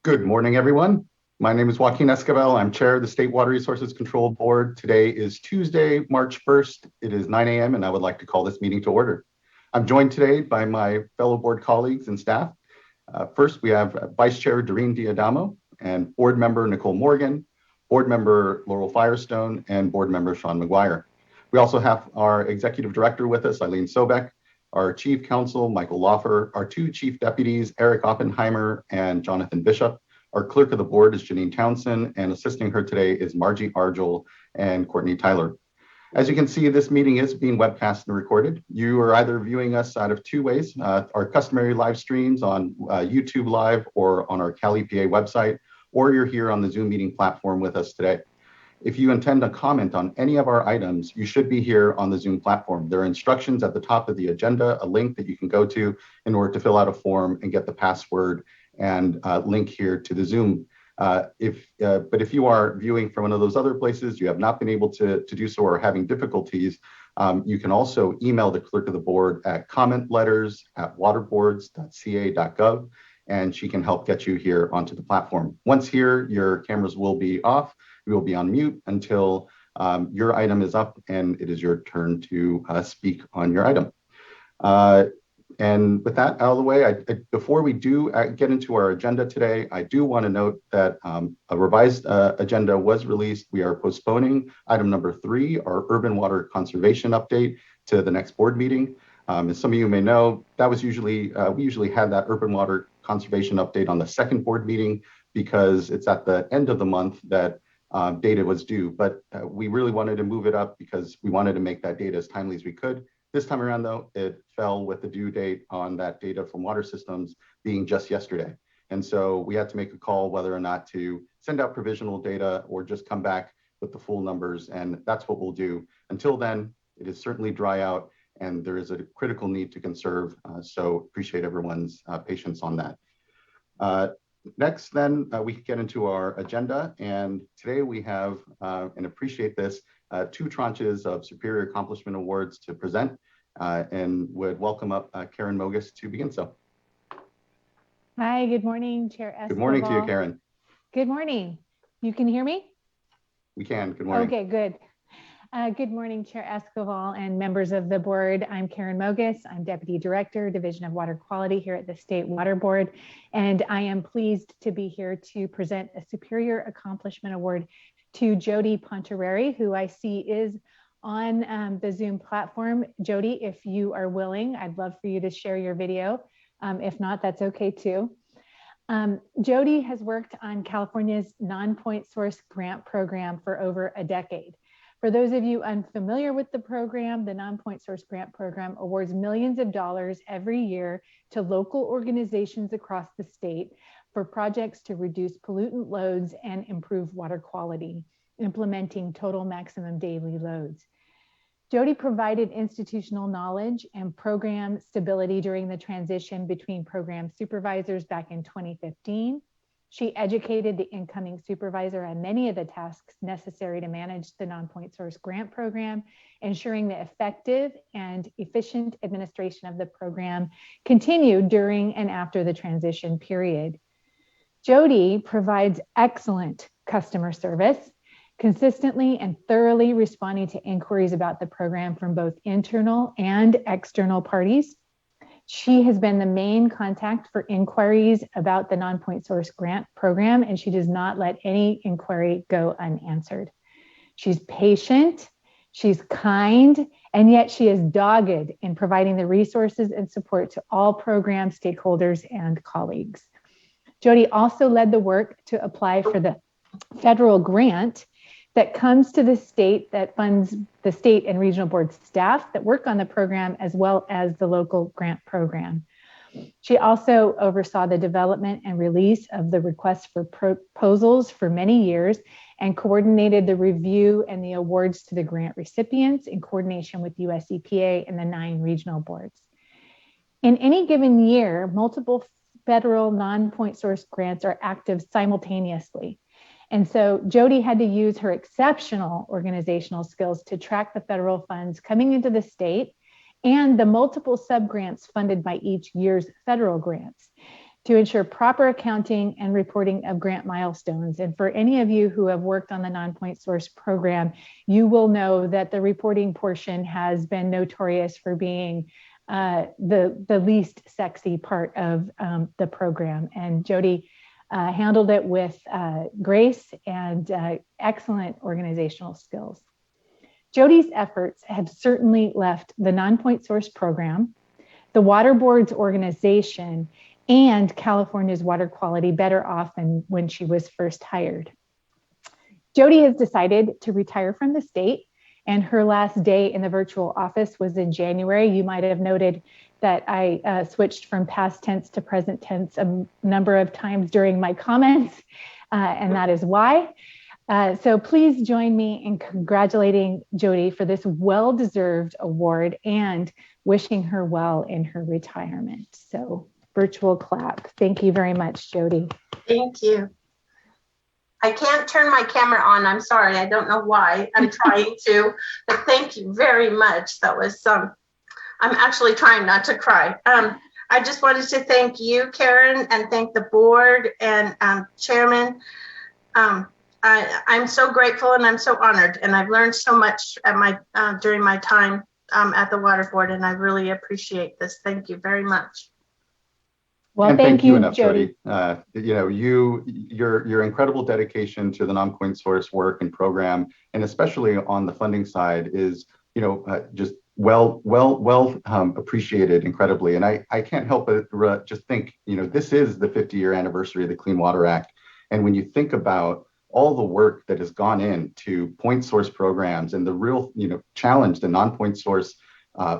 Good morning, everyone. My name is Joaquin Esquivel. I'm chair of the State Water Resources Control Board. Today is Tuesday, March 1st. It is 9 a.m. and I would like to call this meeting to order. I'm joined today by my fellow board colleagues and staff. First, we have Vice Chair Doreen Diadamo and board member Nicole Morgan, board member Laurel Firestone, and board member Sean McGuire. We also have our executive director with us, Eileen Sobek, our chief counsel, Michael Loffer, our two chief deputies, Eric Oppenheimer and Jonathan Bishop. Our clerk of the board is Janine Townsend, and assisting her today is Margie Argel and Courtney Tyler. As you can see, this meeting is being webcast and recorded. You are either viewing us out of two ways, our customary live streams on YouTube Live or on our Cali PA website, or you're here on the Zoom meeting platform with us today. If you intend to comment on any of our items, you should be here on the Zoom platform. There are instructions at the top of the agenda, a link that you can go to in order to fill out a form and get the password and link here to the Zoom. But if you are viewing from one of those other places, you have not been able to do so or having difficulties, you can also email the clerk of the board at commentletters@waterboards.ca.gov, and she can help get you here onto the platform. Once here, your cameras will be off. We will be on mute until your item is up and it is your turn to speak on your item. And with that out of the way, before we do get into our agenda today, I do want to note that a revised agenda was released. We are postponing item number 3, our urban water conservation update, to the next board meeting. As some of you may know, that was usually, we usually had that urban water conservation update on the second board meeting because it's at the end of the month that data was due, but we really wanted to move it up because we wanted to make that data as timely as we could. This time around, though, it fell with the due date on that data from water systems being just yesterday. And so we had to make a call whether or not to send out provisional data or just come back with the full numbers. And that's what we'll do. Until then, it is certainly dry out and there is a critical need to conserve. So appreciate everyone's patience on that. Next, then, we can get into our agenda. And today we have, and appreciate this, 2 tranches of Superior Accomplishment Awards to present, and would welcome up Karen Mogus to begin so. Hi, good morning, Chair Esquivel. Good morning to you, Karen. Good morning. You can hear me? We can. Good morning. Okay, good. Good morning, Chair Esquivel and members of the board. I'm Karen Mogus. I'm Deputy Director, Division of Water Quality here at the State Water Board. And I am pleased to be here to present a Superior Accomplishment Award to Jody Pontareri, who I see is on the Zoom platform. Jody, if you are willing, I'd love for you to share your video. If not, that's okay too. Jody has worked on California's non-point source grant program for over a decade. For those of you unfamiliar with the program, the non-point source grant program awards millions of dollars every year to local organizations across the state for projects to reduce pollutant loads and improve water quality, implementing total maximum daily loads. Jody provided institutional knowledge and program stability during the transition between program supervisors back in 2015. She educated the incoming supervisor on many of the tasks necessary to manage the non-point source grant program, ensuring the effective and efficient administration of the program continued during and after the transition period. Jody provides excellent customer service, consistently and thoroughly responding to inquiries about the program from both internal and external parties. She has been the main contact for inquiries about the non-point source grant program, and she does not let any inquiry go unanswered. She's patient, she's kind, and yet she is dogged in providing the resources and support to all program stakeholders and colleagues. Jody also led the work to apply for the federal grant that comes to the state that funds the state and regional board staff that work on the program, as well as the local grant program. She also oversaw the development and release of the requests for proposals for many years and coordinated the review and the awards to the grant recipients in coordination with US EPA and the 9 regional boards. In any given year, multiple federal non-point source grants are active simultaneously. And so Jody had to use her exceptional organizational skills to track the federal funds coming into the state and the multiple subgrants funded by each year's federal grants. to ensure proper accounting and reporting of grant milestones. And for any of you who have worked on the non-point source program, you will know that the reporting portion has been notorious for being the least sexy part of the program. And Jody handled it with grace and excellent organizational skills. Jody's efforts have certainly left the non-point source program, the Water Board's organization, and California's water quality better off than when she was first hired. Jody has decided to retire from the state, and her last day in the virtual office was in January. You might have noted that I switched from past tense to present tense a number of times during my comments, and that is why. So please join me in congratulating Jody for this well-deserved award and wishing her well in her retirement. So virtual clap. Thank you very much, Jody. Thank you. I can't turn my camera on. I'm sorry. I don't know why. I'm trying to, but thank you very much. That was I'm actually trying not to cry. I just wanted to thank you, Karen, and thank the board and Chairman. I'm so grateful and I'm so honored, and I've learned so much at my during my time at the Water Board, and I really appreciate this. Thank you very much. Well, thank you enough, Jody. You know, your incredible dedication to the non-point source work and program, and especially on the funding side, is just well appreciated incredibly. And I can't help but just think, this is the 50-year anniversary of the Clean Water Act, and when you think about all the work that has gone into point source programs and the real challenge the non-point source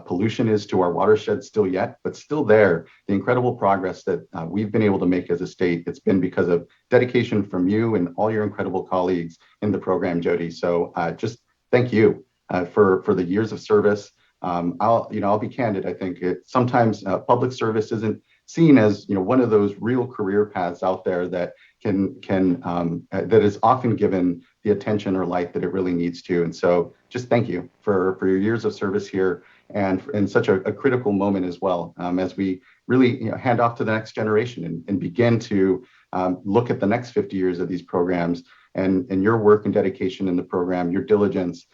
pollution is to our watershed still yet, but still there, the incredible progress that we've been able to make as a state, it's been because of dedication from you and all your incredible colleagues in the program, Jody. So just thank you for the years of service. I'll be candid. I think sometimes public service isn't seen as one of those real career paths out there that that is often given the attention or light that it really needs to. And so just thank you for your years of service here, and in such a critical moment as well, as we really hand off to the next generation and begin to look at the next 50 years of these programs, and your work and dedication in the program, your diligence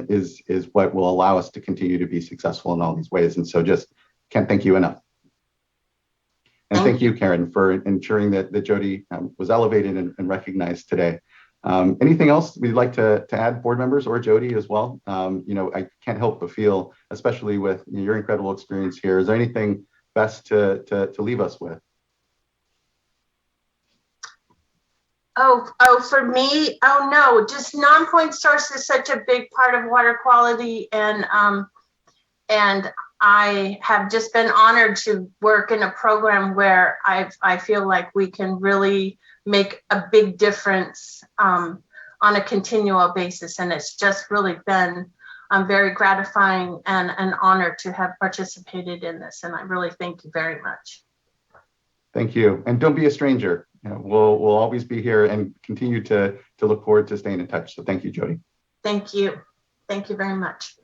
is what will allow us to continue to be successful in all these ways. And so just can't thank you enough. And thank you, Karen, for ensuring that Jody was elevated and recognized today. Anything else we'd like to add, board members or Jody as well? I can't help but feel, especially with your incredible experience here, is there anything best to leave us with? Oh, for me, oh no, just non-point source is such a big part of water quality, and I have just been honored to work in a program where I feel like we can really make a big difference on a continual basis. And it's just really been very gratifying and an honor to have participated in this. And I really thank you very much. Thank you. And don't be a stranger. We'll always be here and continue to look forward to staying in touch. So thank you, Jody. Thank you. Thank you very much.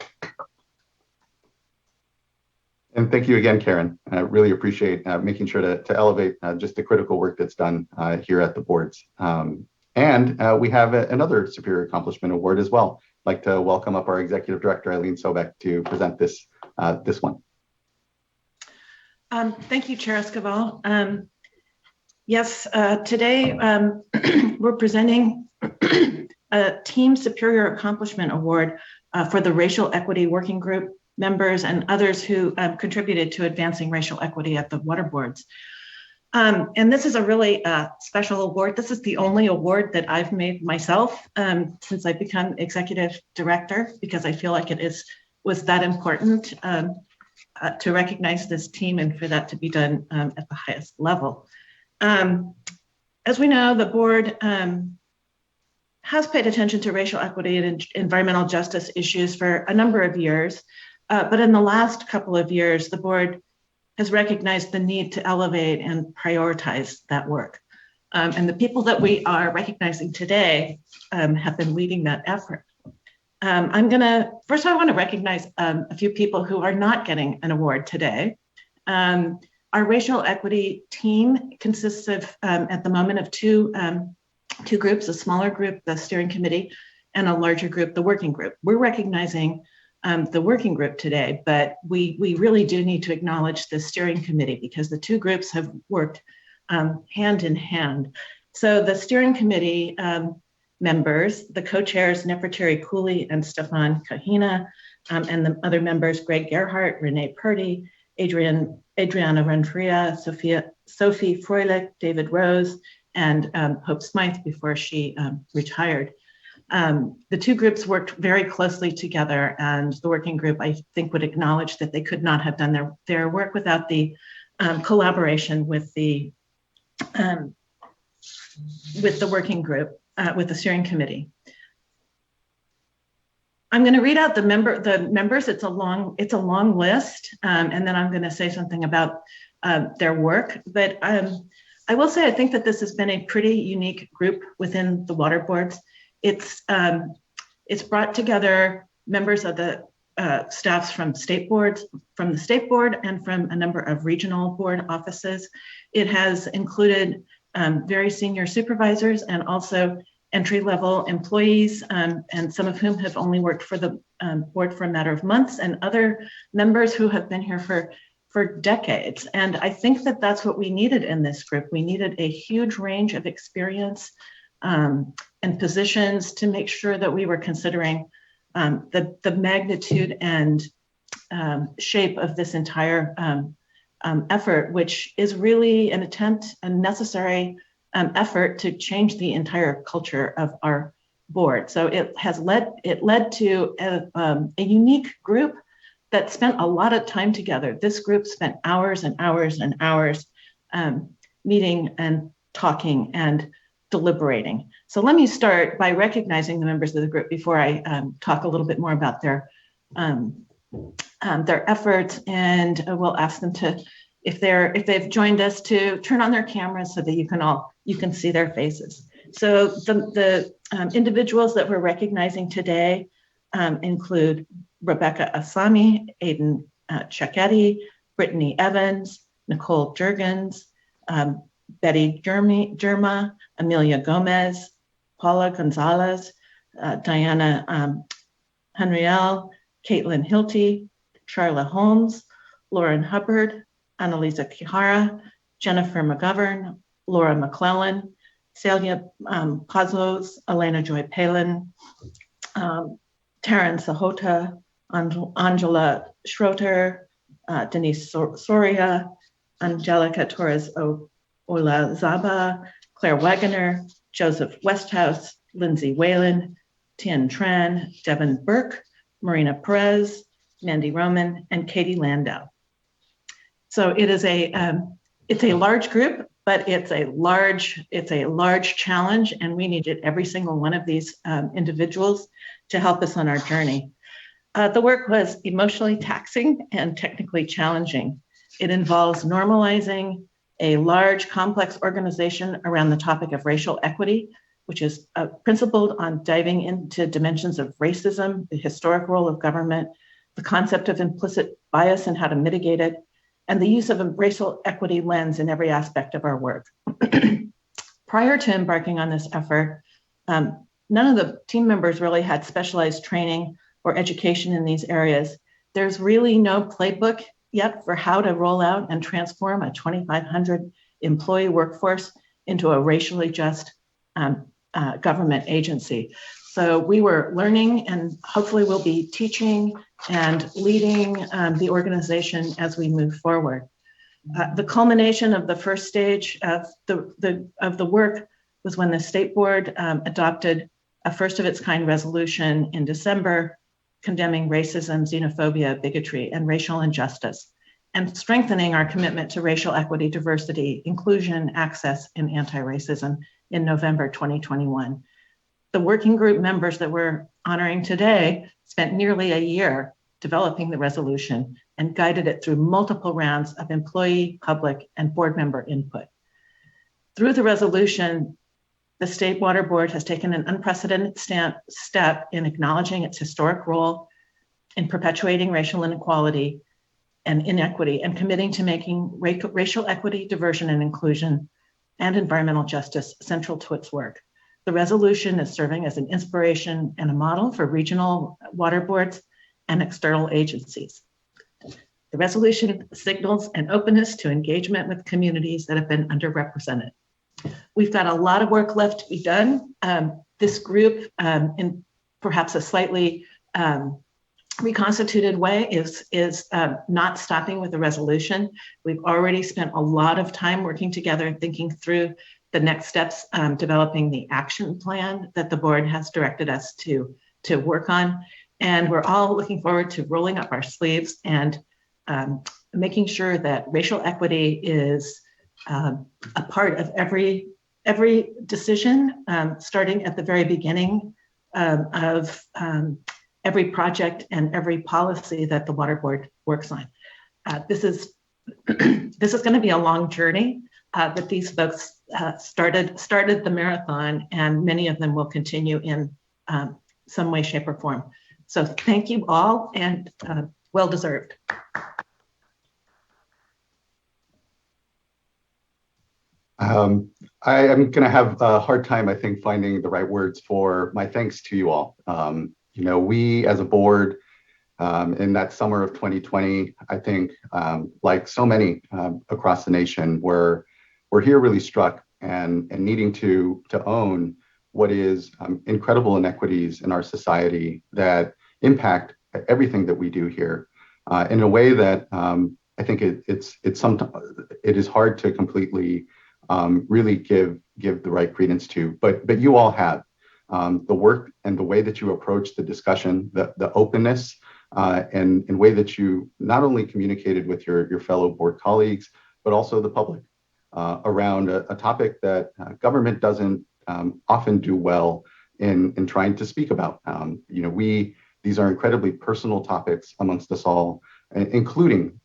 And thank you again, Karen. I really appreciate making sure to elevate just the critical work that's done here at the boards. And we have another Superior Accomplishment Award as well. I'd like to welcome up our Executive Director, Eileen Sobek, to present this one. Thank you, Chair Esquivel. Yes, today we're presenting a Team Superior Accomplishment Award for the Racial Equity Working Group members and others who contributed to advancing racial equity at the water boards. And this is a really special award. This is the only award that I've made myself since I've become executive director, because I feel like was that important to recognize this team and for that to be done at the highest level. As we know, the board has paid attention to racial equity and environmental justice issues for a number of years. But in the last couple of years, the board has recognized the need to elevate and prioritize that work. And the people that we are recognizing today have been leading that effort. First I want to recognize a few people who are not getting an award today. Our racial equity team consists of, at the moment, of two groups, a smaller group, the steering committee, and a larger group, the working group. We're recognizing the working group today, but we really do need to acknowledge the steering committee because the two groups have worked hand in hand. So the steering committee members, the co-chairs, Nefertari Cooley and Stefan Kahina, and the other members, Greg Gerhardt, Renee Purdy, Adriana Renfria, Sophie Froelich, David Rose, and Hope Smythe before she retired. The two groups worked very closely together, and the working group, I think, would acknowledge that they could not have done their work without the collaboration with the working group, with the steering committee. I'm going to read out the members. It's a long list, and then I'm going to say something about their work. But I will say I think that this has been a pretty unique group within the water boards. It's brought together members of the staffs from the state board, and from a number of regional board offices. It has included very senior supervisors and also entry-level employees, and some of whom have only worked for the board for a matter of months, and other members who have been here for decades. And I think that that's what we needed in this group. We needed a huge range of experience and positions to make sure that we were considering the magnitude and shape of this entire effort, which is really an attempt, a necessary effort to change the entire culture of our board. So it led to a unique group that spent a lot of time together. This group spent hours and hours and hours meeting and talking and deliberating. So let me start by recognizing the members of the group before I talk a little bit more about their efforts, and we'll ask them to, if they've joined us, to turn on their cameras so that you can see their faces. So the individuals that we're recognizing today include Rebecca Asami, Aiden Cecchetti, Brittany Evans, Nicole Jurgens, Betty Germa, Amelia Gomez, Paula Gonzalez, Diana Henriel, Caitlin Hilty, Charla Holmes, Lauren Hubbard, Annalisa Kihara, Jennifer McGovern, Laura McClellan, Celia Pazos, Elena Joy Palin, Taryn Sahota, Angela Schroeter, Denise Soria, Angelica Torres Olazaba, Claire Wagoner, Joseph Westhouse, Lindsay Whalen, Tien Tran, Devin Burke, Marina Perez, Mandy Roman, and Katie Landau. So it is it's a large group, but it's a large challenge, and we needed every single one of these individuals to help us on our journey. The work was emotionally taxing and technically challenging. It involves normalizing a large, complex organization around the topic of racial equity, which is principled on diving into dimensions of racism, the historic role of government, the concept of implicit bias and how to mitigate it, and the use of a racial equity lens in every aspect of our work. Prior to embarking on this effort, none of the team members really had specialized training or education in these areas. There's really no playbook yet for how to roll out and transform a 2,500 employee workforce into a racially just government agency. So we were learning, and hopefully we'll be teaching and leading the organization as we move forward. The culmination of the first stage of the work was when the state board adopted a first of its kind resolution in December condemning racism, xenophobia, bigotry, and racial injustice, and strengthening our commitment to racial equity, diversity, inclusion, access, and anti-racism in November 2021. The working group members that we're honoring today spent nearly a year developing the resolution and guided it through multiple rounds of employee, public, and board member input. Through the resolution, the State Water Board has taken an unprecedented step in acknowledging its historic role in perpetuating racial inequality and inequity, and committing to making racial equity, diversion, and inclusion and environmental justice central to its work. The resolution is serving as an inspiration and a model for regional water boards and external agencies. The resolution signals an openness to engagement with communities that have been underrepresented. We've got a lot of work left to be done. This group, in perhaps a slightly reconstituted way, is not stopping with the resolution. We've already spent a lot of time working together and thinking through the next steps, developing the action plan that the board has directed us to work on. And we're all looking forward to rolling up our sleeves and making sure that racial equity is a part of every decision, starting at the very beginning of every project and every policy that the water board works on. This is going to be a long journey, but these folks started the marathon, and many of them will continue in some way, shape, or form. So thank you all, and well deserved. I am going to have a hard time, I think, finding the right words for my thanks to you all. We as a board in that summer of 2020, I think, like so many across the nation, we're here really struck and needing to own what is incredible inequities in our society that impact everything that we do here in a way that I think it is hard to completely really give the right credence to, but you all have the work and the way that you approach the discussion, the openness, and way that you not only communicated with your fellow board colleagues, but also the public around a topic that government doesn't often do well in trying to speak about. These are incredibly personal topics amongst us all, including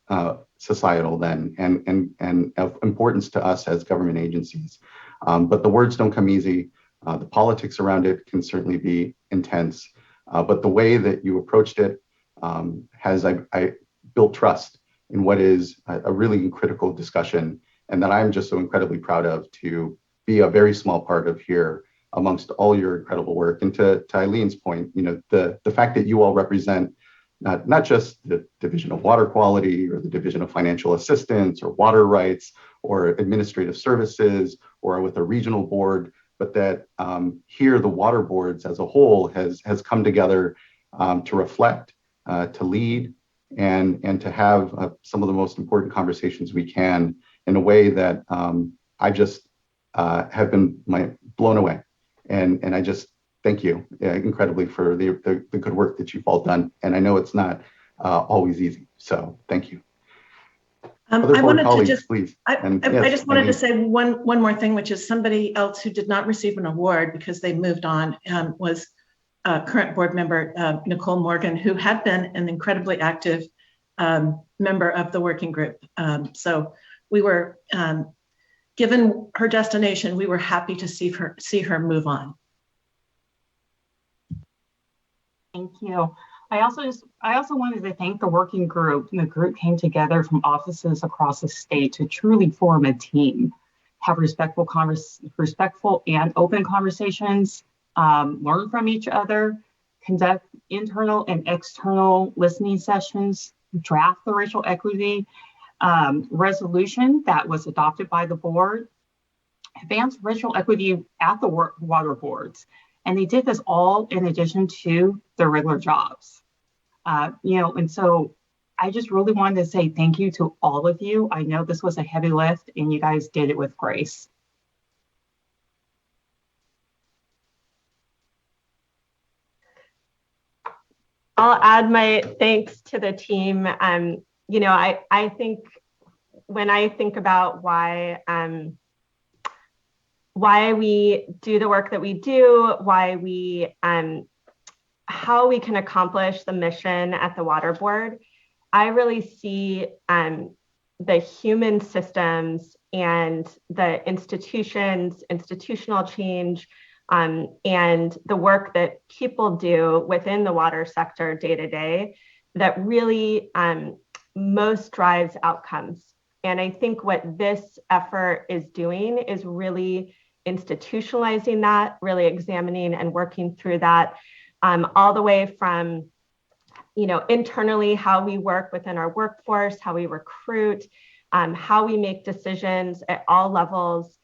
societal then, and of importance to us as government agencies. But the words don't come easy. The politics around it can certainly be intense. But the way that you approached it has I built trust in what is a really critical discussion, and that I'm just so incredibly proud of to be a very small part of here amongst all your incredible work. And to Eileen's point, the fact that you all represent not just the Division of Water Quality or the Division of Financial Assistance or Water Rights or Administrative Services or with a regional board, but that here the water boards as a whole has come together to reflect, to lead, and to have some of the most important conversations we can in a way that I just have been blown away. And I just thank you incredibly for the good work that you've all done. And I know it's not always easy. So thank you. I wanted to just, please. I just wanted to say one more thing, which is somebody else who did not receive an award because they moved on was current board member Nicole Morgan, who had been an incredibly active member of the working group. So we were, given her destination, we were happy to see her move on. Thank you. I also wanted to thank the working group. The group came together from offices across the state to truly form a team, have respectful and open conversations, learn from each other, conduct internal and external listening sessions, draft the racial equity resolution that was adopted by the board, advance racial equity at the water boards. And they did this all in addition to their regular jobs. And so I just really wanted to say thank you to all of you. I know this was a heavy lift and you guys did it with grace. I'll add my thanks to the team. I think when I think about why we do the work that we do, how we can accomplish the mission at the Water Board, I really see the human systems and the institutional change and the work that people do within the water sector day to day that really most drives outcomes. And I think what this effort is doing is really institutionalizing that, really examining and working through that, all the way from, internally, how we work within our workforce, how we recruit, how we make decisions at all levels,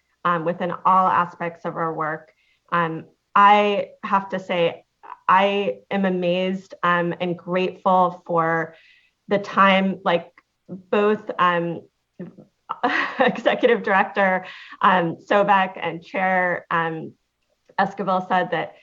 within all aspects of our work. I have to say, I am amazed and grateful for the time, like both Executive Director Sobek and Chair Esquivel said that,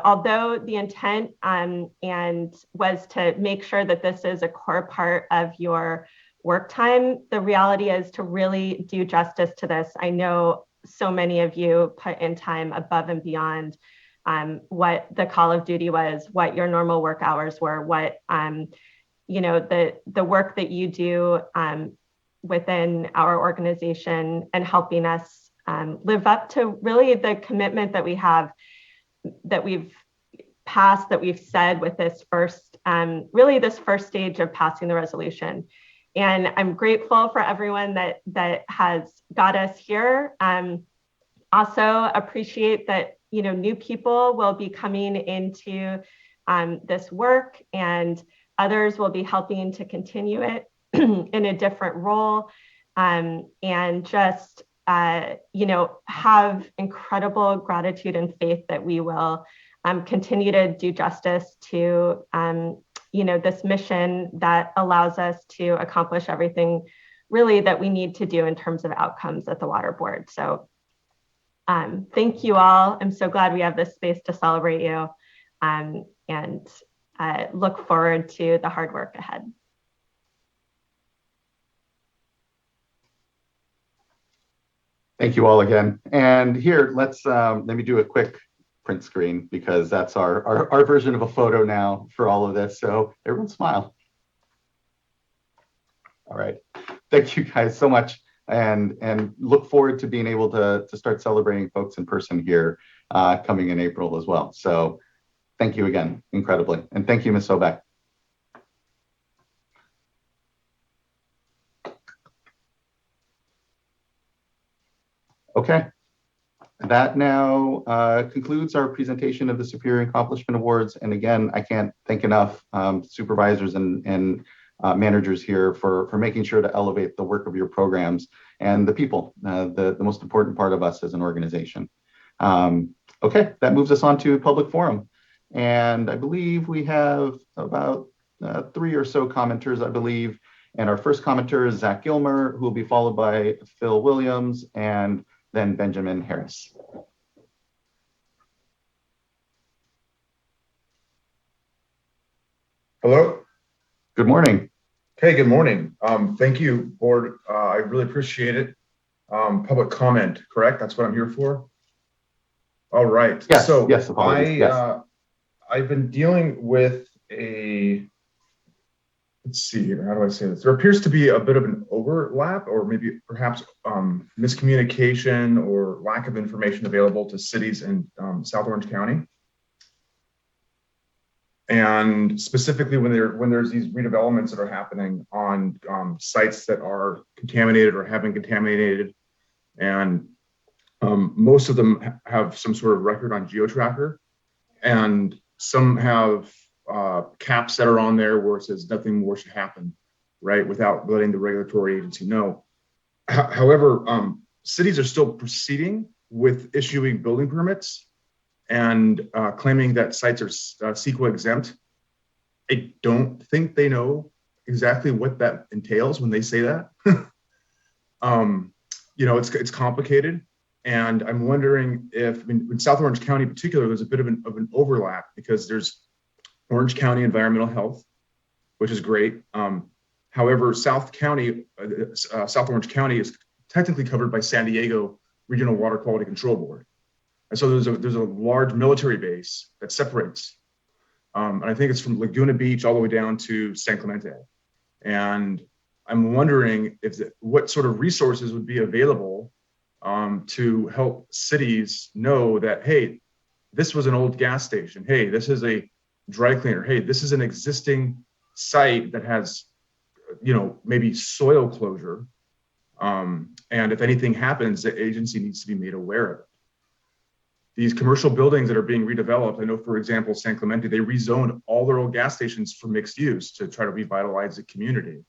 although the intent and was to make sure that this is a core part of your work time, the reality is to really do justice to this. I know so many of you put in time above and beyond what the call of duty was, what your normal work hours were, what the work that you do within our organization and helping us live up to really the commitment that we have, that we've passed, that we've said with this first, this first stage of passing the resolution. And I'm grateful for everyone that has got us here. Also appreciate that, new people will be coming into this work, and others will be helping to continue it in a different role, and just, have incredible gratitude and faith that we will continue to do justice to, this mission that allows us to accomplish everything really that we need to do in terms of outcomes at the Water Board. So thank you all. I'm so glad we have this space to celebrate you, and look forward to the hard work ahead. Thank you all again. And here, let me do a quick print screen, because that's our version of a photo now for all of this. So everyone smile. All right. Thank you guys so much. And look forward to being able to start celebrating folks in person here coming in April as well. So thank you again, incredibly. And thank you, Ms. Sobek. Okay, that now concludes our presentation of the Superior Accomplishment Awards. And again, I can't thank enough supervisors and managers here for making sure to elevate the work of your programs and the people, the most important part of us as an organization. Okay, that moves us on to public forum. And I believe we have about 3 or so commenters, I believe. And our first commenter is Zach Gilmer, who will be followed by Phil Williams and then Benjamin Harris. Hello. Good morning. Hey, good morning. Thank you, board. I really appreciate it. Public comment, correct? That's what I'm here for? All right. Yes, so yes, I've been dealing with let's see here, how do I say this? There appears to be a bit of an overlap, or maybe perhaps miscommunication or lack of information available to cities in South Orange County. And specifically when there's these redevelopments that are happening on sites that are contaminated or have been contaminated, and most of them have some sort of record on GeoTracker, and some have caps that are on there where it says nothing more should happen, right, without letting the regulatory agency know. However, cities are still proceeding with issuing building permits and claiming that sites are CEQA exempt. I don't think they know exactly what that entails when they say that. It's complicated, and I'm wondering if, in South Orange County in particular, there's a bit of an overlap, because there's Orange County Environmental Health, which is great. However, South Orange County is technically covered by San Diego Regional Water Quality Control Board. And so there's a large military base that separates. And I think it's from Laguna Beach all the way down to San Clemente. And I'm wondering what sort of resources would be available to help cities know that, hey, this was an old gas station. Hey, this is a dry cleaner. Hey, this is an existing site that has maybe soil closure. And if anything happens, the agency needs to be made aware of it. These commercial buildings that are being redeveloped, I know, for example, San Clemente, they rezoned all their old gas stations for mixed use to try to revitalize the community.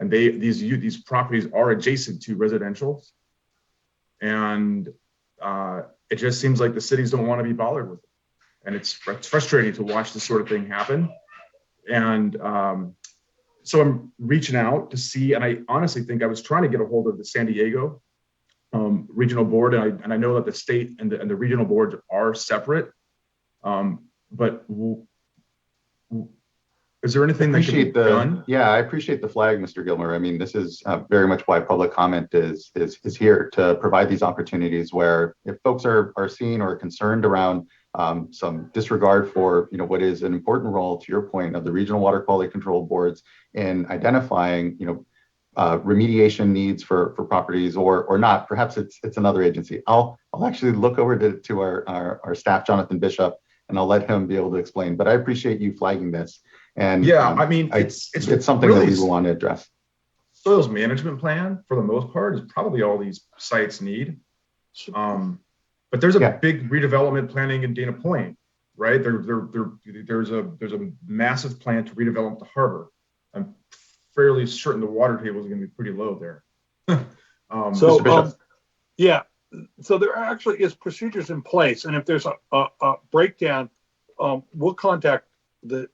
And these properties are adjacent to residential. And it just seems like the cities don't want to be bothered with it. And it's frustrating to watch this sort of thing happen. And so I'm reaching out to see, and I honestly think I was trying to get a hold of the San Diego regional board, and I know that the state and the regional boards are separate. But is there anything that can be done? Yeah, I appreciate the flag, Mr. Gilmer. I mean, this is very much why public comment is here, to provide these opportunities where if folks are seen or concerned around some disregard for what is an important role, to your point, of the regional water quality control boards in identifying remediation needs for properties or not. Perhaps it's another agency. I'll actually look over to our staff, Jonathan Bishop, and I'll let him be able to explain. But I appreciate you flagging this. And yeah, I mean, it's something really that we want to address. Soils management plan, for the most part, is probably all these sites need. But there's a big redevelopment planning in Dana Point, right? There's a massive plan to redevelop the harbor. I'm fairly certain the water table is going to be pretty low there. Yeah, so there actually is procedures in place, and if there's a breakdown, we'll contact the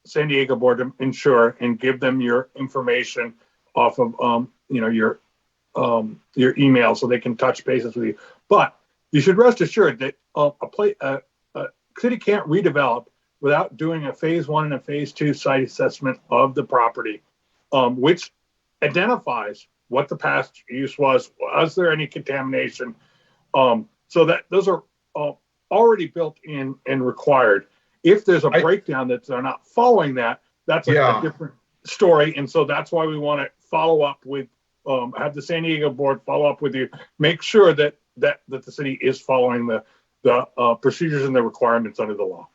San Diego board to ensure and give them your information off of your email so they can touch bases with you. But you should rest assured that a city can't redevelop without doing a phase 1 and a phase 2 site assessment of the property, which identifies what the past use was there any contamination, so that those are already built in and required. If there's a breakdown that they're not following that, that's a different story. And so that's why we want to follow up with, have the San Diego board follow up with you, make sure that the city is following the procedures and the requirements under the law.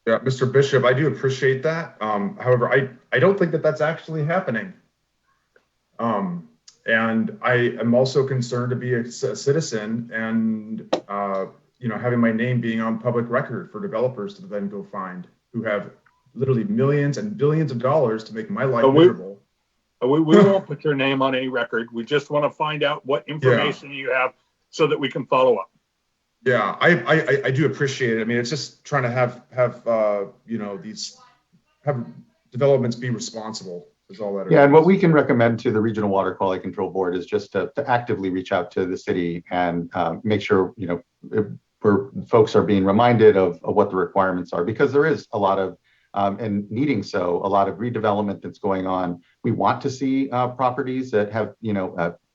Yeah, Mr. Bishop, I do appreciate that. However, I don't think that that's actually happening. And I am also concerned to be a citizen and, having my name being on public record for developers to then go find, who have literally millions and billions of dollars to make my life miserable. We won't put your name on any record. We just want to find out what information you have so that we can follow up. Yeah, I do appreciate it. I mean, it's just trying to have developments be responsible is all that. Yeah, and what we can recommend to the Regional Water Quality Control Board is just to actively reach out to the city and make sure where folks are being reminded of what the requirements are, because there is a lot of and needing a lot of redevelopment that's going on. We want to see properties that have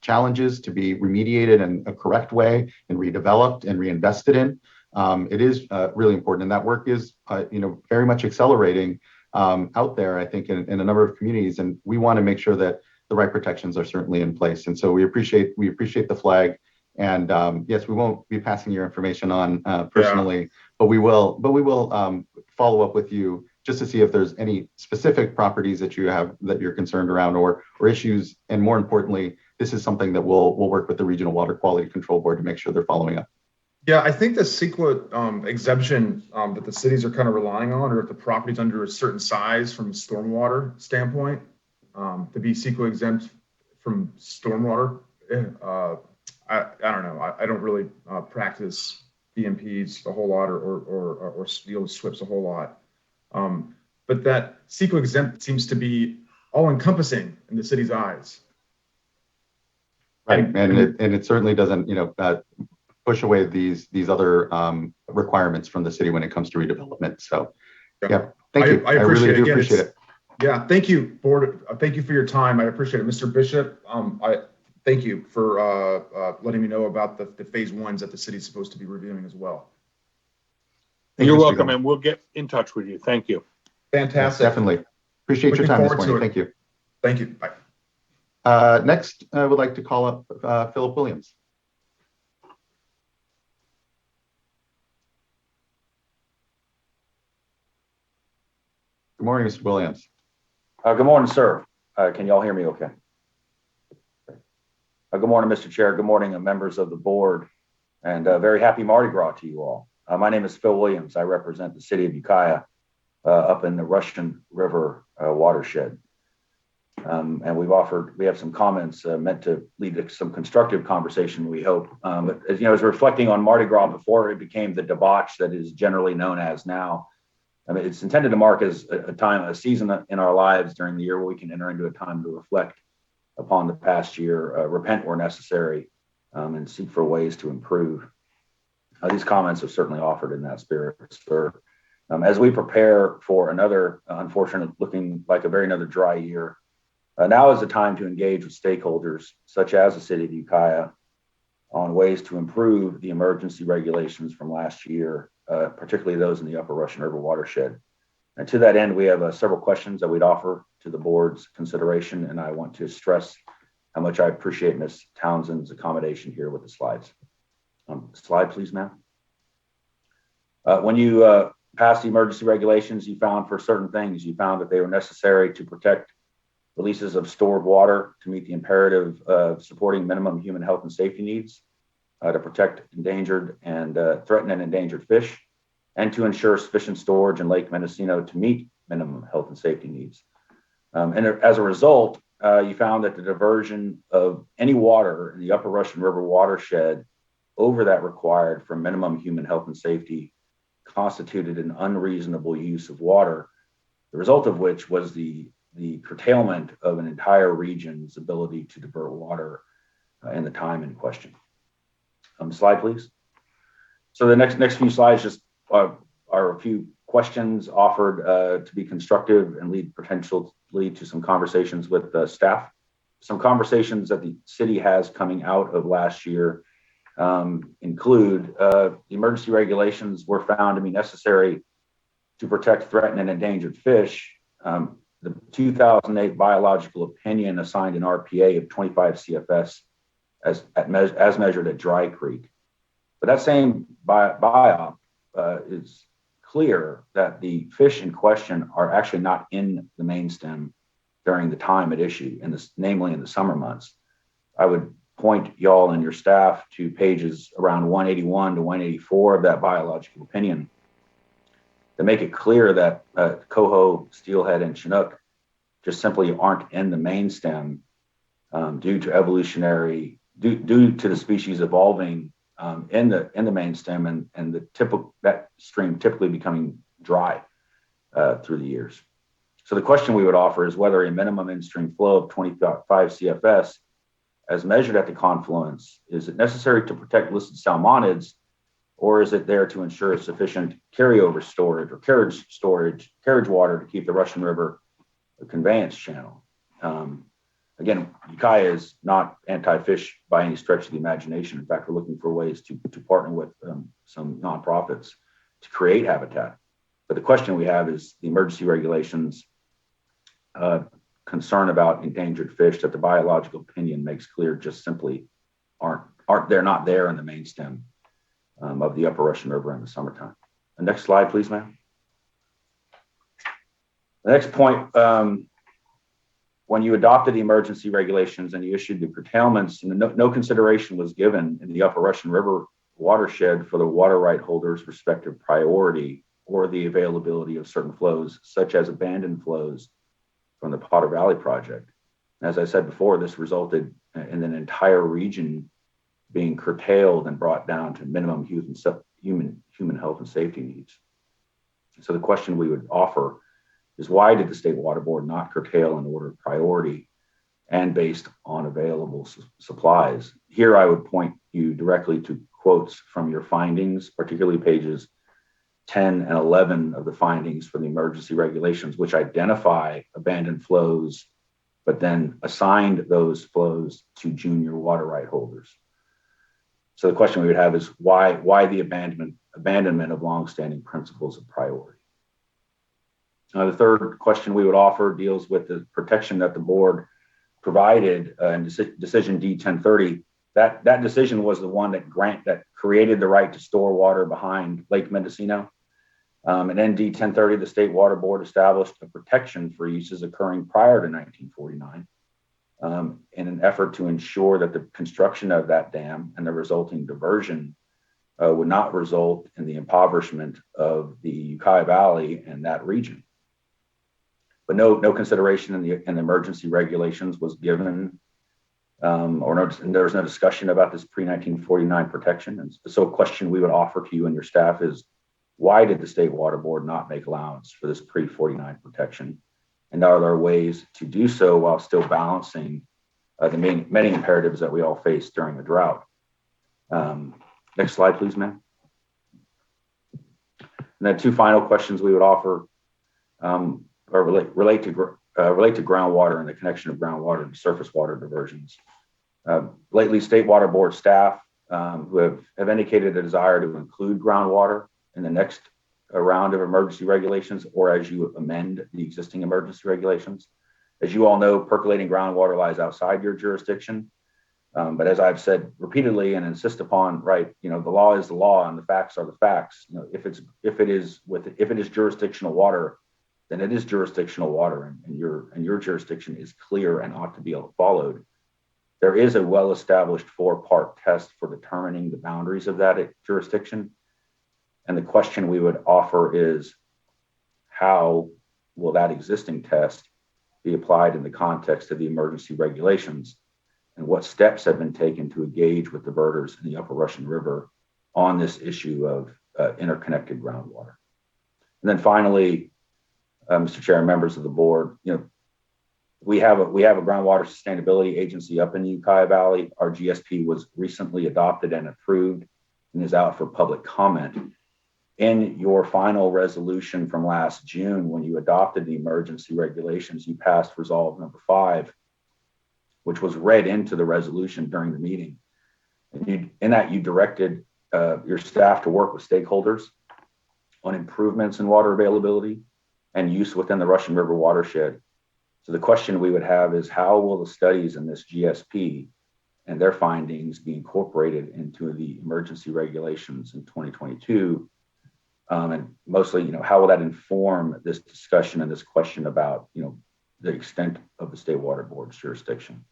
challenges to be remediated in a correct way and redeveloped and reinvested in. It is really important, and that work is very much accelerating out there, I think, in a number of communities, and we want to make sure that the right protections are certainly in place. And so we appreciate the flag, and yes, we won't be passing your information on personally, but we will follow up with you just to see if there's any specific properties that you have that you're concerned around or issues, and more importantly, this is something that we'll work with the Regional Water Quality Control Board to make sure they're following up. Yeah, I think the CEQA exemption that the cities are kind of relying on, or if the property's under a certain size from a stormwater standpoint, to be CEQA exempt from stormwater. I don't know. I don't really practice BMPs a whole lot or deal with SWIPs a whole lot. But that CEQA exempt seems to be all encompassing in the city's eyes. Right, and it certainly doesn't, push away these other requirements from the city when it comes to redevelopment. So, yeah, thank you. I really do appreciate it. Yeah, thank you, board. Thank you for your time. I appreciate it, Mr. Bishop. I thank you for letting me know about the phase 1s that the city's supposed to be reviewing as well. You're welcome, and we'll get in touch with you. Thank you. Fantastic. Yes, definitely. Appreciate your time this morning. Thank you. Thank you. Bye. Next, I would like to call up Philip Williams. Good morning, Mr. Williams. Good morning, sir. Can y'all hear me okay? Good morning, Mr. Chair. Good morning, members of the board, and very happy Mardi Gras to you all. My name is Phil Williams. I represent the city of Ukiah up in the Russian River watershed. And we have some comments meant to lead to some constructive conversation, we hope. But as reflecting on Mardi Gras before it became the debauch that is generally known as now, I mean, it's intended to mark as a season in our lives during the year where we can enter into a time to reflect upon the past year, repent where necessary, and seek for ways to improve. These comments are certainly offered in that spirit, sir. As we prepare for another, unfortunate, looking like another dry year, now is the time to engage with stakeholders, such as the city of Ukiah, on ways to improve the emergency regulations from last year, particularly those in the Upper Russian River watershed. And to that end, we have several questions that we'd offer to the board's consideration, and I want to stress how much I appreciate Ms. Townsend's accommodation here with the slides. Slide, please, ma'am. When you passed the emergency regulations, you found for certain things, you found that they were necessary to protect releases of stored water to meet the imperative of supporting minimum human health and safety needs, to protect endangered and threatened and endangered fish, and to ensure sufficient storage in Lake Mendocino to meet minimum health and safety needs. And as a result, you found that the diversion of any water in the Upper Russian River watershed over that required for minimum human health and safety constituted an unreasonable use of water, the result of which was the curtailment of an entire region's ability to divert water in the time in question. Slide, please. So the next few slides just are a few questions offered to be constructive and lead potentially to some conversations with staff. Some conversations that the city has coming out of last year include the emergency regulations were found to be necessary to protect threatened and endangered fish. The 2008 biological opinion assigned an RPA of 25 CFS as measured at Dry Creek. But that same biop is clear that the fish in question are actually not in the main stem during the time at issue, namely in the summer months. I would point y'all and your staff to pages around 181 to 184 of that biological opinion to make it clear that coho, steelhead, and chinook just simply aren't in the main stem due to the species evolving in the main stem and that stream typically becoming dry through the years. So the question we would offer is whether a minimum in-stream flow of 25 CFS as measured at the confluence, is it necessary to protect listed salmonids, or is it there to ensure sufficient carryover storage or carriage water to keep the Russian River a conveyance channel? Again, Ukiah is not anti-fish by any stretch of the imagination. In fact, we're looking for ways to partner with some nonprofits to create habitat. But the question we have is the emergency regulations concern about endangered fish that the biological opinion makes clear just simply they're not there in the main stem of the Upper Russian River in the summertime. The next slide, please, ma'am. The next point, when you adopted the emergency regulations and you issued the curtailments, no consideration was given in the Upper Russian River watershed for the water right holders' respective priority or the availability of certain flows, such as abandoned flows from the Potter Valley project. As I said before, this resulted in an entire region being curtailed and brought down to minimum human health and safety needs. So the question we would offer is, why did the State Water Board not curtail in order of priority and based on available supplies? Here I would point you directly to quotes from your findings, particularly pages 10 and 11 of the findings for the emergency regulations, which identify abandoned flows, but then assigned those flows to junior water right holders. So the question we would have is, why the abandonment of longstanding principles of priority? The third question we would offer deals with the protection that the board provided in decision D1030. That decision was the one that created the right to store water behind Lake Mendocino. In ND 1030, the State Water Board established a protection for uses occurring prior to 1949 in an effort to ensure that the construction of that dam and the resulting diversion would not result in the impoverishment of the Ukiah Valley and that region. But no consideration in the emergency regulations was given, and there was no discussion about this pre-1949 protection. And so a question we would offer to you and your staff is, why did the State Water Board not make allowance for this pre-49 protection? And are there ways to do so while still balancing the many imperatives that we all face during the drought? Next slide, please, ma'am. And then two final questions we would offer relate to groundwater and the connection of groundwater to surface water diversions. Lately, State Water Board staff who have indicated a desire to include groundwater in the next round of emergency regulations, or as you amend the existing emergency regulations. As you all know, percolating groundwater lies outside your jurisdiction. But as I've said repeatedly and insist upon, right, the law is the law and the facts are the facts. If it is jurisdictional water, then it is jurisdictional water, and your jurisdiction is clear and ought to be followed. There is a well-established 4-part test for determining the boundaries of that jurisdiction. And the question we would offer is, how will that existing test be applied in the context of the emergency regulations? And what steps have been taken to engage with diverters in the Upper Russian River on this issue of interconnected groundwater? And then finally, Mr. Chair and members of the board, we have a groundwater sustainability agency up in the Ukiah Valley. Our GSP was recently adopted and approved and is out for public comment. In your final resolution from last June, when you adopted the emergency regulations, you passed resolve number 5, which was read into the resolution during the meeting. And in that, you directed your staff to work with stakeholders on improvements in water availability and use within the Russian River watershed. So the question we would have is, how will the studies in this GSP and their findings be incorporated into the emergency regulations in 2022? And mostly, how will that inform this discussion and this question about, the extent of the State Water Board's jurisdiction?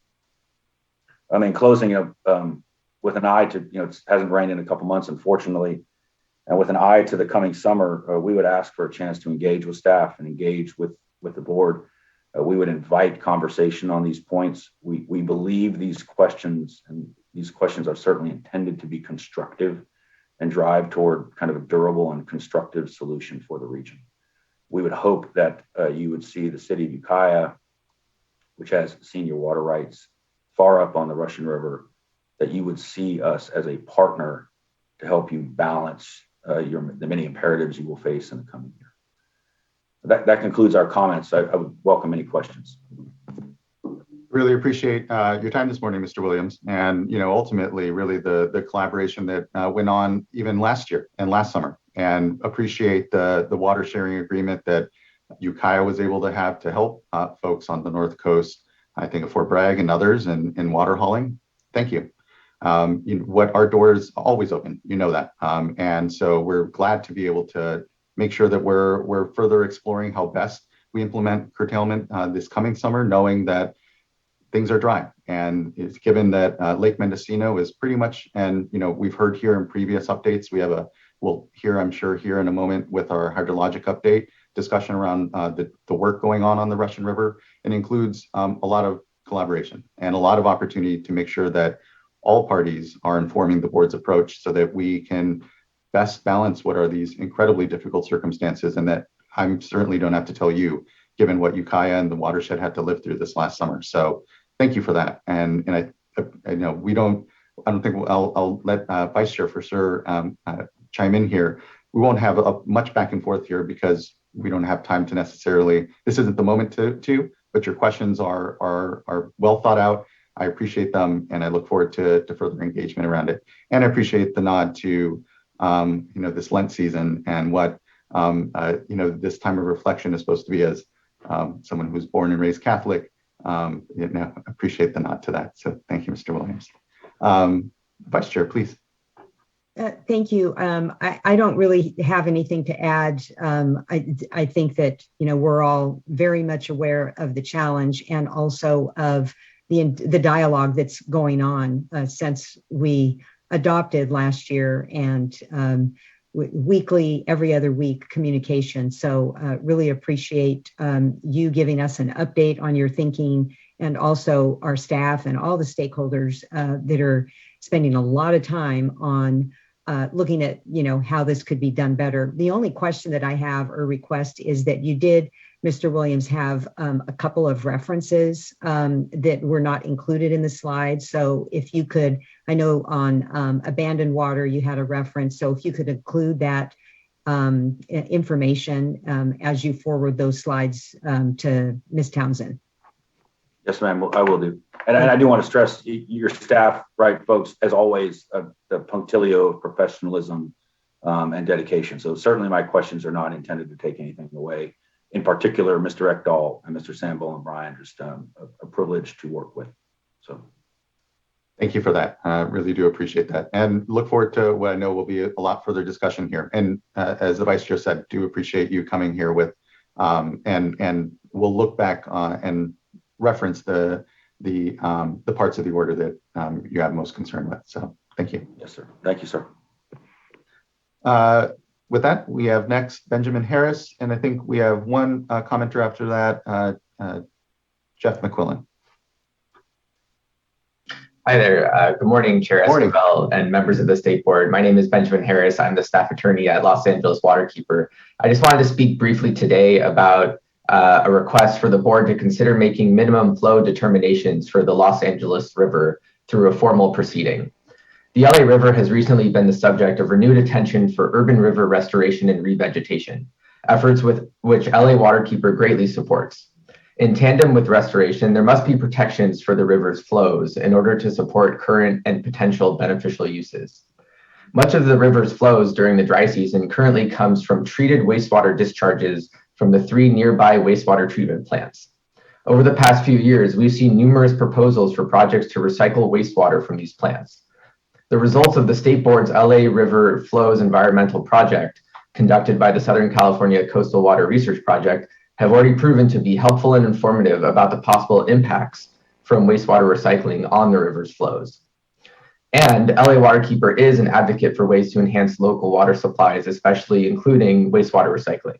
In closing, with an eye to, it hasn't rained in a couple months, unfortunately, and with an eye to the coming summer, we would ask for a chance to engage with staff and engage with the board. We would invite conversation on these points. We believe these questions are certainly intended to be constructive and drive toward kind of a durable and constructive solution for the region. We would hope that you would see the city of Ukiah, which has senior water rights far up on the Russian River, that you would see us as a partner to help you balance the many imperatives you will face in the coming year. That concludes our comments. I would welcome any questions. Really appreciate your time this morning, Mr. Williams, and ultimately, really the collaboration that went on even last year and last summer, and appreciate the water sharing agreement that Ukiah was able to have to help folks on the North Coast, I think of Fort Bragg and others in water hauling. Thank you. What our door is always open, that, and so we're glad to be able to make sure that we're further exploring how best we implement curtailment this coming summer, knowing that things are dry. And it's given that Lake Mendocino is pretty much, and we've heard here in previous updates, we'll hear, I'm sure, here in a moment with our hydrologic update discussion around the work going on the Russian River. It includes a lot of collaboration and a lot of opportunity to make sure that all parties are informing the board's approach so that we can best balance what are these incredibly difficult circumstances, and that I certainly don't have to tell you, given what Ukiah and the watershed had to live through this last summer. So thank you for that. And I know I don't think I'll let Vice Chair for sure chime in here. We won't have much back and forth here because we don't have time to necessarily, this isn't the moment to, but your questions are well thought out. I appreciate them, and I look forward to further engagement around it. And I appreciate the nod to this Lent season and what this time of reflection is supposed to be, as someone who's born and raised Catholic. Appreciate the nod to that. So thank you, Mr. Williams. Vice Chair, please. Thank you. I don't really have anything to add. I think that, we're all very much aware of the challenge and also of the dialogue that's going on since we adopted last year, and weekly, every other week communication. So really appreciate you giving us an update on your thinking, and also our staff and all the stakeholders that are spending a lot of time on looking at, how this could be done better. The only question that I have or request is that you did, Mr. Williams, have a couple of references that were not included in the slides. So if you could, I know on abandoned water, you had a reference. So if you could include that information as you forward those slides to Ms. Townsend. Yes, ma'am, I will do. And I do want to stress your staff, right, folks, as always, the punctilio of professionalism and dedication. So certainly my questions are not intended to take anything away. In particular, Mr. Ekdahl and Mr. Sambo and Brian, just a privilege to work with. So thank you for that. Really do appreciate that, and look forward to what I know will be a lot further discussion here. And as the Vice Chair said, do appreciate you coming here with, and we'll look back and reference the parts of the order that you have most concern with. So thank you. Yes, sir. Thank you, sir. With that, we have next Benjamin Harris, and I think we have one commenter after that, Jeff McQuillan. Hi there. Good morning, Chair Esquivel and members of the State Board. My name is Benjamin Harris. I'm the staff attorney at Los Angeles Waterkeeper. I just wanted to speak briefly today about a request for the board to consider making minimum flow determinations for the Los Angeles River through a formal proceeding. The LA River has recently been the subject of renewed attention for urban river restoration and revegetation, efforts with which LA Waterkeeper greatly supports. In tandem with restoration, there must be protections for the river's flows in order to support current and potential beneficial uses. Much of the river's flows during the dry season currently comes from treated wastewater discharges from the 3 nearby wastewater treatment plants. Over the past few years, we've seen numerous proposals for projects to recycle wastewater from these plants. The results of the State Board's LA River Flows Environmental Project, conducted by the Southern California Coastal Water Research Project, have already proven to be helpful and informative about the possible impacts from wastewater recycling on the river's flows. And LA Waterkeeper is an advocate for ways to enhance local water supplies, especially including wastewater recycling.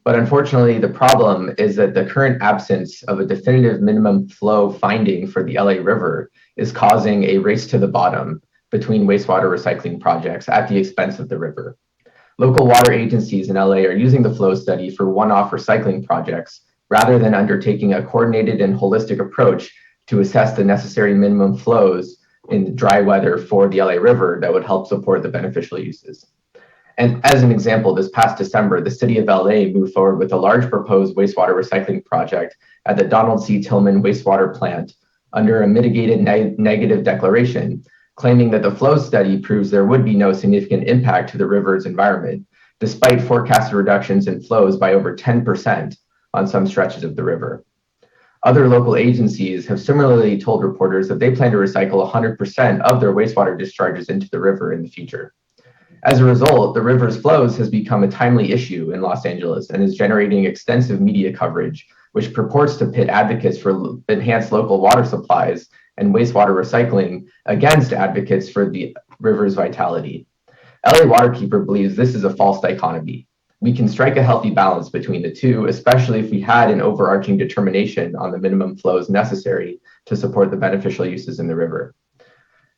But unfortunately, the problem is that the current absence of a definitive minimum flow finding for the LA River is causing a race to the bottom between wastewater recycling projects at the expense of the river. Local water agencies in LA are using the flow study for one-off recycling projects rather than undertaking a coordinated and holistic approach to assess the necessary minimum flows in dry weather for the LA River that would help support the beneficial uses. And as an example, this past December, the city of LA moved forward with a large proposed wastewater recycling project at the Donald C. Tillman wastewater plant under a mitigated negative declaration, claiming that the flow study proves there would be no significant impact to the river's environment, despite forecasted reductions in flows by over 10% on some stretches of the river. Other local agencies have similarly told reporters that they plan to recycle 100% of their wastewater discharges into the river in the future. As a result, the river's flows has become a timely issue in Los Angeles and is generating extensive media coverage, which purports to pit advocates for enhanced local water supplies and wastewater recycling against advocates for the river's vitality. LA Waterkeeper believes this is a false dichotomy. We can strike a healthy balance between the two, especially if we had an overarching determination on the minimum flows necessary to support the beneficial uses in the river.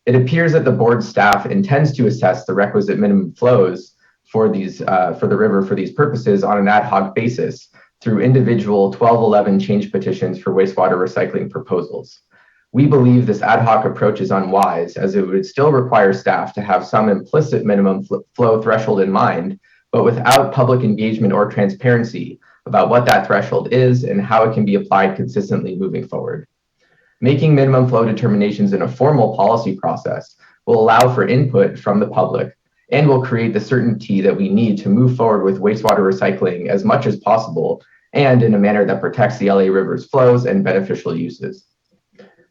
It appears that the board staff intends to assess the requisite minimum flows for the river for these purposes on an ad hoc basis through individual 1211 change petitions for wastewater recycling proposals. We believe this ad hoc approach is unwise, as it would still require staff to have some implicit minimum flow threshold in mind, but without public engagement or transparency about what that threshold is and how it can be applied consistently moving forward. Making minimum flow determinations in a formal policy process will allow for input from the public and will create the certainty that we need to move forward with wastewater recycling as much as possible and in a manner that protects the LA River's flows and beneficial uses.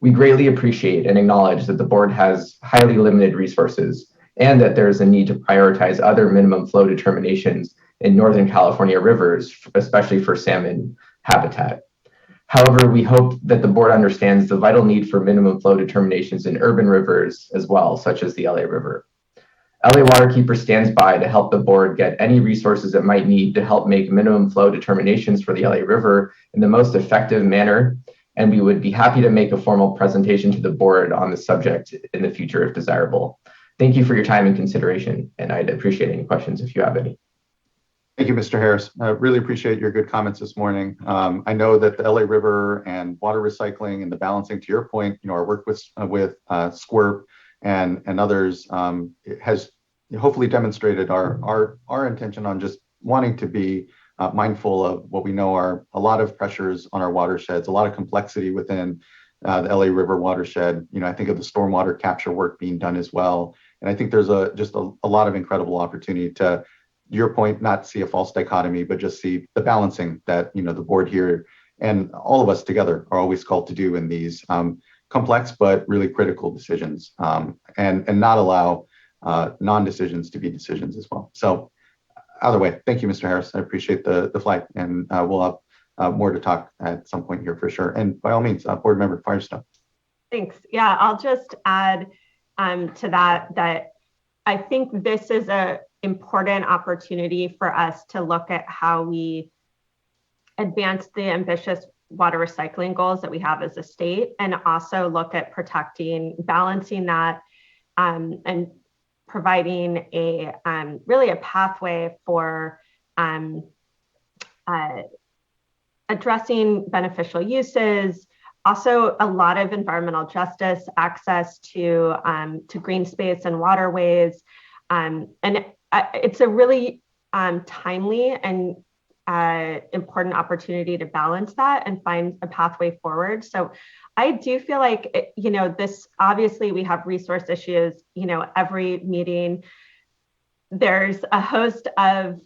We greatly appreciate and acknowledge that the board has highly limited resources and that there is a need to prioritize other minimum flow determinations in Northern California rivers, especially for salmon habitat. However, we hope that the board understands the vital need for minimum flow determinations in urban rivers as well, such as the LA River. LA Waterkeeper stands by to help the board get any resources it might need to help make minimum flow determinations for the LA River in the most effective manner, and we would be happy to make a formal presentation to the board on the subject in the future if desirable. Thank you for your time and consideration, and I'd appreciate any questions if you have any. Thank you, Mr. Harris. I really appreciate your good comments this morning. I know that the LA River and water recycling and the balancing, to your point, our work with SWRCB and others has hopefully demonstrated our intention on just wanting to be mindful of what we know are a lot of pressures on our watersheds, a lot of complexity within the LA River watershed. I think of the stormwater capture work being done as well. And I think there's just a lot of incredible opportunity to your point, not see a false dichotomy, but just see the balancing that, the board here and all of us together are always called to do in these complex, but really critical decisions, and not allow non-decisions to be decisions as well. So either way, thank you, Mr. Harris. I appreciate the flag, and we'll have more to talk at some point here for sure. And by all means, board member Firestone. Thanks. Yeah, I'll just add to that I think this is a important opportunity for us to look at how we advance the ambitious water recycling goals that we have as a state, and also look at balancing that, and providing really a pathway for addressing beneficial uses, also a lot of environmental justice, access to green space and waterways, and it's a really timely and important opportunity to balance that and find a pathway forward. So I do feel like, this, obviously we have resource issues, every meeting, there's a host of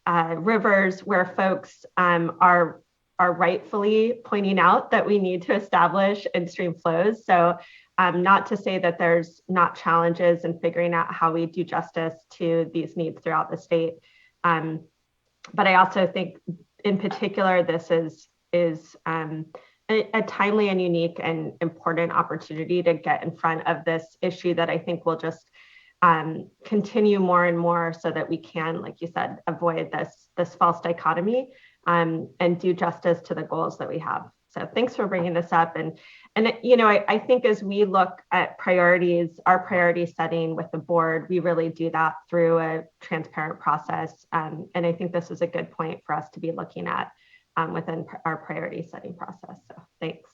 rivers where folks are rightfully pointing out that we need to establish in-stream flows. So not to say that there's not challenges in figuring out how we do justice to these needs throughout the state. But I also think in particular, this is a timely and unique and important opportunity to get in front of this issue that I think will just continue more and more, so that we can, like you said, avoid this false dichotomy, and do justice to the goals that we have. So thanks for bringing this up. And I think as we look at priorities, our priority setting with the board, we really do that through a transparent process. And I think this is a good point for us to be looking at within our priority setting process. So thanks.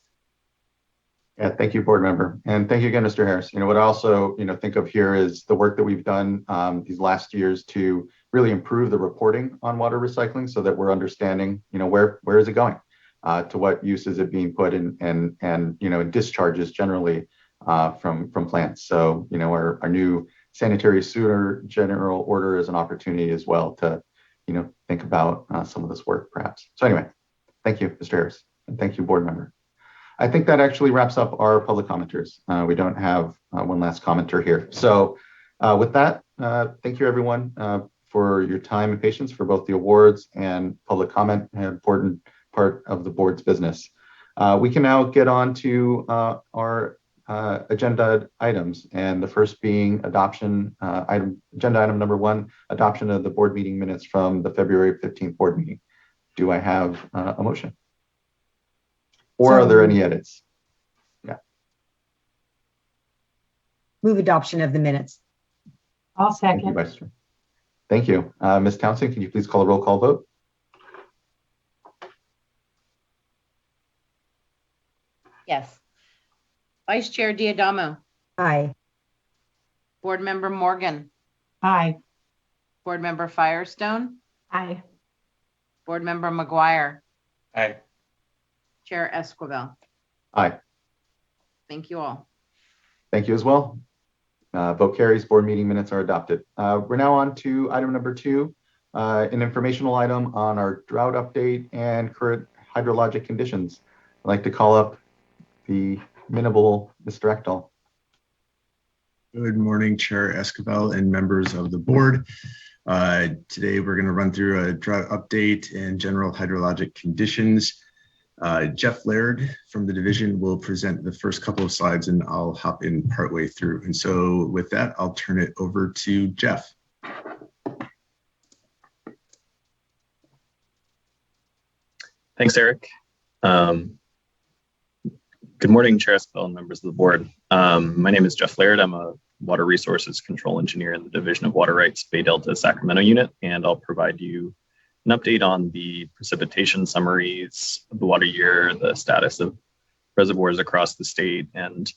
Yeah, thank you, board member. And thank you again, Mr. Harris. What I also, think of here is the work that we've done these last years to really improve the reporting on water recycling, so that we're understanding, where is it going, to what use is it being put in, and discharges generally from plants. So, our new sanitary sewer general order is an opportunity as well to, think about some of this work perhaps. So anyway, thank you, Mr. Harris, and thank you, board member. I think that actually wraps up our public commenters. We don't have one last commenter here. So with that, thank you everyone for your time and patience for both the awards and public comment, an important part of the board's business. We can now get on to our agenda items, and the first being adoption, agenda item number 1, adoption of the board meeting minutes from the February 15th board meeting. Do I have a motion? Or are there any edits? Yeah. Move adoption of the minutes. I'll second. Thank you, Vice Chair. Thank you. Ms. Townsend, can you please call a roll call vote? Yes. Vice Chair Diadamo. Aye. Board Member Morgan. Aye. Board Member Firestone. Aye. Board Member McGuire. Aye. Chair Esquivel. Aye. Thank you all. Thank you as well. Vote carries, board meeting minutes are adopted. We're now on to item number 2, an informational item on our drought update and current hydrologic conditions. I'd like to call up the minable Mr. Ekdahl. Good morning, Chair Esquivel and members of the board. Today, we're going to run through a drought update and general hydrologic conditions. Jeff Laird from the division will present the first couple of slides and I'll hop in partway through. And so with that, I'll turn it over to Jeff. Thanks, Eric. Good morning, Chair Esquivel and members of the board. My name is Jeff Laird. I'm a Water Resources Control Engineer in the Division of Water Rights Bay Delta Sacramento Unit, and I'll provide you an update on the precipitation summaries of the water year, the status of reservoirs across the state, and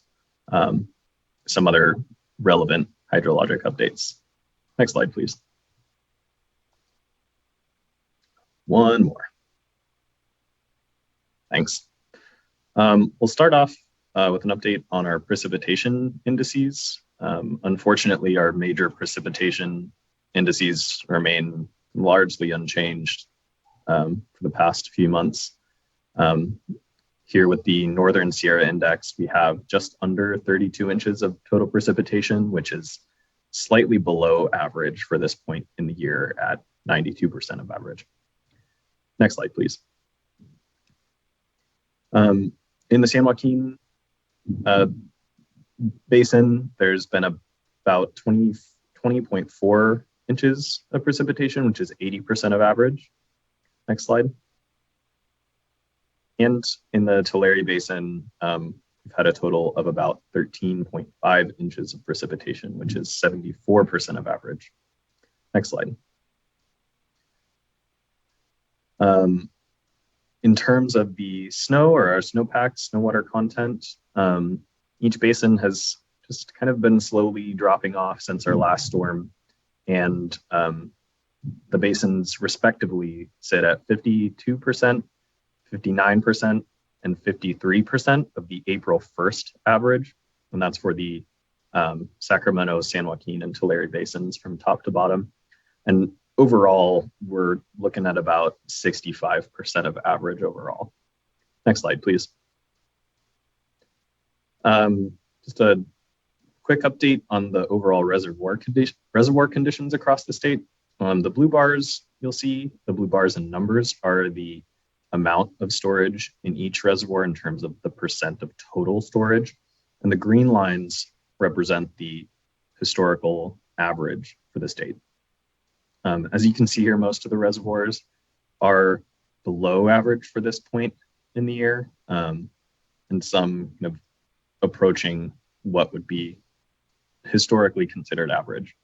some other relevant hydrologic updates. Next slide, please. One more. Thanks. We'll start off with an update on our precipitation indices. Unfortunately, our major precipitation indices remain largely unchanged for the past few months. Here with the Northern Sierra Index, we have just under 32 inches of total precipitation, which is slightly below average for this point in the year at 92% of average. Next slide, please. In the San Joaquin Basin, there's been about 20.4 inches of precipitation, which is 80% of average. Next slide. And in the Tulare Basin, we've had a total of about 13.5 inches of precipitation, which is 74% of average. Next slide. In terms of the snow or our snowpack, snow water content, each basin has just kind of been slowly dropping off since our last storm. And the basins respectively sit at 52%, 59%, and 53% of the April 1st average. And that's for the Sacramento, San Joaquin, and Tulare basins from top to bottom. And overall, we're looking at about 65% of average overall. Next slide, please. Just a quick update on the overall reservoir conditions across the state. The blue bars, you'll see, the blue bars and numbers are the amount of storage in each reservoir in terms of the percent of total storage. And the green lines represent the historical average for the state. As you can see here, most of the reservoirs are below average for this point in the year, and some kind of approaching what would be historically considered average.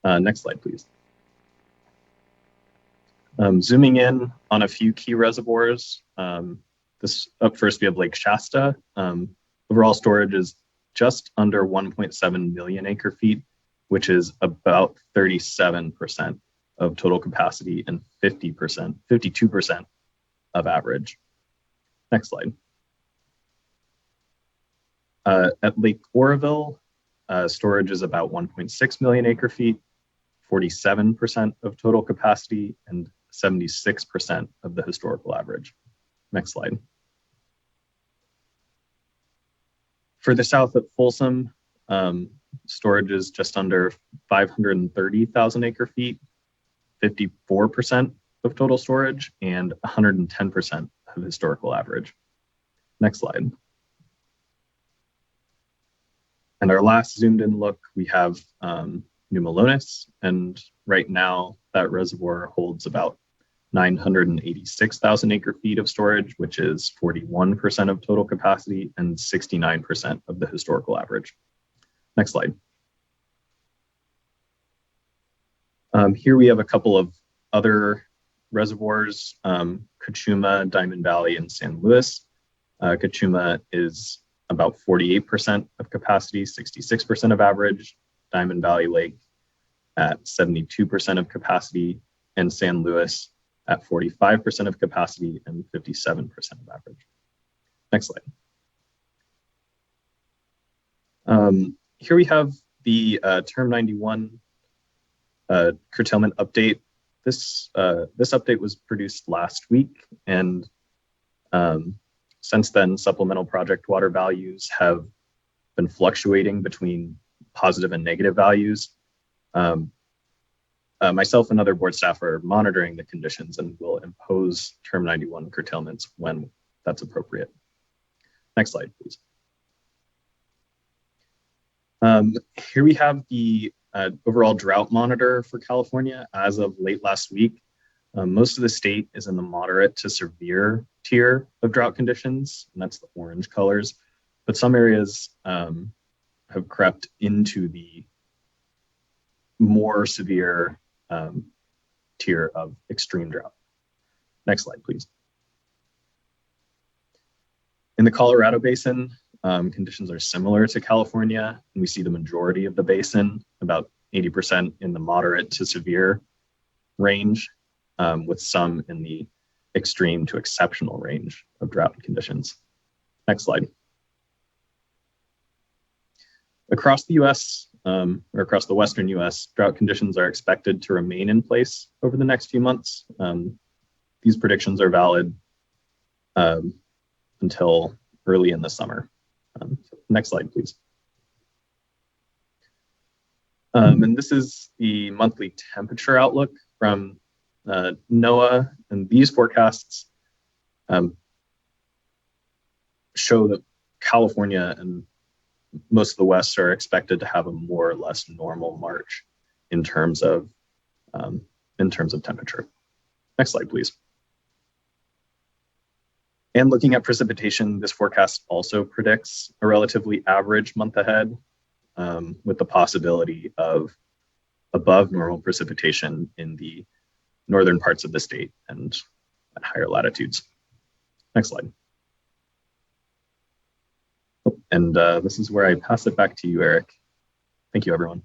Next slide, please. Zooming in on a few key reservoirs. Up first, we have Lake Shasta. Overall storage is just under 1.7 million acre feet, which is about 37% of total capacity and 52% of average. Next slide. At Lake Oroville, storage is about 1.6 million acre feet, 47% of total capacity, and 76% of the historical average. Next slide. Further south at Folsom, storage is just under 530,000 acre feet, 54% of total storage, and 110% of historical average. Next slide. And our last zoomed in look, we have New Melones, and right now that reservoir holds about 986,000 acre feet of storage, which is 41% of total capacity and 69% of the historical average. Next slide. Here we have a couple of other reservoirs, Cachuma, Diamond Valley, and San Luis. Cachuma is about 48% of capacity, 66% of average. Diamond Valley Lake at 72% of capacity, and San Luis at 45% of capacity and 57% of average. Next slide. Here we have the Term 91 curtailment update. This update was produced last week, and since then, supplemental project water values have been fluctuating between positive and negative values. Myself and other board staff are monitoring the conditions and will impose Term 91 curtailments when that's appropriate. Next slide, please. Here we have the overall drought monitor for California as of late last week. Most of the state is in the moderate to severe tier of drought conditions, and that's the orange colors. But some areas have crept into the more severe tier of extreme drought. Next slide, please. In the Colorado Basin, conditions are similar to California, and we see the majority of the basin, about 80% in the moderate to severe range, with some in the extreme to exceptional range of drought conditions. Next slide. Across the US, or across the Western US, drought conditions are expected to remain in place over the next few months. These predictions are valid until early in the summer. Next slide, please. And this is the monthly temperature outlook from Noaa, and these forecasts show that California and most of the West are expected to have a more or less normal March in terms of temperature. Next slide, please. And looking at precipitation, this forecast also predicts a relatively average month ahead, with the possibility of above normal precipitation in the northern parts of the state and at higher latitudes. Next slide. And this is where I pass it back to you, Eric. Thank you, everyone.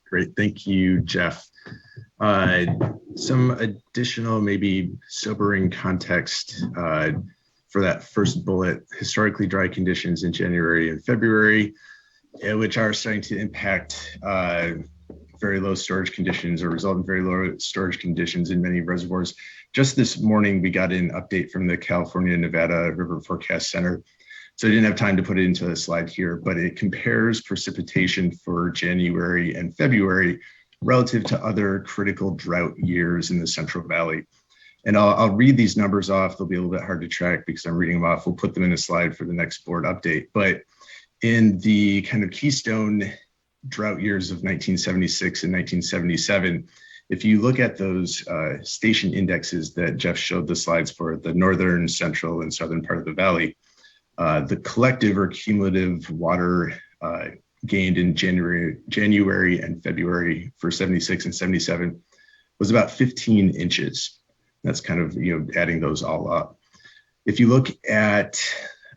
Great, thank you, Jeff. Some additional, maybe sobering context for that first bullet: historically dry conditions in January and February, which are starting to impact very low storage conditions or result in very low storage conditions in many reservoirs. Just this morning, we got an update from the California Nevada River Forecast Center. So I didn't have time to put it into the slide here, but it compares precipitation for January and February relative to other critical drought years in the Central Valley. And I'll read these numbers off. They'll be a little bit hard to track because I'm reading them off. We'll put them in a slide for the next board update. But in the kind of keystone drought years of 1976 and 1977, if you look at those station indexes that Jeff showed the slides for, the northern, central, and southern part of the valley, the collective or cumulative water gained in January and February for 76 and 77 was about 15 inches. That's kind of, adding those all up. If you look at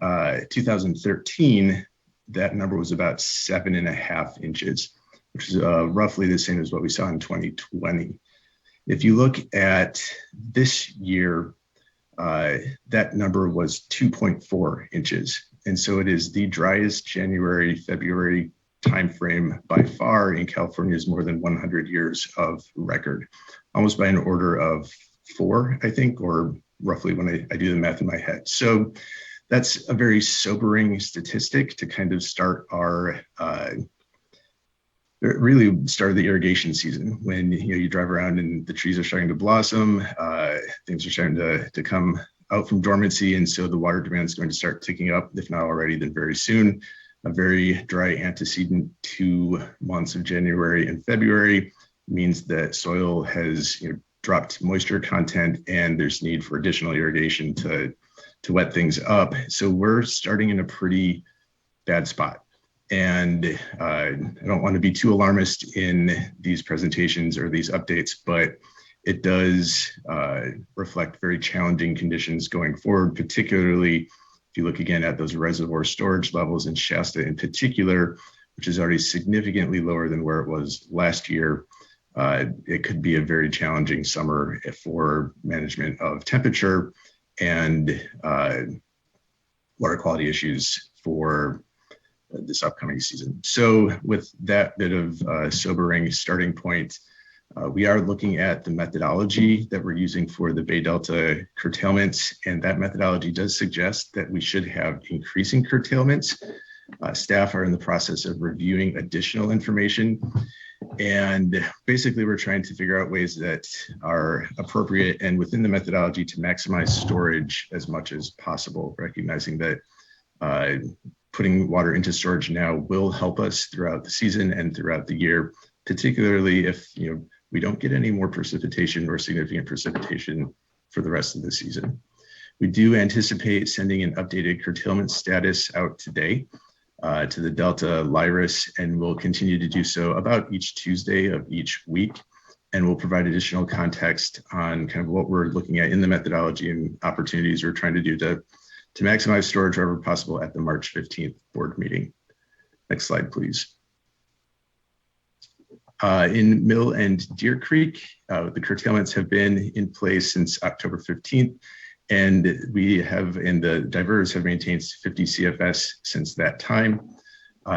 2013, that number was about 7.5 inches, which is roughly the same as what we saw in 2020. If you look at this year, that number was 2.4 inches. And so it is the driest January, February timeframe by far in California's more than 100 years of record, almost by an order of 4, I think, or roughly when I do the math in my head. So that's a very sobering statistic to kind of start our really start the irrigation season, when you drive around and the trees are starting to blossom, things are starting to come out from dormancy, and so the water demand is going to start ticking up, if not already, then very soon. A very dry antecedent 2 months of January and February means that soil has dropped moisture content, and there's need for additional irrigation to wet things up. So we're starting in a pretty bad spot. And I don't want to be too alarmist in these presentations or these updates, but it does reflect very challenging conditions going forward, particularly if you look again at those reservoir storage levels in Shasta in particular, which is already significantly lower than where it was last year. It could be a very challenging summer for management of temperature and water quality issues for this upcoming season. So with that bit of sobering starting point, We are looking at the methodology that we're using for the Bay Delta curtailments, and that methodology does suggest that we should have increasing curtailments. Staff are in the process of reviewing additional information, and basically we're trying to figure out ways that are appropriate and within the methodology to maximize storage as much as possible, recognizing that putting water into storage now will help us throughout the season and throughout the year, particularly if we don't get any more precipitation or significant precipitation for the rest of the season. We do anticipate sending an updated curtailment status out today to the Delta Lyris, and we'll continue to do so about each Tuesday of each week. And we'll provide additional context on kind of what we're looking at in the methodology and opportunities we're trying to do to maximize storage wherever possible at the March 15th board meeting. Next slide, please. In Mill and Deer Creek, the curtailments have been in place since October 15th, and the diverters have maintained 50 CFS since that time.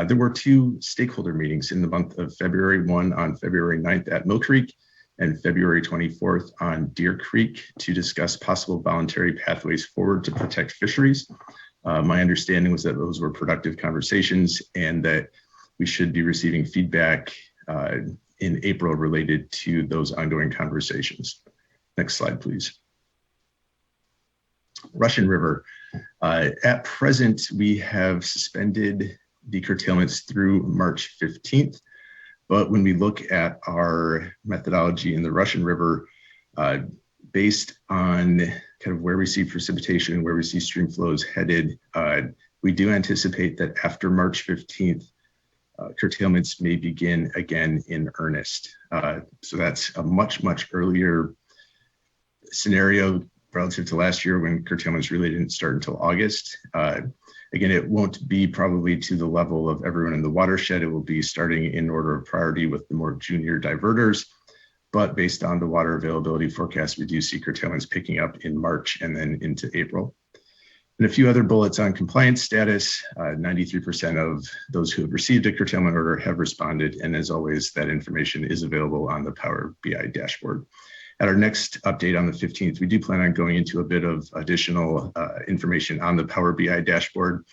There were 2 stakeholder meetings in the month of February, one on February 9th at Mill Creek and February 24th on Deer Creek to discuss possible voluntary pathways forward to protect fisheries. My understanding was that those were productive conversations and that we should be receiving feedback in April related to those ongoing conversations. Next slide, please. Russian River. At present, we have suspended the curtailments through March 15th. But when we look at our methodology in the Russian River, based on kind of where we see precipitation and where we see stream flows headed, we do anticipate that after March 15th, curtailments may begin again in earnest. So that's a much, much earlier scenario relative to last year when curtailments really didn't start until August. Again, it won't be probably to the level of everyone in the watershed. It will be starting in order of priority with the more junior diverters. But based on the water availability forecast, we do see curtailments picking up in March and then into April. And a few other bullets on compliance status. 93% of those who have received a curtailment order have responded. And as always, that information is available on the Power BI dashboard. At our next update on the 15th, we do plan on going into a bit of additional information on the Power BI dashboard.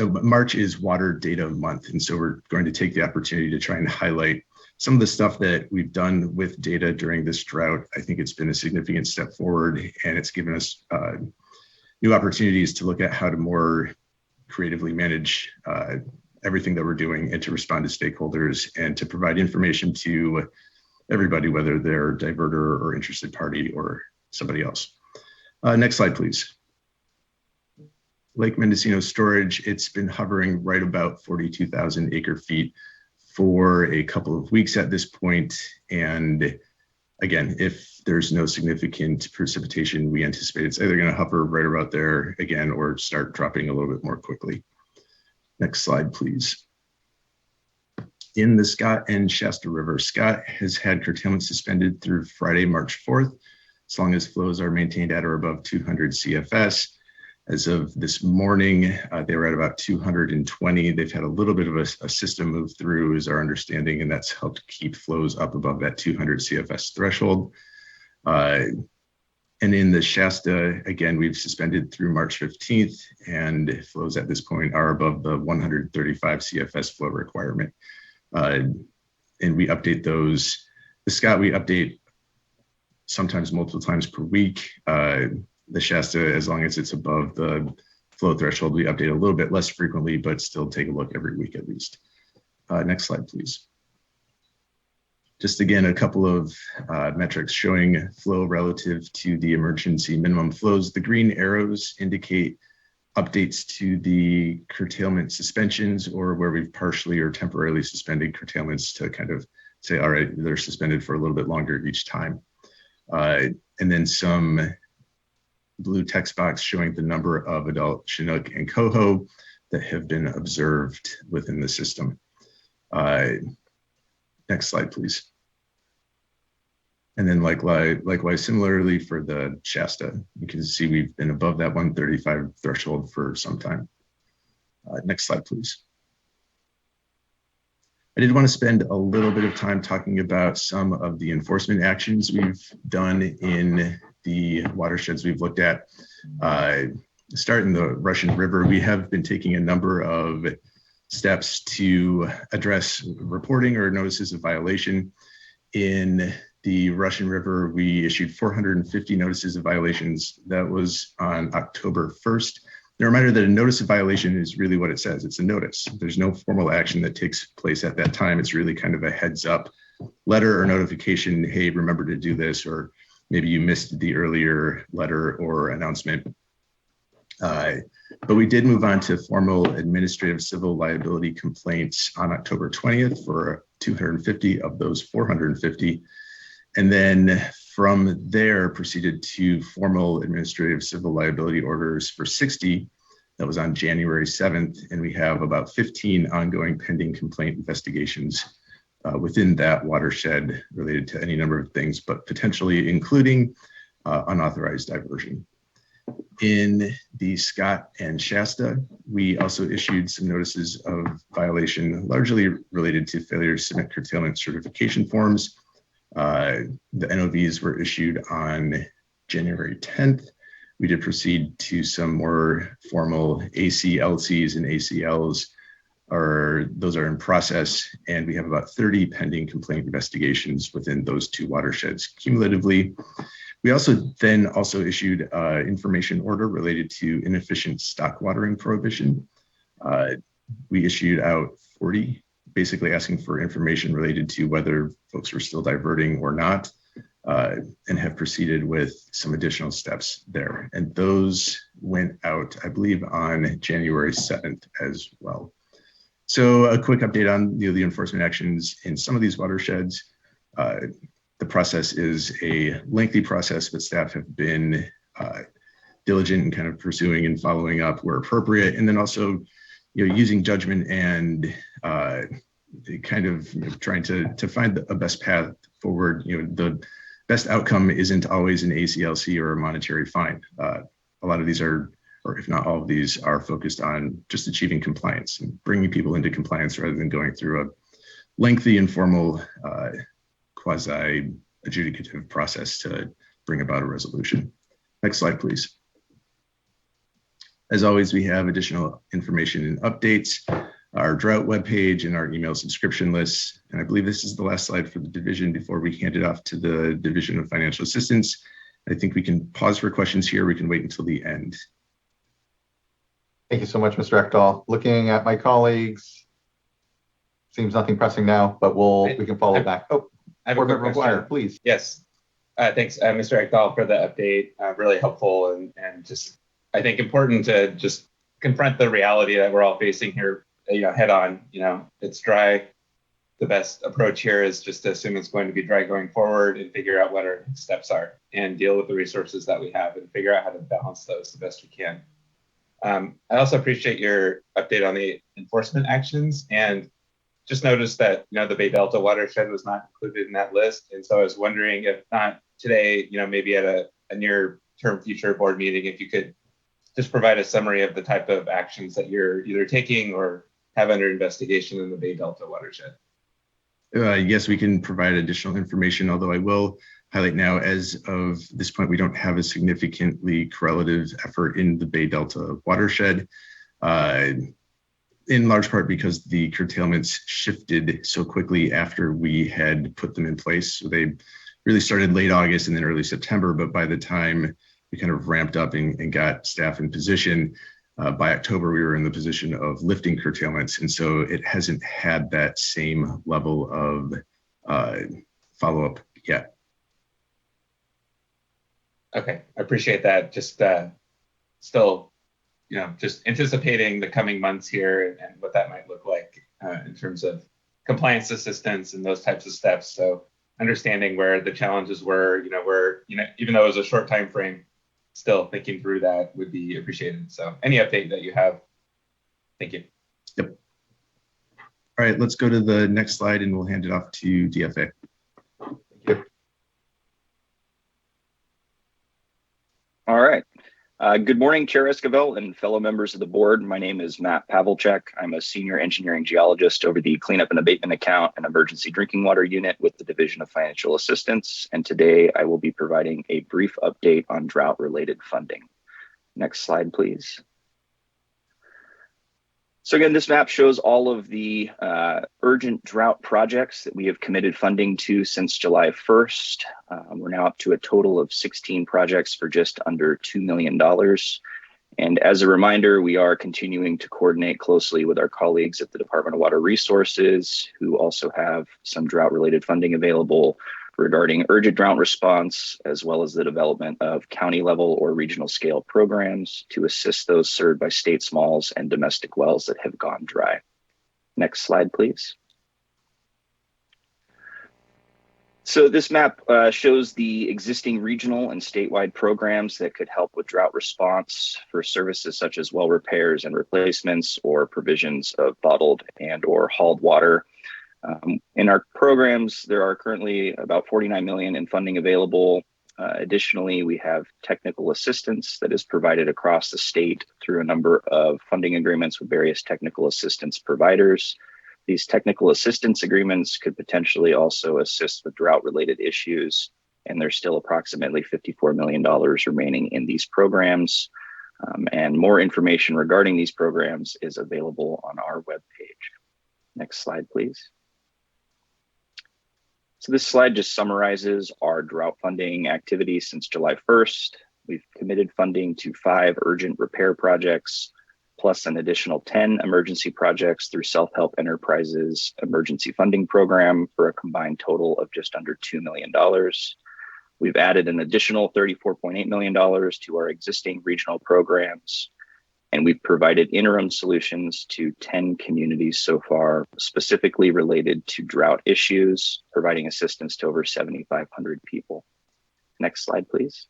March is Water Data Month, and so we're going to take the opportunity to try and highlight some of the stuff that we've done with data during this drought. I think it's been a significant step forward, and it's given us new opportunities to look at how to more creatively manage everything that we're doing and to respond to stakeholders and to provide information to everybody, whether they're diverter or interested party or somebody else. Next slide, please. Lake Mendocino storage, it's been hovering right about 42,000 acre feet for a couple of weeks at this point. And again, if there's no significant precipitation, we anticipate it's either going to hover right about there again or start dropping a little bit more quickly. Next slide, please. In the Scott and Shasta River, Scott has had curtailment suspended through Friday, March 4th, as long as flows are maintained at or above 200 CFS. As of this morning, they were at about 220. They've had a little bit of a system move through, is our understanding, and that's helped keep flows up above that 200 CFS threshold. And in the Shasta, again, we've suspended through March 15th, and flows at this point are above the 135 CFS flow requirement. And we update those. The Scott, we update sometimes multiple times per week. The Shasta, as long as it's above the flow threshold, we update a little bit less frequently, but still take a look every week at least. Next slide, please. Just again, a couple of metrics showing flow relative to the emergency minimum flows. The green arrows indicate updates to the curtailment suspensions, or where we've partially or temporarily suspended curtailments to kind of say, all right, they're suspended for a little bit longer each time. And then some blue text box showing the number of adult Chinook and coho that have been observed within the system. Next slide, please. And then likewise, similarly for the Shasta, you can see we've been above that 135 threshold for some time. Next slide, please. I did want to spend a little bit of time talking about some of the enforcement actions we've done in the watersheds we've looked at. Start in the Russian River, we have been taking a number of steps to address reporting or notices of violation. In the Russian River, we issued 450 notices of violations. That was on October 1st. A reminder that a notice of violation is really what it says. It's a notice. There's no formal action that takes place at that time. It's really kind of a heads up letter or notification. Hey, remember to do this, or maybe you missed the earlier letter or announcement. But we did move on to formal administrative civil liability complaints on October 20th for 250 of those 450. And then from there proceeded to formal administrative civil liability orders for 60. That was on January 7th. And we have about 15 ongoing pending complaint investigations within that watershed related to any number of things, but potentially including unauthorized diversion. In the Scott and Shasta, we also issued some notices of violation, largely related to failure to submit curtailment certification forms. The NOVs were issued on January 10th. We did proceed to some more formal ACLCs and ACLs. Those are in process, and we have about 30 pending complaint investigations within those two watersheds cumulatively. We also issued information order related to inefficient stock watering prohibition. We issued out 40, basically asking for information related to whether folks were still diverting or not, and have proceeded with some additional steps there. And those went out, I believe, on January 7th as well. So a quick update on the enforcement actions in some of these watersheds. The process is a lengthy process, but staff have been diligent in kind of pursuing and following up where appropriate, and then also, using judgment and kind of trying to find a best path forward. The best outcome isn't always an ACLC or a monetary fine. A lot of these are, or if not all of these, are focused on just achieving compliance and bringing people into compliance rather than going through a lengthy informal quasi-adjudicative process to bring about a resolution. Next slide, please. As always, we have additional information and updates, our Drought webpage and our email subscription lists. And I believe this is the last slide for the division before we hand it off to the Division of Financial Assistance. I think we can pause for questions here. We can wait until the end. Thank you so much, Mr. Ekdahl. Looking at my colleagues, seems nothing pressing now, but we can follow back. Oh. Board Member McGuire, please. Yes. Thanks, Mr. Ekdahl, for the update. Really helpful and just, I think, important to just confront the reality that we're all facing here, head on. It's dry. The best approach here is just to assume it's going to be dry going forward and figure out what our steps are and deal with the resources that we have and figure out how to balance those the best we can. I also appreciate your update on the enforcement actions, and just noticed that the Bay Delta watershed was not included in that list, and so I was wondering if not today, maybe at a near-term future board meeting, if you could just provide a summary of the type of actions that you're either taking or have under investigation in the Bay Delta watershed. Yes, we can provide additional information, although I will highlight now, as of this point, we don't have a significantly correlative effort in the Bay Delta watershed. In large part because the curtailments shifted so quickly after we had put them in place. So they really started late August and then early September, but by the time we kind of ramped up and got staff in position, by October, we were in the position of lifting curtailments. And so it hasn't had that same level of follow-up yet. Okay, I appreciate that. Just still, just anticipating the coming months here and what that might look like in terms of compliance assistance and those types of steps. So understanding where the challenges were, even though it was a short time frame, still thinking through that would be appreciated. So any update that you have, thank you. Yep. All right, let's go to the next slide and we'll hand it off to DFA. Thank you. All right. Good morning, Chair Esquivel and fellow members of the board. My name is Matt Pavlicek. I'm a senior engineering geologist over the Cleanup and Abatement Account and Emergency Drinking Water Unit with the Division of Financial Assistance. And today I will be providing a brief update on drought-related funding. Next slide, please. So again, this map shows all of the urgent drought projects that we have committed funding to since July 1st. We're now up to a total of 16 projects for just under $2 million. And as a reminder, we are continuing to coordinate closely with our colleagues at the Department of Water Resources, who also have some drought-related funding available regarding urgent drought response, as well as the development of county level or regional scale programs to assist those served by state smalls and domestic wells that have gone dry. Next slide, please. So this map shows the existing regional and statewide programs that could help with drought response for services such as well repairs and replacements or provisions of bottled and or hauled water. In our programs, there are currently about $49 million in funding available. Additionally, we have technical assistance that is provided across the state through a number of funding agreements with various technical assistance providers. These technical assistance agreements could potentially also assist with drought-related issues, and there's still approximately $54 million remaining in these programs. And more information regarding these programs is available on our webpage. Next slide, please. So this slide just summarizes our drought funding activities since July 1st. We've committed funding to 5 urgent repair projects, plus an additional 10 emergency projects through Self-Help Enterprises Emergency Funding Program for a combined total of just under $2 million. We've added an additional $34.8 million to our existing regional programs, and we've provided interim solutions to 10 communities so far, specifically related to drought issues, providing assistance to over 7,500 people. Next slide, please.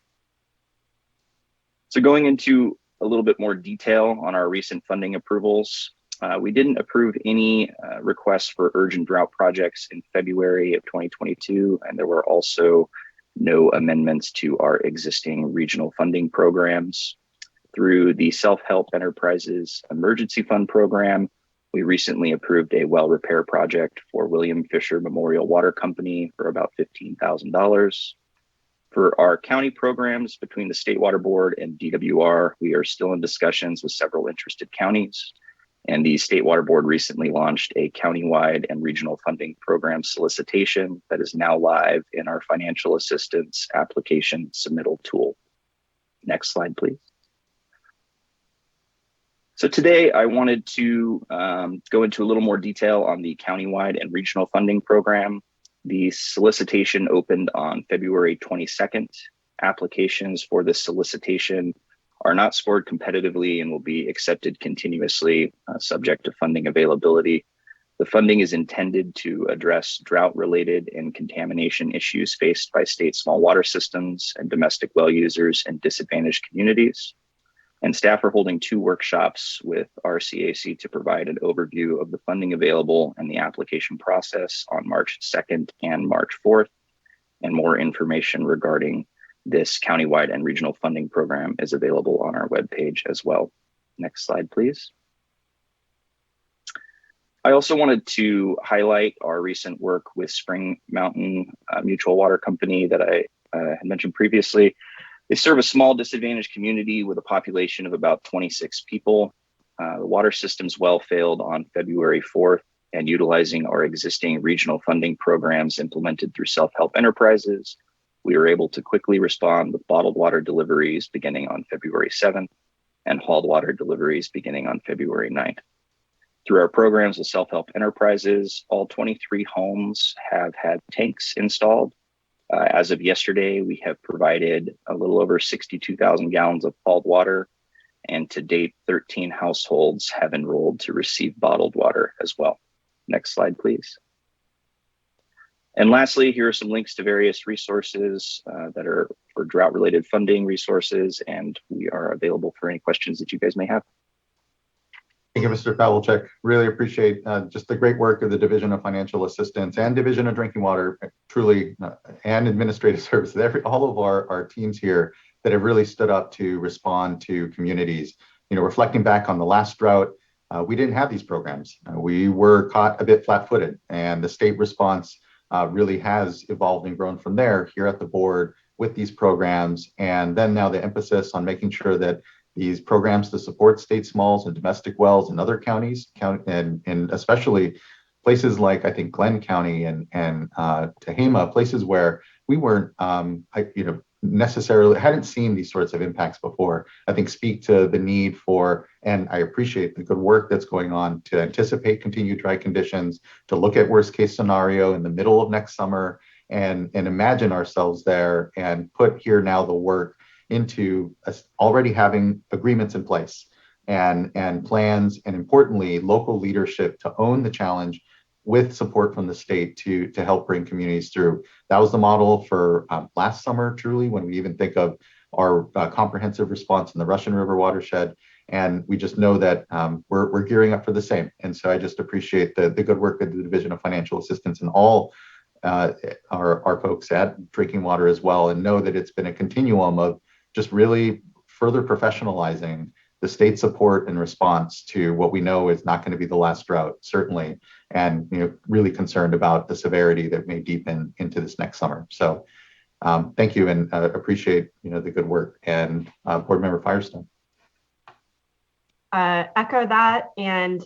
So going into a little bit more detail on our recent funding approvals, we didn't approve any requests for urgent drought projects in February of 2022, and there were also no amendments to our existing regional funding programs. Through the Self-Help Enterprises Emergency Fund Program, we recently approved a well repair project for William Fisher Memorial Water Company for about $15,000. For our county programs between the State Water Board and DWR, we are still in discussions with several interested counties. And the State Water Board recently launched a countywide and regional funding program solicitation that is now live in our financial assistance application submittal tool. Next slide, please. So today I wanted to go into a little more detail on the countywide and regional funding program. The solicitation opened on February 22nd. Applications for the solicitation are not scored competitively and will be accepted continuously, subject to funding availability. The funding is intended to address drought-related and contamination issues faced by state small water systems and domestic well users in disadvantaged communities. And staff are holding 2 workshops with RCAC to provide an overview of the funding available and the application process on March 2nd and March 4th. And more information regarding this countywide and regional funding program is available on our webpage as well. Next slide, please. I also wanted to highlight our recent work with Spring Mountain Mutual Water Company that I had mentioned previously. They serve a small disadvantaged community with a population of about 26 people. The water system's well failed on February 4th, and utilizing our existing regional funding programs implemented through Self-Help Enterprises, we were able to quickly respond with bottled water deliveries beginning on February 7th and hauled water deliveries beginning on February 9th. Through our programs with Self-Help Enterprises, all 23 homes have had tanks installed. As of yesterday, we have provided a little over 62,000 gallons of hauled water, and to date, 13 households have enrolled to receive bottled water as well. Next slide, please. And lastly, here are some links to various resources that are for drought-related funding resources, and we are available for any questions that you guys may have. Thank you, Mr. Pavlicek. Really appreciate just the great work of the Division of Financial Assistance and Division of Drinking Water, truly, and Administrative Services. All of our teams here that have really stood up to respond to communities. Reflecting back on the last drought, we didn't have these programs. We were caught a bit flat-footed, and the state response really has evolved and grown from there here at the board with these programs. And then now the emphasis on making sure that these programs to support state smalls and domestic wells in other counties, and especially places like, I think, Glenn County and Tehama, places where we weren't, necessarily hadn't seen these sorts of impacts before, I think speak to the need for, and I appreciate the good work that's going on to anticipate continued dry conditions, to look at worst case scenario in the middle of next summer and imagine ourselves there and put here now the work into already having agreements in place and plans, and importantly, local leadership to own the challenge with support from the state to help bring communities through. That was the model for last summer, truly, when we even think of our comprehensive response in the Russian River watershed. And we just know that we're gearing up for the same. And so I just appreciate the good work of the Division of Financial Assistance and all our folks at Drinking Water as well, and know that it's been a continuum of just really further professionalizing the state support and response to what we know is not going to be the last drought, certainly, and really concerned about the severity that may deepen into this next summer. So thank you, and appreciate the good work. And Board Member Firestone. Echo that, and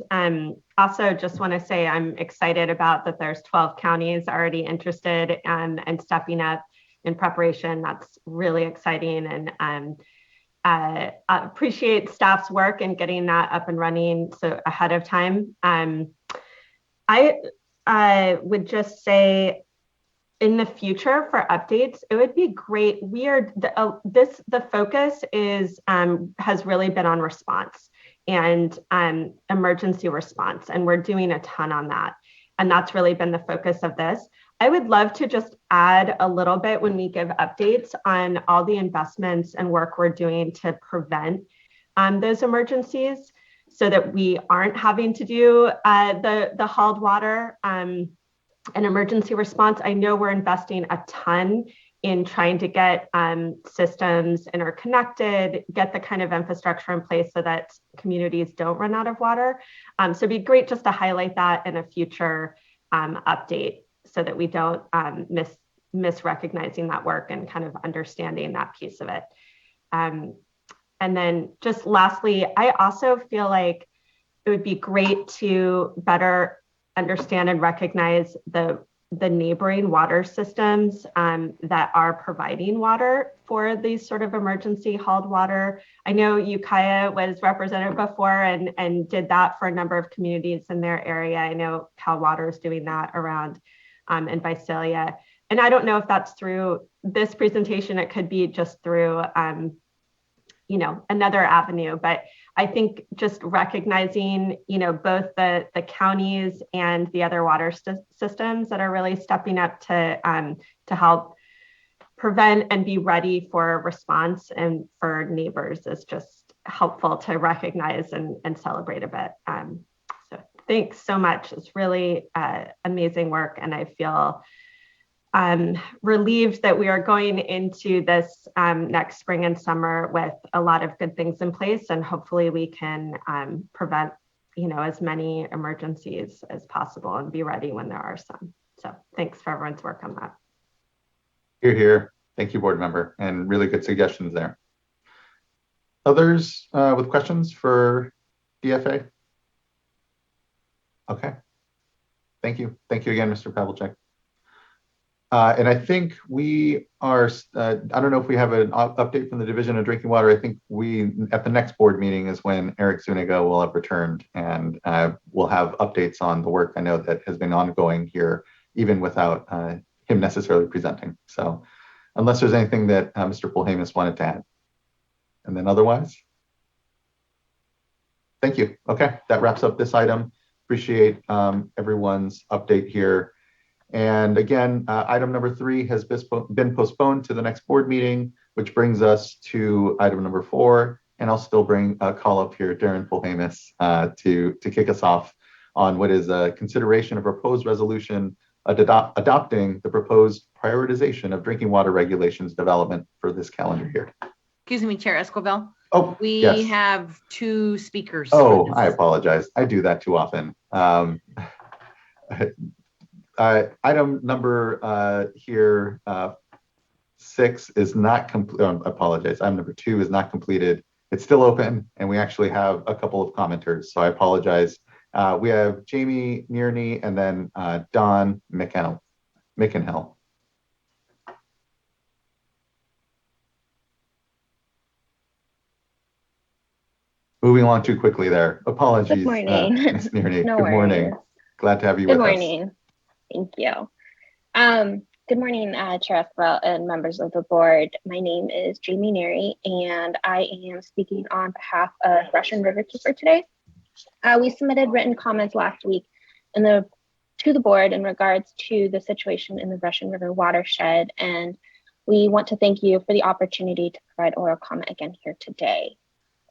also just want to say I'm excited about that there's 12 counties already interested and stepping up in preparation. That's really exciting, and I appreciate staff's work in getting that up and running so ahead of time. I would just say, in the future for updates, it would be great. The focus is has really been on response and emergency response, and we're doing a ton on that, and that's really been the focus of this. I would love to just add a little bit when we give updates on all the investments and work we're doing to prevent those emergencies, so that we aren't having to do the hauled water and emergency response. I know we're investing a ton in trying to get systems interconnected, get the kind of infrastructure in place so that communities don't run out of water. So it'd be great just to highlight that in a future update, so that we don't misrecognizing that work and kind of understanding that piece of it. And then just lastly, I also feel like it would be great to better understand and recognize the neighboring water systems that are providing water for these sort of emergency hauled water. I know Ukiah was represented before and did that for a number of communities in their area. I know Cal Water is doing that around in Visalia. And I don't know if that's through this presentation. It could be just through another avenue, but I think just recognizing, both the counties and the other water systems that are really stepping up to help prevent and be ready for response and for neighbors is just helpful to recognize and celebrate a bit. So thanks so much. It's really amazing work, and I feel relieved that we are going into this next spring and summer with a lot of good things in place, and hopefully we can prevent as many emergencies as possible and be ready when there are some. So thanks for everyone's work on that. Hear, hear. Thank you, board member, and really good suggestions there. Others with questions for DFA? Okay. Thank you. Thank you again, Mr. Pavlicek. And I think we are, I don't know if we have an update from the Division of Drinking Water. I think at the next board meeting is when Eric Zuniga will have returned, and we'll have updates on the work I know that has been ongoing here, even without him necessarily presenting. So unless there's anything that Mr. Polhamus wanted to add. And then otherwise, thank you. Okay, that wraps up this item. Appreciate everyone's update here. And again, item number 3 has been postponed to the next board meeting, which brings us to item number 4. And I'll still call up here Darren Polhamus to kick us off on what is a consideration of proposed resolution adopting the proposed prioritization of drinking water regulations development for this calendar year. Excuse me, Chair Esquivel. Oh, we yes. have 2 speakers. Oh, I apologize. I do that too often. Item number here, 6 is not complete. Apologize. Item number 2 is not completed. It's still open, and we actually have a couple of commenters, so I apologize. We have Jamie Nearney and then Don Mickenhill. Moving along too quickly there. Apologies, Good morning. Ms. Nearney. No Good morning. worries. Glad to have you Good with us. morning. Thank you. Good morning, Chair Esquivel and members of the board. My name is Jamie Neary, and I am speaking on behalf of Russian Riverkeeper today. We submitted written comments last week to the board in regards to the situation in the Russian River watershed, and we want to thank you for the opportunity to provide oral comment again here today.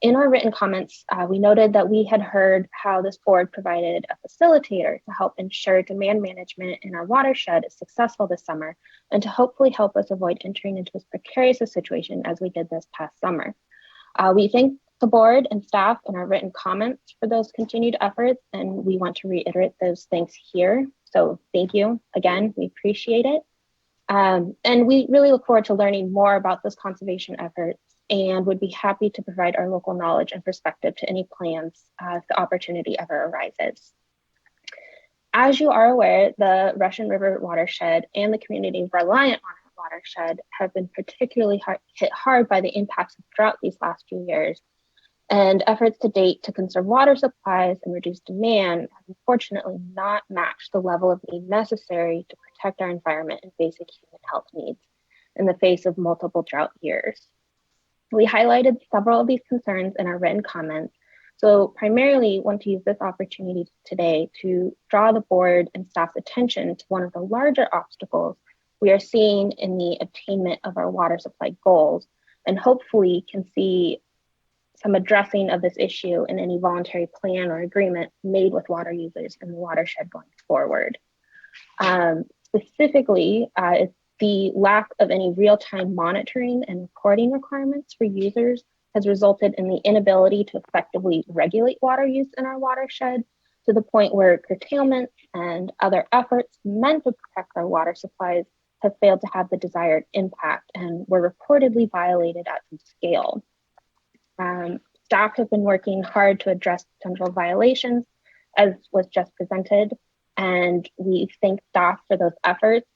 In our written comments, we noted that we had heard how this board provided a facilitator to help ensure demand management in our watershed is successful this summer, and to hopefully help us avoid entering into as precarious a situation as we did this past summer. We thank the board and staff in our written comments for those continued efforts, and we want to reiterate those things here. So thank you again, we appreciate it. And we really look forward to learning more about those conservation efforts, and would be happy to provide our local knowledge and perspective to any plans if the opportunity ever arises. As you are aware, the Russian River watershed and the community reliant on the watershed have been particularly hit hard by the impacts of drought these last few years. And efforts to date to conserve water supplies and reduce demand have unfortunately not matched the level of need necessary to protect our environment and basic human health needs in the face of multiple drought years. We highlighted several of these concerns in our written comments, so primarily want to use this opportunity today to draw the board and staff's attention to one of the larger obstacles we are seeing in the attainment of our water supply goals, and hopefully can see some addressing of this issue in any voluntary plan or agreement made with water users in the watershed going forward. Specifically, the lack of any real-time monitoring and reporting requirements for users has resulted in the inability to effectively regulate water use in our watershed, to the point where curtailment and other efforts meant to protect our water supplies have failed to have the desired impact and were reportedly violated at some scale. Staff have been working hard to address potential violations, as was just presented, and we thank staff for those efforts.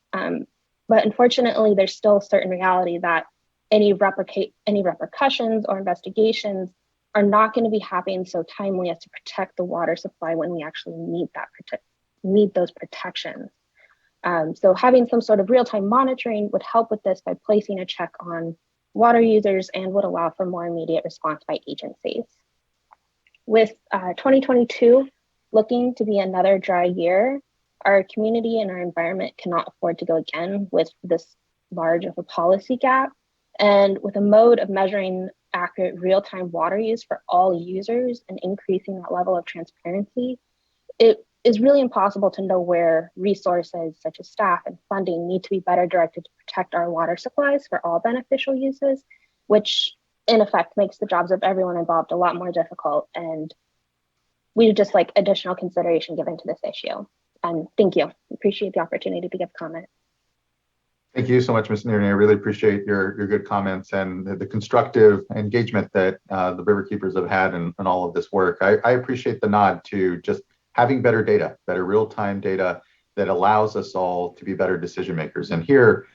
But unfortunately, there's still a certain reality that any repercussions or investigations are not going to be happening so timely as to protect the water supply when we actually need those protections. So having some sort of real-time monitoring would help with this by placing a check on water users and would allow for more immediate response by agencies. With 2022 looking to be another dry year, our community and our environment cannot afford to go again with this large of a policy gap. And with a mode of measuring accurate real-time water use for all users and increasing that level of transparency, it is really impossible to know where resources such as staff and funding need to be better directed to protect our water supplies for all beneficial uses, which in effect makes the jobs of everyone involved a lot more difficult. And we would just like additional consideration given to this issue. And thank you. Appreciate the opportunity to give comment. Thank you so much, Ms. Neary. I really appreciate your good comments and the constructive engagement that the Riverkeepers have had in all of this work. I appreciate the nod to just having better data, better real-time data that allows us all to be better decision makers. And here,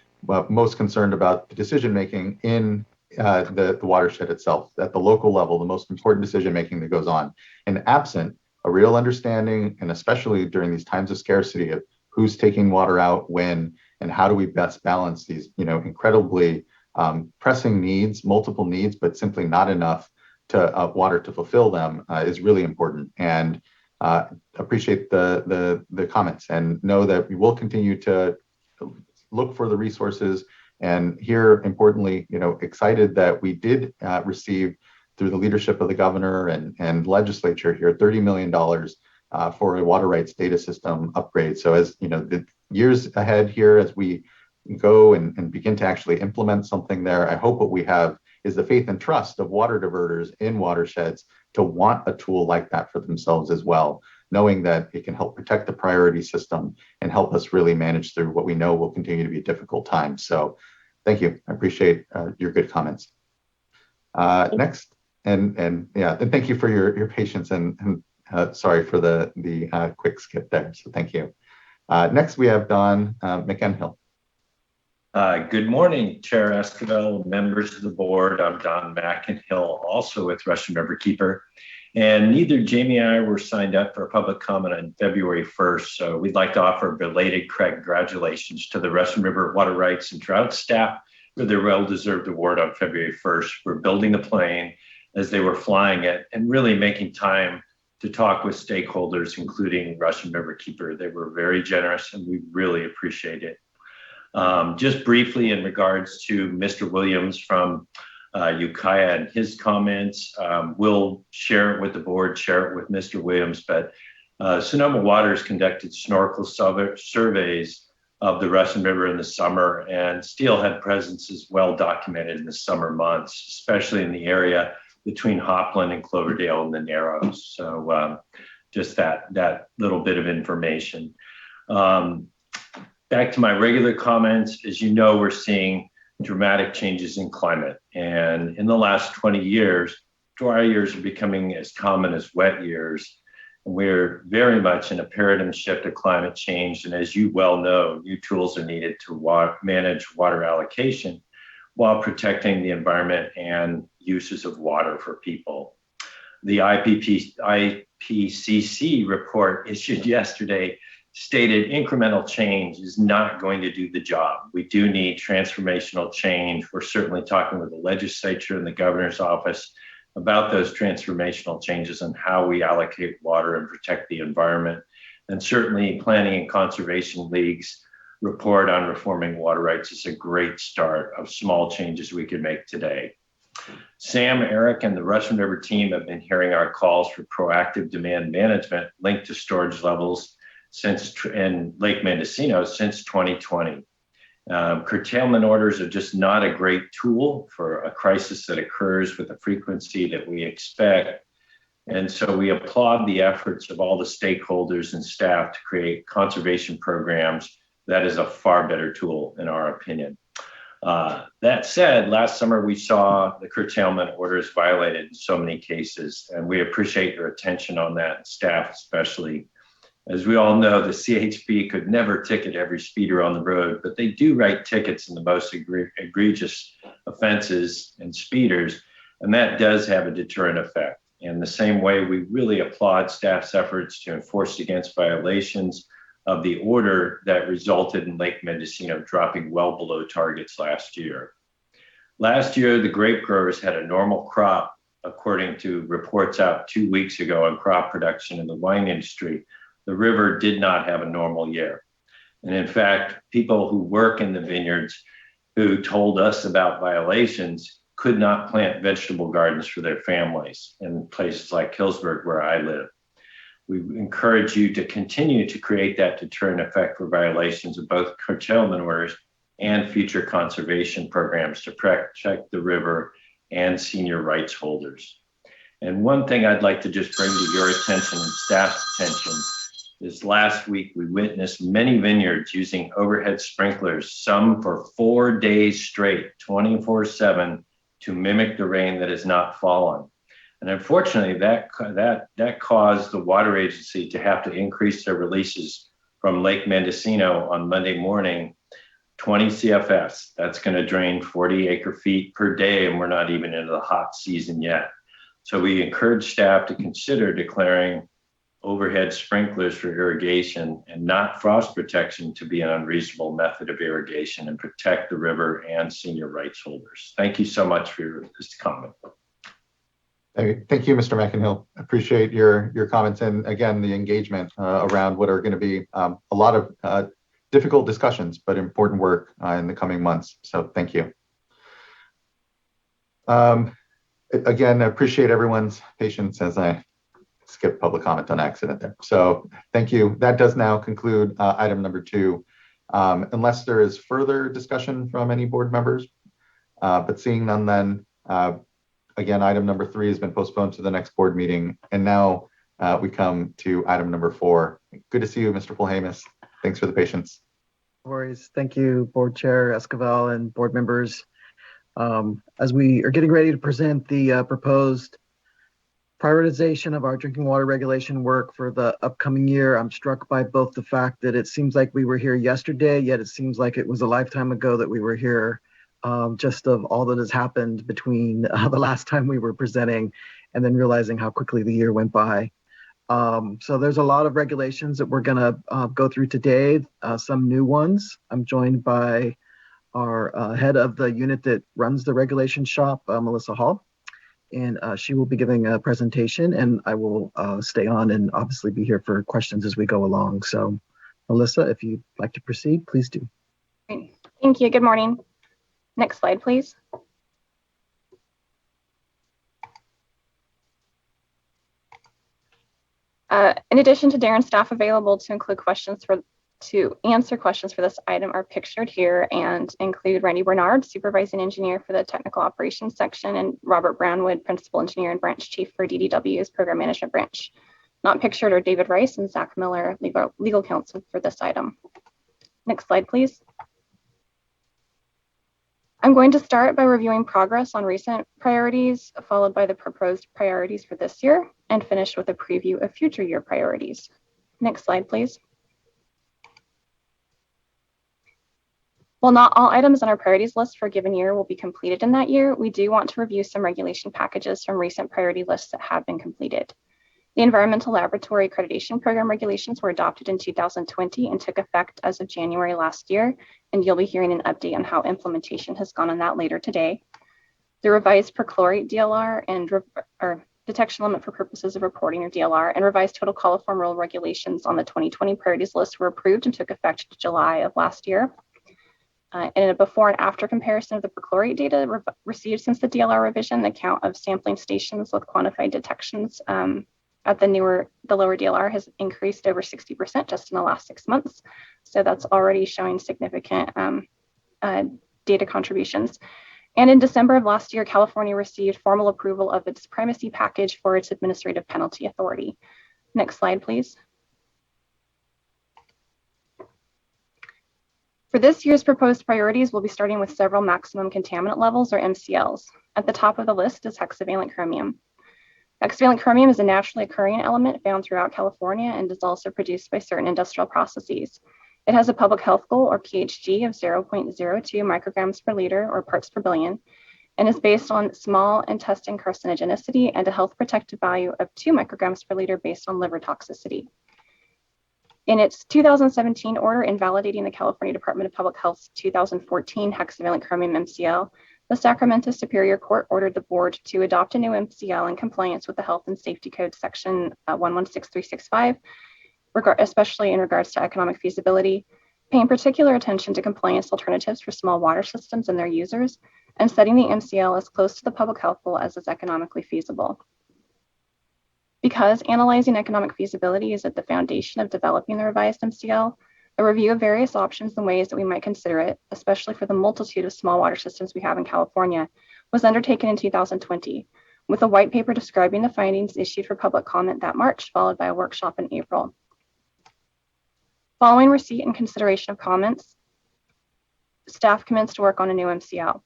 most concerned about the decision making in the watershed itself, at the local level, the most important decision making that goes on. And absent a real understanding, and especially during these times of scarcity, of who's taking water out when, and how do we best balance these, incredibly pressing needs, multiple needs, but simply not enough to water to fulfill them is really important. And appreciate the comments, and know that we will continue to look for the resources. And here, importantly, excited that we did receive, through the leadership of the governor and legislature here, $30 million for a water rights data system upgrade. So as the years ahead here, as we go and begin to actually implement something there, I hope what we have is the faith and trust of water diverters in watersheds to want a tool like that for themselves as well, knowing that it can help protect the priority system and help us really manage through what we know will continue to be a difficult time. So thank you. I appreciate your good comments. Next, and thank you for your patience and sorry for the quick skip there. So thank you. Next, we have Don McEnhill. Good morning, Chair Esquivel, members of the board. I'm Don McEnhill, also with Russian River Keeper. And neither Jamie and I were signed up for a public comment on February 1st. So we'd like to offer belated congratulations to the Russian River Water Rights and Drought staff for their well-deserved award on February 1st for building the plane as they were flying it and really making time to talk with stakeholders, including Russian River Keeper. They were very generous and we really appreciate it. Just briefly in regards to Mr. Williams from Ukiah and his comments, we'll share it with the board, share it with Mr. Williams, but Sonoma Waters conducted snorkel surveys of the Russian River in the summer, and steelhead presence is well documented in the summer months, especially in the area between Hopland and Cloverdale and the Narrows. So just that little bit of information. Back to my regular comments, as you know, we're seeing dramatic changes in climate. And in the last 20 years, dry years are becoming as common as wet years. And we're very much in a paradigm shift of climate change. And as you well know, new tools are needed to manage water allocation while protecting the environment and uses of water for people. The IPCC report issued yesterday stated incremental change is not going to do the job. We do need transformational change. We're certainly talking with the legislature and the governor's office about those transformational changes and how we allocate water and protect the environment. And certainly Planning and Conservation League's report on reforming water rights is a great start of small changes we can make today. Sam, Eric, and the Russian River team have been hearing our calls for proactive demand management linked to storage levels in Lake Mendocino since 2020. Curtailment orders are just not a great tool for a crisis that occurs with the frequency that we expect. And so we applaud the efforts of all the stakeholders and staff to create conservation programs. That is a far better tool in our opinion. That said, last summer we saw the curtailment orders violated in so many cases, and we appreciate your attention on that, staff especially. As we all know, the CHP could never ticket every speeder on the road, but they do write tickets in the most egregious offenses and speeders, and that does have a deterrent effect. In the same way, we really applaud staff's efforts to enforce against violations of the order that resulted in Lake Mendocino dropping well below targets last year. Last year, the grape growers had a normal crop, according to reports out 2 weeks ago on crop production in the wine industry. The river did not have a normal year. And in fact, people who work in the vineyards who told us about violations could not plant vegetable gardens for their families in places like Hillsburg, where I live. We encourage you to continue to create that deterrent effect for violations of both curtailment orders and future conservation programs to protect the river and senior rights holders. And one thing I'd like to just bring to your attention and staff's attention is last week we witnessed many vineyards using overhead sprinklers, some for 4 days straight, 24/7, to mimic the rain that has not fallen. And unfortunately, that caused the water agency to have to increase their releases from Lake Mendocino on Monday morning, 20 CFS. That's going to drain 40 acre feet per day, and we're not even into the hot season yet. So we encourage staff to consider declaring overhead sprinklers for irrigation and not frost protection to be an unreasonable method of irrigation and protect the river and senior rights holders. Thank you so much for this comment. Thank you, Mr. McEnhill. Appreciate your comments and again, the engagement around what are going to be a lot of difficult discussions, but important work in the coming months. So thank you. Again, I appreciate everyone's patience as I skip public comment on accident there. So thank you. That does now conclude item number 2. Unless there is further discussion from any board members, but seeing none, then Again, item number 3 has been postponed to the next board meeting. And now we come to item number 4. Good to see you, Mr. Polhamus. Thanks for the patience. No worries. Thank you, Board Chair Esquivel and board members. As we are getting ready to present the proposed prioritization of our drinking water regulation work for the upcoming year, I'm struck by both the fact that it seems like we were here yesterday, yet it seems like it was a lifetime ago that we were here, just of all that has happened between the last time we were presenting and then realizing how quickly the year went by. So there's a lot of regulations that we're going to go through today, some new ones. I'm joined by our head of the unit that runs the regulation shop, Melissa Hall, and she will be giving a presentation, and I will stay on and obviously be here for questions as we go along. So Melissa, if you'd like to proceed, please do. Great. Thank you. Good morning. Next slide, please. In addition to Darren's staff available to answer questions for this item are pictured here and include Randy Bernard, supervising engineer for the technical operations section, and Robert Brownwood, principal engineer and branch chief for DDW's program management branch. Not pictured are David Rice and Zach Miller, legal counsel for this item. Next slide, please. I'm going to start by reviewing progress on recent priorities, followed by the proposed priorities for this year, and finish with a preview of future year priorities. Next slide, please. While not all items on our priorities list for a given year will be completed in that year, we do want to review some regulation packages from recent priority lists that have been completed. The Environmental Laboratory Accreditation Program regulations were adopted in 2020 and took effect as of January last year, and you'll be hearing an update on how implementation has gone on that later today. The revised perchlorate DLR and detection limit for purposes of reporting, or DLR, and revised total coliform rule regulations on the 2020 priorities list were approved and took effect in July of last year. In a before and after comparison of the perchlorate data received since the DLR revision, the count of sampling stations with quantified detections at the lower DLR has increased over 60% just in the last 6 months. So that's already showing significant data contributions. And in December of last year, California received formal approval of its primacy package for its administrative penalty authority. Next slide, please. For this year's proposed priorities, we'll be starting with several maximum contaminant levels, or MCLs. At the top of the list is hexavalent chromium. Hexavalent chromium is a naturally occurring element found throughout California and is also produced by certain industrial processes. It has a public health goal, or PHG, of 0.02 micrograms per liter, or parts per billion, and is based on small intestine carcinogenicity and a health protective value of 2 micrograms per liter based on liver toxicity. In its 2017 order invalidating the California Department of Public Health's 2014 hexavalent chromium MCL, the Sacramento Superior Court ordered the board to adopt a new MCL in compliance with the Health and Safety Code section 116365, especially in regards to economic feasibility, paying particular attention to compliance alternatives for small water systems and their users, and setting the MCL as close to the public health goal as is economically feasible. Because analyzing economic feasibility is at the foundation of developing the revised MCL, a review of various options and ways that we might consider it, especially for the multitude of small water systems we have in California, was undertaken in 2020, with a white paper describing the findings issued for public comment that March, followed by a workshop in April. Following receipt and consideration of comments, staff commenced work on a new MCL.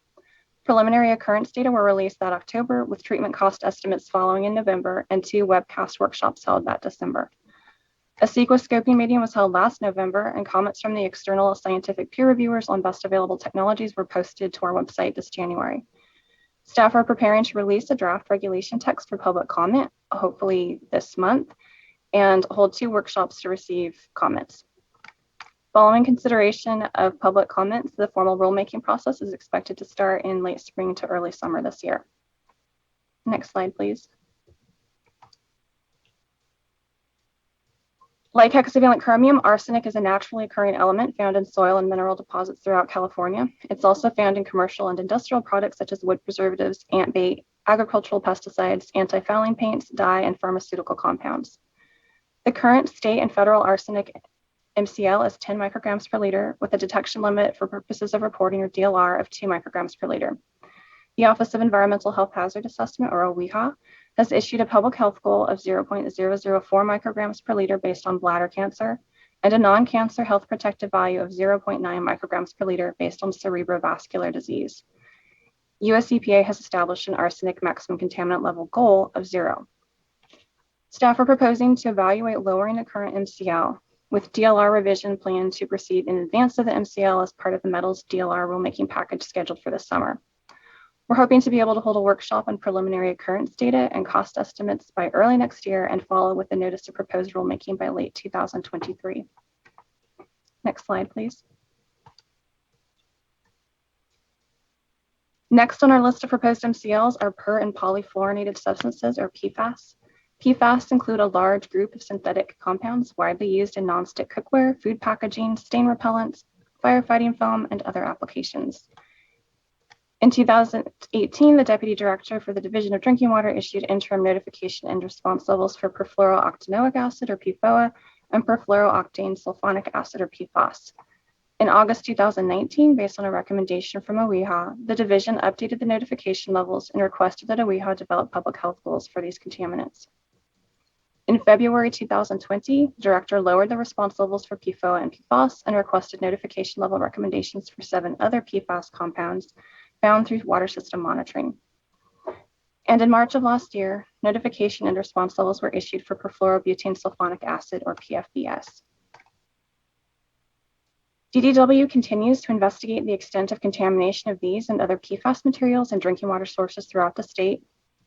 Preliminary occurrence data were released that October, with treatment cost estimates following in November and 2 webcast workshops held that December. A CEQA scoping meeting was held last November, and comments from the external scientific peer reviewers on best available technologies were posted to our website this January. Staff are preparing to release a draft regulation text for public comment, hopefully this month, and hold 2 workshops to receive comments. Following consideration of public comments, the formal rulemaking process is expected to start in late spring to early summer this year. Next slide, please. Like hexavalent chromium, arsenic is a naturally occurring element found in soil and mineral deposits throughout California. It's also found in commercial and industrial products such as wood preservatives, ant bait, agricultural pesticides, anti-fouling paints, dye, and pharmaceutical compounds. The current state and federal arsenic MCL is 10 micrograms per liter with a detection limit for purposes of reporting, or DLR, of 2 micrograms per liter. The Office of Environmental Health Hazard Assessment, or OWHA, has issued a public health goal of 0.004 micrograms per liter based on bladder cancer and a non-cancer health protective value of 0.9 micrograms per liter based on cerebrovascular disease. US EPA has established an arsenic maximum contaminant level goal of 0. Staff are proposing to evaluate lowering the current MCL, with DLR revision planned to proceed in advance of the MCL as part of the metals DLR rulemaking package scheduled for this summer. We're hoping to be able to hold a workshop on preliminary occurrence data and cost estimates by early next year and follow with the notice of proposed rulemaking by late 2023. Next slide, please. Next on our list of proposed MCLs are per and polyfluorinated substances, or PFAS. PFAS include a large group of synthetic compounds widely used in nonstick cookware, food packaging, stain repellents, firefighting foam, and other applications. In 2018, the Deputy Director for the Division of Drinking Water issued interim notification and response levels for perfluorooctanoic acid, or PFOA, and perfluorooctane sulfonic acid, or PFAS. In August 2019, based on a recommendation from OWHA, the division updated the notification levels and requested that OWHA develop public health goals for these contaminants. In February 2020, the director lowered the response levels for PFOA and PFAS and requested notification level recommendations for 7 other PFAS compounds found through water system monitoring. And in March of last year, notification and response levels were issued for perfluorobutane sulfonic acid, or PFBS. DDW continues to investigate the extent of contamination of these and other PFAS materials in drinking water sources throughout the state.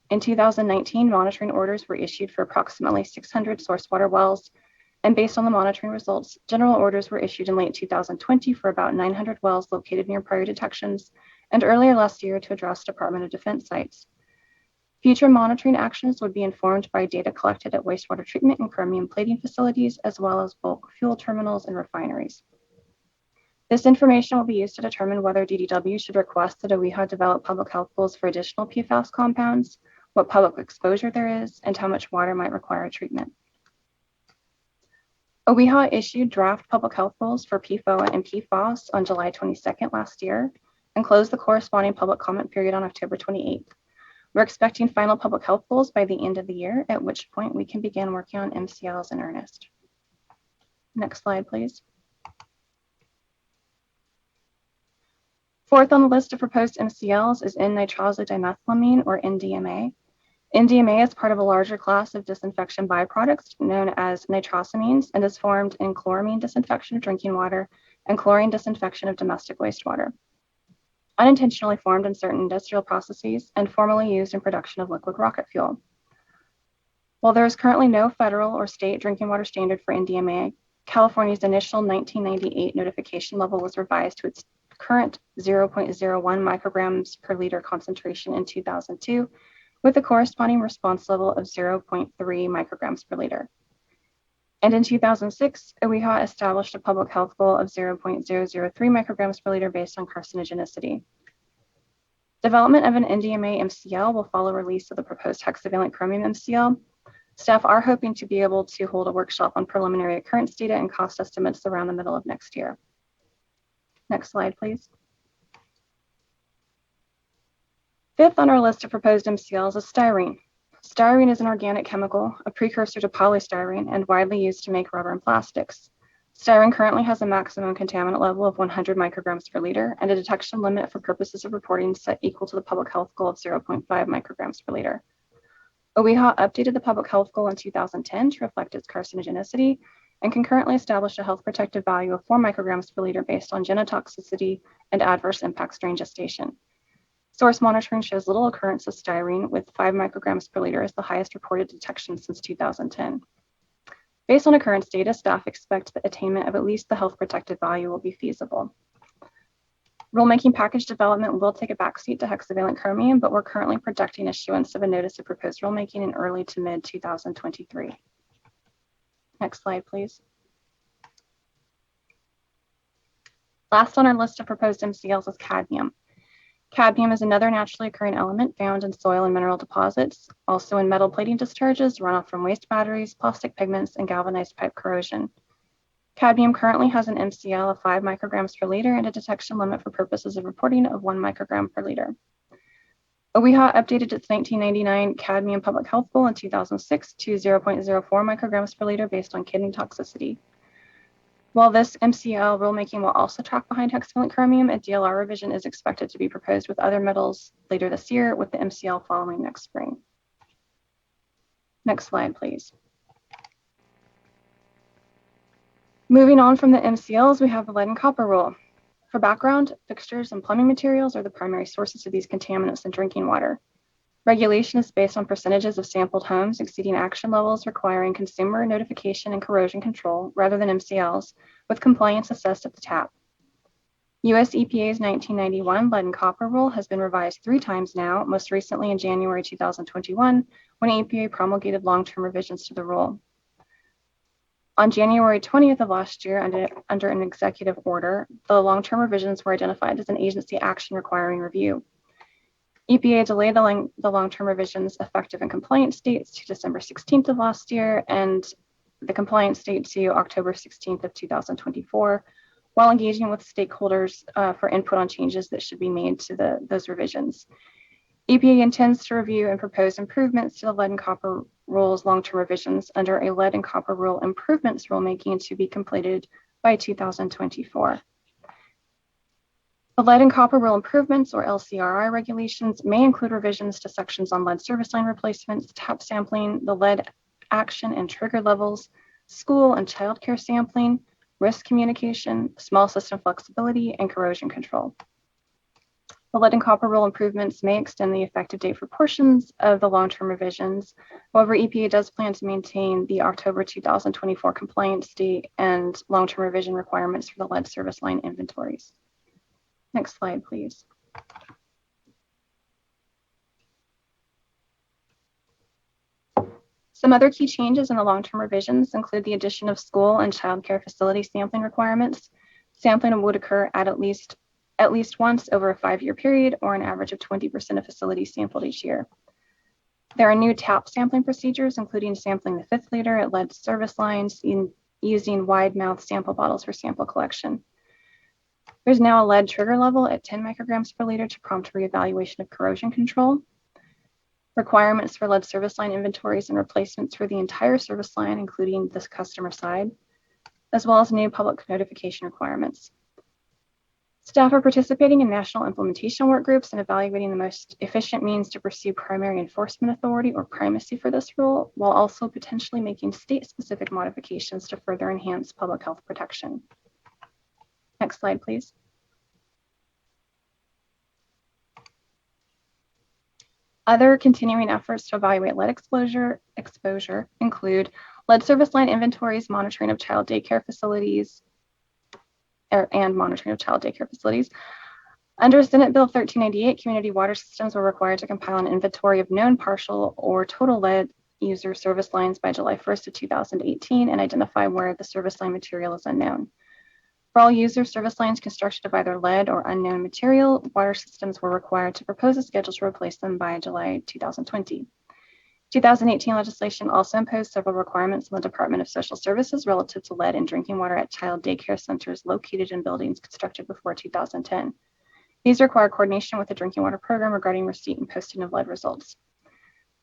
In 2019, monitoring orders were issued for approximately 600 source water wells, and based on the monitoring results, general orders were issued in late 2020 for about 900 wells located near prior detections, and earlier last year to address Department of Defense sites. Future monitoring actions would be informed by data collected at wastewater treatment and chromium plating facilities, as well as bulk fuel terminals and refineries. This information will be used to determine whether DDW should request that OWHA develop public health goals for additional PFAS compounds, what public exposure there is, and how much water might require treatment. OWHA issued draft public health goals for PFOA and PFAS on July 22nd last year and closed the corresponding public comment period on October 28th. We're expecting final public health goals by the end of the year, at which point we can begin working on MCLs in earnest. Next slide, please. Fourth on the list of proposed MCLs is N-nitrosydimethylamine, or NDMA. NDMA is part of a larger class of disinfection byproducts known as nitrosamines and is formed in chloramine disinfection of drinking water and chlorine disinfection of domestic wastewater. Unintentionally formed in certain industrial processes and formerly used in production of liquid rocket fuel. While there is currently no federal or state drinking water standard for NDMA, California's initial 1998 notification level was revised to its current 0.01 micrograms per liter concentration in 2002, with a corresponding response level of 0.3 micrograms per liter. And in 2006, OWHA established a public health goal of 0.003 micrograms per liter based on carcinogenicity. Development of an NDMA MCL will follow release of the proposed hexavalent chromium MCL. Staff are hoping to be able to hold a workshop on preliminary occurrence data and cost estimates around the middle of next year. Next slide, please. Fifth on our list of proposed MCLs is styrene. Styrene is an organic chemical, a precursor to polystyrene, and widely used to make rubber and plastics. Styrene currently has a maximum contaminant level of 100 micrograms per liter and a detection limit for purposes of reporting set equal to the public health goal of 0.5 micrograms per liter. OWHA updated the public health goal in 2010 to reflect its carcinogenicity and concurrently established a health protective value of 4 micrograms per liter based on genotoxicity and adverse impacts during gestation. Source monitoring shows little occurrence of styrene, with 5 micrograms per liter as the highest reported detection since 2010. Based on occurrence data, staff expect the attainment of at least the health protective value will be feasible. Rulemaking package development will take a backseat to hexavalent chromium, but we're currently projecting issuance of a notice of proposed rulemaking in early to mid 2023. Next slide, please. Last on our list of proposed MCLs is cadmium. Cadmium is another naturally occurring element found in soil and mineral deposits, also in metal plating discharges, runoff from waste batteries, plastic pigments, and galvanized pipe corrosion. Cadmium currently has an MCL of 5 micrograms per liter and a detection limit for purposes of reporting of 1 microgram per liter. OEHA updated its 1999 Cadmium Public Health Goal in 2006 to 0.04 micrograms per liter based on kidney toxicity. While this MCL rulemaking will also track behind hexavalent chromium, a DLR revision is expected to be proposed with other metals later this year, with the MCL following next spring. Next slide, please. Moving on from the MCLs, we have the lead and copper rule. For background, fixtures and plumbing materials are the primary sources of these contaminants in drinking water. Regulation is based on percentages of sampled homes exceeding action levels requiring consumer notification and corrosion control rather than MCLs, with compliance assessed at the tap. US EPA's 1991 lead and copper rule has been revised 3 times now, most recently in January 2021, when EPA promulgated long-term revisions to the rule. On January 20th of last year, under an executive order, the long-term revisions were identified as an agency action requiring review. EPA delayed the long-term revisions effective and compliance dates to December 16th of last year and the compliance date to October 16th of 2024, while engaging with stakeholders for input on changes that should be made to those revisions. EPA intends to review and propose improvements to the lead and copper rules long-term revisions under a lead and copper rule improvements rulemaking to be completed by 2024. The lead and copper rule improvements, or LCRI regulations, may include revisions to sections on lead service line replacements, tap sampling, the lead action and trigger levels, school and childcare sampling, risk communication, small system flexibility, and corrosion control. The lead and copper rule improvements may extend the effective date for portions of the long-term revisions. However, EPA does plan to maintain the October 2024 compliance date and long-term revision requirements for the lead service line inventories. Next slide, please. Some other key changes in the long-term revisions include the addition of school and childcare facility sampling requirements. Sampling would occur at least once over a 5-year period, or an average of 20% of facilities sampled each year. There are new tap sampling procedures, including sampling the 5th liter at lead service lines using wide mouth sample bottles for sample collection. There's now a lead trigger level at 10 micrograms per liter to prompt reevaluation of corrosion control. Requirements for lead service line inventories and replacements for the entire service line, including this customer side, as well as new public notification requirements. Staff are participating in national implementation work groups and evaluating the most efficient means to pursue primary enforcement authority, or primacy, for this rule, while also potentially making state-specific modifications to further enhance public health protection. Next slide, please. Other continuing efforts to evaluate lead exposure include lead service line inventories, monitoring of child daycare facilities, and monitoring of child daycare facilities. Under Senate Bill 1398, community water systems were required to compile an inventory of known partial or total lead user service lines by July 1st of 2018 and identify where the service line material is unknown. For all user service lines constructed of either lead or unknown material, water systems were required to propose a schedule to replace them by July 2020. 2018 legislation also imposed several requirements on the Department of Social Services relative to lead in drinking water at child daycare centers located in buildings constructed before 2010. These require coordination with the drinking water program regarding receipt and posting of lead results.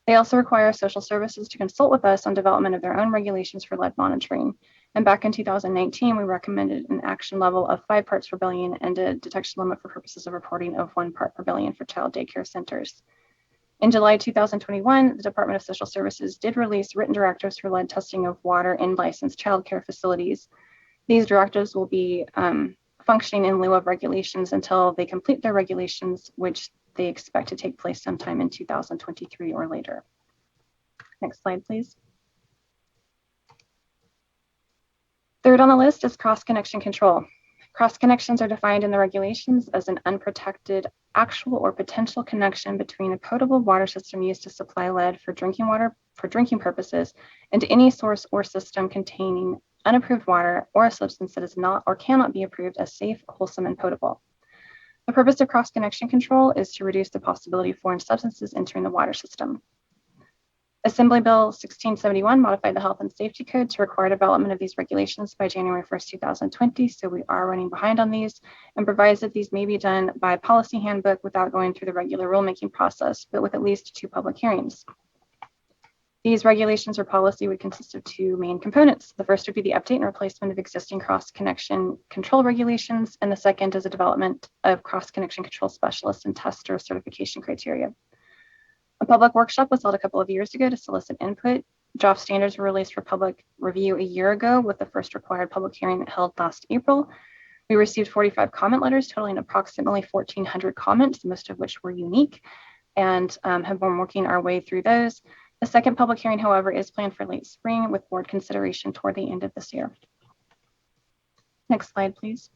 They also require social services to consult with us on development of their own regulations for lead monitoring. And back in 2019, we recommended an action level of 5 parts per billion and a detection limit for purposes of reporting of 1 part per billion for child daycare centers. In July 2021, the Department of Social Services did release written directives for lead testing of water in licensed childcare facilities. These directives will be functioning in lieu of regulations until they complete their regulations, which they expect to take place sometime in 2023 or later. Next slide, please. Third on the list is cross-connection control. Cross-connections are defined in the regulations as an unprotected actual or potential connection between a potable water system used to supply lead for drinking water for drinking purposes and any source or system containing unapproved water or a substance that is not or cannot be approved as safe, wholesome, and potable. The purpose of cross-connection control is to reduce the possibility of foreign substances entering the water system. Assembly Bill 1671 modified the Health and Safety Code to require development of these regulations by January 1st, 2020. So we are running behind on these, and provides that these may be done by policy handbook without going through the regular rulemaking process, but with at least 2 public hearings. These regulations or policy would consist of 2 main components. The first would be the update and replacement of existing cross-connection control regulations, and the second is a development of cross-connection control specialist and tester certification criteria. A public workshop was held a couple of years ago to solicit input. Draft standards were released for public review a year ago, with the first required public hearing held last April. We received 45 comment letters totaling approximately 1,400 comments, most of which were unique, and have been working our way through those. The second public hearing, however, is planned for late spring with board consideration toward the end of this year. Next slide, please.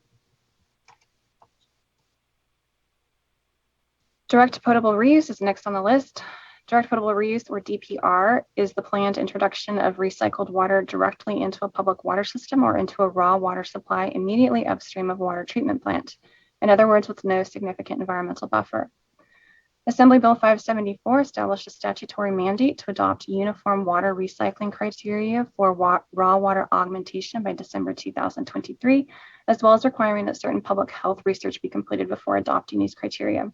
Direct potable reuse is next on the list. Direct potable reuse, or DPR, is the planned introduction of recycled water directly into a public water system or into a raw water supply immediately upstream of a water treatment plant. In other words, with no significant environmental buffer. Assembly Bill 574 established a statutory mandate to adopt uniform water recycling criteria for raw water augmentation by December 2023, as well as requiring that certain public health research be completed before adopting these criteria.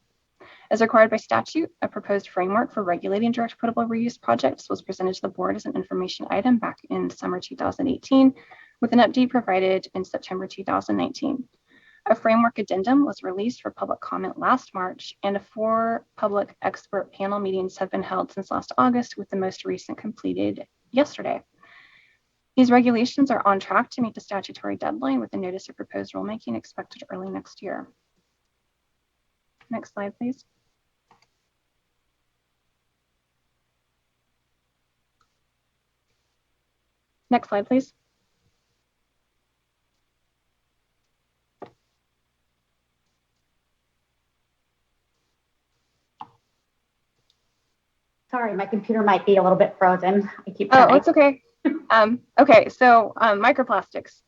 As required by statute, a proposed framework for regulating direct potable reuse projects was presented to the board as an information item back in summer 2018, with an update provided in September 2019. A framework addendum was released for public comment last March, and 4 public expert panel meetings have been held since last August, with the most recent completed yesterday. These regulations are on track to meet the statutory deadline, with a notice of proposed rulemaking expected early next year. Next slide, please. Next slide, please. Sorry, my computer might be a little bit frozen. I keep Oh, it's okay. Okay, so microplastics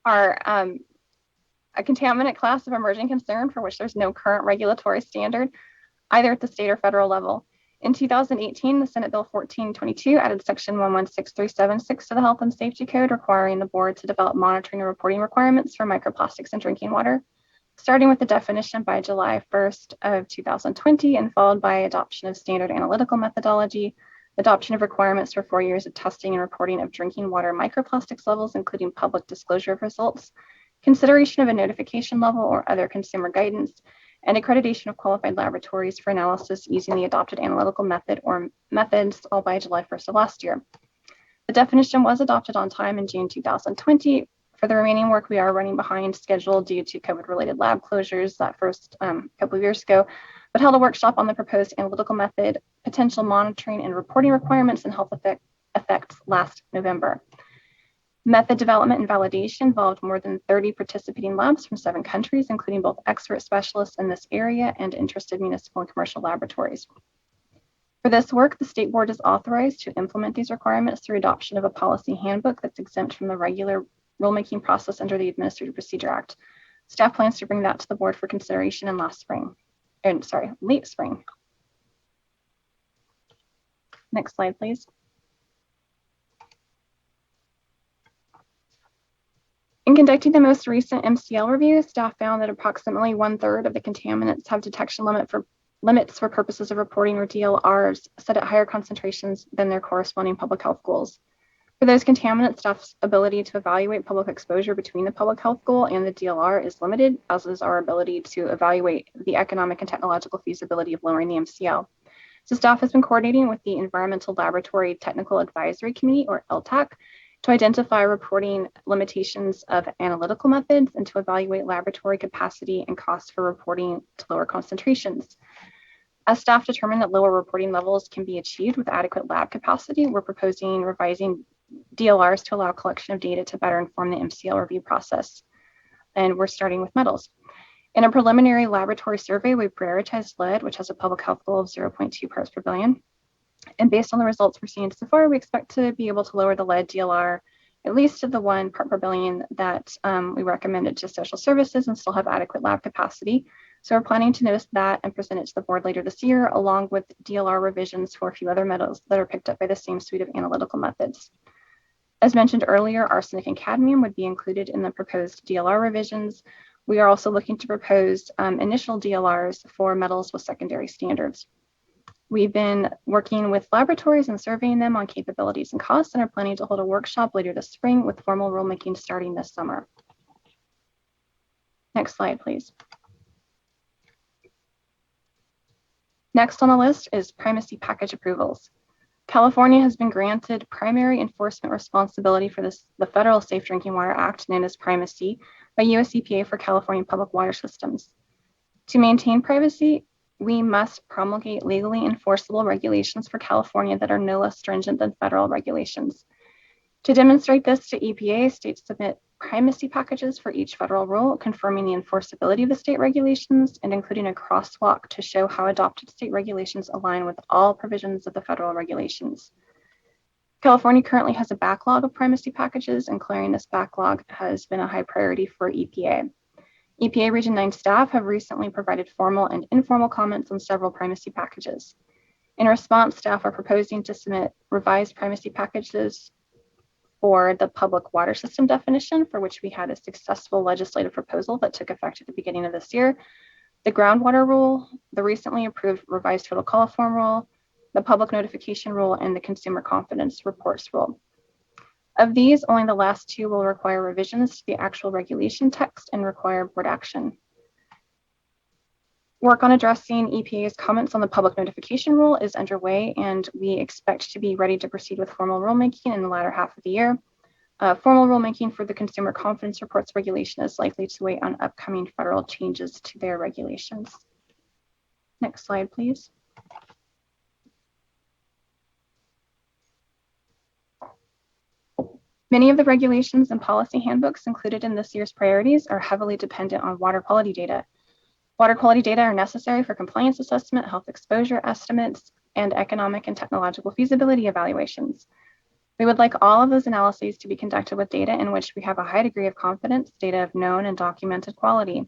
are a contaminant class of emerging concern for which there's no current regulatory standard, either at the state or federal level. In 2018, the Senate Bill 1422 added Section 116376 to the Health and Safety Code, requiring the board to develop monitoring and reporting requirements for microplastics in drinking water, starting with the definition by July 1st of 2020 and followed by adoption of standard analytical methodology, adoption of requirements for 4 years of testing and reporting of drinking water microplastics levels, including public disclosure of results, consideration of a notification level or other consumer guidance, and accreditation of qualified laboratories for analysis using the adopted analytical method or methods, all by July 1st of last year. The definition was adopted on time in June 2020. For the remaining work, we are running behind schedule due to COVID-related lab closures that first couple of years ago, but held a workshop on the proposed analytical method, potential monitoring and reporting requirements, and health effects last November. Method development and validation involved more than 30 participating labs from 7 countries, including both expert specialists in this area and interested municipal and commercial laboratories. For this work, the state board is authorized to implement these requirements through adoption of a policy handbook that's exempt from the regular rulemaking process under the Administrative Procedure Act. Staff plans to bring that to the board for consideration in late spring. Next slide, please. In conducting the most recent MCL review, staff found that approximately 1/3 of the contaminants have detection limits for purposes of reporting, or DLRs, set at higher concentrations than their corresponding public health goals. For those contaminants, staff's ability to evaluate public exposure between the public health goal and the DLR is limited, as is our ability to evaluate the economic and technological feasibility of lowering the MCL. So staff has been coordinating with the Environmental Laboratory Technical Advisory Committee, or LTAC, to identify reporting limitations of analytical methods and to evaluate laboratory capacity and costs for reporting to lower concentrations. As staff determined that lower reporting levels can be achieved with adequate lab capacity, we're proposing revising DLRs to allow collection of data to better inform the MCL review process. And we're starting with metals. In a preliminary laboratory survey, we prioritized lead, which has a public health goal of 0.2 parts per billion. And based on the results we're seeing so far, we expect to be able to lower the lead DLR at least to the 1 part per billion that we recommended to social services and still have adequate lab capacity. So we're planning to notice that and present it to the board later this year, along with DLR revisions for a few other metals that are picked up by the same suite of analytical methods. As mentioned earlier, arsenic and cadmium would be included in the proposed DLR revisions. We are also looking to propose initial DLRs for metals with secondary standards. We've been working with laboratories and surveying them on capabilities and costs and are planning to hold a workshop later this spring with formal rulemaking starting this summer. Next slide, please. Next on the list is primacy package approvals. California has been granted primary enforcement responsibility for the Federal Safe Drinking Water Act, known as Primacy, by US EPA for California public water systems. To maintain privacy, we must promulgate legally enforceable regulations for California that are no less stringent than federal regulations. To demonstrate this to EPA, states submit primacy packages for each federal rule, confirming the enforceability of the state regulations and including a crosswalk to show how adopted state regulations align with all provisions of the federal regulations. California currently has a backlog of primacy packages, and clearing this backlog has been a high priority for EPA. EPA Region 9 staff have recently provided formal and informal comments on several primacy packages. In response, staff are proposing to submit revised primacy packages for the public water system definition, for which we had a successful legislative proposal that took effect at the beginning of this year, the groundwater rule, the recently approved revised total coliform rule, the public notification rule, and the consumer confidence reports rule. Of these, only the last two will require revisions to the actual regulation text and require board action. Work on addressing EPA's comments on the public notification rule is underway, and we expect to be ready to proceed with formal rulemaking in the latter half of the year. Formal rulemaking for the consumer confidence reports regulation is likely to wait on upcoming federal changes to their regulations. Next slide, please. Many of the regulations and policy handbooks included in this year's priorities are heavily dependent on water quality data. Water quality data are necessary for compliance assessment, health exposure estimates, and economic and technological feasibility evaluations. We would like all of those analyses to be conducted with data in which we have a high degree of confidence, data of known and documented quality.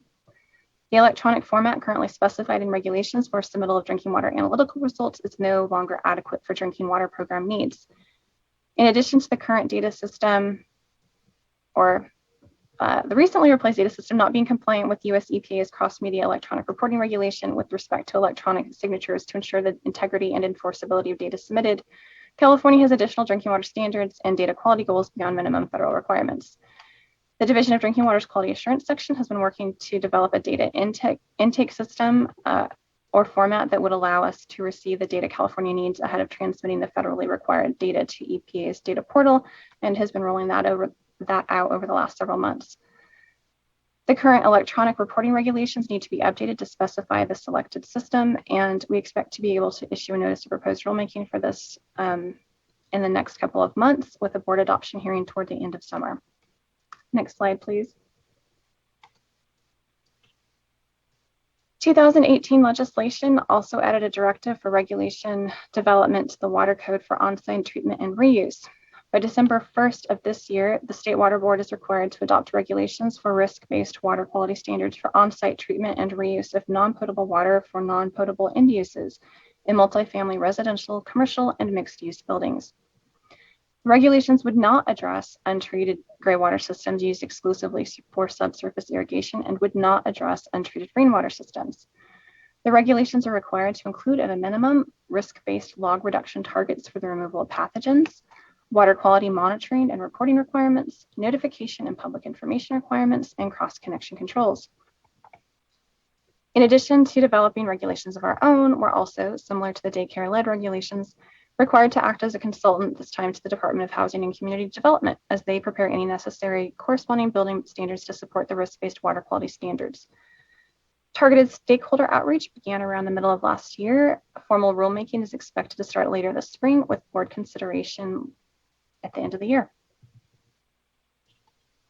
The electronic format currently specified in regulations for submittal of drinking water analytical results is no longer adequate for drinking water program needs. In addition to the current data system, or the recently replaced data system not being compliant with US EPA's cross-media electronic reporting regulation with respect to electronic signatures to ensure the integrity and enforceability of data submitted, California has additional drinking water standards and data quality goals beyond minimum federal requirements. The Division of Drinking Water's Quality Assurance section has been working to develop a data intake system or format that would allow us to receive the data California needs ahead of transmitting the federally required data to EPA's data portal, and has been rolling that out over the last several months. The current electronic reporting regulations need to be updated to specify the selected system, and we expect to be able to issue a notice of proposed rulemaking for this in the next couple of months, with a board adoption hearing toward the end of summer. Next slide, please. 2018 legislation also added a directive for regulation development to the water code for on-site treatment and reuse. By December 1st of this year, the State Water Board is required to adopt regulations for risk-based water quality standards for on-site treatment and reuse of non-potable water for non-potable end uses in multifamily residential, commercial, and mixed-use buildings. Regulations would not address untreated gray water systems used exclusively for subsurface irrigation and would not address untreated rainwater systems. The regulations are required to include at a minimum risk-based log reduction targets for the removal of pathogens, water quality monitoring and reporting requirements, notification and public information requirements, and cross-connection controls. In addition to developing regulations of our own, we're also, similar to the daycare-led regulations, required to act as a consultant, this time to the Department of Housing and Community Development, as they prepare any necessary corresponding building standards to support the risk-based water quality standards. Targeted stakeholder outreach began around the middle of last year. Formal rulemaking is expected to start later this spring, with board consideration at the end of the year.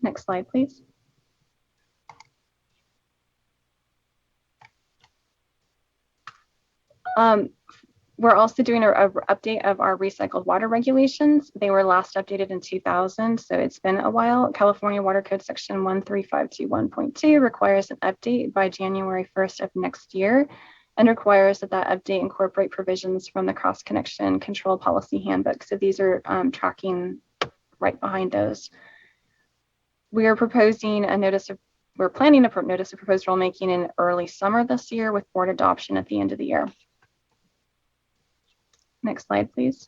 Next slide, please. We're also doing a update of our recycled water regulations. They were last updated in 2000, so it's been a while. California Water Code Section 13521.2 requires an update by January 1st of next year and requires that update incorporate provisions from the Cross Connection Control Policy Handbook. So these are tracking right behind those. We are proposing a notice of, we're planning a notice of proposed rulemaking in early summer this year with board adoption at the end of the year. Next slide, please.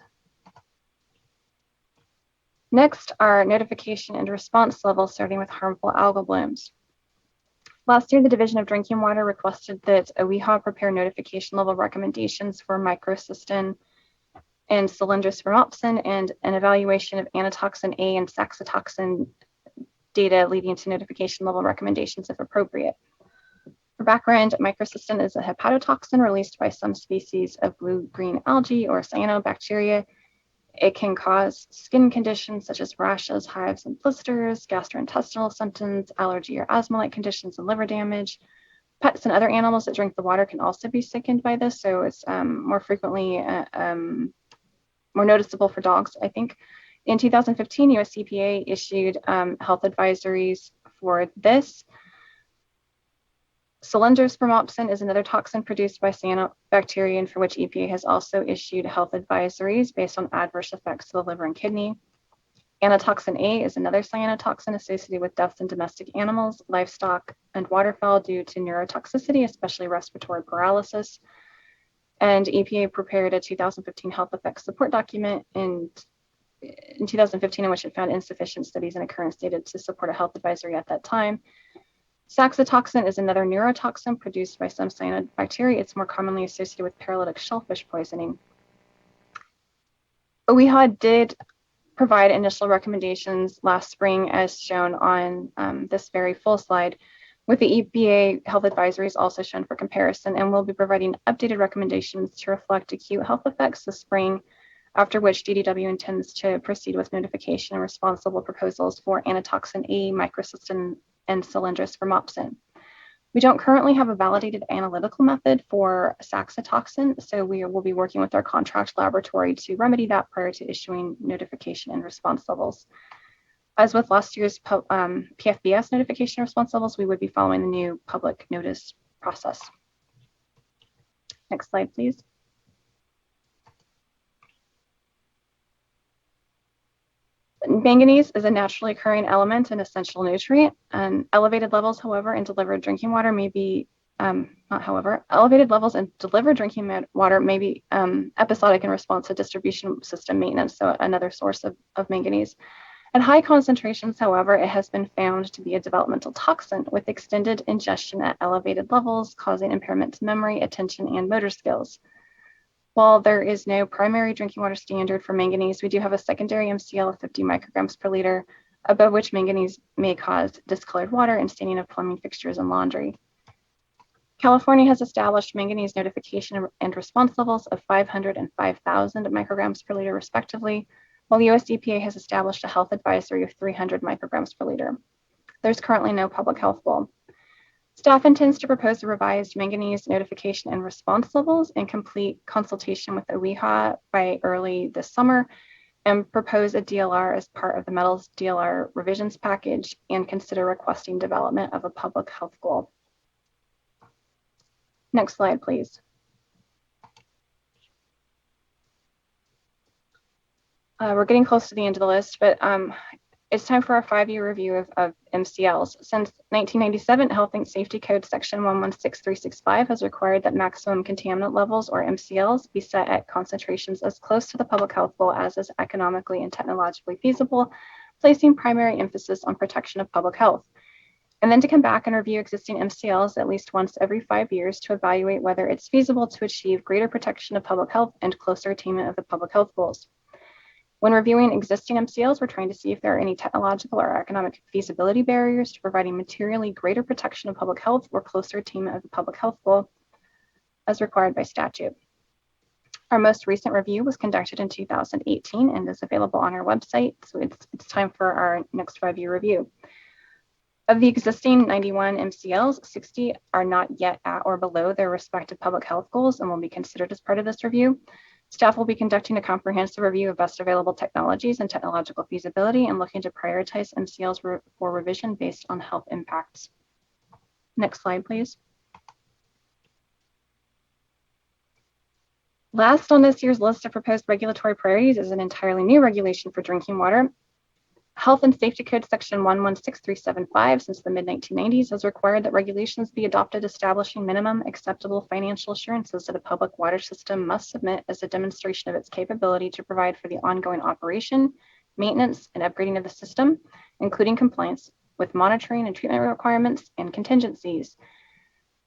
Next are notification and response levels starting with harmful algal blooms. Last year, the Division of Drinking Water requested that OEHA prepare notification level recommendations for microcystin and Cylindrus spermopsin and an evaluation of anatoxin A and saxitoxin data leading to notification level recommendations if appropriate. For background, microcystin is a hepatotoxin released by some species of blue-green algae or cyanobacteria. It can cause skin conditions such as rashes, hives, and blisters, gastrointestinal symptoms, allergy or asthma-like conditions, and liver damage. Pets and other animals that drink the water can also be sickened by this, so it's more frequently more noticeable for dogs, I think. In 2015, US EPA issued health advisories for this. Cylindrus spermopsin is another toxin produced by cyanobacteria and for which EPA has also issued health advisories based on adverse effects to the liver and kidney. Anatoxin A is another cyanotoxin associated with deaths in domestic animals, livestock, and waterfowl due to neurotoxicity, especially respiratory paralysis. And EPA prepared a 2015 health effects support document in 2015 in which it found insufficient studies and occurrence data to support a health advisory at that time. Saxitoxin is another neurotoxin produced by some cyanobacteria. It's more commonly associated with paralytic shellfish poisoning. OEHA did provide initial recommendations last spring as shown on this very full slide, with the EPA health advisories also shown for comparison, and we'll be providing updated recommendations to reflect acute health effects this spring, after which DDW intends to proceed with notification and responsible proposals for anatoxin A, microcystin, and Cylindrus spermopsin. We don't currently have a validated analytical method for saxitoxin, so we will be working with our contract laboratory to remedy that prior to issuing notification and response levels. As with last year's PFBS notification response levels, we would be following the new public notice process. Next slide, please. Manganese is a naturally occurring element and essential nutrient, and elevated levels, however, in delivered drinking water may be, elevated levels in delivered drinking water may be episodic in response to distribution system maintenance, so another source of manganese. At high concentrations, however, it has been found to be a developmental toxin with extended ingestion at elevated levels, causing impairment to memory, attention, and motor skills. While there is no primary drinking water standard for manganese, we do have a secondary MCL of 50 micrograms per liter, above which manganese may cause discolored water and staining of plumbing fixtures and laundry. California has established manganese notification and response levels of 500 and 5,000 micrograms per liter respectively, while the US EPA has established a health advisory of 300 micrograms per liter. There's currently no public health goal. Staff intends to propose a revised manganese notification and response levels in complete consultation with OEHA by early this summer and propose a DLR as part of the metals DLR revisions package and consider requesting development of a public health goal. Next slide, please. We're getting close to the end of the list, but it's time for our 5-year review of MCLs. Since 1997, Health and Safety Code Section 116365 has required that maximum contaminant levels, or MCLs, be set at concentrations as close to the public health goal as is economically and technologically feasible, placing primary emphasis on protection of public health. And then to come back and review existing MCLs at least once every 5 years to evaluate whether it's feasible to achieve greater protection of public health and closer attainment of the public health goals. When reviewing existing MCLs, we're trying to see if there are any technological or economic feasibility barriers to providing materially greater protection of public health or closer attainment of the public health goal as required by statute. Our most recent review was conducted in 2018 and is available on our website, so it's time for our next 5-year review. Of the existing 91 MCLs, 60 are not yet at or below their respective public health goals and will be considered as part of this review. Staff will be conducting a comprehensive review of best available technologies and technological feasibility and looking to prioritize MCLs for revision based on health impacts. Next slide, please. Last on this year's list of proposed regulatory priorities is an entirely new regulation for drinking water. Health and Safety Code Section 116375 since the mid-1990s has required that regulations be adopted establishing minimum acceptable financial assurances that a public water system must submit as a demonstration of its capability to provide for the ongoing operation, maintenance, and upgrading of the system, including compliance with monitoring and treatment requirements and contingencies.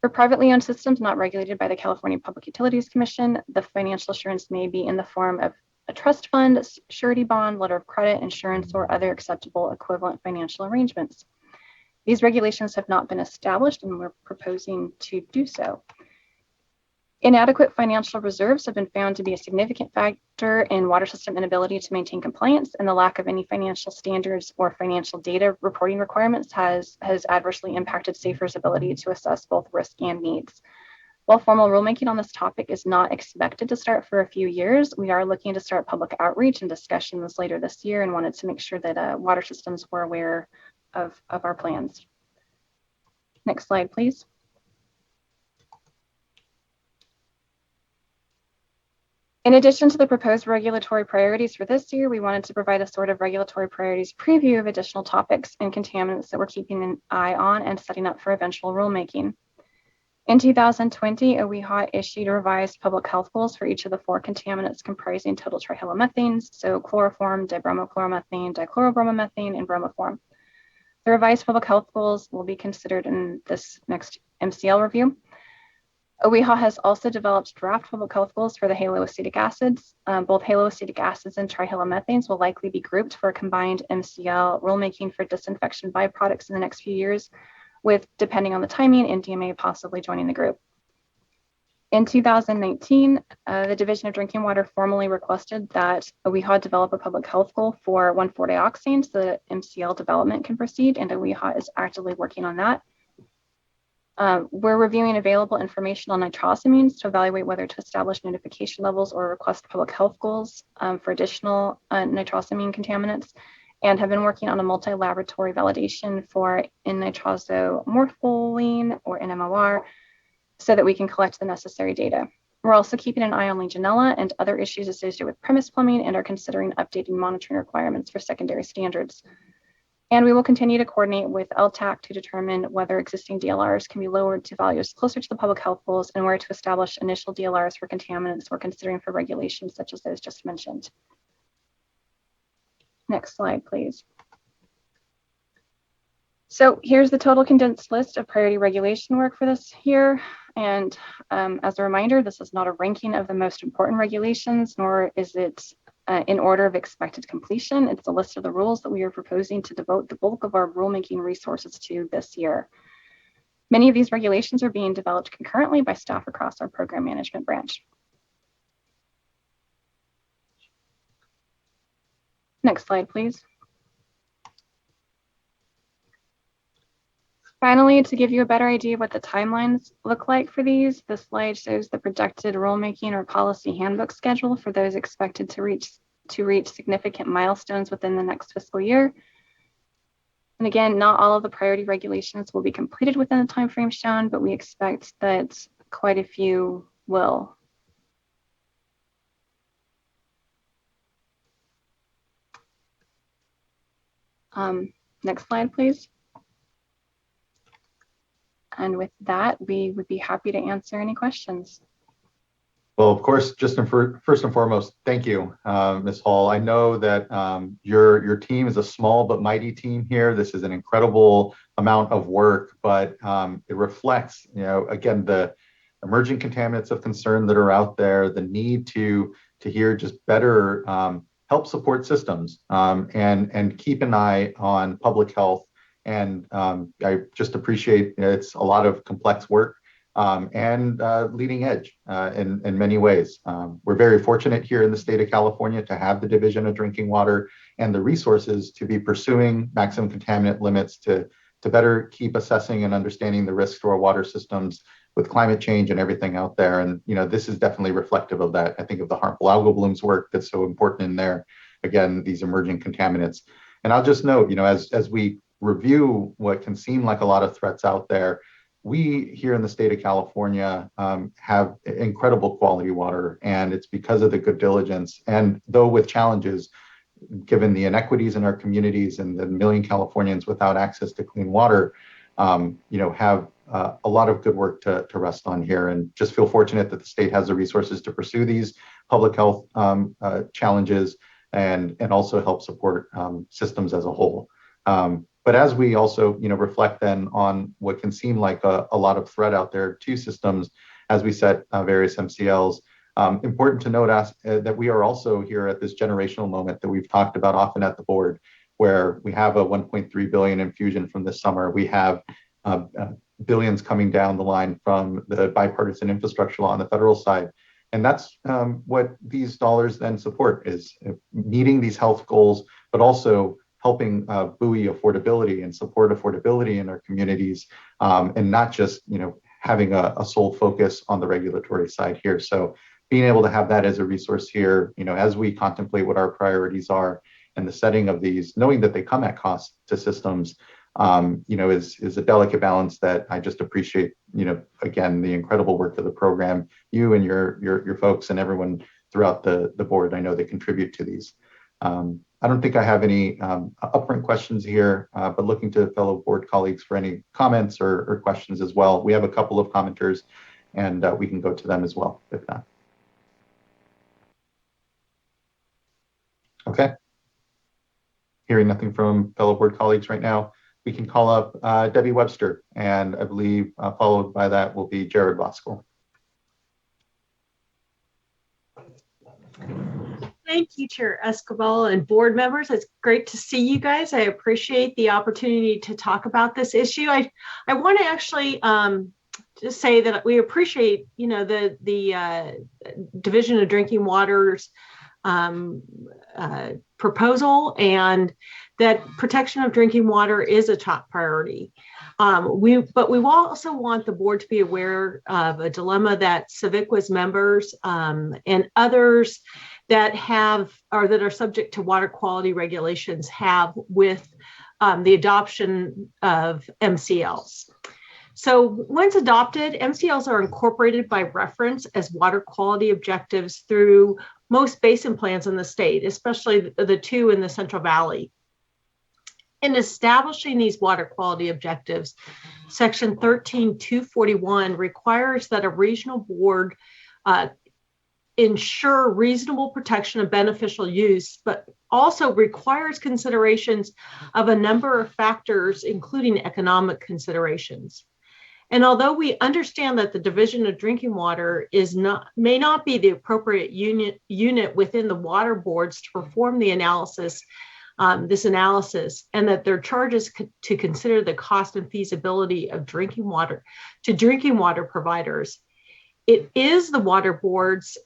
For privately owned systems not regulated by the California Public Utilities Commission, the financial assurance may be in the form of a trust fund, surety bond, letter of credit, insurance, or other acceptable equivalent financial arrangements. These regulations have not been established, and we're proposing to do so. Inadequate financial reserves have been found to be a significant factor in water system inability to maintain compliance, and the lack of any financial standards or financial data reporting requirements has adversely impacted SAFER's ability to assess both risk and needs. While formal rulemaking on this topic is not expected to start for a few years, we are looking to start public outreach and discussions later this year and wanted to make sure that water systems were aware of our plans. Next slide, please. In addition to the proposed regulatory priorities for this year, we wanted to provide a sort of regulatory priorities preview of additional topics and contaminants that we're keeping an eye on and setting up for eventual rulemaking. In 2020, OEHA issued revised public health goals for each of the 4 contaminants comprising total trihalomethanes, so chloroform, dibromochloromethane, dichlorobromomethane, and bromoform. The revised public health goals will be considered in this next MCL review. OEHA has also developed draft public health goals for the haloacetic acids. Both haloacetic acids and trihalomethanes will likely be grouped for a combined MCL rulemaking for disinfection byproducts in the next few years, with, depending on the timing, NDMA possibly joining the group. In 2019, the Division of Drinking Water formally requested that OEHA develop a public health goal for 1,4-dioxane so that MCL development can proceed, and OEHA is actively working on that. We're reviewing available information on nitrosamines to evaluate whether to establish notification levels or request public health goals for additional nitrosamine contaminants, and have been working on a multi-laboratory validation for N-nitrosomorpholine or NMOR so that we can collect the necessary data. We're also keeping an eye on Legionella and other issues associated with premise plumbing and are considering updating monitoring requirements for secondary standards. And we will continue to coordinate with LTAC to determine whether existing DLRs can be lowered to values closer to the public health goals and where to establish initial DLRs for contaminants we're considering for regulations such as those just mentioned. Next slide, please. So here's the total condensed list of priority regulation work for this year. And as a reminder, this is not a ranking of the most important regulations, nor is it in order of expected completion. It's a list of the rules that we are proposing to devote the bulk of our rulemaking resources to this year. Many of these regulations are being developed concurrently by staff across our program management branch. Next slide, please. Finally, to give you a better idea of what the timelines look like for these, this slide shows the projected rulemaking or policy handbook schedule for those expected to reach significant milestones within the next fiscal year. And again, not all of the priority regulations will be completed within the timeframe shown, but we expect that quite a few will. Next slide, please. And with that, we would be happy to answer any questions. Well, of course, just first and foremost, thank you, Ms. Hall. I know that your team is a small but mighty team here. This is an incredible amount of work, but it reflects, again, the emerging contaminants of concern that are out there, the need to hear just better help support systems and keep an eye on public health. And I just appreciate it's a lot of complex work and leading edge in many ways. We're very fortunate here in the state of California to have the Division of Drinking Water and the resources to be pursuing maximum contaminant limits to to better keep assessing and understanding the risks to our water systems with climate change and everything out there. And, this is definitely reflective of that. I think of the harmful algal blooms work that's so important in there. Again, these emerging contaminants. And I'll just note, as we review what can seem like a lot of threats out there, we here in the state of California have incredible quality water, and it's because of the good diligence. And though with challenges, given the inequities in our communities and the million Californians without access to clean water, have a lot of good work to rest on here, and just feel fortunate that the state has the resources to pursue these public health challenges and also help support systems as a whole. But as we also, reflect then on what can seem like a lot of threat out there to systems as we set various MCLs, important to note that we are also here at this generational moment that we've talked about often at the board, where we have a 1.3 billion infusion from this summer. We have billions coming down the line from the bipartisan infrastructure law on the federal side. And that's what these dollars then support, is meeting these health goals, but also helping buoy affordability and support affordability in our communities, and not just having a sole focus on the regulatory side here. So being able to have that as a resource here, as we contemplate what our priorities are and the setting of these, knowing that they come at cost to systems, is a delicate balance that I just appreciate. Again, the incredible work of the program, you and your folks and everyone throughout the board. I know they contribute to these. I don't think I have any upfront questions here, but looking to fellow board colleagues for any comments or questions as well. We have a couple of commenters, and we can go to them as well, if not. Okay. Hearing nothing from fellow board colleagues right now, we can call up Debbie Webster, and I believe followed by that will be Jared Voskel. Thank you, Chair Escobar and board members. It's great to see you guys. I appreciate the opportunity to talk about this issue. I want to actually just say that we appreciate, the Division of Drinking Water's proposal, and that protection of drinking water is a top priority. But we also want the board to be aware of a dilemma that Civiqua's members and others that are subject to water quality regulations have with the adoption of MCLs. So once adopted, MCLs are incorporated by reference as water quality objectives through most basin plans in the state, especially the two in the Central Valley. In establishing these water quality objectives, Section 13241 requires that a regional board ensure reasonable protection of beneficial use, but also requires considerations of a number of factors, including economic considerations. And although we understand that the Division of Drinking Water may not be the appropriate unit within the water boards to perform the analysis, and that their charges to consider the cost and feasibility of drinking water to drinking water providers, it is the water board's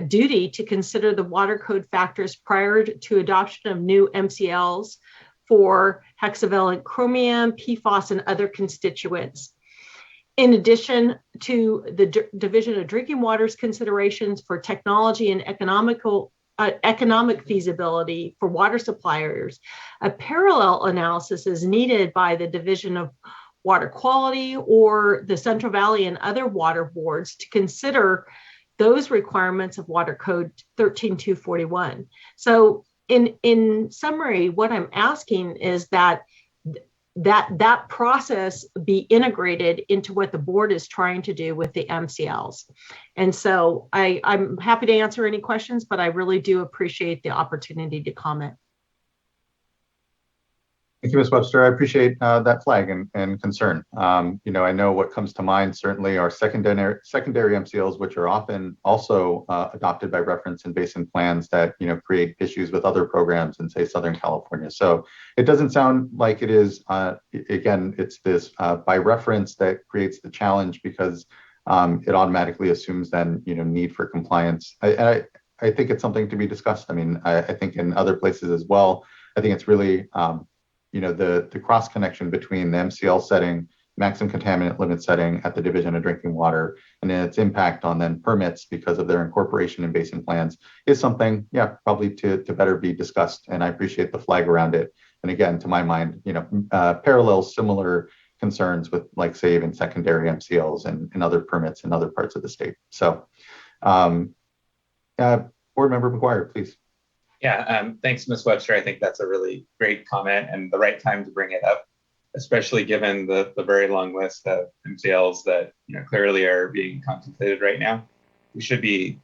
duty to consider the water code factors prior to adoption of new MCLs for hexavalent chromium, Pfas, and other constituents. In addition to the Division of Drinking Water's considerations for technology and economic feasibility for water suppliers, a parallel analysis is needed by the Division of Water Quality or the Central Valley and other water boards to consider those requirements of Water Code 13241. So in summary, what I'm asking is that process be integrated into what the board is trying to do with the MCLs. And so I'm happy to answer any questions, but I really do appreciate the opportunity to comment. Thank you, Ms. Webster. I appreciate that flag and concern. I know what comes to mind certainly are secondary MCLs, which are often also adopted by reference in basin plans that create issues with other programs in, say, Southern California. So it doesn't sound like it is. Again, it's this by reference that creates the challenge, because it automatically assumes then need for compliance. I think it's something to be discussed. I mean, I think in other places as well. I think it's really the cross connection between the MCL setting, maximum contaminant limit setting at the Division of Drinking Water, and then its impact on then permits because of their incorporation in basin plans is something, probably to better be discussed. And I appreciate the flag around it. And again, to my mind, parallels similar concerns with, like, say, even secondary MCLs and other permits in other parts of the state. So, Board Member McGuire, please. Yeah, thanks, Ms. Webster. I think that's a really great comment and the right time to bring it up, especially given the very long list of MCLs that clearly are being contemplated right now. We should be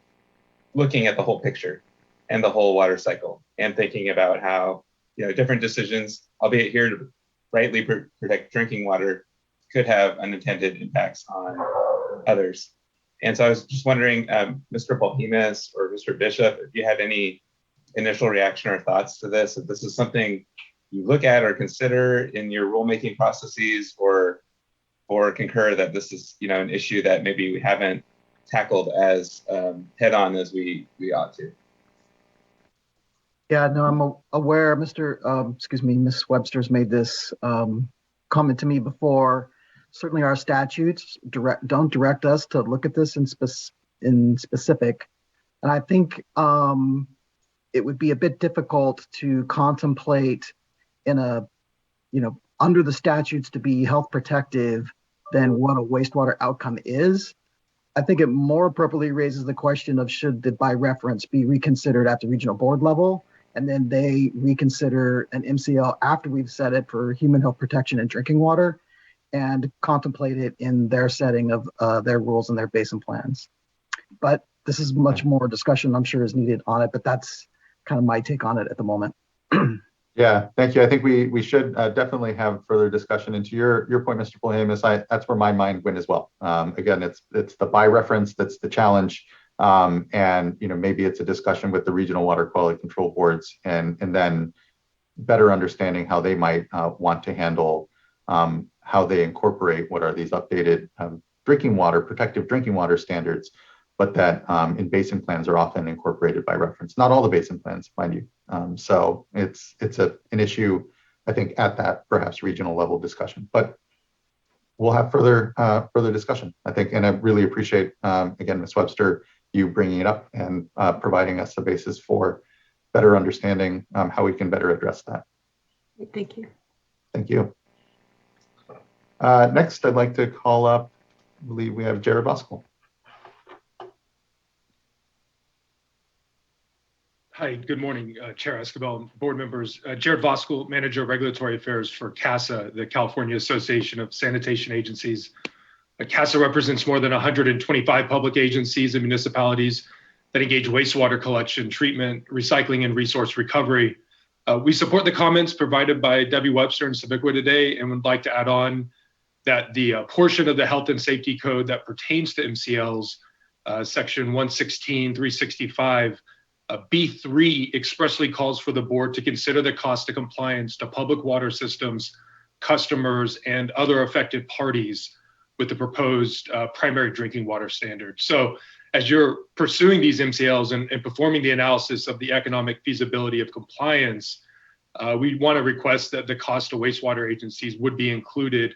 looking at the whole picture and the whole water cycle and thinking about how different decisions, albeit here to rightly protect drinking water, could have unintended impacts on others. And so I was just wondering, Mr. Polhemus or Mr. Bishop, if you had any initial reaction or thoughts to this, if this is something you look at or consider in your rulemaking processes, or concur that this is an issue that maybe we haven't tackled as head on as we ought to. Yeah, no, I'm aware Ms. Webster's made this comment to me before. Certainly our statutes don't direct us to look at this in specific. And I think it would be a bit difficult to contemplate in under the statutes to be health protective than what a wastewater outcome is. I think it more appropriately raises the question of should the by reference be reconsidered at the regional board level, and then they reconsider an MCL after we've set it for human health protection and drinking water, and contemplate it in their setting of their rules and their basin plans. But this is much more discussion I'm sure is needed on it, but that's kind of my take on it at the moment. Yeah, thank you. I think we should definitely have further discussion. And to your point, Mr. Polhemus, that's where my mind went as well. Again, it's the by reference that's the challenge. And maybe it's a discussion with the regional water quality control boards, and then better understanding how they might want to handle how they incorporate what are these updated drinking water, protective drinking water standards, but that in basin plans are often incorporated by reference. Not all the basin plans, mind you. So it's an issue, I think, at that perhaps regional level discussion. But we'll have further discussion, I think, and I really appreciate again, Ms. Webster, you bringing it up and providing us a basis for better understanding how we can better address that. Thank you. Thank you. Next, I'd like to call up, I believe we have Jared Voskuhl. Hi, good morning, Chair Escobar, board members. Jared Voskuhl, Manager of Regulatory Affairs for CASA, the California Association of Sanitation Agencies. CASA represents more than 125 public agencies and municipalities that engage wastewater collection, treatment, recycling, and resource recovery. We support the comments provided by Debbie Webster and Sabiqua today, and would like to add on that the portion of the Health and Safety Code that pertains to MCLs, Section 116.365, B3 expressly calls for the board to consider the cost of compliance to public water systems, customers, and other affected parties with the proposed primary drinking water standard. So as you're pursuing these MCLs and performing the analysis of the economic feasibility of compliance, we want to request that the cost of wastewater agencies would be included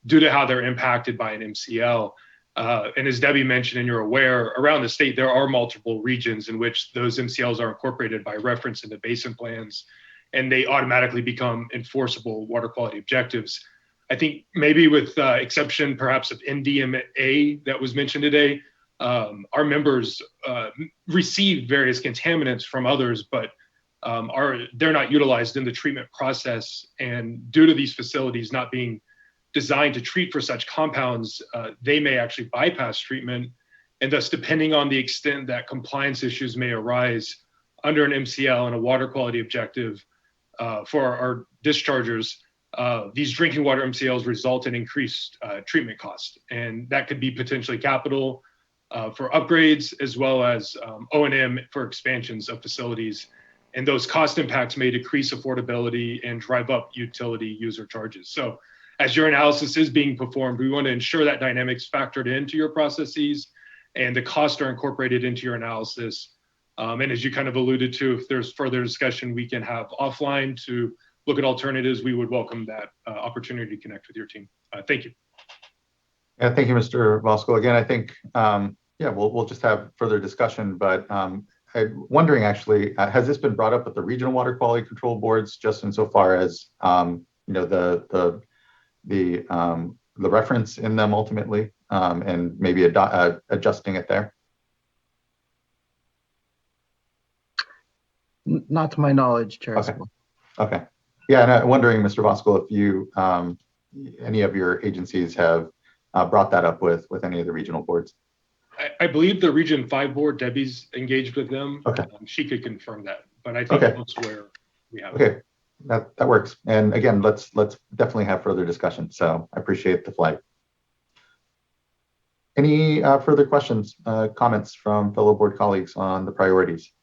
due to how they're impacted by an MCL. And as Debbie mentioned, and you're aware, around the state, there are multiple regions in which those MCLs are incorporated by reference in the basin plans, and they automatically become enforceable water quality objectives. I think maybe with exception perhaps of NDMA that was mentioned today, our members receive various contaminants from others, but they're not utilized in the treatment process. And due to these facilities not being designed to treat for such compounds, they may actually bypass treatment. And thus, depending on the extent that compliance issues may arise under an MCL and a water quality objective for our dischargers, these drinking water MCLs result in increased treatment costs. And that could be potentially capital for upgrades, as well as O&M for expansions of facilities. And those cost impacts may decrease affordability and drive up utility user charges. So as your analysis is being performed, we want to ensure that dynamics factored into your processes and the costs are incorporated into your analysis. And as you kind of alluded to, if there's further discussion we can have offline to look at alternatives, we would welcome that opportunity to connect with your team. Thank you. Yeah, thank you, Mr. Voskuil. Again, I think, yeah, we'll just have further discussion, but I'm wondering actually, has this been brought up with the regional water quality control boards just insofar as, you know, the reference in them ultimately, and maybe adjusting it there? Not to my knowledge, Chair. Okay. Okay. Yeah, and I'm wondering, Mr. Voskuil, if you, any of your agencies have brought that up with any of the regional boards? I believe the Region 5 board, Debbie's engaged with them. Okay. She could confirm that, but I think Okay. elsewhere we have. Okay, that works. And again, let's definitely have further discussion. So I appreciate the flag. Any further questions, comments from fellow board colleagues on the priorities?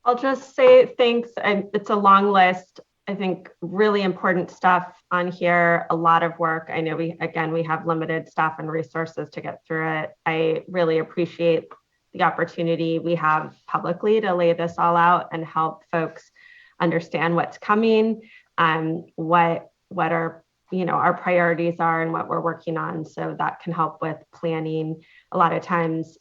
I'll just say thanks. And it's a long list. I think really important stuff on here, a lot of work. I know we have limited staff and resources to get through it. I really appreciate the opportunity we have publicly to lay this all out and help folks understand what's coming, what our, you know, our priorities are and what we're working on. So that can help with planning. A lot of times,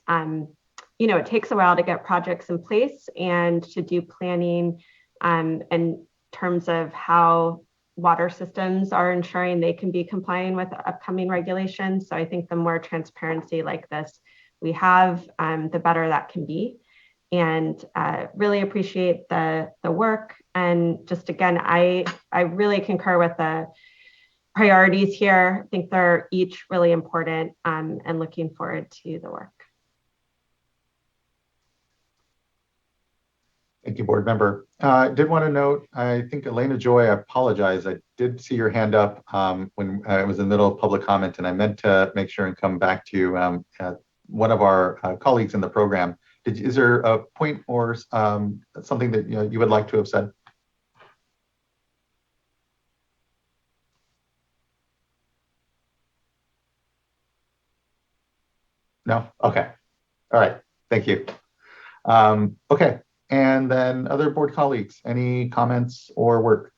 you know, it takes a while to get projects in place and to do planning in terms of how water systems are ensuring they can be complying with upcoming regulations. So I think the more transparency like this we have, the better that can be. And really appreciate the work. And just again, I really concur with the priorities here. I think they're each really important, and looking forward to the work. Thank you, board member. I did want to note, I think Elena Joy, I apologize. I did see your hand up when I was in the middle of public comment, and I meant to make sure and come back to you. One of our colleagues in the program. Is there a point or something that you would like to have said? No? Okay. All right. Thank you. Okay. And then other board colleagues, any comments or work?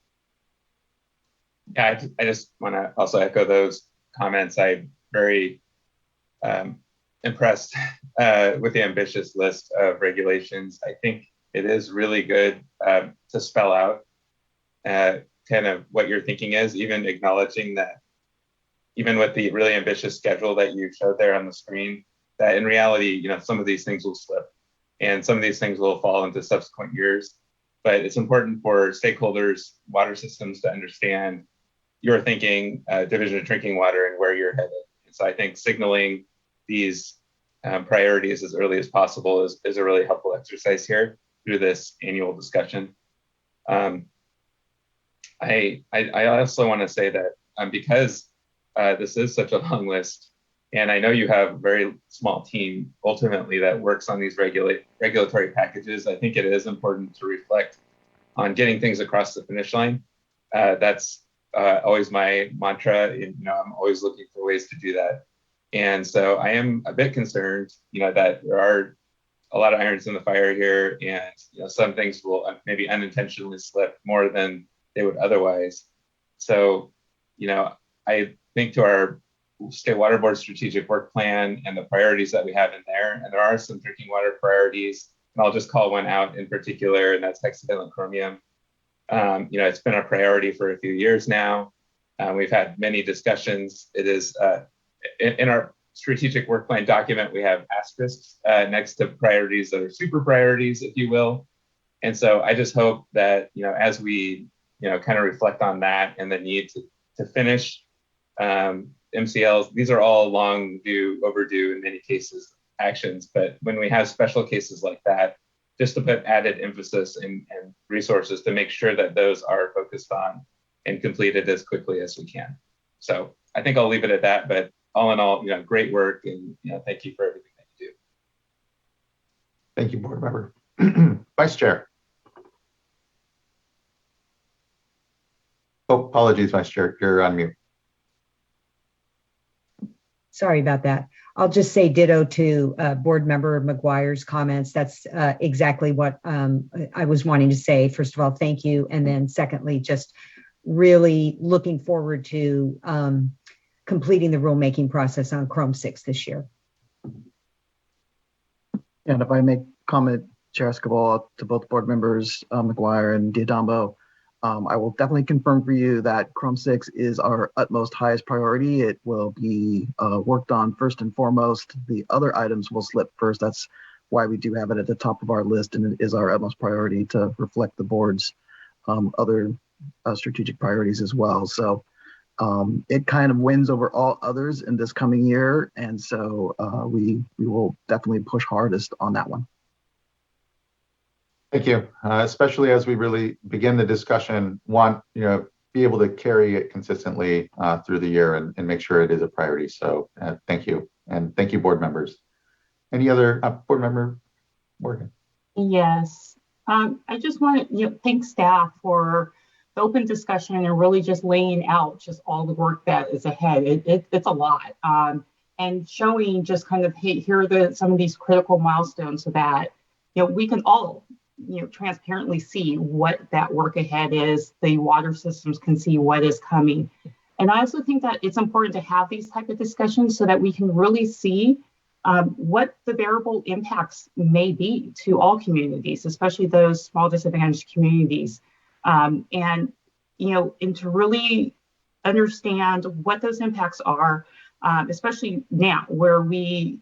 Yeah, I just want to also echo those comments. I'm very impressed with the ambitious list of regulations. I think it is really good to spell out kind of what your thinking is, even acknowledging that even with the really ambitious schedule that you showed there on the screen, that in reality, you know, some of these things will slip and some of these things will fall into subsequent years. But it's important for stakeholders, water systems to understand your thinking, Division of Drinking Water, and where you're headed. And so I think signaling these priorities as early as possible is a really helpful exercise here through this annual discussion. I also want to say that because this is such a long list, and I know you have a very small team ultimately that works on these regulatory packages, I think it is important to reflect on getting things across the finish line. That's always my mantra. And, you know, I'm always looking for ways to do that. And so I am a bit concerned, you know, that there are a lot of irons in the fire here, and you know, some things will maybe unintentionally slip more than they would otherwise. So, you know, I think to our State Water Board strategic work plan and the priorities that we have in there, and there are some drinking water priorities, and I'll just call one out in particular, and that's hexavalent chromium. You know, it's been a priority for a few years now. We've had many discussions. It is in our strategic work plan document, we have asterisks next to priorities that are super priorities, if you will. And so I just hope that, you know, as we, you know, kind of reflect on that and the need to finish MCLs, these are all long due, overdue in many cases actions. But when we have special cases like that, just to put added emphasis and resources to make sure that those are focused on and completed as quickly as we can. So I think I'll leave it at that, but all in all, you know, great work, and you know, thank you for everything that you do. Thank you, board member. Vice Chair. Oh, apologies, Vice Chair, you're on mute. sorry about that. I'll just say ditto to Board Member McGuire's comments. That's exactly what I was wanting to say. First of all, thank you. And then secondly, just really looking forward to completing the rulemaking process on Chrome 6 this year. And if I may comment, Chair Escobar, to both board members, McGuire and Diodambo, I will definitely confirm for you that Chrome 6 is our utmost highest priority. It will be worked on first and foremost. The other items will slip first. That's why we do have it at the top of our list, and it is our utmost priority to reflect the board's other strategic priorities as well. So it kind of wins over all others in this coming year, and so we will definitely push hardest on that one. Thank you. Especially as we really begin the discussion, be able to carry it consistently through the year and make sure it is a priority. So thank you. And thank you, board members. Any other board member, Morgan? Yes. I just want to thank staff for the open discussion and really just laying out just all the work that is ahead. It's a lot. And showing just kind of, hey, here are some of these critical milestones so that we can all transparently see what that work ahead is. The water systems can see what is coming. And I also think that it's important to have these type of discussions so that we can really see what the variable impacts may be to all communities, especially those small disadvantaged communities. And to really understand what those impacts are, especially now where we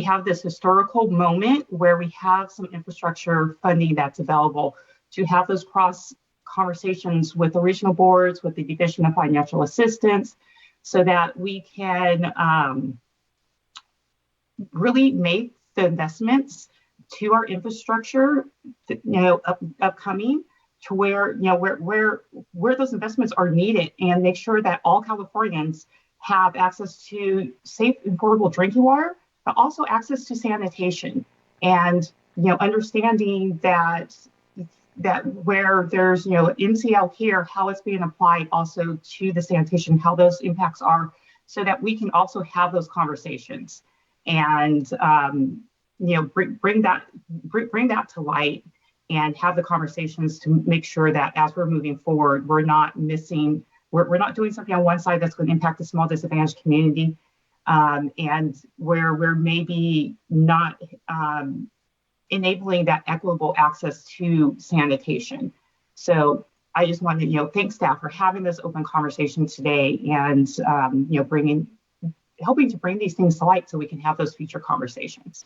have this historical moment where we have some infrastructure funding that's available to have those cross conversations with the regional boards, with the Division of Financial Assistance, so that we can really make the investments to our infrastructure, upcoming to where those investments are needed, and make sure that all Californians have access to safe and affordable drinking water, but also access to sanitation, and understanding that where there's MCL here, how it's being applied also to the sanitation, how those impacts are, so that we can also have those conversations and bring that to light and have the conversations to make sure that as we're moving forward, we're not doing something on one side that's going to impact the small disadvantaged community. And where we're maybe not enabling that equitable access to sanitation. So I just wanted to thank staff for having this open conversation today and helping to bring these things to light so we can have those future conversations.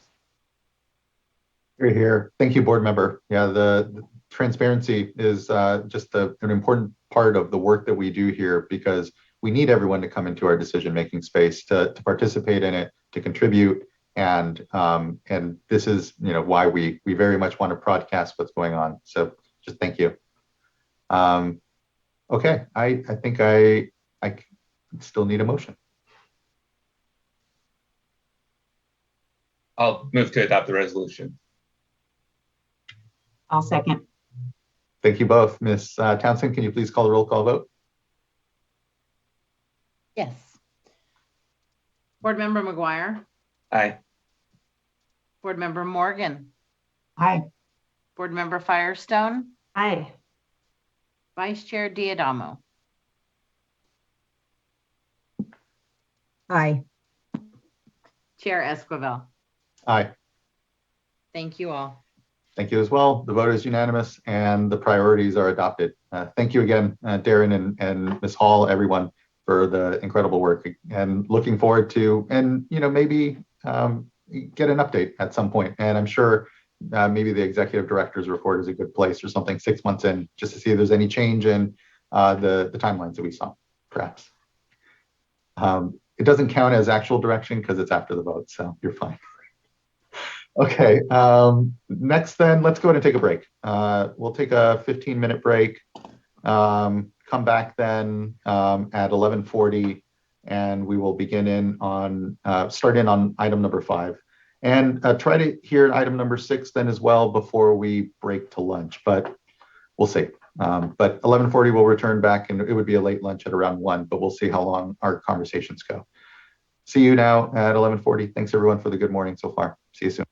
Here. Thank you, board member. Yeah, the transparency is just an important part of the work that we do here, because we need everyone to come into our decision-making space to participate in it, to contribute, and this is why we very much want to broadcast what's going on. So just thank you. Okay, I think I still need a motion. I'll move to adopt the resolution. I'll second. Thank you both. Ms. Townsend, can you please call the roll call vote? Yes. Board Member McGuire. Aye. Board Member Morgan. Aye. Board Member Firestone. Aye. Vice Chair Diodambo. Aye. Chair Esquivel. Aye. Thank you all. Thank you as well. The vote is unanimous and the priorities are adopted. Thank you again, Darren and Ms. Hall, everyone, for the incredible work, and looking forward to, and maybe get an update at some point. And I'm sure maybe the executive director's report is a good place or something 6 months in, just to see if there's any change in the timelines that we saw, perhaps. It doesn't count as actual direction because it's after the vote, so you're fine. Okay, next then, let's go ahead and take a break. We'll take a 15-minute break, come back then at 11:40, and we will start in on item number 5. And try to hear item number 6 then as well before we break to lunch, but we'll see. But 11:40 we'll return back, and it would be a late lunch at around 1, but we'll see how long our conversations go. See you now at 11:40. Thanks everyone for the good morning so far. See you soon.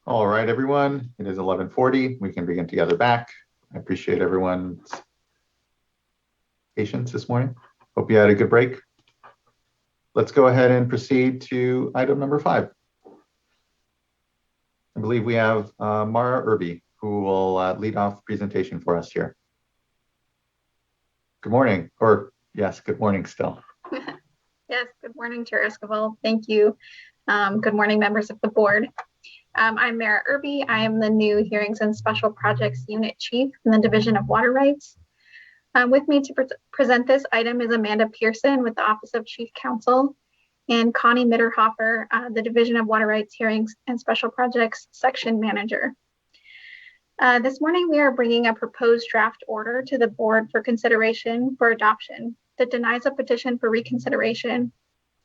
All right, everyone. It is 11:40. We can begin together back. I appreciate everyone's patience this morning. Hope you had a good break. Let's go ahead and proceed to item number 5. I believe we have Mara Irby, who will lead off the presentation for us here. Good morning, or yes, good morning still. Yes, good morning, Chair Esquivel. Thank you. Good morning, members of the board. I'm Mara Irby. I am the new Hearings and Special Projects Unit Chief in the Division of Water Rights. With me to present this item is Amanda Pearson with the Office of Chief Counsel and Connie Mitterhofer, the Division of Water Rights Hearings and Special Projects Section Manager. This morning, we are bringing a proposed draft order to the board for consideration for adoption that denies a petition for reconsideration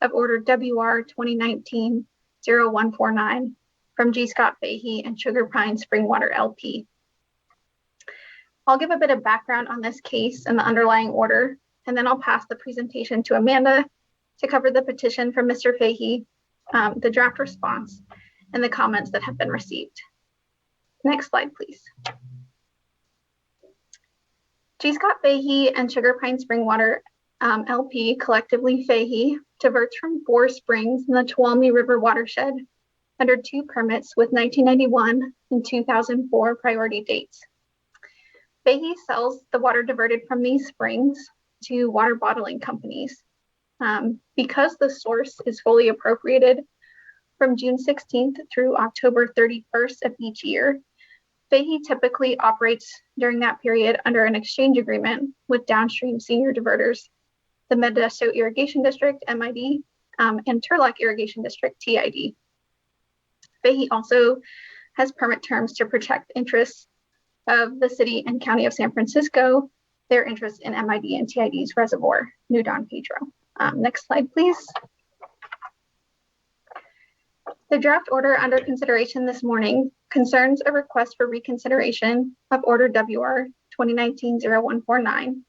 of Order WR 2019-0149 from G. Scott Fahey and Sugar Pine Springwater LP. I'll give a bit of background on this case and the underlying order, and then I'll pass the presentation to Amanda to cover the petition from Mr. Fahey, the draft response, and the comments that have been received. Next slide, please. G. Scott Fahey and Sugar Pine Springwater LP, collectively Fahey, diverts from 4 springs in the Tuolumne River watershed under 2 permits with 1991 and 2004 priority dates. Fahey sells the water diverted from these springs to water bottling companies. Because the source is fully appropriated from June 16th through October 31st of each year, Fahey typically operates during that period under an exchange agreement with downstream senior diverters, the Modesto Irrigation District, MID, and Turlock Irrigation District, TID. Fahey also has permit terms to protect interests of the city and county of San Francisco, their interest in MID and TID's reservoir, New Don Pedro. Next slide, please. The draft order under consideration this morning concerns a request for reconsideration of Order WR 2019-0149,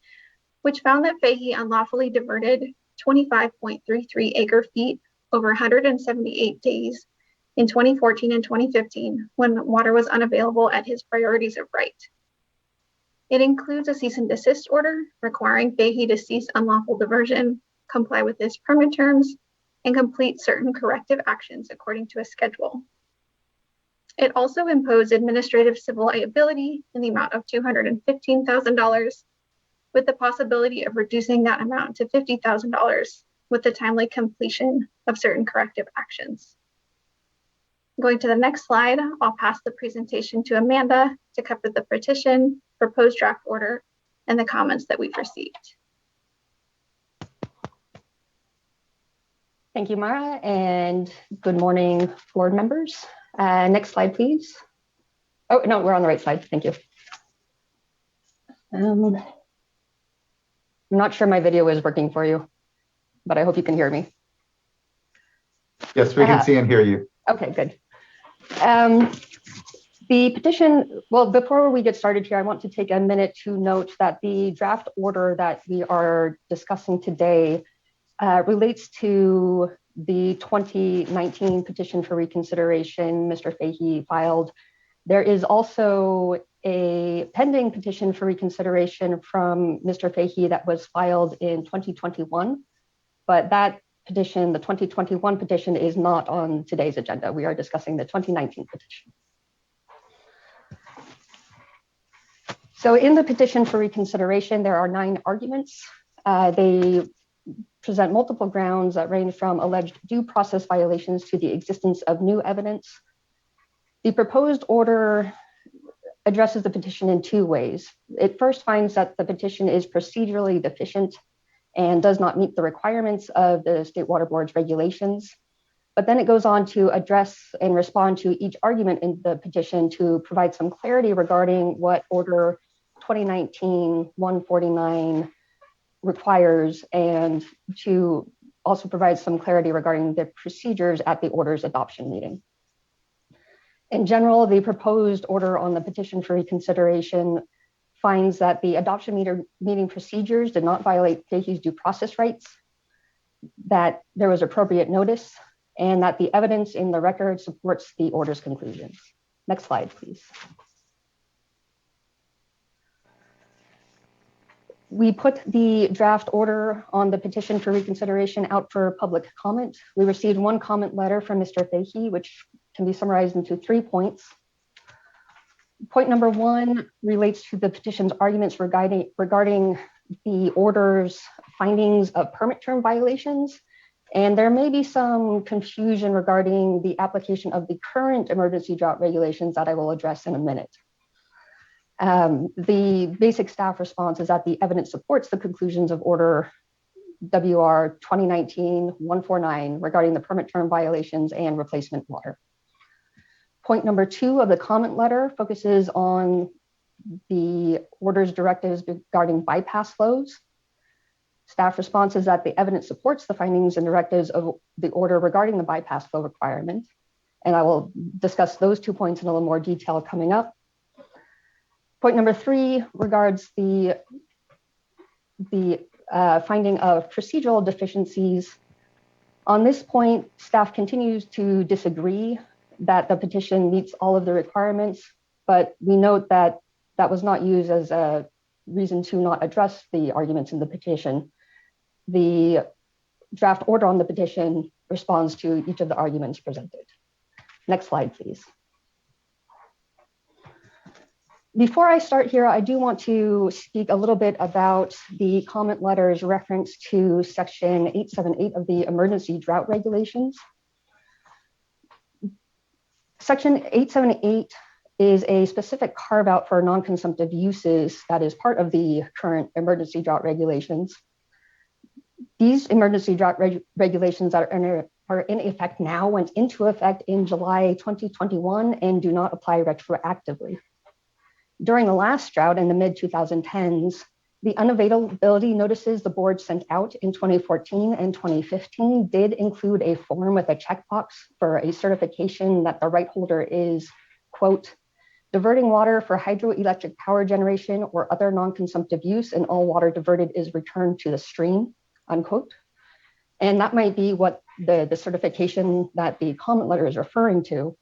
which found that Fahey unlawfully diverted 25.33 acre feet over 178 days in 2014 and 2015 when water was unavailable at his priorities of right. It includes a cease and desist order requiring Fahey to cease unlawful diversion, comply with his permit terms, and complete certain corrective actions according to a schedule. It also imposed administrative civil liability in the amount of $215,000, with the possibility of reducing that amount to $50,000 with the timely completion of certain corrective actions. Going to the next slide, I'll pass the presentation to Amanda to cover the petition, proposed draft order, and the comments that we've received. Thank you, Mara, and good morning, board members. Next slide, please. Oh, no, we're on the right slide. Thank you. I'm not sure my video is working for you, but I hope you can hear me. Yes, we can see and hear you. Okay, good. The petition, well, before we get started here, I want to take a minute to note that the draft order that we are discussing today relates to the 2019 petition for reconsideration Mr. Fahey filed. There is also a pending petition for reconsideration from Mr. Fahey that was filed in 2021, but that petition, the 2021 petition, is not on today's agenda. We are discussing the 2019 petition. So in the petition for reconsideration, there are 9 arguments. They present multiple grounds that range from alleged due process violations to the existence of new evidence. The proposed order addresses the petition in 2 ways. It first finds that the petition is procedurally deficient and does not meet the requirements of the State Water Board's regulations. But then it goes on to address and respond to each argument in the petition to provide some clarity regarding what Order 2019-149 requires, and to also provide some clarity regarding the procedures at the order's adoption meeting. In general, the proposed order on the petition for reconsideration finds that the adoption meeting procedures did not violate Fahey's due process rights, that there was appropriate notice, and that the evidence in the record supports the order's conclusions. Next slide, please. We put the draft order on the petition for reconsideration out for public comment. We received one comment letter from Mr. Fahey, which can be summarized into 3 points. Point number 1 relates to the petition's arguments regarding the order's findings of permit term violations. And there may be some confusion regarding the application of the current emergency drought regulations that I will address in a minute. The basic staff response is that the evidence supports the conclusions of Order WR 2019-149 regarding the permit term violations and replacement water. Point number 2 of the comment letter focuses on the order's directives regarding bypass flows. Staff response is that the evidence supports the findings and directives of the order regarding the bypass flow requirement. And I will discuss those 2 points in a little more detail coming up. Point number 3 regards the finding of procedural deficiencies. On this point, staff continues to disagree that the petition meets all of the requirements, but we note that that was not used as a reason to not address the arguments in the petition. The draft order on the petition responds to each of the arguments presented. Next slide, please. Before I start here, I do want to speak a little bit about the comment letter's reference to Section 878 of the Emergency Drought Regulations. Section 878 is a specific carve out for non-consumptive uses that is part of the current emergency drought regulations. These emergency drought regulations that are in effect now went into effect in July 2021 and do not apply retroactively. During the last drought in the mid-2010s, the unavailability notices the board sent out in 2014 and 2015 did include a form with a checkbox for a certification that the right holder is, quote, diverting water for hydroelectric power generation or other non-consumptive use, and all water diverted is returned to the stream, unquote. And that might be what the certification that the comment letter is referring to.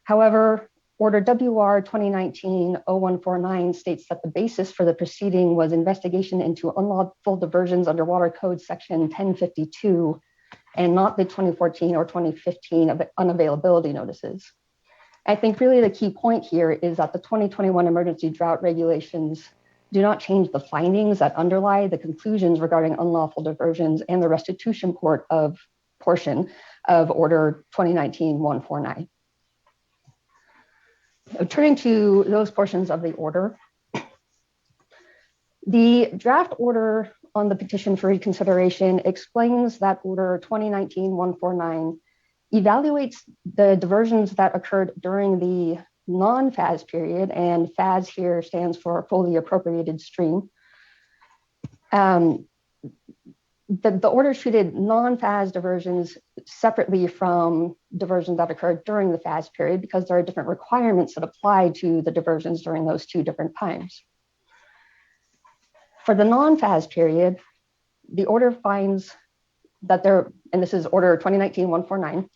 However, Order WR 2019-0149 states that the basis for the proceeding was investigation into unlawful diversions under Water Code Section 1052 and not the 2014 or 2015 unavailability notices. I think really the key point here is that the 2021 emergency drought regulations do not change the findings that underlie the conclusions regarding unlawful diversions and the restitution portion of Order 2019-149. Turning to those portions of the order, the draft order on the petition for reconsideration explains that Order 2019-149 evaluates the diversions that occurred during the non-Pfas period, and Pfas here stands for fully appropriated stream. The order treated non-Pfas diversions separately from diversions that occurred during the Pfas period because there are different requirements that apply to the diversions during those two different times. For the non-Pfas period, the order finds that and this is Order 2019-149,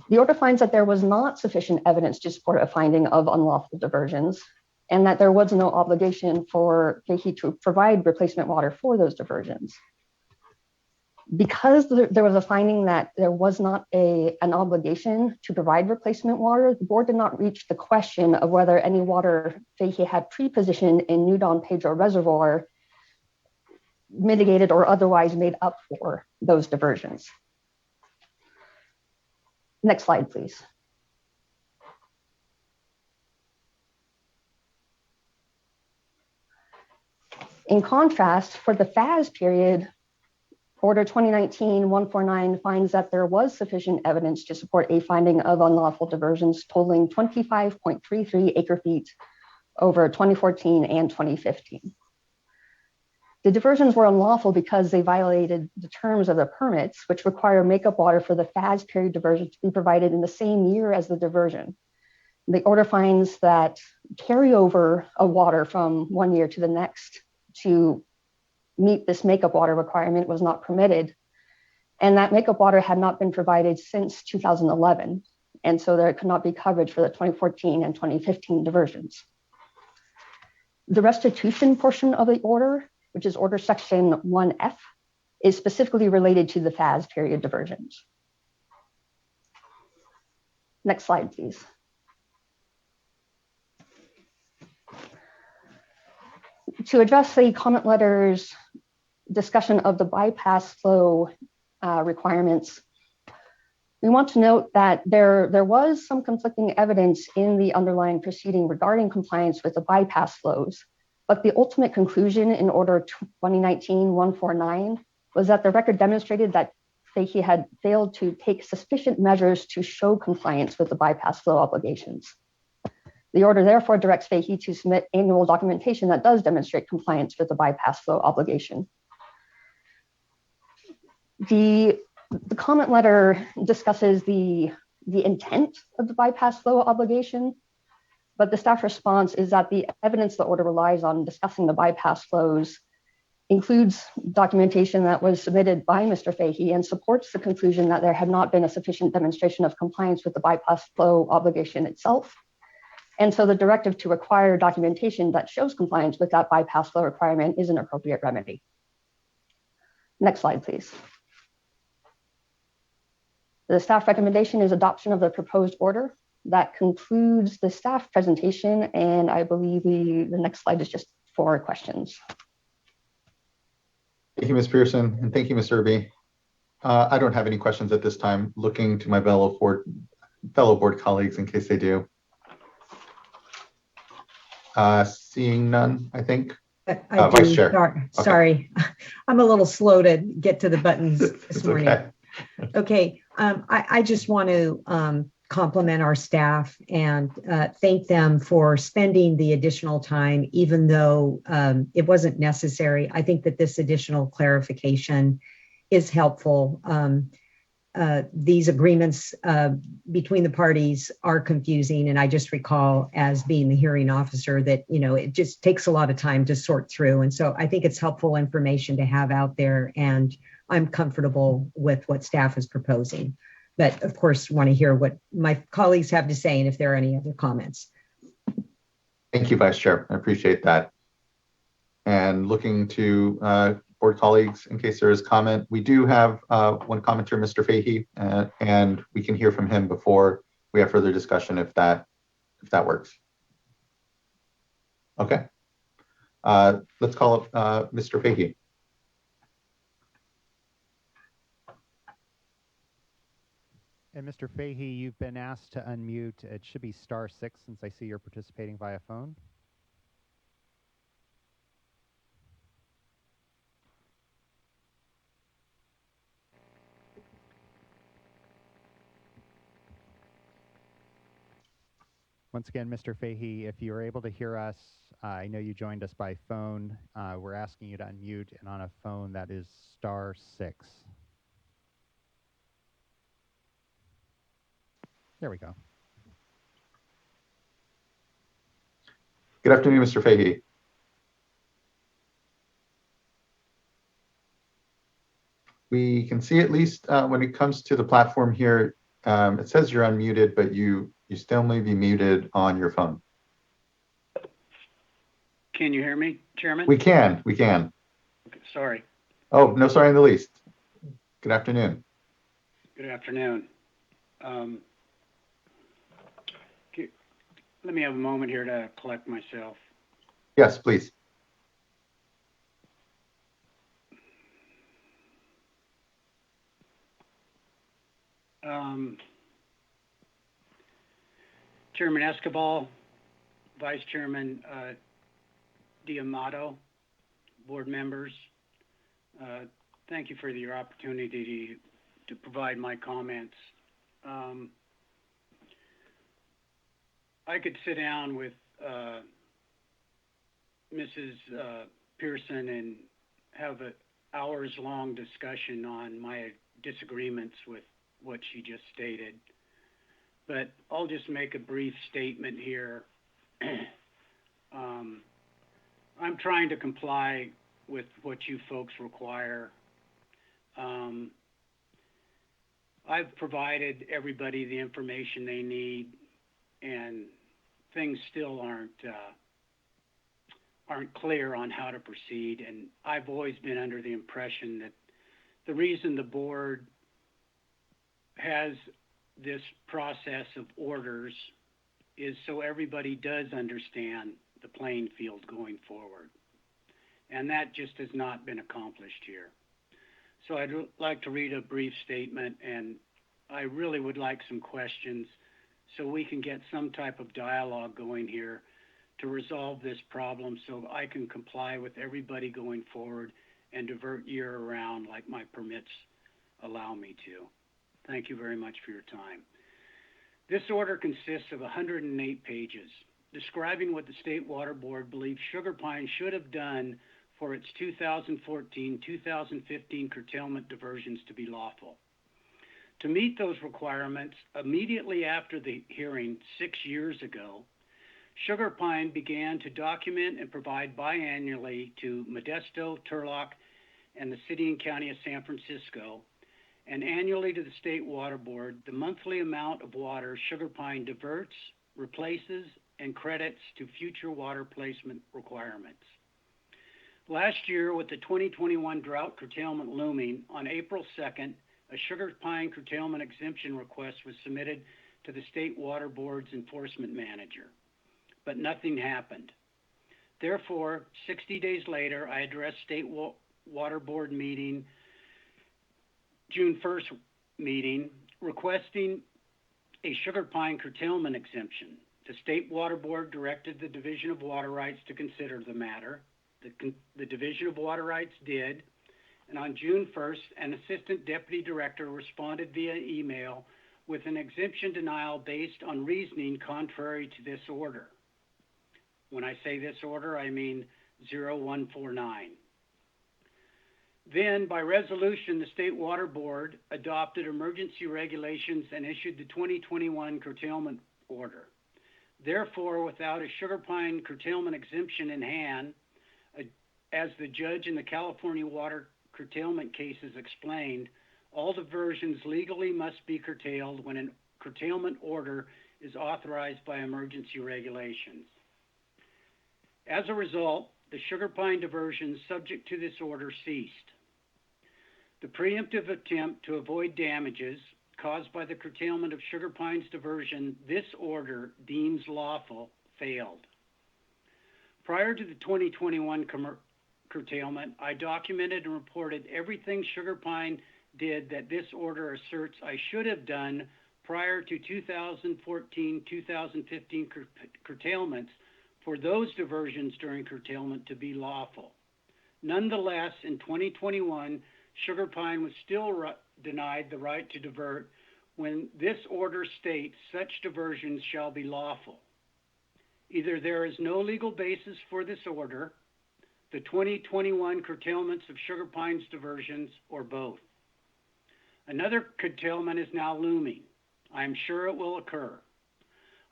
the order finds that there was not sufficient evidence to support a finding of unlawful diversions and that there was no obligation for Fahey to provide replacement water for those diversions. Because there was a finding that there was not an obligation to provide replacement water, the board did not reach the question of whether any water Fahey had pre-positioned in New Don Pedro Reservoir mitigated or otherwise made up for those diversions. Next slide, please. In contrast, for the Pfas period, Order 2019-149 finds that there was sufficient evidence to support a finding of unlawful diversions totaling 25.33 acre feet over 2014 and 2015. The diversions were unlawful because they violated the terms of the permits, which require makeup water for the Pfas period diversion to be provided in the same year as the diversion. The order finds that carryover of water from one year to the next to meet this makeup water requirement was not permitted, and that makeup water had not been provided since 2011. and so there could not be coverage for the 2014 and 2015 diversions. The restitution portion of the order, which is order section 1F, is specifically related to the Pfas period diversions. Next slide, please. To address the comment letter's discussion of the bypass flow requirements, we want to note that there was some conflicting evidence in the underlying proceeding regarding compliance with the bypass flows, but the ultimate conclusion in order 2019-149 was that the record demonstrated that Fahey had failed to take sufficient measures to show compliance with the bypass flow obligations. The order therefore directs Fahey to submit annual documentation that does demonstrate compliance with the bypass flow obligation. The comment letter discusses the intent of the bypass flow obligation, but the staff response is that the evidence the order relies on discussing the bypass flows includes documentation that was submitted by Mr. Fahey and supports the conclusion that there had not been a sufficient demonstration of compliance with the bypass flow obligation itself. And so the directive to require documentation that shows compliance with that bypass flow requirement is an appropriate remedy. Next slide, please. The staff recommendation is adoption of the proposed order. That concludes the staff presentation, and I believe the next slide is just for questions. Thank you, Ms. Pearson, and thank you, Ms. Irby. I don't have any questions at this time. Looking to my fellow board colleagues in case they do. Seeing none, I think. Vice Chair. Sorry. I'm a little slow to get to the buttons this morning. Okay. I just want to compliment our staff and thank them for spending the additional time, even though it wasn't necessary. I think that this additional clarification is helpful. These agreements between the parties are confusing, and I just recall as being the hearing officer that, you know, it just takes a lot of time to sort through. And so I think it's helpful information to have out there, and I'm comfortable with what staff is proposing. But of course, want to hear what my colleagues have to say and if there are any other comments. Thank you, Vice Chair. I appreciate that. And looking to board colleagues, in case there is comment, we do have one commenter, Mr. Fahey, and we can hear from him before we have further discussion if that works. Okay. Let's call up Mr. Fahey. And Mr. Fahey, you've been asked to unmute. It should be *6 since I see you're participating via phone. Once again, Mr. Fahey, if you're able to hear us, I know you joined us by phone. We're asking you to unmute, and on a phone that is *6. There we go. Good afternoon, Mr. Fahey. We can see, at least when it comes to the platform here, it says you're unmuted, but you still may be muted on your phone. Can you hear me, Chairman? We can. Okay, sorry. Oh, no, sorry in the least. Good afternoon. Good afternoon. Let me have a moment here to collect myself. Yes, please. Chairman Escobar, Vice Chairman D'Amato, board members, thank you for your opportunity to provide my comments. I could sit down with Mrs. Pearson and have an hours-long discussion on my disagreements with what she just stated, but I'll just make a brief statement here. I'm trying to comply with what you folks require. I've provided everybody the information they need, and things still aren't clear on how to proceed. And I've always been under the impression that the reason the board has this process of orders is so everybody does understand the playing field going forward. And that just has not been accomplished here. So I'd like to read a brief statement, and I really would like some questions so we can get some type of dialogue going here to resolve this problem so I can comply with everybody going forward and divert year round like my permits allow me to. Thank you very much for your time. This order consists of 108 pages describing what the State Water Board believes Sugar Pine should have done for its 2014-2015 curtailment diversions to be lawful. To meet those requirements, immediately after the hearing 6 years ago, Sugar Pine began to document and provide biannually to Modesto, Turlock, and the City and County of San Francisco, and annually to the State Water Board, the monthly amount of water Sugar Pine diverts, replaces, and credits to future water placement requirements. Last year, with the 2021 drought curtailment looming, on April 2nd, a Sugar Pine curtailment exemption request was submitted to the State Water Board's enforcement manager, but nothing happened. Therefore, 60 days later, I addressed State Water Board meeting, June 1st meeting, requesting a Sugar Pine curtailment exemption. The State Water Board directed the Division of Water Rights to consider the matter. The Division of Water Rights did, and on June 1st, an Assistant Deputy Director responded via email with an exemption denial based on reasoning contrary to this order. When I say this order, I mean 0149. Then, by resolution, the State Water Board adopted emergency regulations and issued the 2021 curtailment order. Therefore, without a Sugar Pine curtailment exemption in hand, as the judge in the California water curtailment cases explained, all diversions legally must be curtailed when a curtailment order is authorized by emergency regulations. As a result, the Sugar Pine diversions subject to this order ceased. The preemptive attempt to avoid damages caused by the curtailment of Sugar Pine's diversion this order deems lawful failed. Prior to the 2021 curtailment, I documented and reported everything Sugar Pine did that this order asserts I should have done prior to 2014-2015 curtailments for those diversions during curtailment to be lawful. Nonetheless, in 2021, Sugar Pine was still denied the right to divert when this order states such diversions shall be lawful. Either there is no legal basis for this order, the 2021 curtailments of Sugar Pine's diversions, or both. Another curtailment is now looming. I am sure it will occur.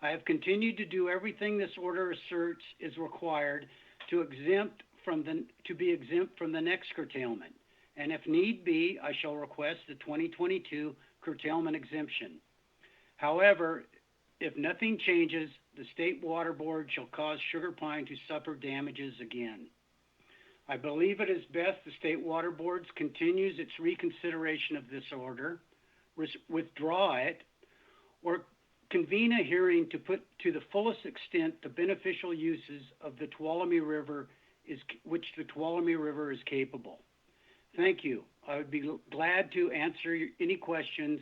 I have continued to do everything this order asserts is required to be exempt from the next curtailment, and if need be, I shall request the 2022 curtailment exemption. However, if nothing changes, the State Water Board shall cause Sugar Pine to suffer damages again. I believe it is best the State Water Board continues its reconsideration of this order, withdraw it, or convene a hearing to put to the fullest extent the beneficial uses of the Tuolumne River which the Tuolumne River is capable. Thank you. I would be glad to answer any questions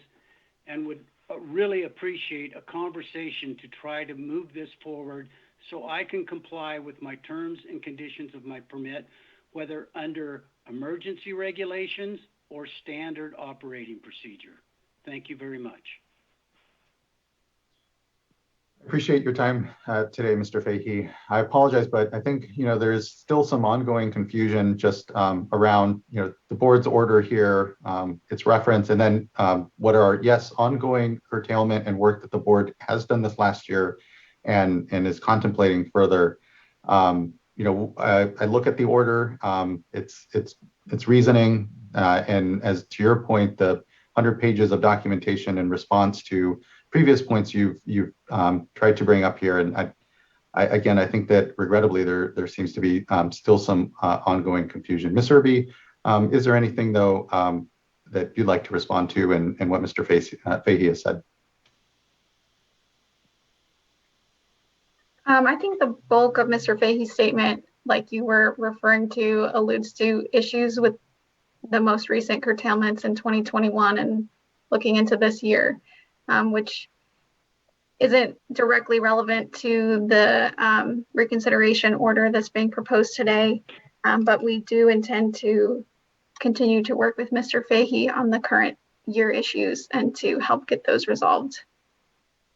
and would really appreciate a conversation to try to move this forward so I can comply with my terms and conditions of my permit, whether under emergency regulations or standard operating procedure. Thank you very much. Appreciate your time today, Mr. Fahey. I apologize, but I think there's still some ongoing confusion just around the board's order here, its reference, and then what are ongoing curtailment and work that the board has done this last year and is contemplating further. I look at the order, its reasoning, and as to your point, the 100 pages of documentation in response to previous points you've tried to bring up here. And I think that regrettably there seems to be still some ongoing confusion. Ms. Irby, is there anything though that you'd like to respond to and what Mr. Fahey has said? I think the bulk of Mr. Fahey's statement, like you were referring to, alludes to issues with the most recent curtailments in 2021 and looking into this year, which isn't directly relevant to the reconsideration order that's being proposed today. But we do intend to continue to work with Mr. Fahey on the current year issues and to help get those resolved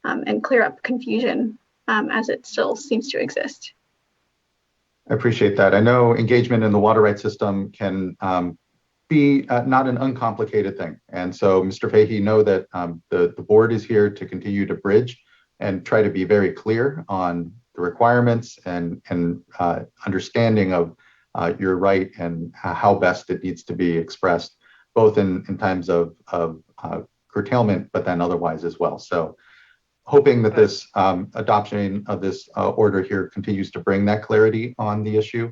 and clear up confusion as it still seems to exist. I appreciate that. I know engagement in the water rights system can be not an uncomplicated thing. And so, Mr. Fahey, know that the board is here to continue to bridge and try to be very clear on the requirements and understanding of your right and how best it needs to be expressed, both in times of curtailment, but then otherwise as well. So hoping that this adoption of this order here continues to bring that clarity on the issue.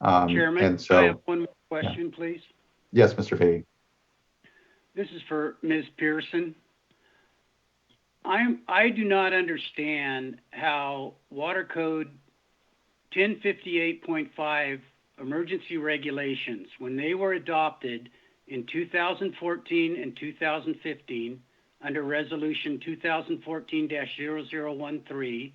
Chairman, and so, I have one more question, please. Yes, Mr. Fahey. This is for Ms. Pearson. I do not understand how Water Code 1058.5 emergency regulations, when they were adopted in 2014 and 2015 under Resolution 2014-0013,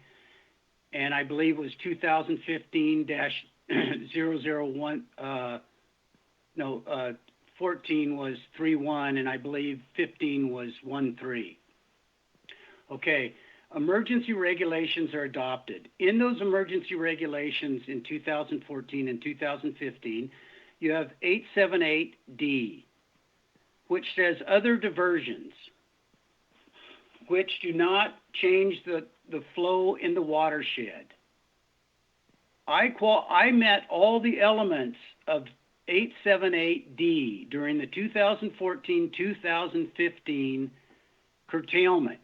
and I believe it was 2015-001, 14 was 3.1, and I believe 15 was 1.3. Okay, emergency regulations are adopted. In those emergency regulations in 2014 and 2015, you have 878D, which says other diversions, which do not change the flow in the watershed. I met all the elements of 878D during the 2014-2015 curtailment.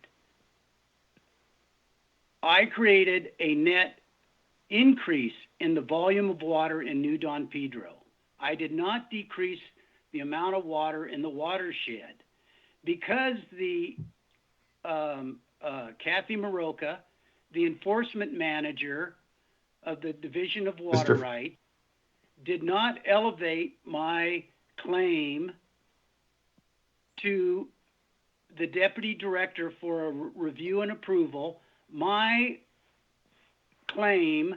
I created a net increase in the volume of water in New Don Pedro. I did not decrease the amount of water in the watershed because the Kathy Maroka, the enforcement manager of the Division of Water Rights, did not elevate my claim to the deputy director for a review and approval. My claim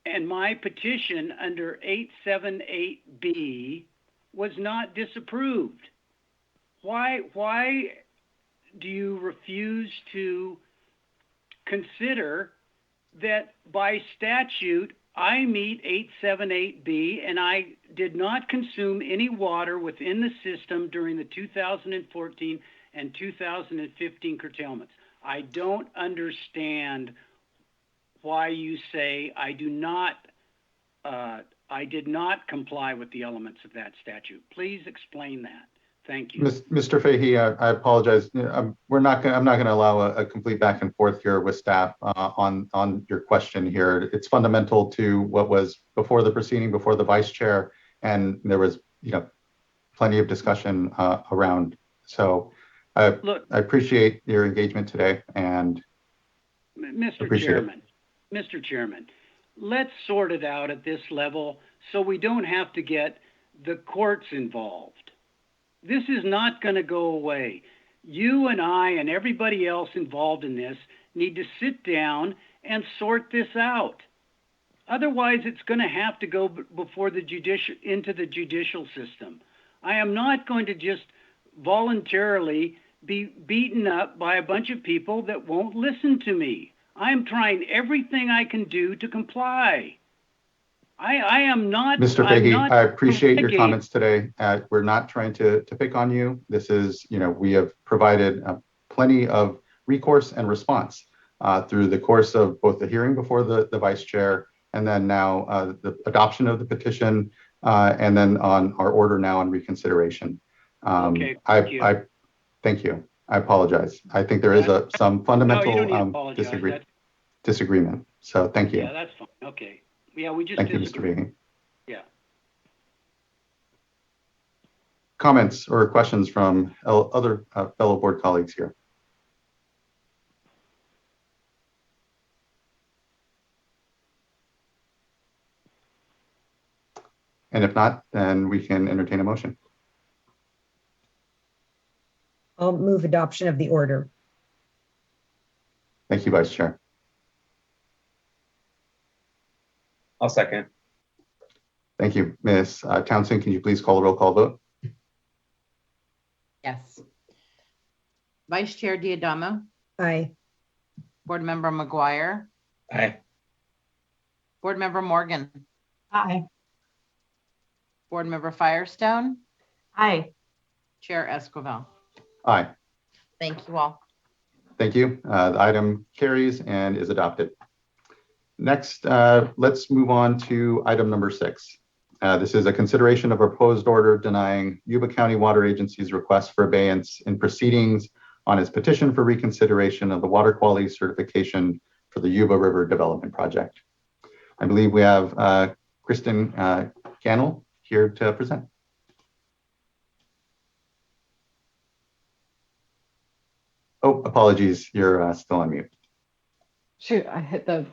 and my petition under 878B was not disapproved. Why do you refuse to consider that by statute I meet 878B and I did not consume any water within the system during the 2014 and 2015 curtailments? I don't understand why you say I did not comply with the elements of that statute. Please explain that. Thank you. Mr. Fahey, I apologize. I'm not going to allow a complete back and forth here with staff on your question here. It's fundamental to what was before the proceeding, before the vice chair, and there was plenty of discussion around. So I appreciate your engagement today, and Mr. Chairman, let's sort it out at this level so we don't have to get the courts involved. This is not going to go away. You and I and everybody else involved in this need to sit down and sort this out. Otherwise, it's going to have to go before the into the judicial system. I am not going to just voluntarily be beaten up by a bunch of people that won't listen to me. I am trying everything I can do to comply. I am not. Mr. Fahey, I appreciate your comments today. We're not trying to pick on you. This is, we have provided plenty of recourse and response through the course of both the hearing before the vice chair and then now the adoption of the petition and then on our order now on reconsideration. Okay, thank you. Thank you. I apologize. I think there is some fundamental No, you don't need to apologize. disagreement. So thank you. Yeah, that's fine. Okay. Yeah, we just Thank you, Mr. disagree. Fahey. Yeah. Comments or questions from other fellow board colleagues here? And if not, then we can entertain a motion. I'll move adoption of the order. Thank you, Vice Chair. I'll second. Thank you. Ms. Townsend, can you please call the roll call vote? Yes. Vice Chair Diadamo, Aye. Board Member McGuire, Aye. Board Member Morgan, Aye. Board Member Firestone, Aye. Chair Esquivel. Aye. Thank you all. Thank you. The item carries and is adopted. Next, let's move on to item number 6. This is a consideration of a proposed order denying Yuba County Water Agency's request for abeyance in proceedings on its petition for reconsideration of the water quality certification for the Yuba River Development Project. I believe we have Kristen Cannell here to present. Oh, apologies, you're still on mute. Shoot, I hit the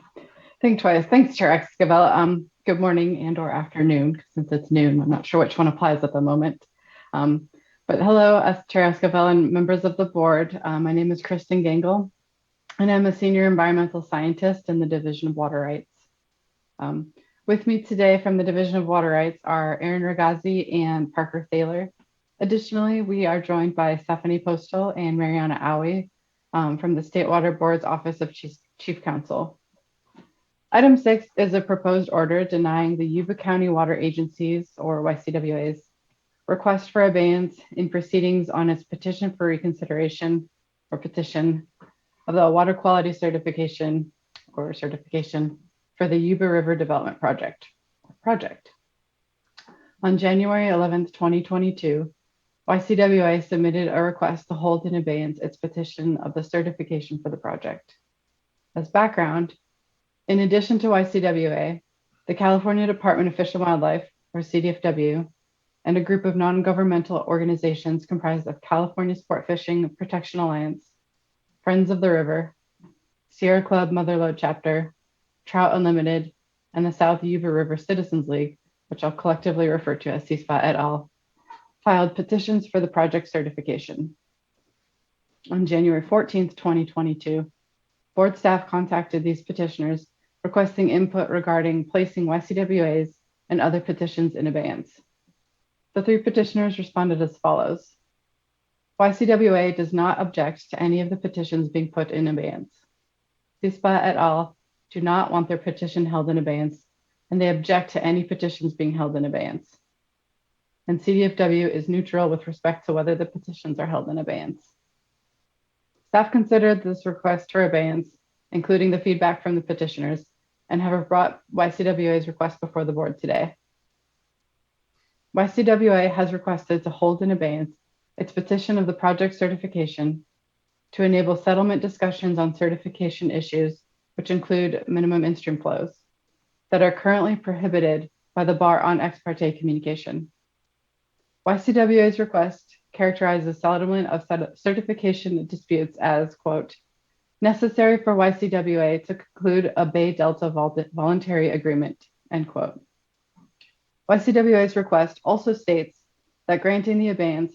thing twice. Thanks, Chair Esquivel. Good morning and or afternoon, since it's noon. I'm not sure which one applies at the moment. But hello, Chair Esquivel and members of the board. My name is Kristen Gangle, and I'm a senior environmental scientist in the Division of Water Rights. With me today from the Division of Water Rights are Aaron Ragazzi and Parker Thaler. Additionally, we are joined by Stephanie Postal and Mariana Aoi from the State Water Board's Office of Chief Counsel. Item 6 is a proposed order denying the Yuba County Water Agency's, or YCWA's, request for abeyance in proceedings on its petition for reconsideration or petition of the water quality certification or certification for the Yuba River Development Project. On January 11th, 2022, YCWA submitted a request to hold in abeyance its petition of the certification for the project. As background, in addition to YCWA, the California Department of Fish and Wildlife, or CDFW, and a group of non-governmental organizations comprised of California Sport Fishing Protection Alliance, Friends of the River, Sierra Club Motherlode Chapter, Trout Unlimited, and the South Yuba River Citizens League, which I'll collectively refer to as CSPA et al., filed petitions for the project certification. On January 14th, 2022, board staff contacted these petitioners requesting input regarding placing YCWA's and other petitions in abeyance. The 3 petitioners responded as follows. YCWA does not object to any of the petitions being put in abeyance. CSPA et al. Do not want their petition held in abeyance, and they object to any petitions being held in abeyance. And CDFW is neutral with respect to whether the petitions are held in abeyance. Staff considered this request for abeyance, including the feedback from the petitioners, and have brought YCWA's request before the board today. YCWA has requested to hold in abeyance its petition of the project certification to enable settlement discussions on certification issues, which include minimum in-stream flows, that are currently prohibited by the bar on ex parte communication. YCWA's request characterizes settlement of certification disputes as, quote, necessary for YCWA to conclude a Bay Delta voluntary agreement, end quote. YCWA's request also states that granting the abeyance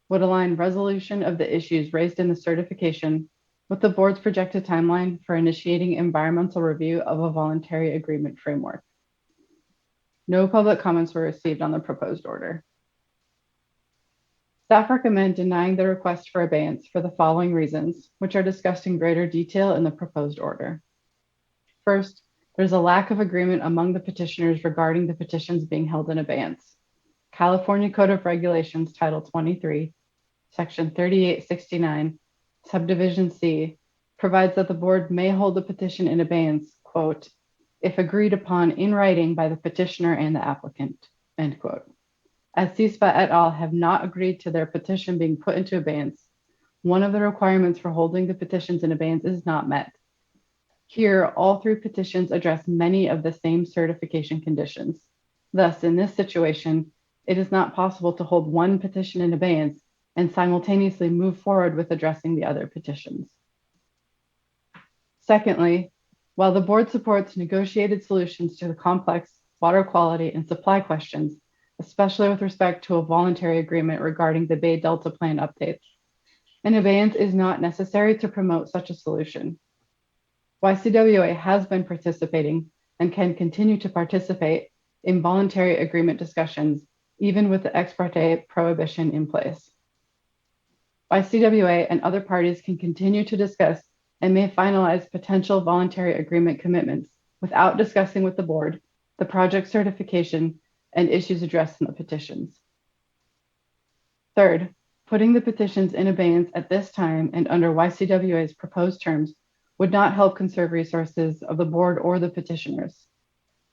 would align resolution of the issues raised in the certification with the board's projected timeline for initiating environmental review of a voluntary agreement framework. No public comments were received on the proposed order. Staff recommend denying the request for abeyance for the following reasons, which are discussed in greater detail in the proposed order. First, there's a lack of agreement among the petitioners regarding the petitions being held in abeyance. California Code of Regulations, Title 23, Section 3869, Subdivision C, provides that the board may hold a petition in abeyance, quote, if agreed upon in writing by the petitioner and the applicant, end quote. as CSPA et al. Have not agreed to their petition being put into abeyance, one of the requirements for holding the petitions in abeyance is not met. Here, all three petitions address many of the same certification conditions. Thus, in this situation, it is not possible to hold one petition in abeyance and simultaneously move forward with addressing the other petitions. Secondly, while the board supports negotiated solutions to the complex water quality and supply questions, especially with respect to a voluntary agreement regarding the Bay Delta Plan updates, an abeyance is not necessary to promote such a solution. YCWA has been participating and can continue to participate in voluntary agreement discussions, even with the ex parte prohibition in place. YCWA and other parties can continue to discuss and may finalize potential voluntary agreement commitments without discussing with the board the project certification and issues addressed in the petitions. Third, putting the petitions in abeyance at this time and under YCWA's proposed terms would not help conserve resources of the board or the petitioners.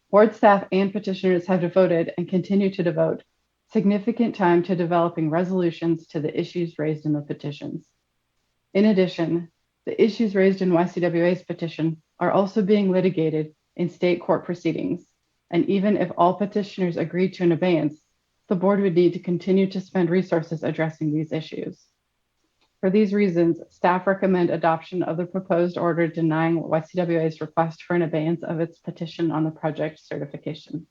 Board staff and petitioners have devoted and continue to devote significant time to developing resolutions to the issues raised in the petitions. In addition, the issues raised in YCWA's petition are also being litigated in state court proceedings, and even if all petitioners agree to an abeyance, the board would need to continue to spend resources addressing these issues. For these reasons, staff recommend adoption of the proposed order denying YCWA's request for an abeyance of its petition on the project certification.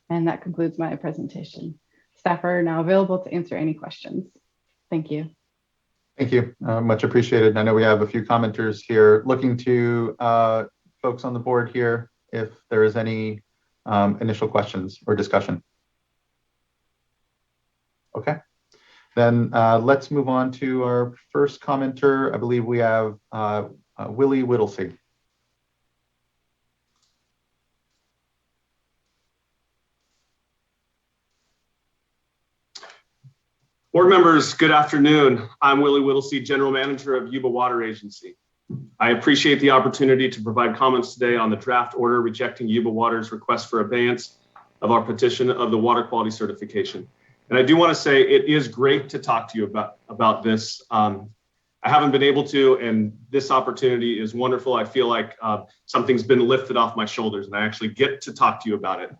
And that concludes my presentation. Staff are now available to answer any questions. Thank you. Thank you, much appreciated. I know we have a few commenters here. Looking to folks on the board here, if there is any initial questions or discussion. Okay. Then let's move on to our first commenter. I believe we have Willie Whittlesey. Board members, good afternoon. I'm Willie Whittlesey, General Manager of Yuba Water Agency. I appreciate the opportunity to provide comments today on the draft order rejecting Yuba Water's request for abeyance of our petition of the water quality certification. And I do want to say it is great to talk to you about this. I haven't been able to, and this opportunity is wonderful. I feel like something's been lifted off my shoulders and I actually get to talk to you about it.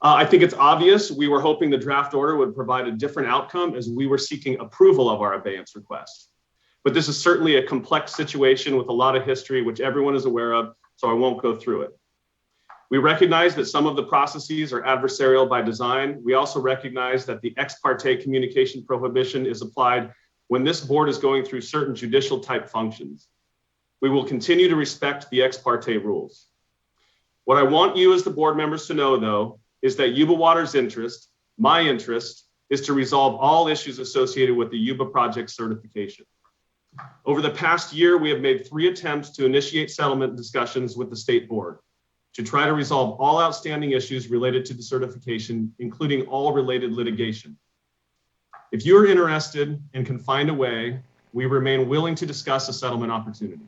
I think it's obvious we were hoping the draft order would provide a different outcome as we were seeking approval of our abeyance request. But this is certainly a complex situation with a lot of history, which everyone is aware of, so I won't go through it. We recognize that some of the processes are adversarial by design. We also recognize that the ex parte communication prohibition is applied when this board is going through certain judicial type functions. We will continue to respect the ex parte rules. What I want you as the board members to know, though, is that Yuba Water's interest, my interest, is to resolve all issues associated with the Yuba project certification. Over the past year, we have made 3 attempts to initiate settlement discussions with the state board to try to resolve all outstanding issues related to the certification, including all related litigation. If you are interested and can find a way, we remain willing to discuss a settlement opportunity.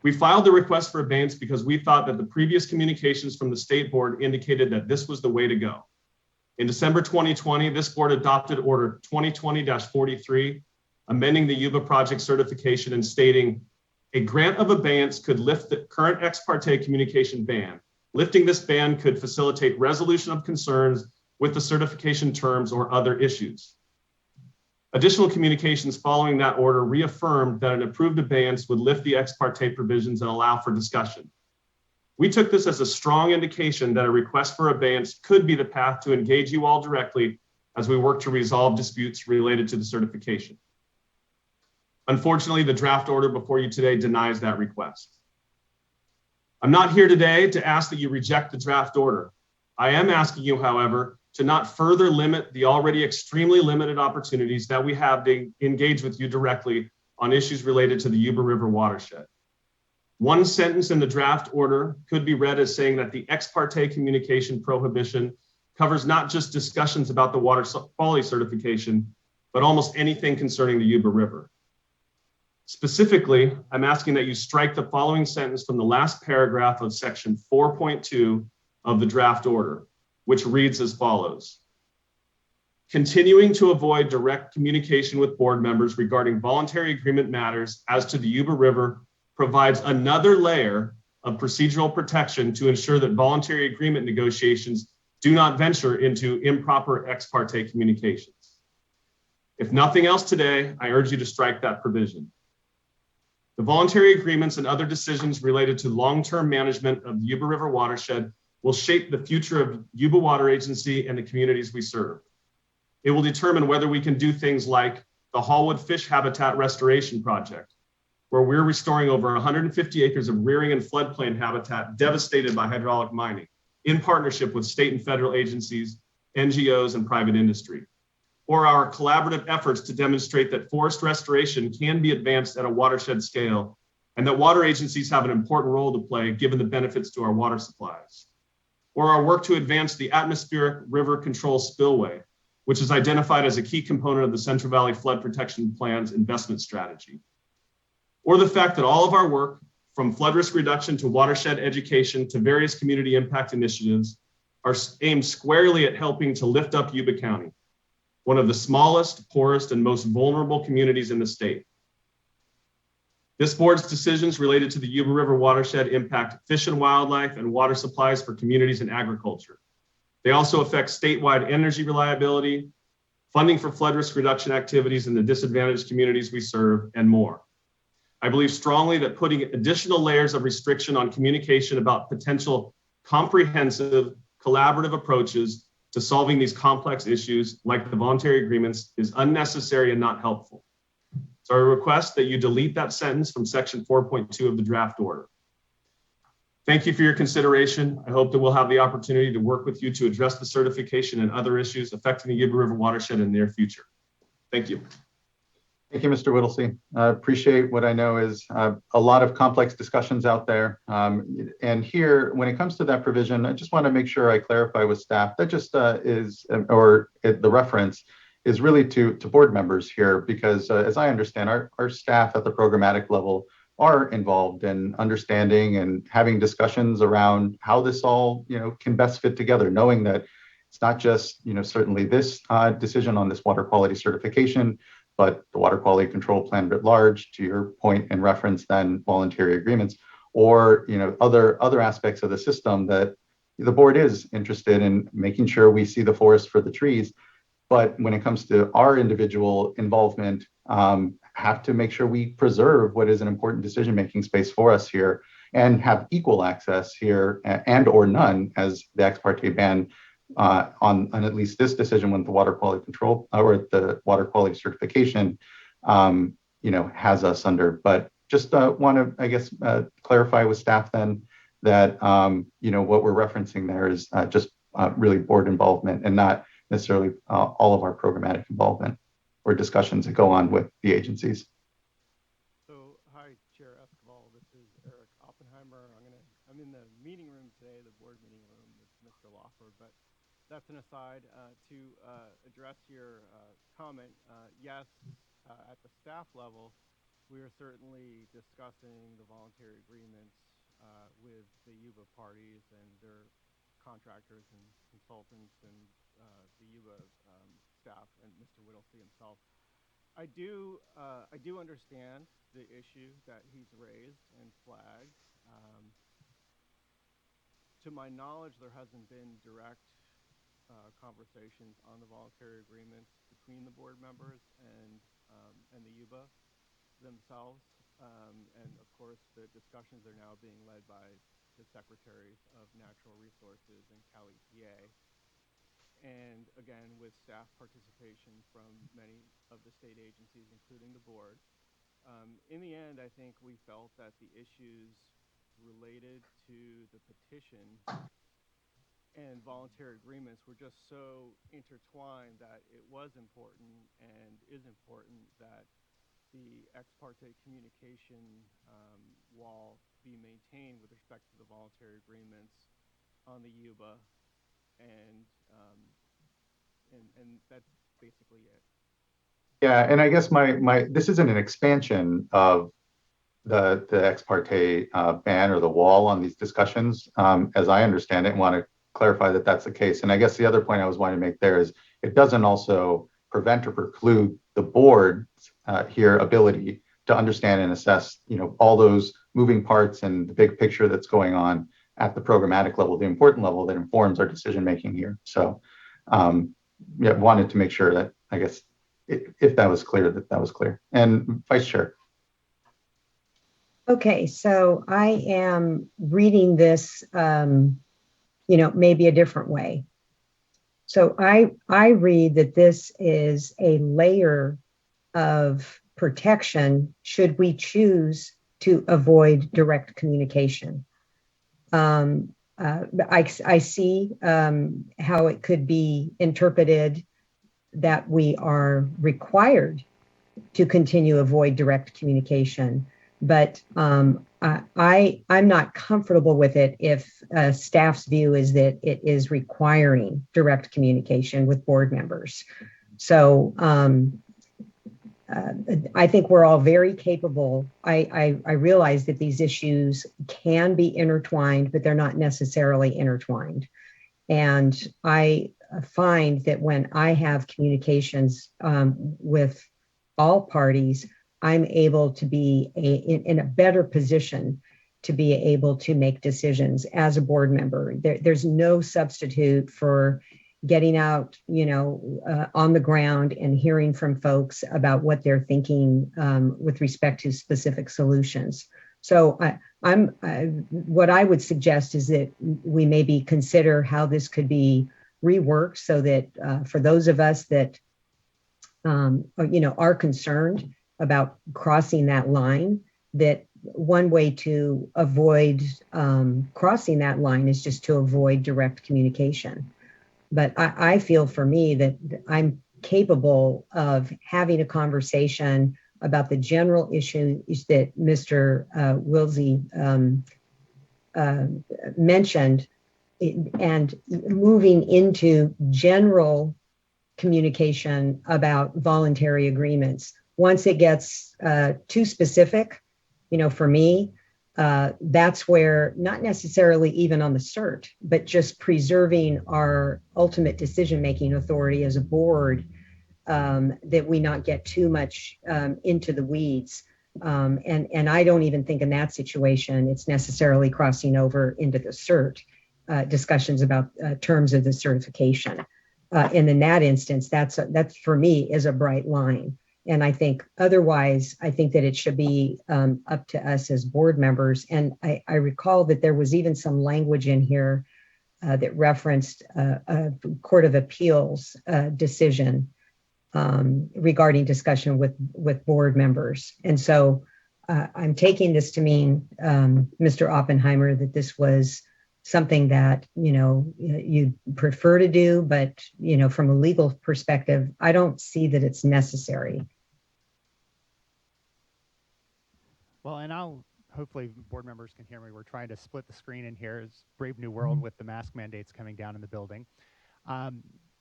We filed the request for abeyance because we thought that the previous communications from the state board indicated that this was the way to go. In December 2020, this board adopted Order 2020-43, amending the Yuba project certification and stating, a grant of abeyance could lift the current ex parte communication ban. Lifting this ban could facilitate resolution of concerns with the certification terms or other issues. Additional communications following that order reaffirmed that an approved abeyance would lift the ex parte provisions and allow for discussion. We took this as a strong indication that a request for abeyance could be the path to engage you all directly as we work to resolve disputes related to the certification. Unfortunately, the draft order before you today denies that request. I'm not here today to ask that you reject the draft order. I am asking you, however, to not further limit the already extremely limited opportunities that we have to engage with you directly on issues related to the Yuba River watershed. One sentence in the draft order could be read as saying that the ex parte communication prohibition covers not just discussions about the water quality certification, but almost anything concerning the Yuba River. Specifically, I'm asking that you strike the following sentence from the last paragraph of section 4.2 of the draft order, which reads as follows. Continuing to avoid direct communication with board members regarding voluntary agreement matters as to the Yuba River provides another layer of procedural protection to ensure that voluntary agreement negotiations do not venture into improper ex parte communications. If nothing else today, I urge you to strike that provision. The voluntary agreements and other decisions related to long-term management of the Yuba River watershed will shape the future of Yuba Water Agency and the communities we serve. It will determine whether we can do things like the Hallwood Fish Habitat Restoration Project, where we're restoring over 150 acres of rearing and floodplain habitat devastated by hydraulic mining, in partnership with state and federal agencies, NGOs, and private industry. Or our collaborative efforts to demonstrate that forest restoration can be advanced at a watershed scale, and that water agencies have an important role to play given the benefits to our water supplies. Or our work to advance the atmospheric river control spillway, which is identified as a key component of the Central Valley Flood Protection Plan's investment strategy. Or the fact that all of our work, from flood risk reduction to watershed education to various community impact initiatives, are aimed squarely at helping to lift up Yuba County, one of the smallest, poorest, and most vulnerable communities in the state. This board's decisions related to the Yuba River watershed impact fish and wildlife and water supplies for communities and agriculture. They also affect statewide energy reliability, funding for flood risk reduction activities in the disadvantaged communities we serve, and more. I believe strongly that putting additional layers of restriction on communication about potential comprehensive, collaborative approaches to solving these complex issues like the voluntary agreements is unnecessary and not helpful. So I request that you delete that sentence from section 4.2 of the draft order. Thank you for your consideration. I hope that we'll have the opportunity to work with you to address the certification and other issues affecting the Yuba River watershed in the near future. Thank you. Thank you, Mr. Whittlesey. I appreciate what I know is a lot of complex discussions out there. And here, when it comes to that provision, I just want to make sure I clarify with staff that just the reference is really to board members here, because as I understand, our staff at the programmatic level are involved in understanding and having discussions around how this all can best fit together, knowing that it's not just certainly this decision on this water quality certification, but the water quality control plan writ large, to your point and reference, then voluntary agreements, or other aspects of the system that the board is interested in making sure we see the forest for the trees. But when it comes to our individual involvement, have to make sure we preserve what is an important decision-making space for us here and have equal access here and or none, as the ex parte ban on at least this decision with the water quality control or the water quality certification, has us under. But just want to, I guess, clarify with staff then that, what we're referencing there is just really board involvement and not necessarily all of our programmatic involvement or discussions that go on with the agencies. So, hi, Chair Esquivel. This is Eric Oppenheimer. I'm in the meeting room today, the board meeting room with Mr. Lawford, but that's an aside. To address your comment, yes, at the staff level, we are certainly discussing the voluntary agreements with the Yuba parties and their contractors and consultants and the Yuba staff and Mr. Whittlesey himself. I do understand the issue that he's raised and flagged. To my knowledge, there hasn't been direct conversations on the voluntary agreements between the board members and the Yuba themselves. And of course, the discussions are now being led by the Secretaries of Natural Resources and Cal EPA. And again, with staff participation from many of the state agencies, including the board. In the end, I think we felt that the issues related to the petition and voluntary agreements were just so intertwined that it was important and is important that the ex parte communication wall be maintained with respect to the voluntary agreements on the Yuba, and that's basically it. Yeah, and I guess my this isn't an expansion of the ex parte ban or the wall on these discussions, as I understand it, and want to clarify that that's the case. And I guess the other point I was wanting to make there is it doesn't also prevent or preclude the board's here ability to understand and assess, all those moving parts and the big picture that's going on at the programmatic level, the important level that informs our decision making here. So, wanted to make sure that, I guess, if that was clear, that was clear. And Vice Chair. Okay, so I am reading this, maybe a different way. So I read that this is a layer of protection should we choose to avoid direct communication. I see how it could be interpreted that we are required to continue avoid direct communication, but I'm not comfortable with it if staff's view is that it is requiring direct communication with board members. So I think we're all very capable. I realize that these issues can be intertwined, but they're not necessarily intertwined. And I find that when I have communications with all parties, I'm able to be in a better position to be able to make decisions as a board member. There's no substitute for getting out, on the ground and hearing from folks about what they're thinking with respect to specific solutions. So what I would suggest is that we maybe consider how this could be reworked so that for those of us that are concerned about crossing that line, that one way to avoid crossing that line is just to avoid direct communication. But I feel for me that I'm capable of having a conversation about the general issues that Mr. Wilsey mentioned and moving into general communication about voluntary agreements. Once it gets too specific, for me, that's where not necessarily even on the CERT, but just preserving our ultimate decision-making authority as a board, that we not get too much into the weeds. And I don't even think in that situation, it's necessarily crossing over into the CERT discussions about terms of the certification. And in that instance, that's for me is a bright line. And I think otherwise, I think that it should be up to us as board members. And I recall that there was even some language in here that referenced a Court of Appeals decision regarding discussion with board members. And so I'm taking this to mean, Mr. Oppenheimer, that this was something that, you'd prefer to do, but, from a legal perspective, I don't see that it's necessary. Well, and hopefully board members can hear me. We're trying to split the screen in here. It's Brave New World with the mask mandates coming down in the building.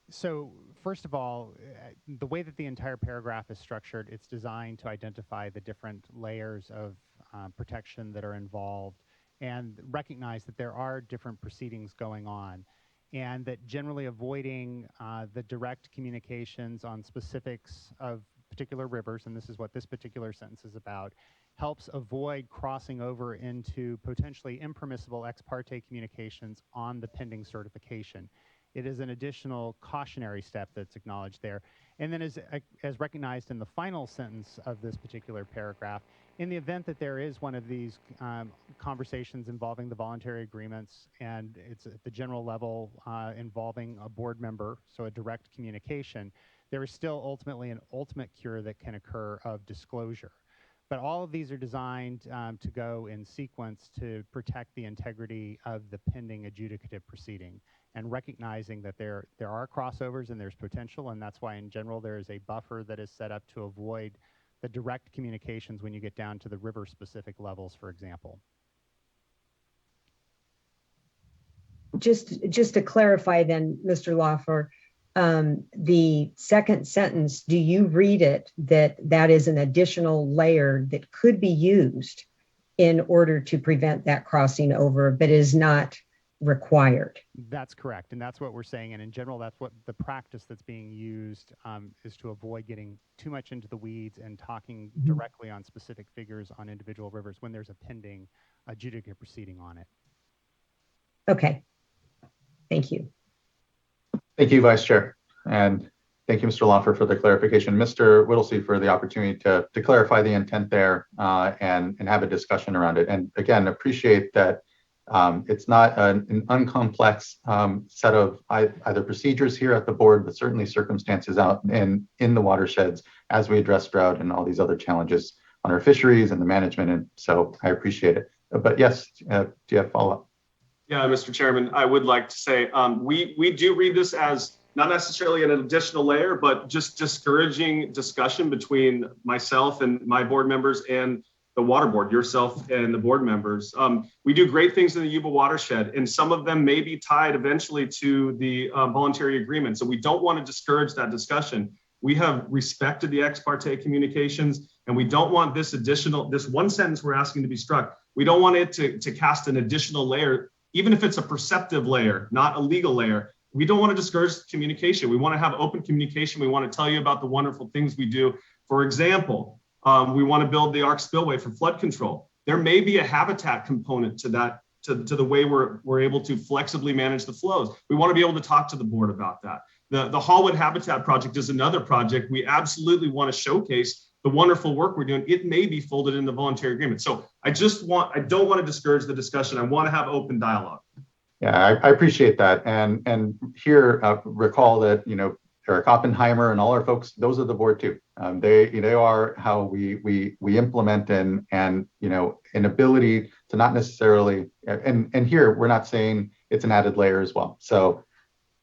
So first of all, the way that the entire paragraph is structured, it's designed to identify the different layers of protection that are involved and recognize that there are different proceedings going on, and that generally avoiding the direct communications on specifics of particular rivers, and this is what this particular sentence is about, helps avoid crossing over into potentially impermissible ex parte communications on the pending certification. It is an additional cautionary step that's acknowledged there. And then as recognized in the final sentence of this particular paragraph, in the event that there is one of these conversations involving the voluntary agreements and it's at the general level involving a board member, so a direct communication, there is still ultimately an ultimate cure that can occur of disclosure. But all of these are designed to go in sequence to protect the integrity of the pending adjudicative proceeding, and recognizing that there are crossovers and there's potential, and that's why in general there is a buffer that is set up to avoid the direct communications when you get down to the river-specific levels, for example. Just to clarify then, Mr. Lawfer, the second sentence, do you read it that is an additional layer that could be used in order to prevent that crossing over, but is not required. That's correct. And that's what we're saying. And in general, that's what the practice that's being used is to avoid getting too much into the weeds and talking directly on specific figures on individual rivers when there's a pending adjudicative proceeding on it. Okay. Thank you. Thank you, Vice Chair. And thank you, Mr. Lawfer, for the clarification. Mr. Whittlesey for the opportunity to clarify the intent there and have a discussion around it. And again, appreciate that it's not an uncomplex set of either procedures here at the board, but certainly circumstances out in the watersheds as we address drought and all these other challenges on our fisheries and the management. And so I appreciate it. But yes, do you have follow-up? Yeah, Mr. Chairman, I would like to say we do read this as not necessarily an additional layer, but just discouraging discussion between myself and my board members and the water board, yourself and the board members. We do great things in the Yuba watershed, and some of them may be tied eventually to the voluntary agreement. So we don't want to discourage that discussion. We have respected the ex parte communications, and we don't want this one sentence we're asking to be struck. We don't want it to cast an additional layer, even if it's a perceptive layer, not a legal layer. We don't want to discourage communication. We want to have open communication. We want to tell you about the wonderful things we do. For example, we want to build the ARC spillway for flood control. There may be a habitat component to that, to the way we're able to flexibly manage the flows. We want to be able to talk to the board about that. The Hallwood Habitat Project is another project. We absolutely want to showcase the wonderful work we're doing. It may be folded in the voluntary agreement. So I don't want to discourage the discussion. I want to have open dialogue. Yeah, I appreciate that. And here, recall that, Eric Oppenheimer and all our folks, those are the board too. They are how we implement and an ability to not necessarily, and here we're not saying it's an added layer as well. So,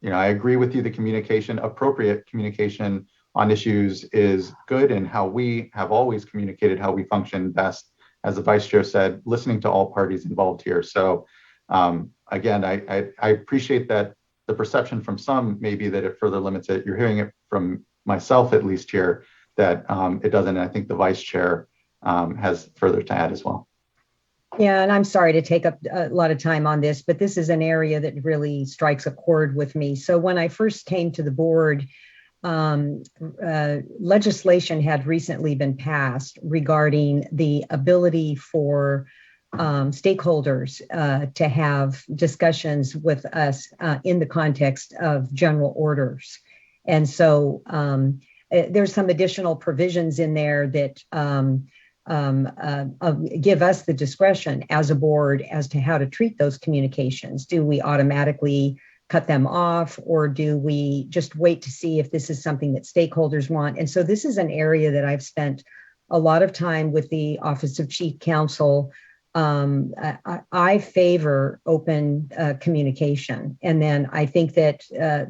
I agree with you, the communication, appropriate communication on issues is good, and how we have always communicated how we function best, as the Vice Chair said, listening to all parties involved here. So again, I appreciate that the perception from some may be that it further limits it. You're hearing it from myself, at least here, that it doesn't. And I think the Vice Chair has further to add as well. Yeah, and I'm sorry to take up a lot of time on this, but this is an area that really strikes a chord with me. So when I first came to the board, legislation had recently been passed regarding the ability for stakeholders to have discussions with us in the context of general orders. And so there's some additional provisions in there that give us the discretion as a board as to how to treat those communications. Do we automatically cut them off, or do we just wait to see if this is something that stakeholders want? And so this is an area that I've spent a lot of time with the Office of Chief Counsel. I favor open communication. And then I think that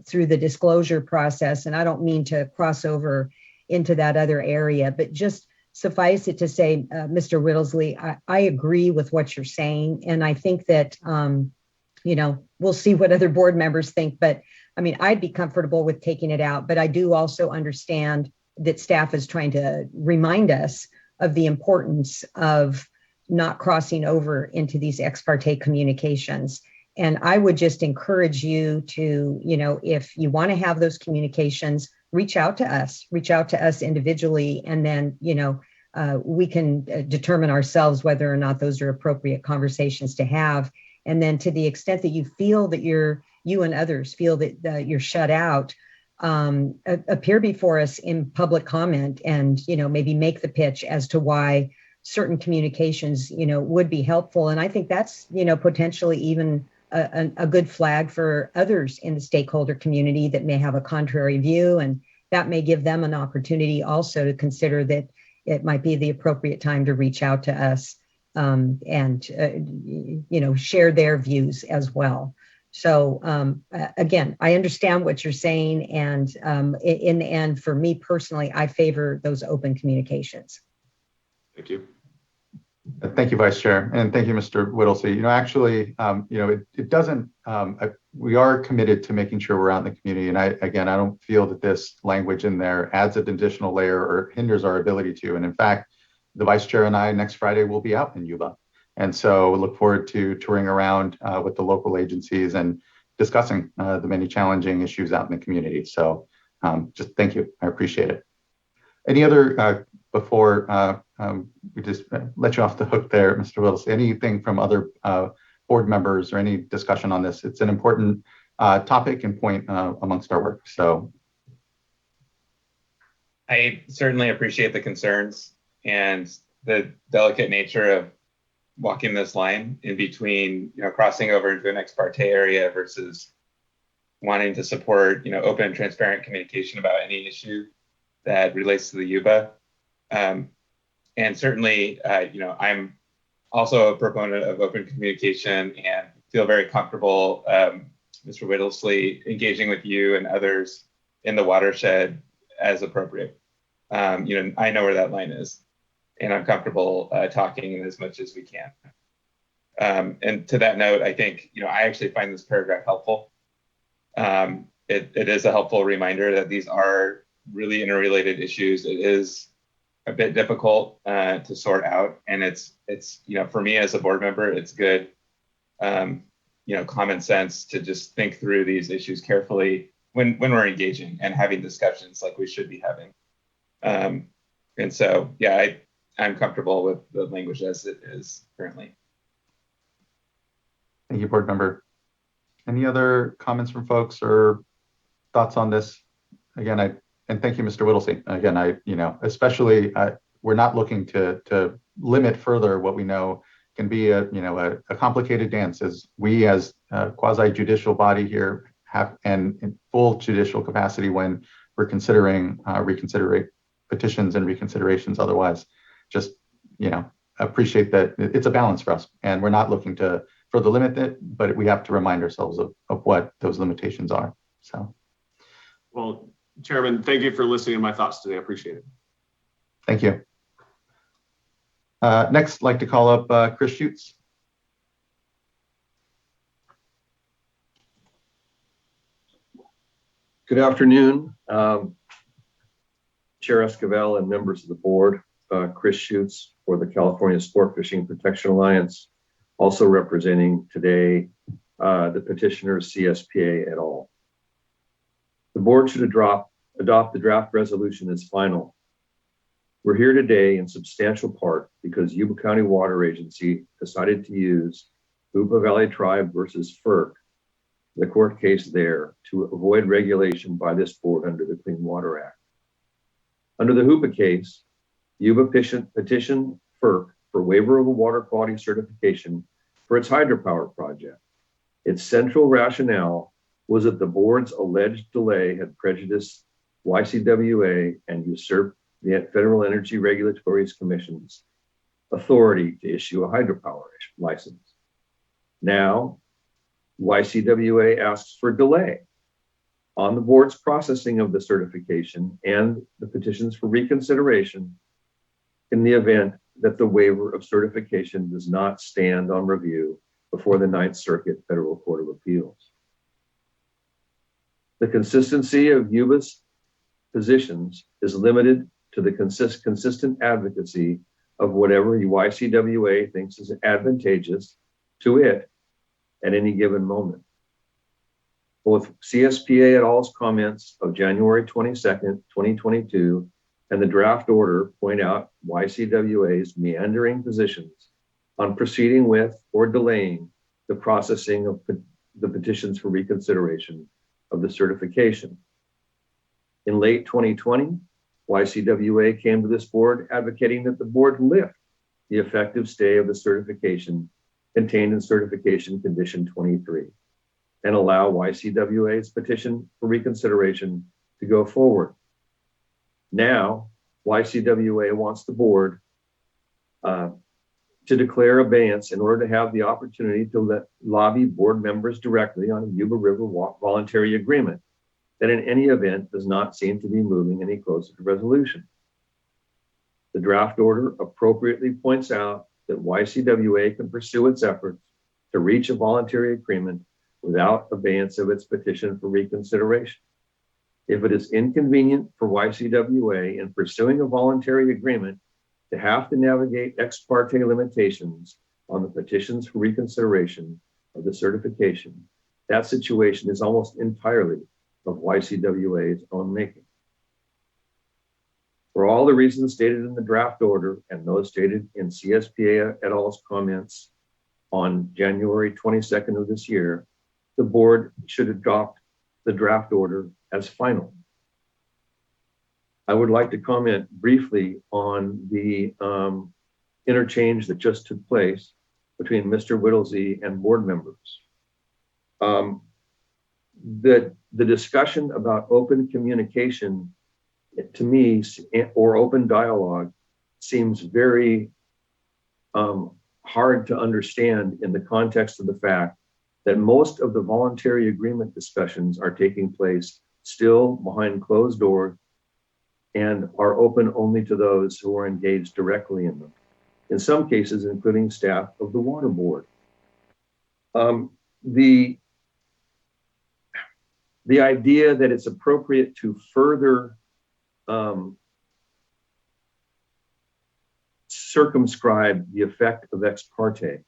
through the disclosure process, and I don't mean to cross over into that other area, but just suffice it to say, Mr. Whittlesey, I agree with what you're saying. And I think that, we'll see what other board members think, but I mean, I'd be comfortable with taking it out, but I do also understand that staff is trying to remind us of the importance of not crossing over into these ex parte communications. And I would just encourage you to, if you want to have those communications, reach out to us individually, and then, we can determine ourselves whether or not those are appropriate conversations to have. And then to the extent that you feel that you and others feel that you're shut out, appear before us in public comment and, maybe make the pitch as to why certain communications, would be helpful. And I think that's, potentially even a good flag for others in the stakeholder community that may have a contrary view. And that may give them an opportunity also to consider that it might be the appropriate time to reach out to us and share their views as well. So again, I understand what you're saying. And in the end, for me personally, I favor those open communications. Thank you. Thank you, Vice Chair. And thank you, Mr. Whittlesey. Actually, it doesn't, we are committed to making sure we're out in the community. And I don't feel that this language in there adds an additional layer or hinders our ability to. And in fact, the Vice Chair and I next Friday will be out in Yuba. And so look forward to touring around with the local agencies and discussing the many challenging issues out in the community. So just thank you. I appreciate it. Any other, before we just let you off the hook there, Mr. Willis, anything from other board members or any discussion on this? It's an important topic and point amongst our work. So I certainly appreciate the concerns and the delicate nature of walking this line in between, crossing over into an ex parte area versus wanting to support, open and transparent communication about any issue that relates to the Yuba. And certainly, I'm also a proponent of open communication and feel very comfortable, Mr. Whittlesley, engaging with you and others in the watershed as appropriate. I know where that line is, and I'm comfortable talking as much as we can. And to that note, I think, I actually find this paragraph helpful. It is a helpful reminder that these are really interrelated issues. It is a bit difficult to sort out, and it's for me as a board member, it's good, common sense to just think through these issues carefully when we're engaging and having discussions like we should be having. And so, yeah, I'm comfortable with the language as it is currently. Thank you, board member. Any other comments from folks or thoughts on this? Again, and thank you, Mr. Whittlesey. Again, especially we're not looking to limit further what we know can be a complicated dance, as we as a quasi-judicial body here have, and in full judicial capacity when we're considering petitions and reconsiderations. Otherwise, just appreciate that it's a balance for us, and we're not looking to further limit it, but we have to remind ourselves of what those limitations are. So, well, Chairman, thank you for listening to my thoughts today. I appreciate it. Thank you. Next, I'd like to call up Chris Schutz. Good afternoon, Chair Esquivel and members of the board. Chris Schutz for the California Sport Fishing Protection Alliance, also representing today the petitioners CSPA et al. The board should adopt the draft resolution as final. We're here today in substantial part because Yuba County Water Agency decided to use Hoopa Valley Tribe versus FERC, the court case there, to avoid regulation by this board under the Clean Water Act. Under the Hoopa case, Yuba petitioned FERC for waiver of a water quality certification for its hydropower project. Its central rationale was that the board's alleged delay had prejudiced YCWA and usurped the Federal Energy Regulatory Commission's authority to issue a hydropower license. Now, YCWA asks for delay on the board's processing of the certification and the petitions for reconsideration in the event that the waiver of certification does not stand on review before the Ninth Circuit Federal Court of Appeals. The consistency of Yuba's positions is limited to the consistent advocacy of whatever YCWA thinks is advantageous to it at any given moment. Both CSPA et al.'s comments of January 22nd, 2022, and the draft order point out YCWA's meandering positions on proceeding with or delaying the processing of the petitions for reconsideration of the certification. In late 2020, YCWA came to this board advocating that the board lift the effective stay of the certification contained in certification condition 23 and allow YCWA's petition for reconsideration to go forward. Now, YCWA wants the board to declare abeyance in order to have the opportunity to lobby board members directly on a Yuba River voluntary agreement that in any event does not seem to be moving any closer to resolution. The draft order appropriately points out that YCWA can pursue its efforts to reach a voluntary agreement without abeyance of its petition for reconsideration. If it is inconvenient for YCWA in pursuing a voluntary agreement to have to navigate ex parte limitations on the petitions for reconsideration of the certification, that situation is almost entirely of YCWA's own making. For all the reasons stated in the draft order and those stated in CSPA et al.'s comments on January 22nd of this year, the board should adopt the draft order as final. I would like to comment briefly on the interchange that just took place between Mr. Whittlesey and board members. The discussion about open communication, to me, or open dialogue, seems very hard to understand in the context of the fact that most of the voluntary agreement discussions are taking place still behind closed doors and are open only to those who are engaged directly in them, in some cases, including staff of the water board. The idea that it's appropriate to further circumscribe the effect of ex parte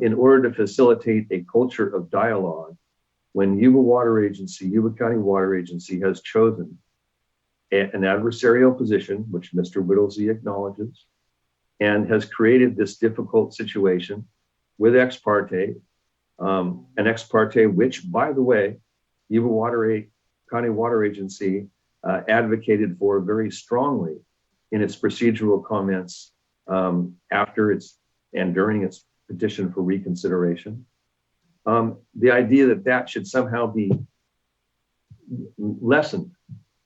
in order to facilitate a culture of dialogue when Yuba County Water Agency has chosen an adversarial position, which Mr. Whittlesey acknowledges, and has created this difficult situation with ex parte, an ex parte which, by the way, Yuba County Water Agency advocated for very strongly in its procedural comments after its and during its petition for reconsideration. The idea that that should somehow be lessened,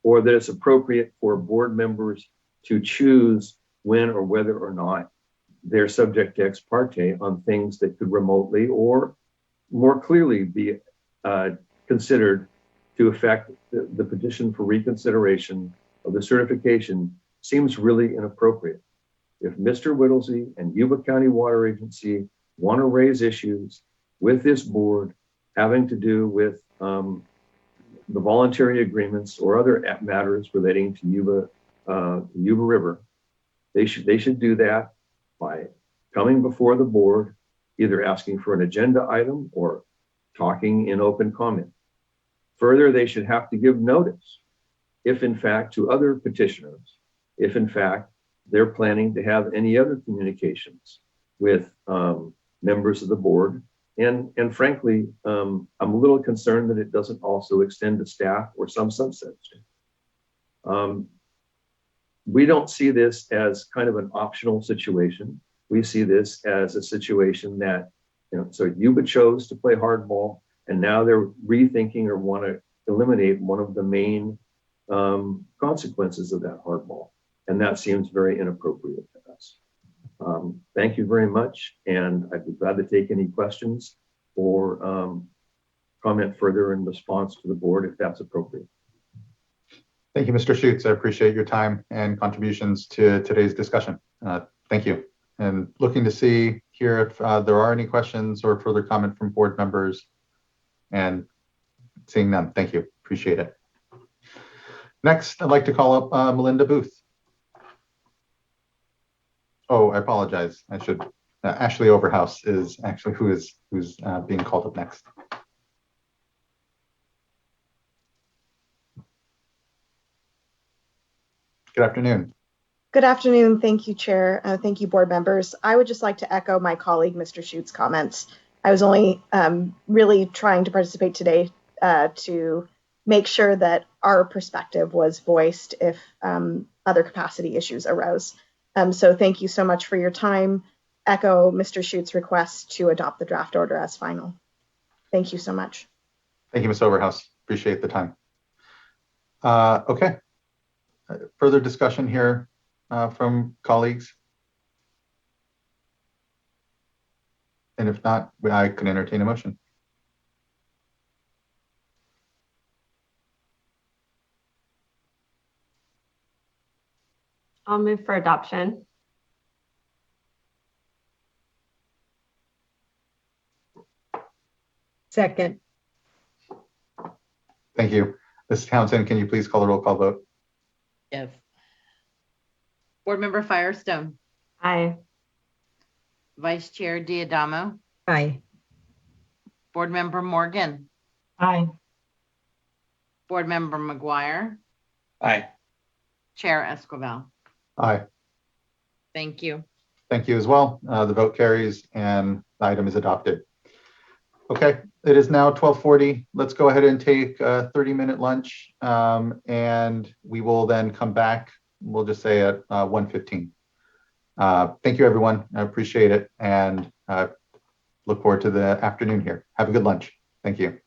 or that it's appropriate for board members to choose when or whether or not they're subject to ex parte on things that could remotely or more clearly be considered to affect the petition for reconsideration of the certification seems really inappropriate. If Mr. Whittlesey and Yuba County Water Agency want to raise issues with this board having to do with the voluntary agreements or other matters relating to Yuba River, they should do that by coming before the board, either asking for an agenda item or talking in open comment. Further, they should have to give notice if in fact to other petitioners, if in fact they're planning to have any other communications with members of the board. And frankly, I'm a little concerned that it doesn't also extend to staff or some subset of staff. We don't see this as kind of an optional situation. We see this as a situation that, so Yuba chose to play hardball, and now they're rethinking or want to eliminate one of the main consequences of that hardball. And that seems very inappropriate to us. Thank you very much. And I'd be glad to take any questions or comment further in response to the board if that's appropriate. Thank you, Mr. Schutz. I appreciate your time and contributions to today's discussion. Thank you. And looking to see here if there are any questions or further comment from board members, and seeing none. Thank you. Appreciate it. Next, I'd like to call up Melinda Booth. Oh, I apologize. I should. Ashley Overhouse is actually who's being called up next. Good afternoon. Good afternoon. Thank you, Chair. Thank you, board members. I would just like to echo my colleague, Mr. Schutz's comments. I was only really trying to participate today to make sure that our perspective was voiced if other capacity issues arose. So thank you so much for your time. Echo Mr. Schutz's request to adopt the draft order as final. Thank you so much. Thank you, Ms. Overhouse. Appreciate the time. Okay. Further discussion here from colleagues? And if not, I can entertain a motion. I'll move for adoption. Second. Thank you. Ms. Townsend, can you please call the roll call vote? Yes. Board Member Firestone. Aye. Vice Chair Diadamo, Aye. Board Member Morgan, Aye. Board Member McGuire, Aye. Chair Esquivel. Aye. Thank you. Thank you as well. The vote carries and the item is adopted. Okay, it is now 12:40. Let's go ahead and take a 30-minute lunch, and we will then come back, we'll just say at 1:15. Thank you, everyone. I appreciate it, and look forward to the afternoon here. Have a good lunch. Thank you.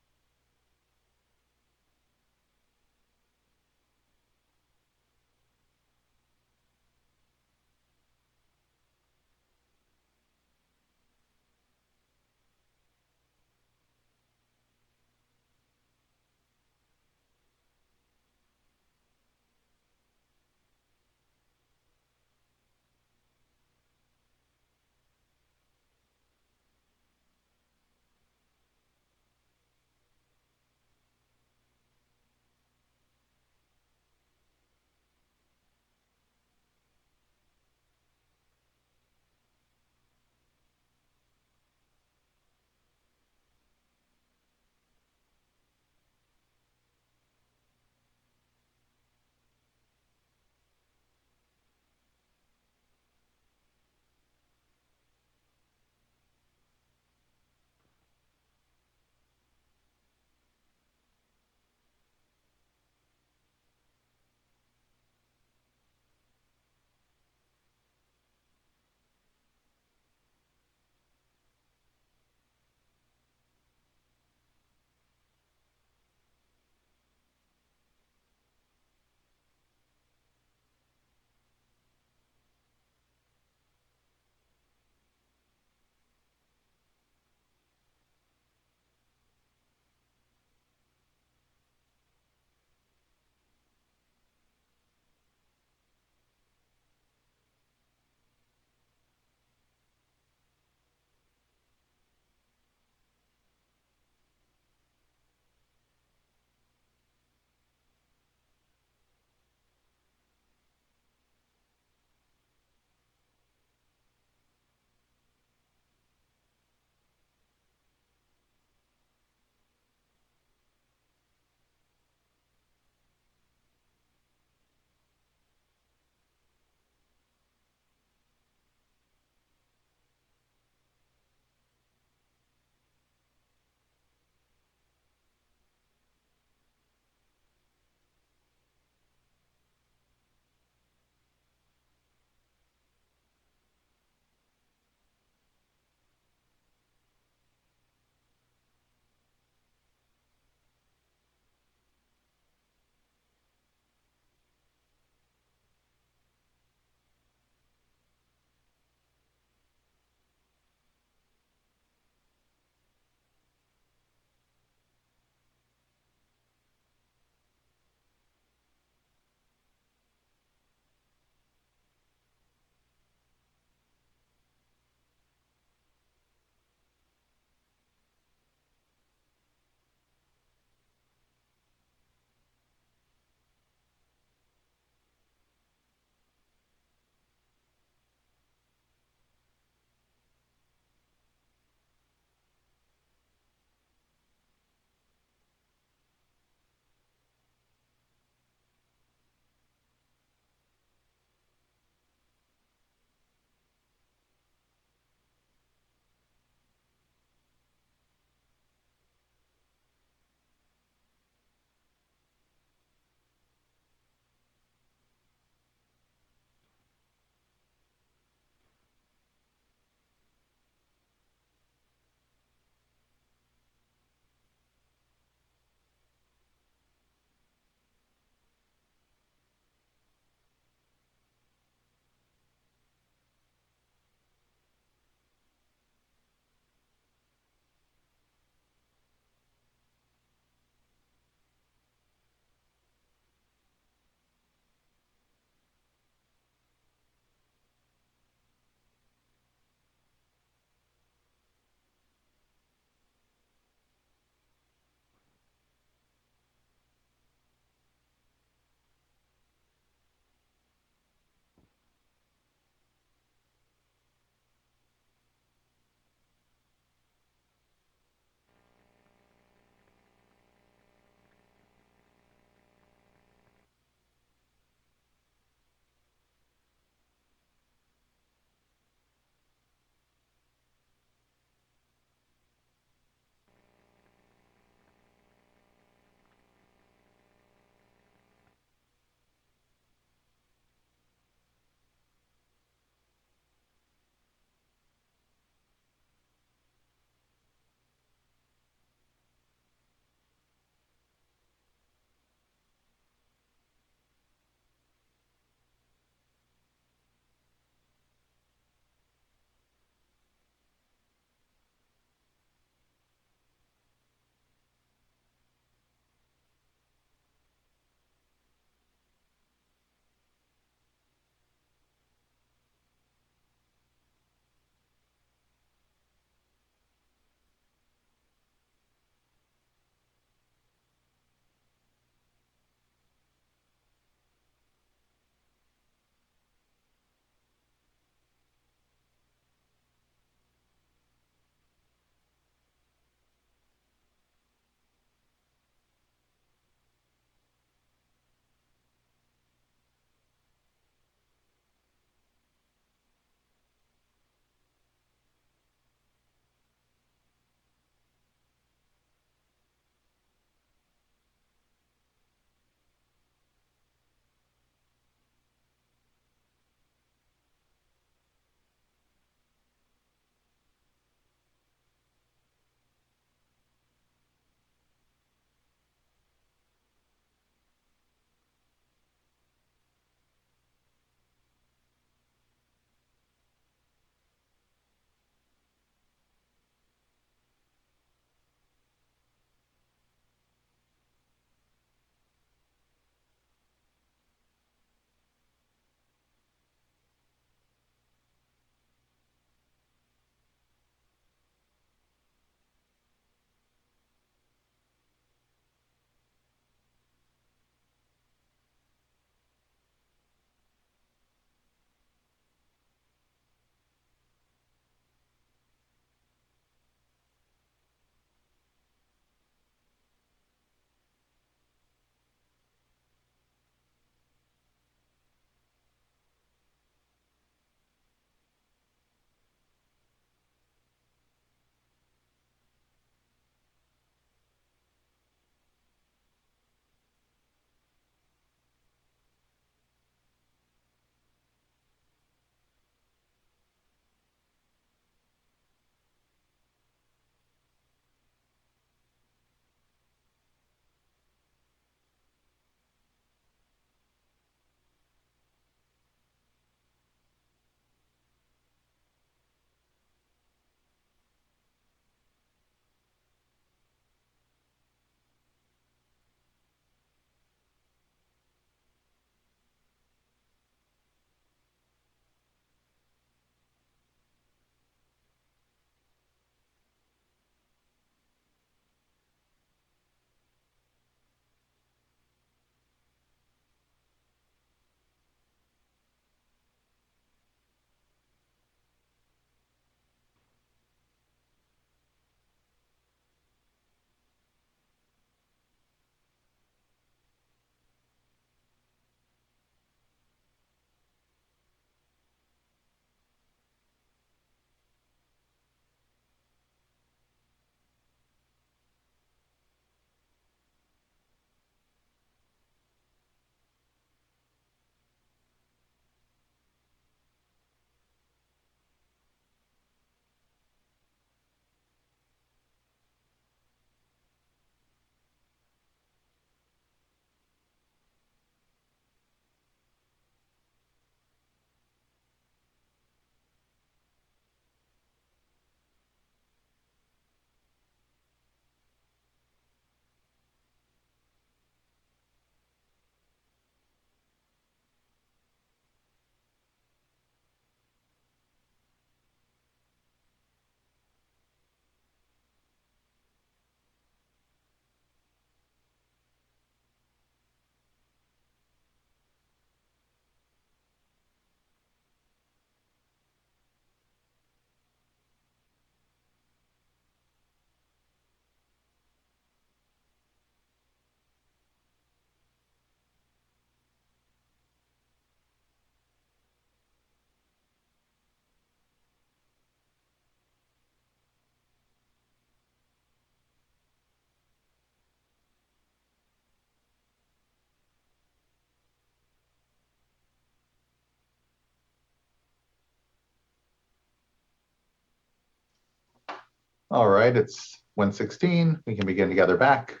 All right, it's 1:16. We can begin to gather back.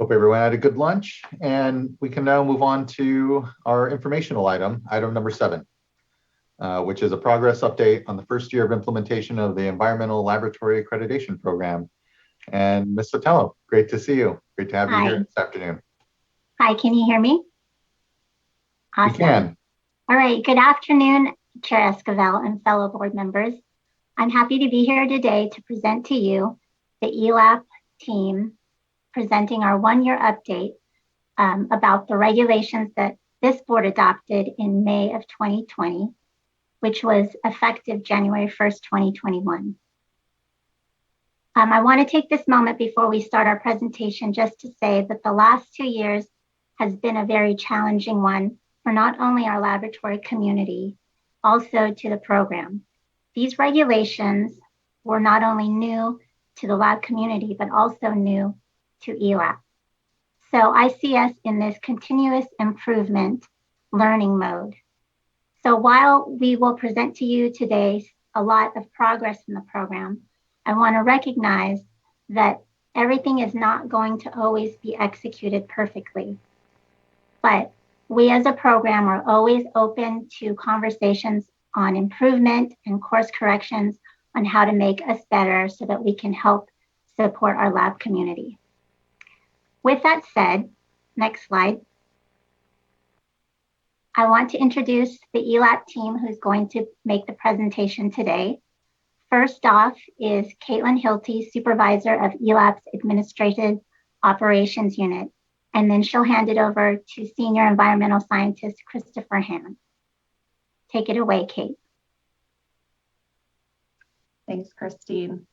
Hope everyone had a good lunch, and we can now move on to our informational item number 7, which is a progress update on the first year of implementation of the Environmental Laboratory Accreditation Program. And Ms. Sotelo, great to see you. Great to have you here this afternoon. Hi, can you hear me? Awesome. We can. All right, good afternoon, Chair Esquivel and fellow board members. I'm happy to be here today to present to you the ELAP team presenting our 1-year update about the regulations that this board adopted in May of 2020, which was effective January 1st, 2021. I want to take this moment before we start our presentation just to say that the last 2 years has been a very challenging one for not only our laboratory community, also to the program. These regulations were not only new to the lab community, but also new to ELAP. So I see us in this continuous improvement learning mode. So while we will present to you today a lot of progress in the program, I want to recognize that everything is not going to always be executed perfectly. But we as a program are always open to conversations on improvement and course corrections on how to make us better so that we can help support our lab community. With that said, next slide. I want to introduce the ELAP team who's going to make the presentation today. First off is Caitlin Hilty, Supervisor of ELAP's Administrative Operations Unit, and then she'll hand it over to Senior Environmental Scientist Christopher Hammond. Take it away, Kate. Thanks, Christine.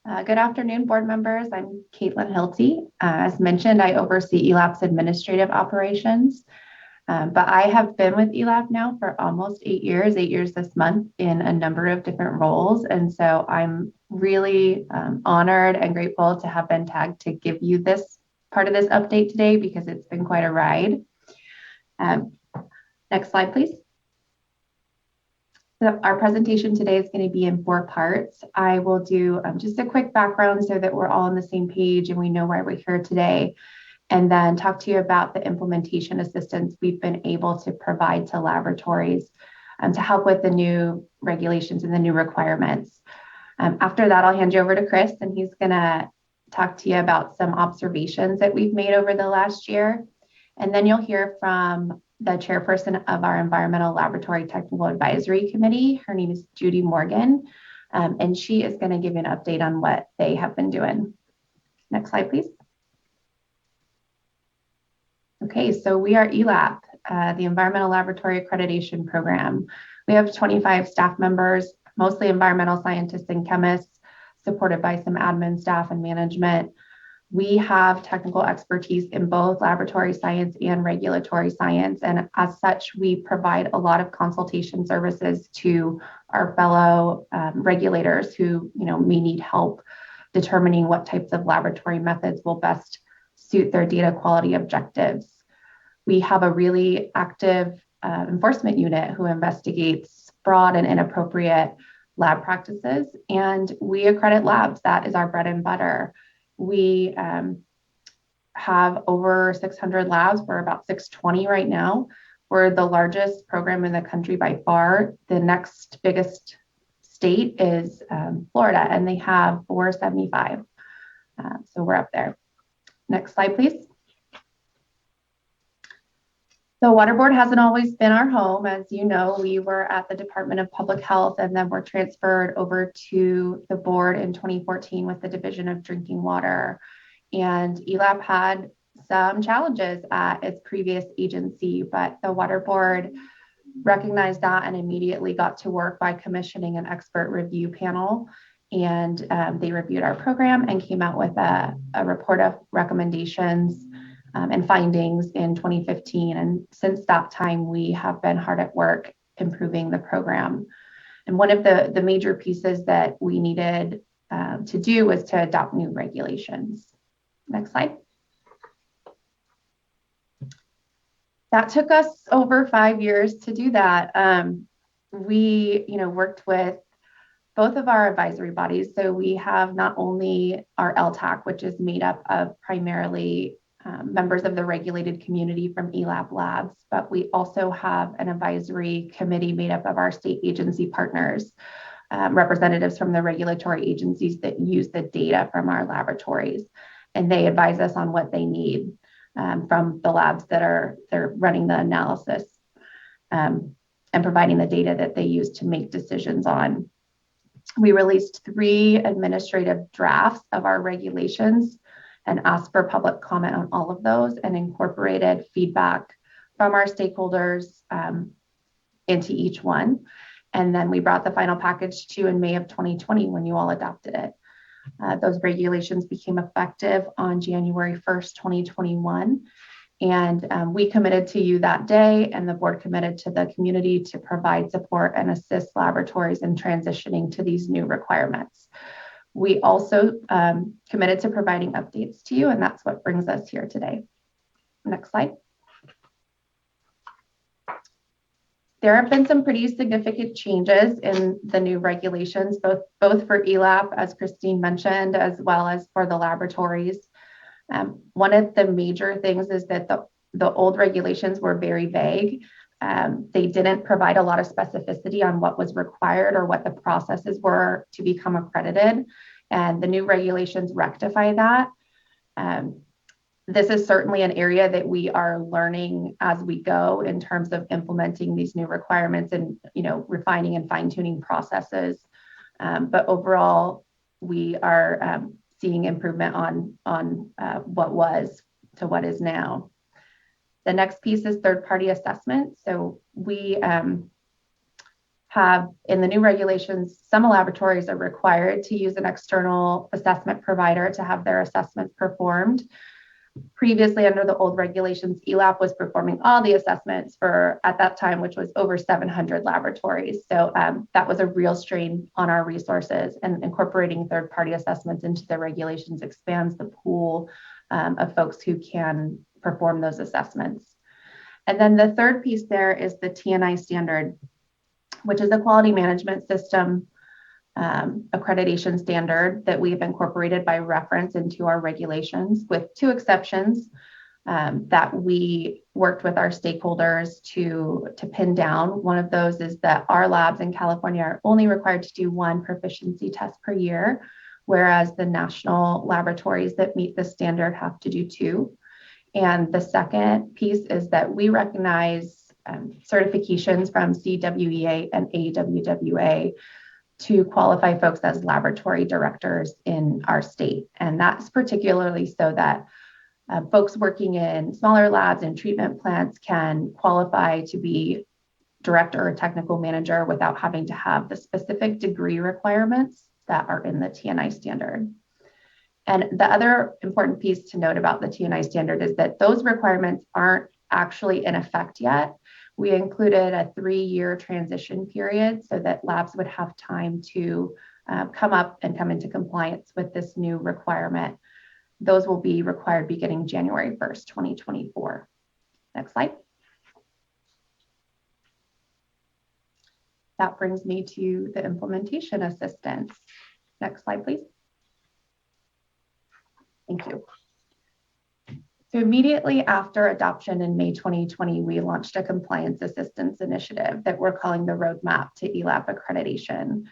Good afternoon, board members. I'm Caitlin Hilty. As mentioned, I oversee ELAP's administrative operations, but I have been with ELAP now for almost 8 years this month in a number of different roles. And so I'm really honored and grateful to have been tagged to give you this part of this update today because it's been quite a ride. Next slide, please. So our presentation today is going to be in 4 parts. I will do just a quick background so that we're all on the same page and we know why we're here today, and then talk to you about the implementation assistance we've been able to provide to laboratories to help with the new regulations and the new requirements. After that, I'll hand you over to Chris, and he's going to talk to you about some observations that we've made over the last year. And then you'll hear from the chairperson of our Environmental Laboratory Technical Advisory Committee. Her name is Judy Morgan, and she is going to give you an update on what they have been doing. Next slide, please. Okay, so we are ELAP, the Environmental Laboratory Accreditation Program. We have 25 staff members, mostly environmental scientists and chemists, supported by some admin staff and management. We have technical expertise in both laboratory science and regulatory science. And as such, we provide a lot of consultation services to our fellow regulators who may need help determining what types of laboratory methods will best suit their data quality objectives. We have a really active enforcement unit who investigates fraud and inappropriate lab practices, and we accredit labs. That is our bread and butter. We have over 600 labs. We're about 620 right now. We're the largest program in the country by far. The next biggest state is Florida, and they have 475. So we're up there. Next slide, please. The Water Board hasn't always been our home. As you know, we were at the Department of Public Health and then were transferred over to the board in 2014 with the Division of Drinking Water. And ELAP had some challenges at its previous agency, but the Water Board recognized that and immediately got to work by commissioning an expert review panel. And they reviewed our program and came out with a report of recommendations and findings in 2015. And since that time, we have been hard at work improving the program. And one of the major pieces that we needed to do was to adopt new regulations. Next slide. That took us over 5 years to do that. We worked with both of our advisory bodies. So we have not only our LTAC, which is made up of primarily members of the regulated community from ELAP labs, but we also have an advisory committee made up of our state agency partners, representatives from the regulatory agencies that use the data from our laboratories, and they advise us on what they need from the labs they're running the analysis and providing the data that they use to make decisions on. We released 3 administrative drafts of our regulations and asked for public comment on all of those and incorporated feedback from our stakeholders into each one. And then we brought the final package to you in May of 2020 when you all adopted it. Those regulations became effective on January 1st, 2021. And we committed to you that day, and the board committed to the community to provide support and assist laboratories in transitioning to these new requirements. We also committed to providing updates to you, and that's what brings us here today. Next slide. There have been some pretty significant changes in the new regulations, both for ELAP, as Christine mentioned, as well as for the laboratories. One of the major things is that the old regulations were very vague. They didn't provide a lot of specificity on what was required or what the processes were to become accredited. And the new regulations rectify that. This is certainly an area that we are learning as we go in terms of implementing these new requirements and, refining and fine-tuning processes. But overall, we are seeing improvement on what was to what is now. The next piece is third-party assessment. So we have, in the new regulations, some laboratories are required to use an external assessment provider to have their assessments performed. Previously, under the old regulations, ELAP was performing all the assessments for, at that time, which was over 700 laboratories. So that was a real strain on our resources, and incorporating third-party assessments into the regulations expands the pool of folks who can perform those assessments. And then the third piece there is the TNI standard, which is a quality management system accreditation standard that we've incorporated by reference into our regulations, with 2 exceptions that we worked with our stakeholders to pin down. One of those is that our labs in California are only required to do 1 proficiency test per year, whereas the national laboratories that meet the standard have to do 2. And the second piece is that we recognize certifications from CWEA and AWWA to qualify folks as laboratory directors in our state. And that's particularly so that folks working in smaller labs and treatment plants can qualify to be director or technical manager without having to have the specific degree requirements that are in the TNI standard. And the other important piece to note about the TNI standard is that those requirements aren't actually in effect yet. We included a 3-year transition period so that labs would have time to come up and come into compliance with this new requirement. Those will be required beginning January 1st, 2024. Next slide. That brings me to the implementation assistance. Next slide, please. Thank you. So immediately after adoption in May 2020, we launched a compliance assistance initiative that we're calling the Roadmap to ELAP Accreditation.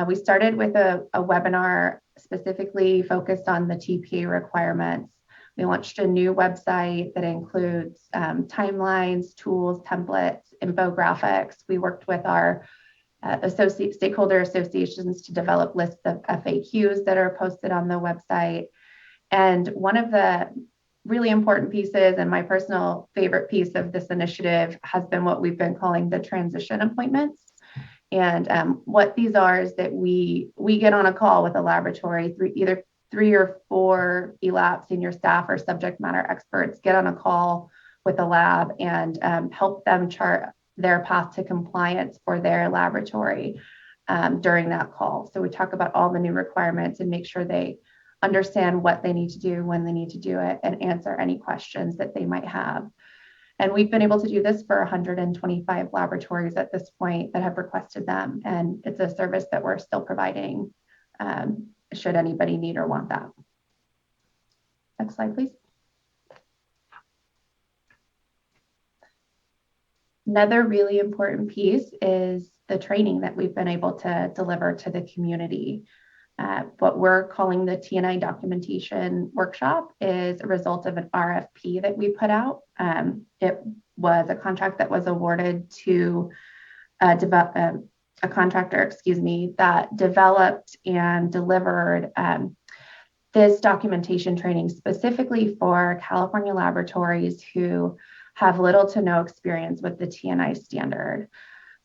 We started with a webinar specifically focused on the TPA requirements. We launched a new website that includes timelines, tools, templates, infographics. We worked with our stakeholder associations to develop lists of FAQs that are posted on the website. And one of the really important pieces, and my personal favorite piece of this initiative, has been what we've been calling the transition appointments. And what these are is that we get on a call with a laboratory, either 3 or 4 ELAP senior staff or subject matter experts get on a call with a lab and help them chart their path to compliance for their laboratory during that call. So we talk about all the new requirements and make sure they understand what they need to do, when they need to do it, and answer any questions that they might have. And we've been able to do this for 125 laboratories at this point that have requested them. And it's a service that we're still providing should anybody need or want that. Next slide, please. Another really important piece is the training that we've been able to deliver to the community. What we're calling the TNI documentation workshop is a result of an RFP that we put out. It was a contract that was awarded to a contractor, that developed and delivered this documentation training specifically for California laboratories who have little to no experience with the TNI standard.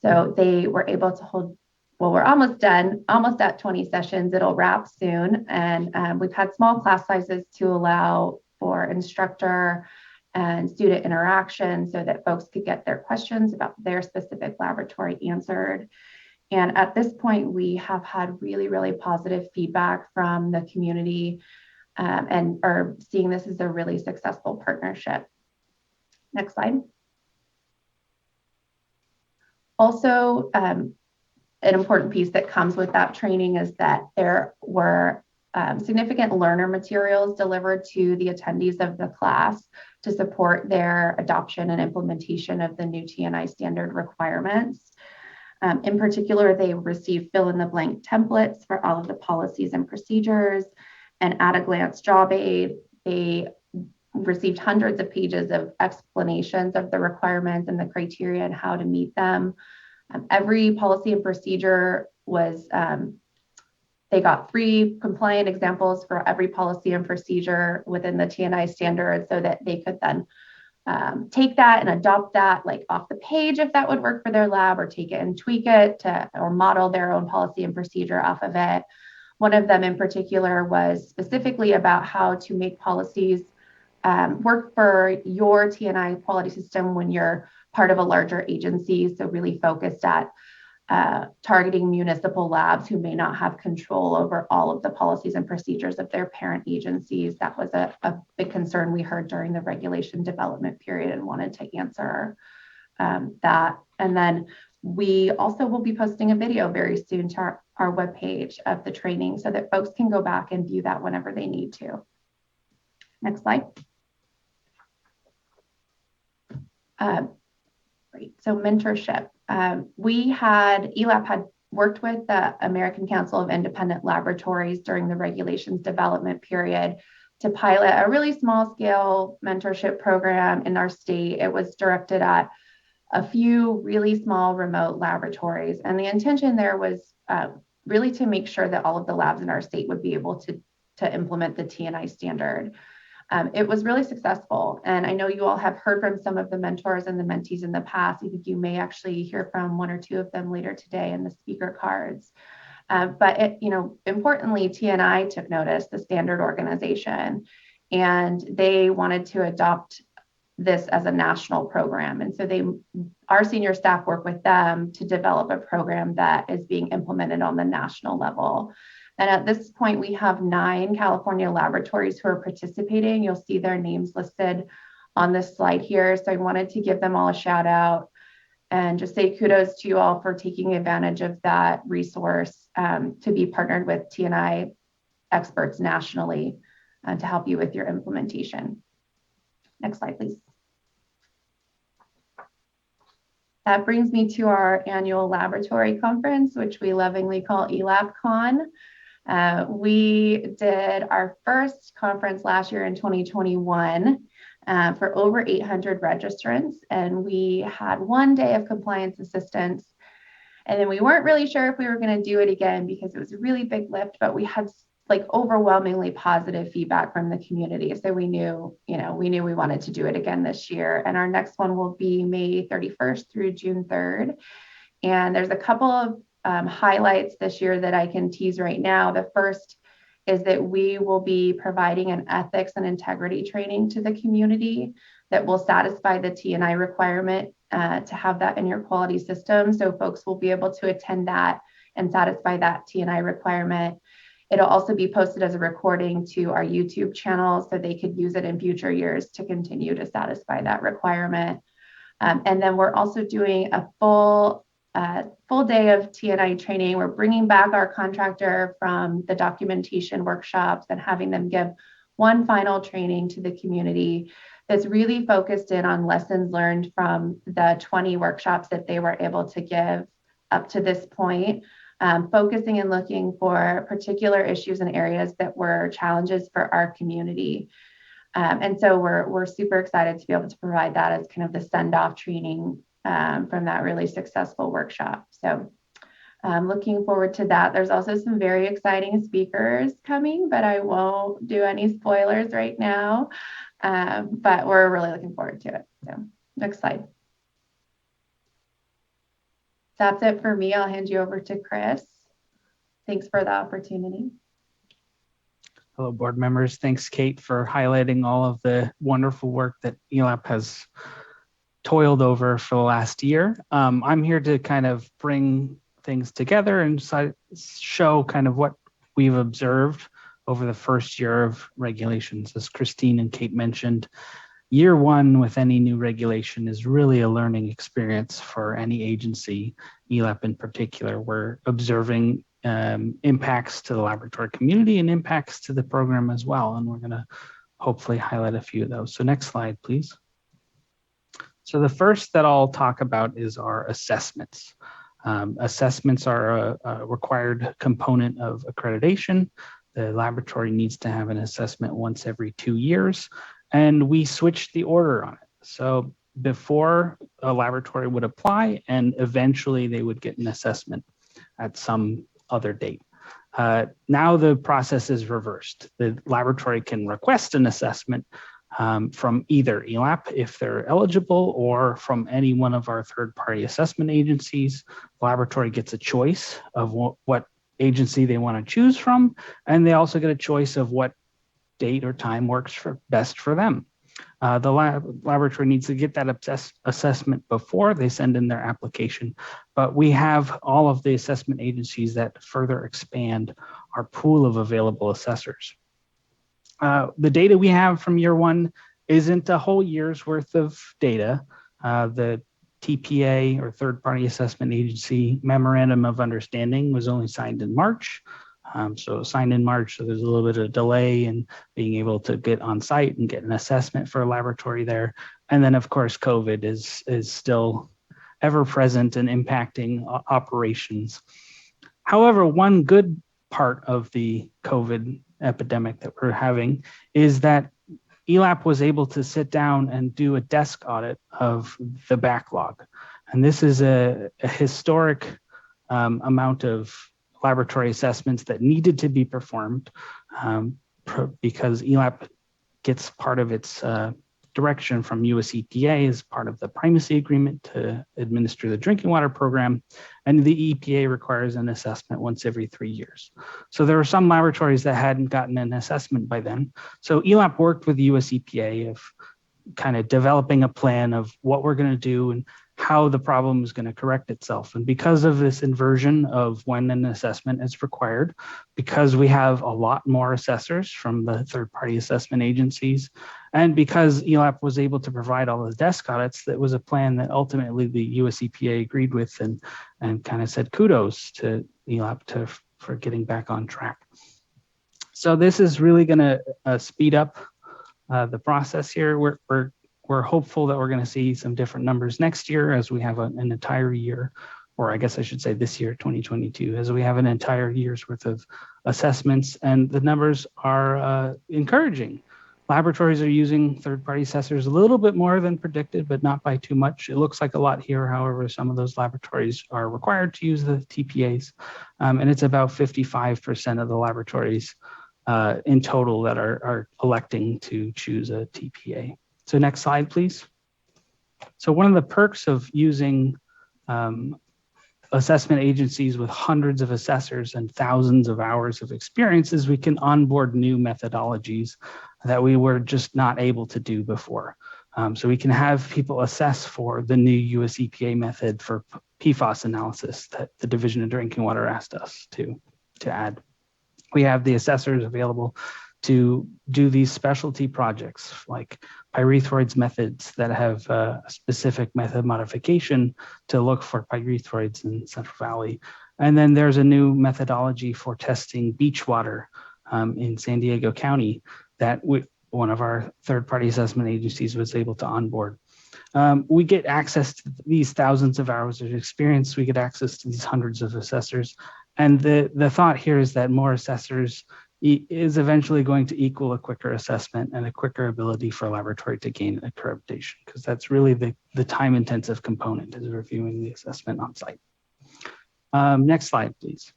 So they were able to hold, well, we're almost done, almost at 20 sessions. It'll wrap soon. And we've had small class sizes to allow for instructor and student interaction so that folks could get their questions about their specific laboratory answered. And at this point, we have had really, really positive feedback from the community and are seeing this as a really successful partnership. Next slide. Also, an important piece that comes with that training is that there were significant learner materials delivered to the attendees of the class to support their adoption and implementation of the new TNI standard requirements. In particular, they received fill-in-the-blank templates for all of the policies and procedures, and at-a-glance job aid. They received hundreds of pages of explanations of the requirements and the criteria and how to meet them. Every policy and procedure was, they got 3 compliant examples for every policy and procedure within the TNI standard so that they could then take that and adopt that like off the page if that would work for their lab, or take it and tweak it or model their own policy and procedure off of it. One of them in particular was specifically about how to make policies work for your TNI quality system when you're part of a larger agency. So really focused at targeting municipal labs who may not have control over all of the policies and procedures of their parent agencies. That was a big concern we heard during the regulation development period and wanted to answer that. And then we also will be posting a video very soon to our webpage of the training so that folks can go back and view that whenever they need to. Next slide. Great. So mentorship. ELAP had worked with the American Council of Independent Laboratories during the regulations development period to pilot a really small scale mentorship program in our state. It was directed at a few really small remote laboratories. And the intention there was really to make sure that all of the labs in our state would be able to implement the TNI standard. It was really successful. And I know you all have heard from some of the mentors and the mentees in the past. I think you may actually hear from 1 or 2 of them later today in the speaker cards. But importantly, TNI took notice, the standard organization, and they wanted to adopt this as a national program. And so our senior staff work with them to develop a program that is being implemented on the national level. And at this point, we have 9 California laboratories who are participating. You'll see their names listed on this slide here. So I wanted to give them all a shout out and just say kudos to you all for taking advantage of that resource to be partnered with TNI experts nationally to help you with your implementation. Next slide, please. That brings me to our annual laboratory conference, which we lovingly call ELAPCon. We did our first conference last year in 2021 for over 800 registrants, and we had 1 day of compliance assistance. And then we weren't really sure if we were going to do it again because it was a really big lift, but we had like overwhelmingly positive feedback from the community. So we knew we wanted to do it again this year. And our next one will be May 31st through June 3rd. And there's a couple of highlights this year that I can tease right now. The first is that we will be providing an ethics and integrity training to the community that will satisfy the TNI requirement to have that in your quality system. So folks will be able to attend that and satisfy that TNI requirement. It'll also be posted as a recording to our YouTube channel so they could use it in future years to continue to satisfy that requirement. And then we're also doing a full day of TNI training. We're bringing back our contractor from the documentation workshops and having them give one final training to the community that's really focused in on lessons learned from the 20 workshops that they were able to give up to this point, focusing and looking for particular issues and areas that were challenges for our community. And so we're super excited to be able to provide that as kind of the send-off training from that really successful workshop. So looking forward to that. There's also some very exciting speakers coming, but I won't do any spoilers right now. But we're really looking forward to it. So next slide. That's it for me. I'll hand you over to Chris. Thanks for the opportunity. Hello, board members. Thanks, Kate, for highlighting all of the wonderful work that ELAP has toiled over for the last year. I'm here to kind of bring things together and show kind of what we've observed over the first year of regulations. As Christine and Kate mentioned, year one with any new regulation is really a learning experience for any agency, ELAP in particular. We're observing impacts to the laboratory community and impacts to the program as well. And we're going to hopefully highlight a few of those. So next slide, please. So the first that I'll talk about is our assessments. Assessments are a required component of accreditation. The laboratory needs to have an assessment once every 2 years, and we switched the order on it. So before, a laboratory would apply and eventually they would get an assessment at some other date. Now the process is reversed. The laboratory can request an assessment from either ELAP if they're eligible or from any one of our third-party assessment agencies. The laboratory gets a choice of what agency they want to choose from, and they also get a choice of what date or time works best for them. The laboratory needs to get that assessment before they send in their application, but we have all of the assessment agencies that further expand our pool of available assessors. The data we have from year one isn't a whole year's worth of data. The TPA, or third-party assessment agency, memorandum of understanding was only signed in March. So signed in March, so there's a little bit of delay in being able to get on site and get an assessment for a laboratory there. And then of course, COVID is still ever present and impacting operations. However, one good part of the COVID epidemic that we're having is that ELAP was able to sit down and do a desk audit of the backlog. And this is a historic amount of laboratory assessments that needed to be performed because ELAP gets part of its direction from US EPA as part of the Primacy agreement to administer the drinking water program. And the EPA requires an assessment once every 3 years. So there were some laboratories that hadn't gotten an assessment by then. So ELAP worked with US EPA of kind of developing a plan of what we're going to do and how the problem is going to correct itself. And because of this inversion of when an assessment is required, because we have a lot more assessors from the third-party assessment agencies, and because ELAP was able to provide all the desk audits, that was a plan that ultimately the US EPA agreed with and kind of said kudos to ELAP for getting back on track. So this is really going to speed up the process here. We're hopeful that we're going to see some different numbers next year as we have an entire year, or I guess I should say this year, 2022, as we have an entire year's worth of assessments, and the numbers are encouraging. Laboratories are using third-party assessors a little bit more than predicted, but not by too much. It looks like a lot here. However, some of those laboratories are required to use the TPAs, and it's about 55% of the laboratories in total that are electing to choose a TPA. So next slide, please. So one of the perks of using assessment agencies with hundreds of assessors and thousands of hours of experience is we can onboard new methodologies that we were just not able to do before. So we can have people assess for the new US EPA method for Pfas analysis that the Division of Drinking Water asked us to add. We have the assessors available to do these specialty projects like pyrethroids methods that have a specific method modification to look for pyrethroids in Central Valley. And then there's a new methodology for testing beach water in San Diego County that one of our third-party assessment agencies was able to onboard. We get access to these thousands of hours of experience. We get access to these hundreds of assessors. And the thought here is that more assessors is eventually going to equal a quicker assessment and a quicker ability for a laboratory to gain accreditation, because that's really the time-intensive component is reviewing the assessment on site. Next slide, please.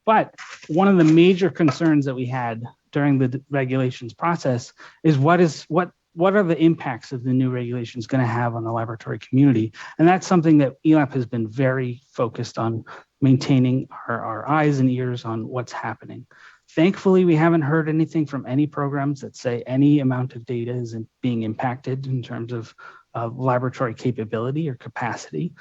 But one of the major concerns that we had during the regulations process is what are the impacts of the new regulations going to have on the laboratory community? And that's something that ELAP has been very focused on, maintaining our eyes and ears on what's happening. Thankfully, we haven't heard anything from any programs that say any amount of data is being impacted in terms of laboratory capability or capacity.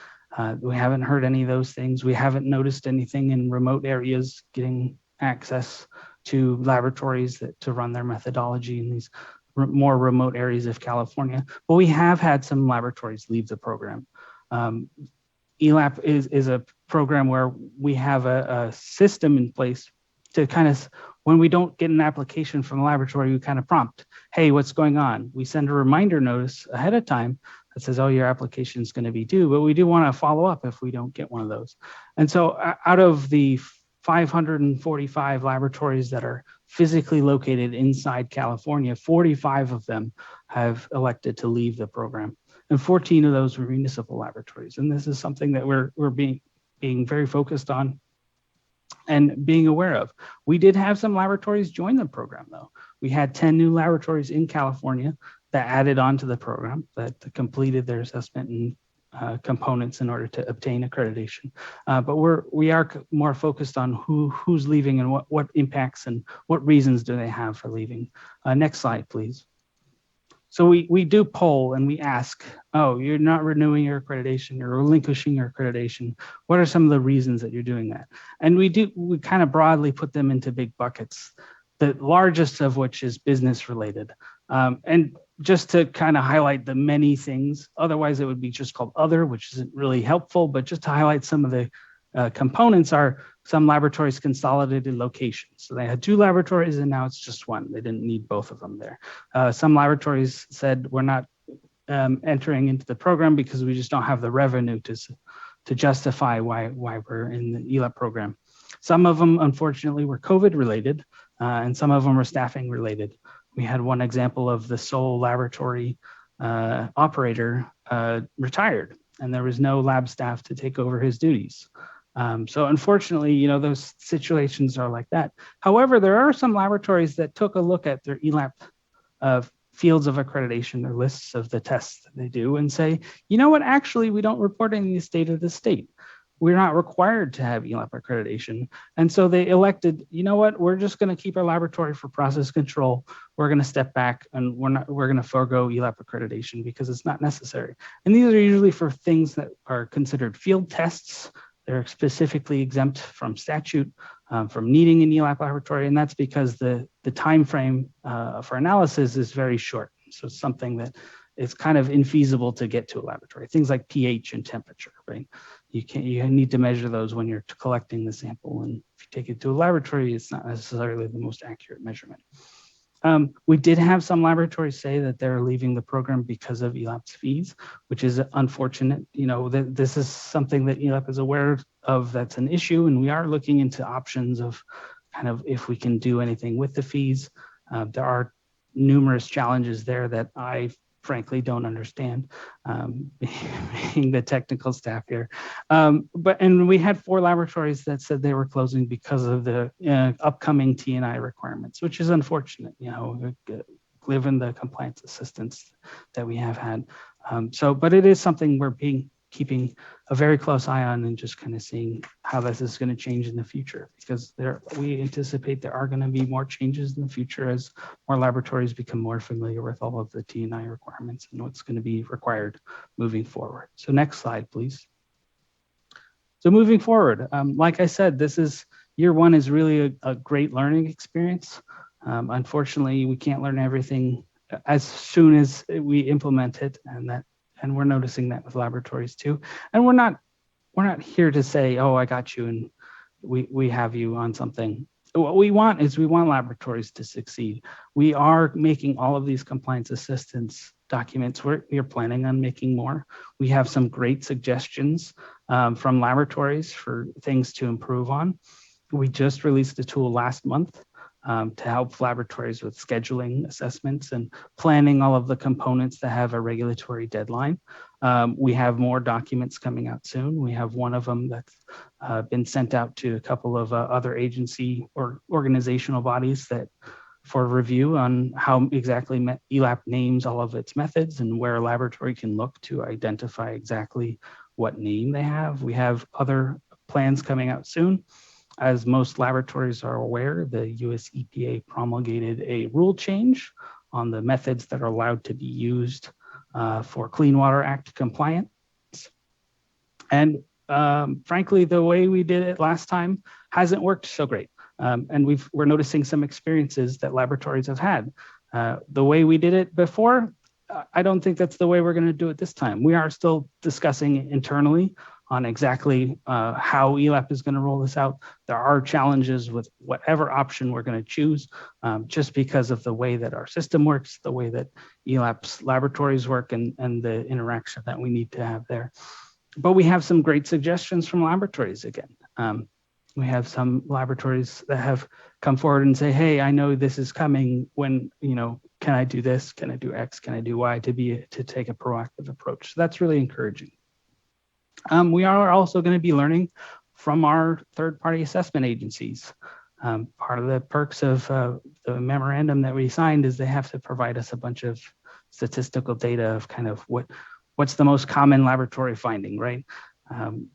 We haven't heard any of those things. We haven't noticed anything in remote areas getting access to laboratories to run their methodology in these more remote areas of California. But we have had some laboratories leave the program. ELAP is a program where we have a system in place to kind of, when we don't get an application from the laboratory, we kind of prompt, hey, what's going on? We send a reminder notice ahead of time that says, oh, your application is going to be due, but we do want to follow up if we don't get one of those. And so out of the 545 laboratories that are physically located inside California, 45 of them have elected to leave the program. And 14 of those were municipal laboratories. And this is something that we're being very focused on and being aware of. We did have some laboratories join the program, though. We had 10 new laboratories in California that added on to the program, that completed their assessment and components in order to obtain accreditation. But we are more focused on who's leaving and what impacts and what reasons do they have for leaving. Next slide, please. So we do poll and we ask, oh, you're not renewing your accreditation, you're relinquishing your accreditation. What are some of the reasons that you're doing that? And we kind of broadly put them into big buckets, the largest of which is business related. And just to kind of highlight the many things, otherwise it would be just called other, which isn't really helpful, but just to highlight some of the components are some laboratories consolidated locations. So they had 2 laboratories and now it's just one. They didn't need both of them there. Some laboratories said we're not entering into the program because we just don't have the revenue to justify why we're in the ELAP program. Some of them, unfortunately, were COVID related and some of them were staffing related. We had one example of the sole laboratory operator retired and there was no lab staff to take over his duties. So unfortunately, those situations are like that. However, there are some laboratories that took a look at their ELAP fields of accreditation or lists of the tests that they do and say, you know what, actually, we don't report any data to the state. We're not required to have ELAP accreditation. And so they elected, you know what, we're just going to keep our laboratory for process control. We're going to step back and we're going to forego ELAP accreditation because it's not necessary. And these are usually for things that are considered field tests. They're specifically exempt from statute, from needing an ELAP laboratory. And that's because the time frame for analysis is very short. So it's something that it's kind of infeasible to get to a laboratory. Things like pH and temperature, right? You need to measure those when you're collecting the sample. And if you take it to a laboratory, it's not necessarily the most accurate measurement. We did have some laboratories say that they're leaving the program because of ELAP's fees, which is unfortunate. This is something that ELAP is aware of, that's an issue, and we are looking into options of kind of if we can do anything with the fees. There are numerous challenges there that I frankly don't understand, being the technical staff here. And we had 4 laboratories that said they were closing because of the upcoming T&I requirements, which is unfortunate, given the compliance assistance that we have had. But it is something we're keeping a very close eye on and just kind of seeing how this is going to change in the future, because we anticipate there are going to be more changes in the future as more laboratories become more familiar with all of the T&I requirements and what's going to be required moving forward. So next slide, please. So moving forward, like I said, this is, year one is really a great learning experience. Unfortunately, we can't learn everything as soon as we implement it, and we're noticing that with laboratories too. And we're not here to say, oh, I got you and we have you on something. What we want is we want laboratories to succeed. We are making all of these compliance assistance documents. We're planning on making more. We have some great suggestions from laboratories for things to improve on. We just released a tool last month to help laboratories with scheduling assessments and planning all of the components that have a regulatory deadline. We have more documents coming out soon. We have one of them that's been sent out to a couple of other agency or organizational bodies that for review on how exactly ELAP names all of its methods and where a laboratory can look to identify exactly what name they have. We have other plans coming out soon. As most laboratories are aware, the US EPA promulgated a rule change on the methods that are allowed to be used for Clean Water Act compliance. And frankly, the way we did it last time hasn't worked so great. And we're noticing some experiences that laboratories have had. The way we did it before, I don't think that's the way we're going to do it this time. We are still discussing internally on exactly how ELAP is going to roll this out. There are challenges with whatever option we're going to choose, just because of the way that our system works, the way that ELAP's laboratories work, and the interaction that we need to have there. But we have some great suggestions from laboratories again. We have some laboratories that have come forward and say, hey, I know this is coming. When, can I do this? Can I do X? Can I do Y to take a proactive approach? So that's really encouraging. We are also going to be learning from our third-party assessment agencies. Part of the perks of the memorandum that we signed is they have to provide us a bunch of statistical data of kind of what's the most common laboratory finding, right?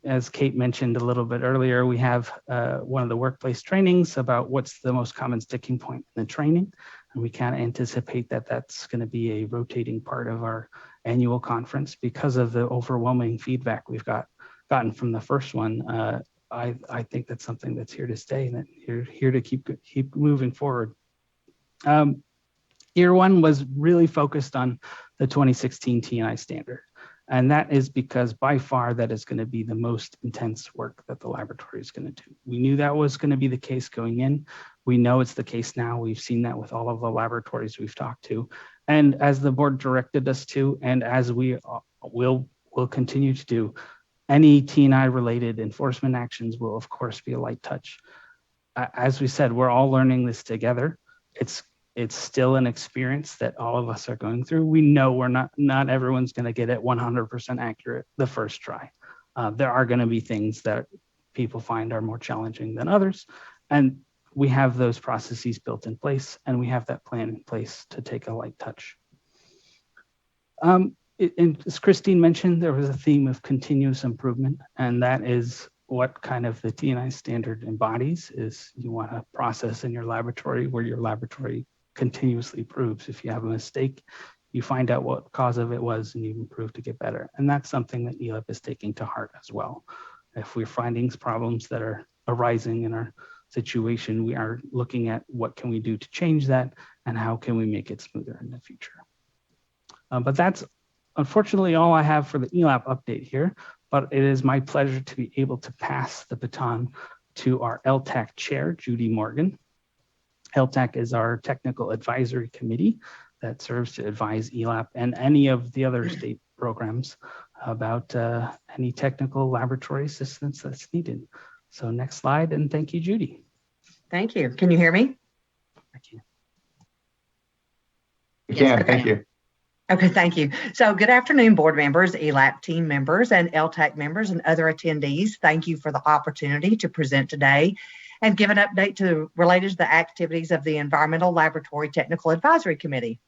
As Kate mentioned a little bit earlier, we have one of the workplace trainings about what's the most common sticking point in the training. And we kind of anticipate that that's going to be a rotating part of our annual conference because of the overwhelming feedback we've gotten from the first one. I think that's something that's here to stay and that you're here to keep moving forward. Year one was really focused on the 2016 T&I standard. And that is because by far that is going to be the most intense work that the laboratory is going to do. We knew that was going to be the case going in. We know it's the case now. We've seen that with all of the laboratories we've talked to. And as the board directed us to, and as we will continue to do, any T&I related enforcement actions will of course be a light touch. As we said, we're all learning this together. It's still an experience that all of us are going through. We know we're not everyone's going to get it 100% accurate the first try. There are going to be things that people find are more challenging than others. And we have those processes built in place, and we have that plan in place to take a light touch. As Christine mentioned, there was a theme of continuous improvement, and that is what kind of the T&I standard embodies. Is you want a process in your laboratory where your laboratory continuously proves. If you have a mistake, you find out what cause of it was and you improve to get better. And that's something that ELAP is taking to heart as well. If we're finding problems that are arising in our situation, we are looking at what can we do to change that and how can we make it smoother in the future. But that's unfortunately all I have for the ELAP update here, but it is my pleasure to be able to pass the baton to our LTAC chair, Judy Morgan. LTAC is our technical advisory committee that serves to advise ELAP and any of the other state programs about any technical laboratory assistance that's needed. So next slide, and thank you, Judy. Thank you. Can you hear me? I can. Yeah, thank you. Okay, thank you. So good afternoon, board members, ELAP team members, and LTAC members and other attendees. Thank you for the opportunity to present today and give an update related to the activities of the Environmental Laboratory Technical Advisory Committee.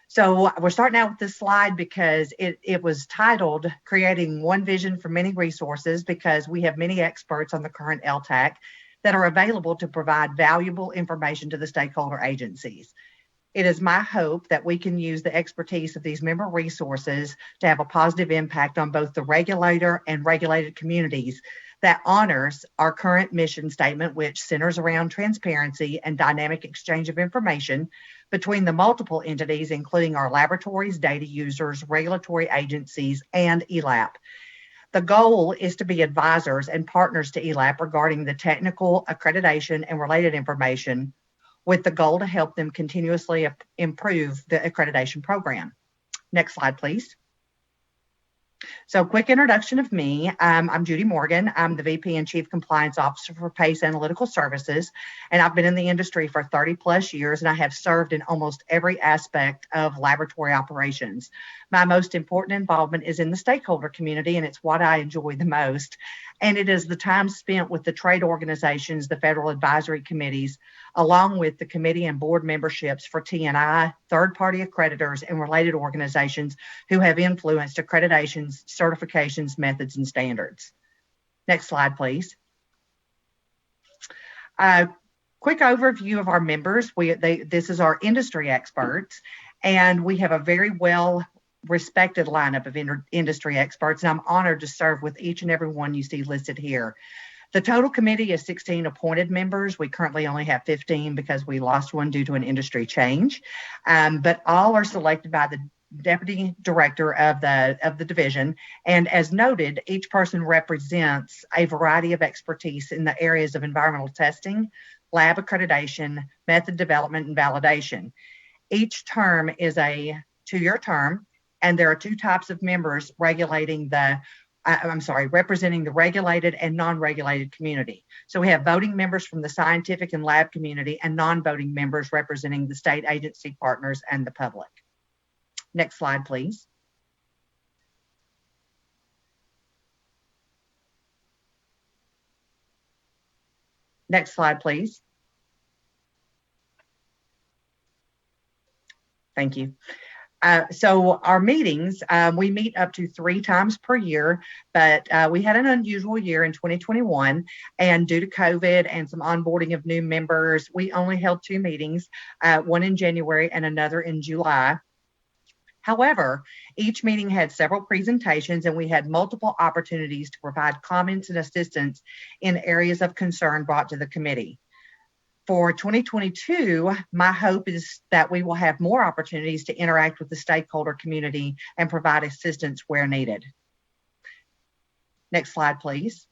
So we're starting out with this slide because it was titled Creating One Vision for Many Resources, because we have many experts on the current LTAC that are available to provide valuable information to the stakeholder agencies. It is my hope that we can use the expertise of these member resources to have a positive impact on both the regulator and regulated communities that honors our current mission statement, which centers around transparency and dynamic exchange of information between the multiple entities, including our laboratories, data users, regulatory agencies, and ELAP. The goal is to be advisors and partners to ELAP regarding the technical, accreditation, and related information, with the goal to help them continuously improve the accreditation program. Next slide, please. So quick introduction of me. I'm Judy Morgan. I'm the VP and Chief Compliance Officer for Pfas Analytical Services, and I've been in the industry for 30 plus years, and I have served in almost every aspect of laboratory operations. My most important involvement is in the stakeholder community, and it's what I enjoy the most. And it is the time spent with the trade organizations, the federal advisory committees, along with the committee and board memberships for TNI, third-party accreditors, and related organizations who have influenced accreditations, certifications, methods, and standards. Next slide, please. Quick overview of our members. This is our industry experts, and we have a very well respected lineup of industry experts, and I'm honored to serve with each and every one you see listed here. The total committee is 16 appointed members. We currently only have 15 because we lost one due to an industry change, but all are selected by the deputy director of the division. And as noted, each person represents a variety of expertise in the areas of environmental testing, lab accreditation, method development, and validation. Each term is a 2-year term, and there are 2 types of members representing the regulated and non-regulated community. So we have voting members from the scientific and lab community and non-voting members representing the state agency partners and the public. Next slide, please. Next slide, please. Thank you. So our meetings, we meet up to 3 times per year, but we had an unusual year in 2021, and due to COVID and some onboarding of new members, we only held 2 meetings, one in January and another in July. However, each meeting had several presentations, and we had multiple opportunities to provide comments and assistance in areas of concern brought to the committee. For 2022, my hope is that we will have more opportunities to interact with the stakeholder community and provide assistance where needed. Next slide, please.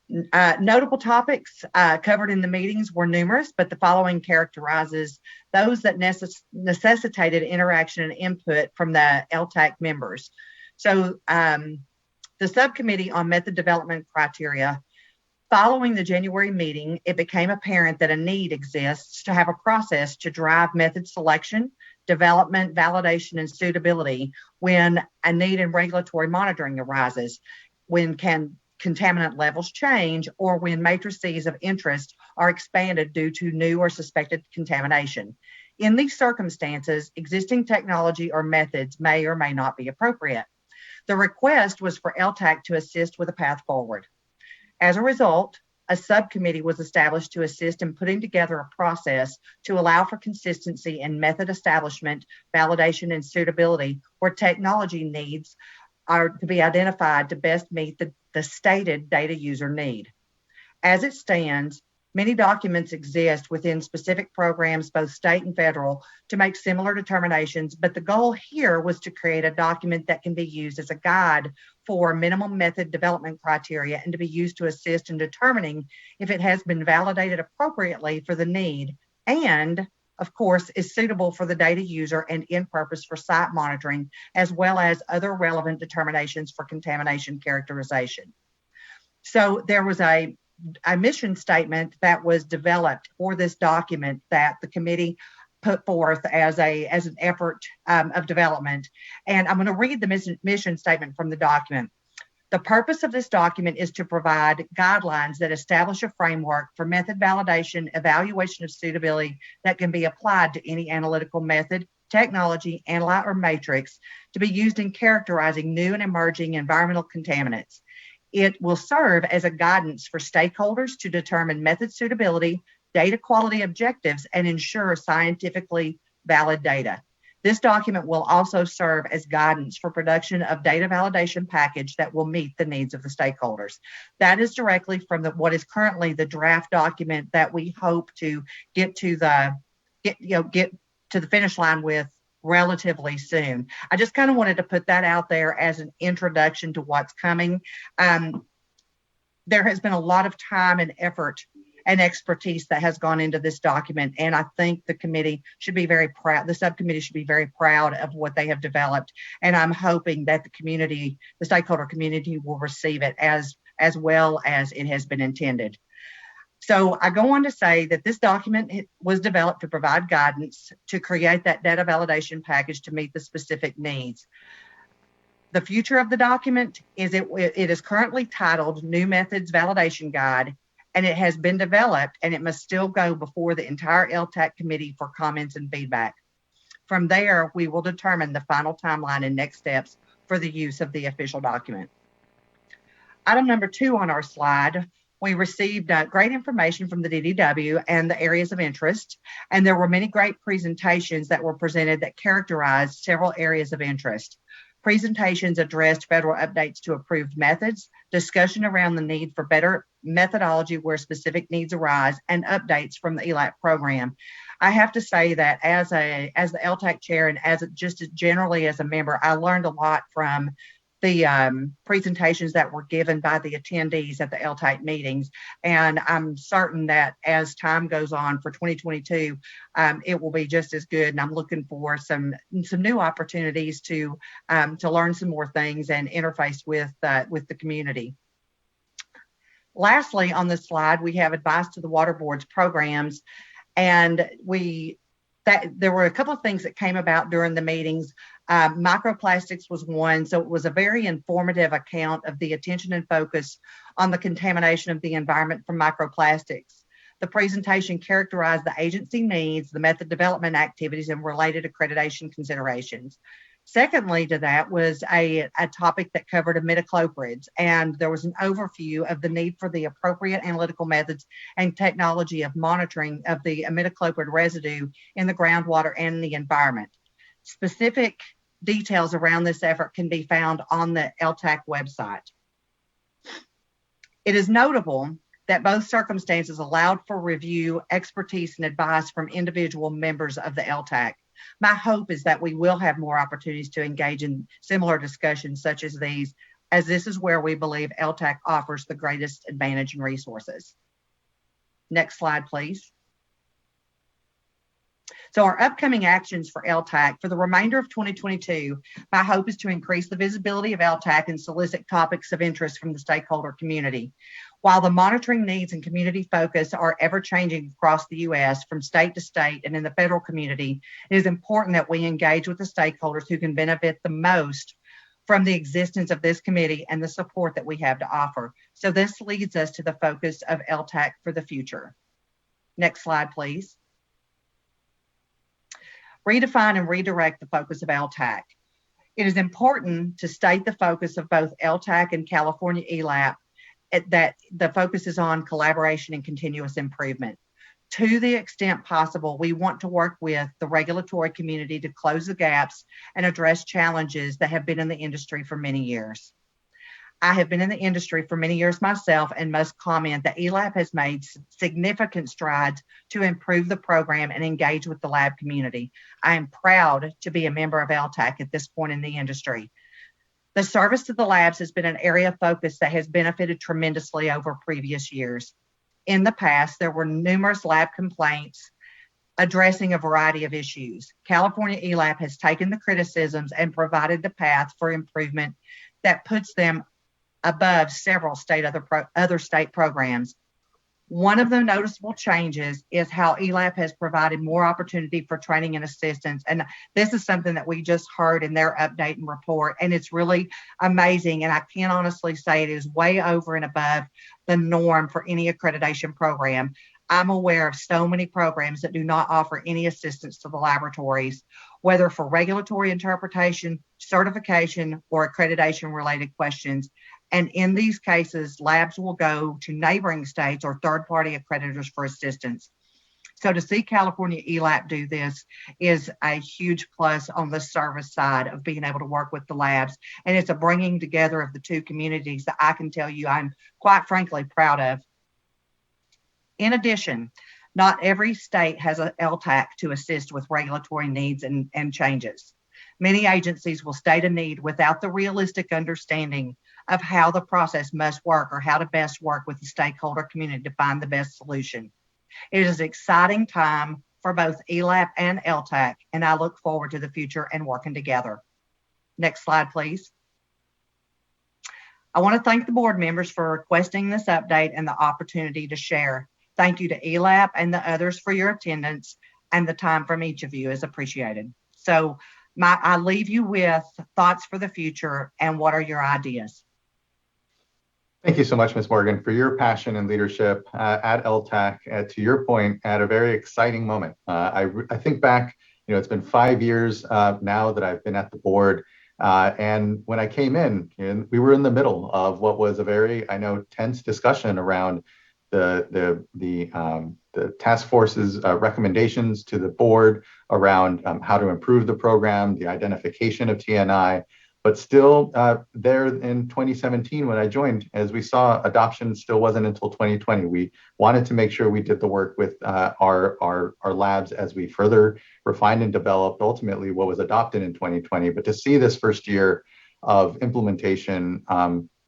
Notable topics covered in the meetings were numerous, but the following characterizes those that necessitated interaction and input from the LTAC members. So the subcommittee on method development criteria, following the January meeting, it became apparent that a need exists to have a process to drive method selection, development, validation, and suitability when a need in regulatory monitoring arises, when contaminant levels change, or when matrices of interest are expanded due to new or suspected contamination. In these circumstances, existing technology or methods may or may not be appropriate. The request was for LTAC to assist with a path forward. As a result, a subcommittee was established to assist in putting together a process to allow for consistency in method establishment, validation, and suitability where technology needs are to be identified to best meet the stated data user need. As it stands, many documents exist within specific programs, both state and federal, to make similar determinations, but the goal here was to create a document that can be used as a guide for minimum method development criteria and to be used to assist in determining if it has been validated appropriately for the need and, of course, is suitable for the data user and in purpose for site monitoring, as well as other relevant determinations for contamination characterization. So there was a mission statement that was developed for this document that the committee put forth as an effort of development. And I'm going to read the mission statement from the document. The purpose of this document is to provide guidelines that establish a framework for method validation, evaluation of suitability that can be applied to any analytical method, technology, analyte, or matrix to be used in characterizing new and emerging environmental contaminants. It will serve as a guidance for stakeholders to determine method suitability, data quality objectives, and ensure scientifically valid data. This document will also serve as guidance for production of data validation package that will meet the needs of the stakeholders. That is directly from what is currently the draft document that we hope to get to the finish line with relatively soon. I just kind of wanted to put that out there as an introduction to what's coming. There has been a lot of time and effort and expertise that has gone into this document. And I think the committee should be very proud, the subcommittee should be very proud of what they have developed. And I'm hoping that the community, the stakeholder community, will receive it as well as it has been intended. So I go on to say that this document was developed to provide guidance to create that data validation package to meet the specific needs. The future of the document is it is currently titled New Methods Validation Guide, and it has been developed, and it must still go before the entire LTAC committee for comments and feedback. From there, we will determine the final timeline and next steps for the use of the official document. Item number 2 on our slide, we received great information from the DDW and the areas of interest, and there were many great presentations that were presented that characterized several areas of interest. Presentations addressed federal updates to approved methods, discussion around the need for better methodology where specific needs arise, and updates from the ELAP program. I have to say that as the LTAC chair and just generally as a member, I learned a lot from the presentations that were given by the attendees at the LTAC meetings. And I'm certain that as time goes on for 2022, it will be just as good. And I'm looking for some new opportunities to learn some more things and interface with the community. Lastly, on this slide, we have advice to the water board's programs. And there were a couple of things that came about during the meetings. Microplastics was one, so it was a very informative account of the attention and focus on the contamination of the environment from microplastics. The presentation characterized the agency needs, the method development activities, and related accreditation considerations. Secondly to that was a topic that covered imidacloprids, and there was an overview of the need for the appropriate analytical methods and technology of monitoring of the imidacloprid residue in the groundwater and the environment. Specific details around this effort can be found on the LTAC website. It is notable that both circumstances allowed for review, expertise, and advice from individual members of the LTAC. My hope is that we will have more opportunities to engage in similar discussions such as these, as this is where we believe LTAC offers the greatest advantage and resources. Next slide, please. So our upcoming actions for LTAC for the remainder of 2022, my hope is to increase the visibility of LTAC and solicit topics of interest from the stakeholder community. While the monitoring needs and community focus are ever changing across the U.S. from state to state and in the federal community, it is important that we engage with the stakeholders who can benefit the most from the existence of this committee and the support that we have to offer. So this leads us to the focus of LTAC for the future. Next slide, please. Redefine and redirect the focus of LTAC. It is important to state the focus of both LTAC and California ELAP, that the focus is on collaboration and continuous improvement. To the extent possible, we want to work with the regulatory community to close the gaps and address challenges that have been in the industry for many years. I have been in the industry for many years myself and must comment that ELAP has made significant strides to improve the program and engage with the lab community. I am proud to be a member of LTAC at this point in the industry. The service to the labs has been an area of focus that has benefited tremendously over previous years. In the past, there were numerous lab complaints addressing a variety of issues. California ELAP has taken the criticisms and provided the path for improvement that puts them above several other state programs. One of the noticeable changes is how ELAP has provided more opportunity for training and assistance. And this is something that we just heard in their update and report. And it's really amazing. And I can honestly say it is way over and above the norm for any accreditation program. I'm aware of so many programs that do not offer any assistance to the laboratories, whether for regulatory interpretation, certification, or accreditation related questions. And in these cases, labs will go to neighboring states or third-party accreditors for assistance. So to see California ELAP do this is a huge plus on the service side of being able to work with the labs. And it's a bringing together of the two communities that I can tell you I'm quite frankly proud of. In addition, not every state has an LTAC to assist with regulatory needs and changes. Many agencies will state a need without the realistic understanding of how the process must work or how to best work with the stakeholder community to find the best solution. It is an exciting time for both ELAP and LTAC, and I look forward to the future and working together. Next slide, please. I want to thank the board members for requesting this update and the opportunity to share. Thank you to ELAP and the others for your attendance, and the time from each of you is appreciated. So I leave you with thoughts for the future and what are your ideas? Thank you so much, Ms. Morgan, for your passion and leadership at LTAC, to your point, at a very exciting moment. I think back, it's been 5 years now that I've been at the board. And when I came in, we were in the middle of what was a very, tense discussion around the task force's recommendations to the board around how to improve the program, the identification of TNI. But still there in 2017 when I joined, as we saw, adoption still wasn't until 2020. We wanted to make sure we did the work with our labs as we further refined and developed ultimately what was adopted in 2020. But to see this first year of implementation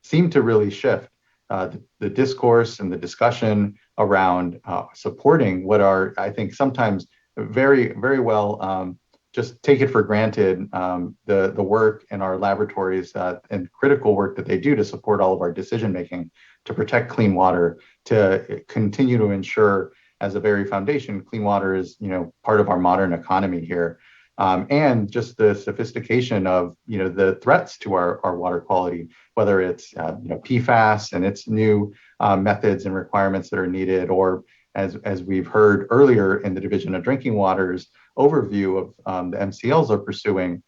seemed to really shift the discourse and the discussion around supporting what are, I think, sometimes very, very well just take it for granted, the work in our laboratories and critical work that they do to support all of our decision making, to protect clean water, to continue to ensure as a very foundation, clean water is part of our modern economy here. And just the sophistication of the threats to our water quality, whether it's Pfas and its new methods and requirements that are needed, or as we've heard earlier in the Division of Drinking Water's overview of the MCLs are pursuing,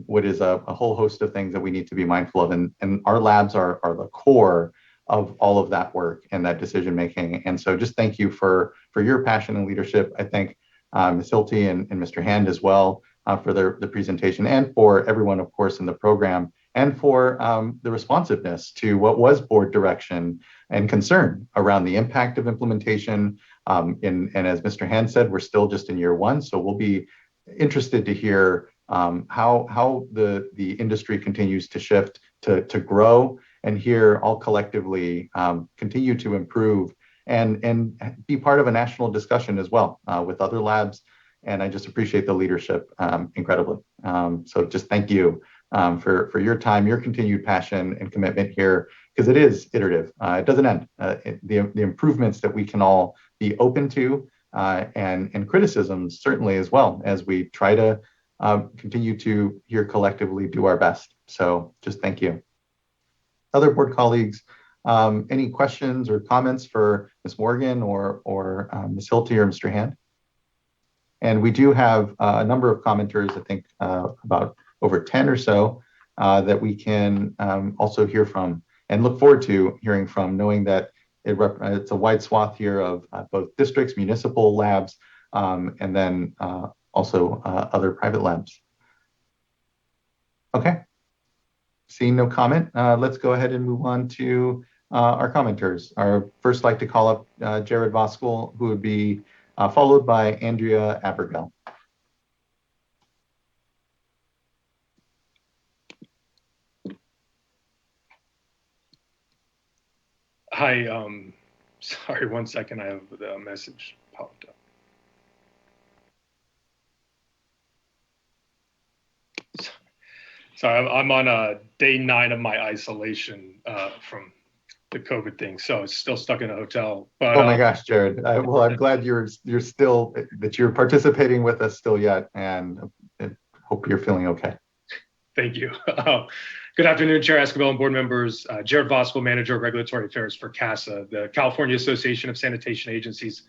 what is a whole host of things that we need to be mindful of. And our labs are the core of all of that work and that decision making. And so just thank you for your passion and leadership. I thank Ms. Hilty and Mr. Hand as well for the presentation, and for everyone, of course, in the program, and for the responsiveness to what was board direction and concern around the impact of implementation. And as Mr. Hand said, we're still just in year one, so we'll be interested to hear how the industry continues to shift, to grow, and here all collectively continue to improve and be part of a national discussion as well with other labs. And I just appreciate the leadership incredibly. So just thank you for your time, your continued passion and commitment here, because it is iterative. It doesn't end. The improvements that we can all be open to and criticisms certainly as well, as we try to continue to here collectively do our best. So just thank you. Other board colleagues, any questions or comments for Ms. Morgan or Ms. Hilty or Mr. Hand? And we do have a number of commenters, I think about over 10 or so, that we can also hear from and look forward to hearing from, knowing that it's a wide swath here of both districts, municipal labs, and then also other private labs. Okay, seeing no comment, let's go ahead and move on to our commenters. I'd first like to call up Jared Voskuil, who would be followed by Andrea Abergel. Hi, sorry, 1 second, I have the message popped up. Sorry, I'm on day 9 of my isolation from the COVID thing, so it's still stuck in a hotel. But, oh my gosh, Jared. Well, I'm glad you're still, that you're participating with us still yet, and I hope you're feeling okay. Thank you. Good afternoon, Chair Esquivel and board members. Jared Voskuil, Manager of Regulatory Affairs for CASA, the California Association of Sanitation Agencies.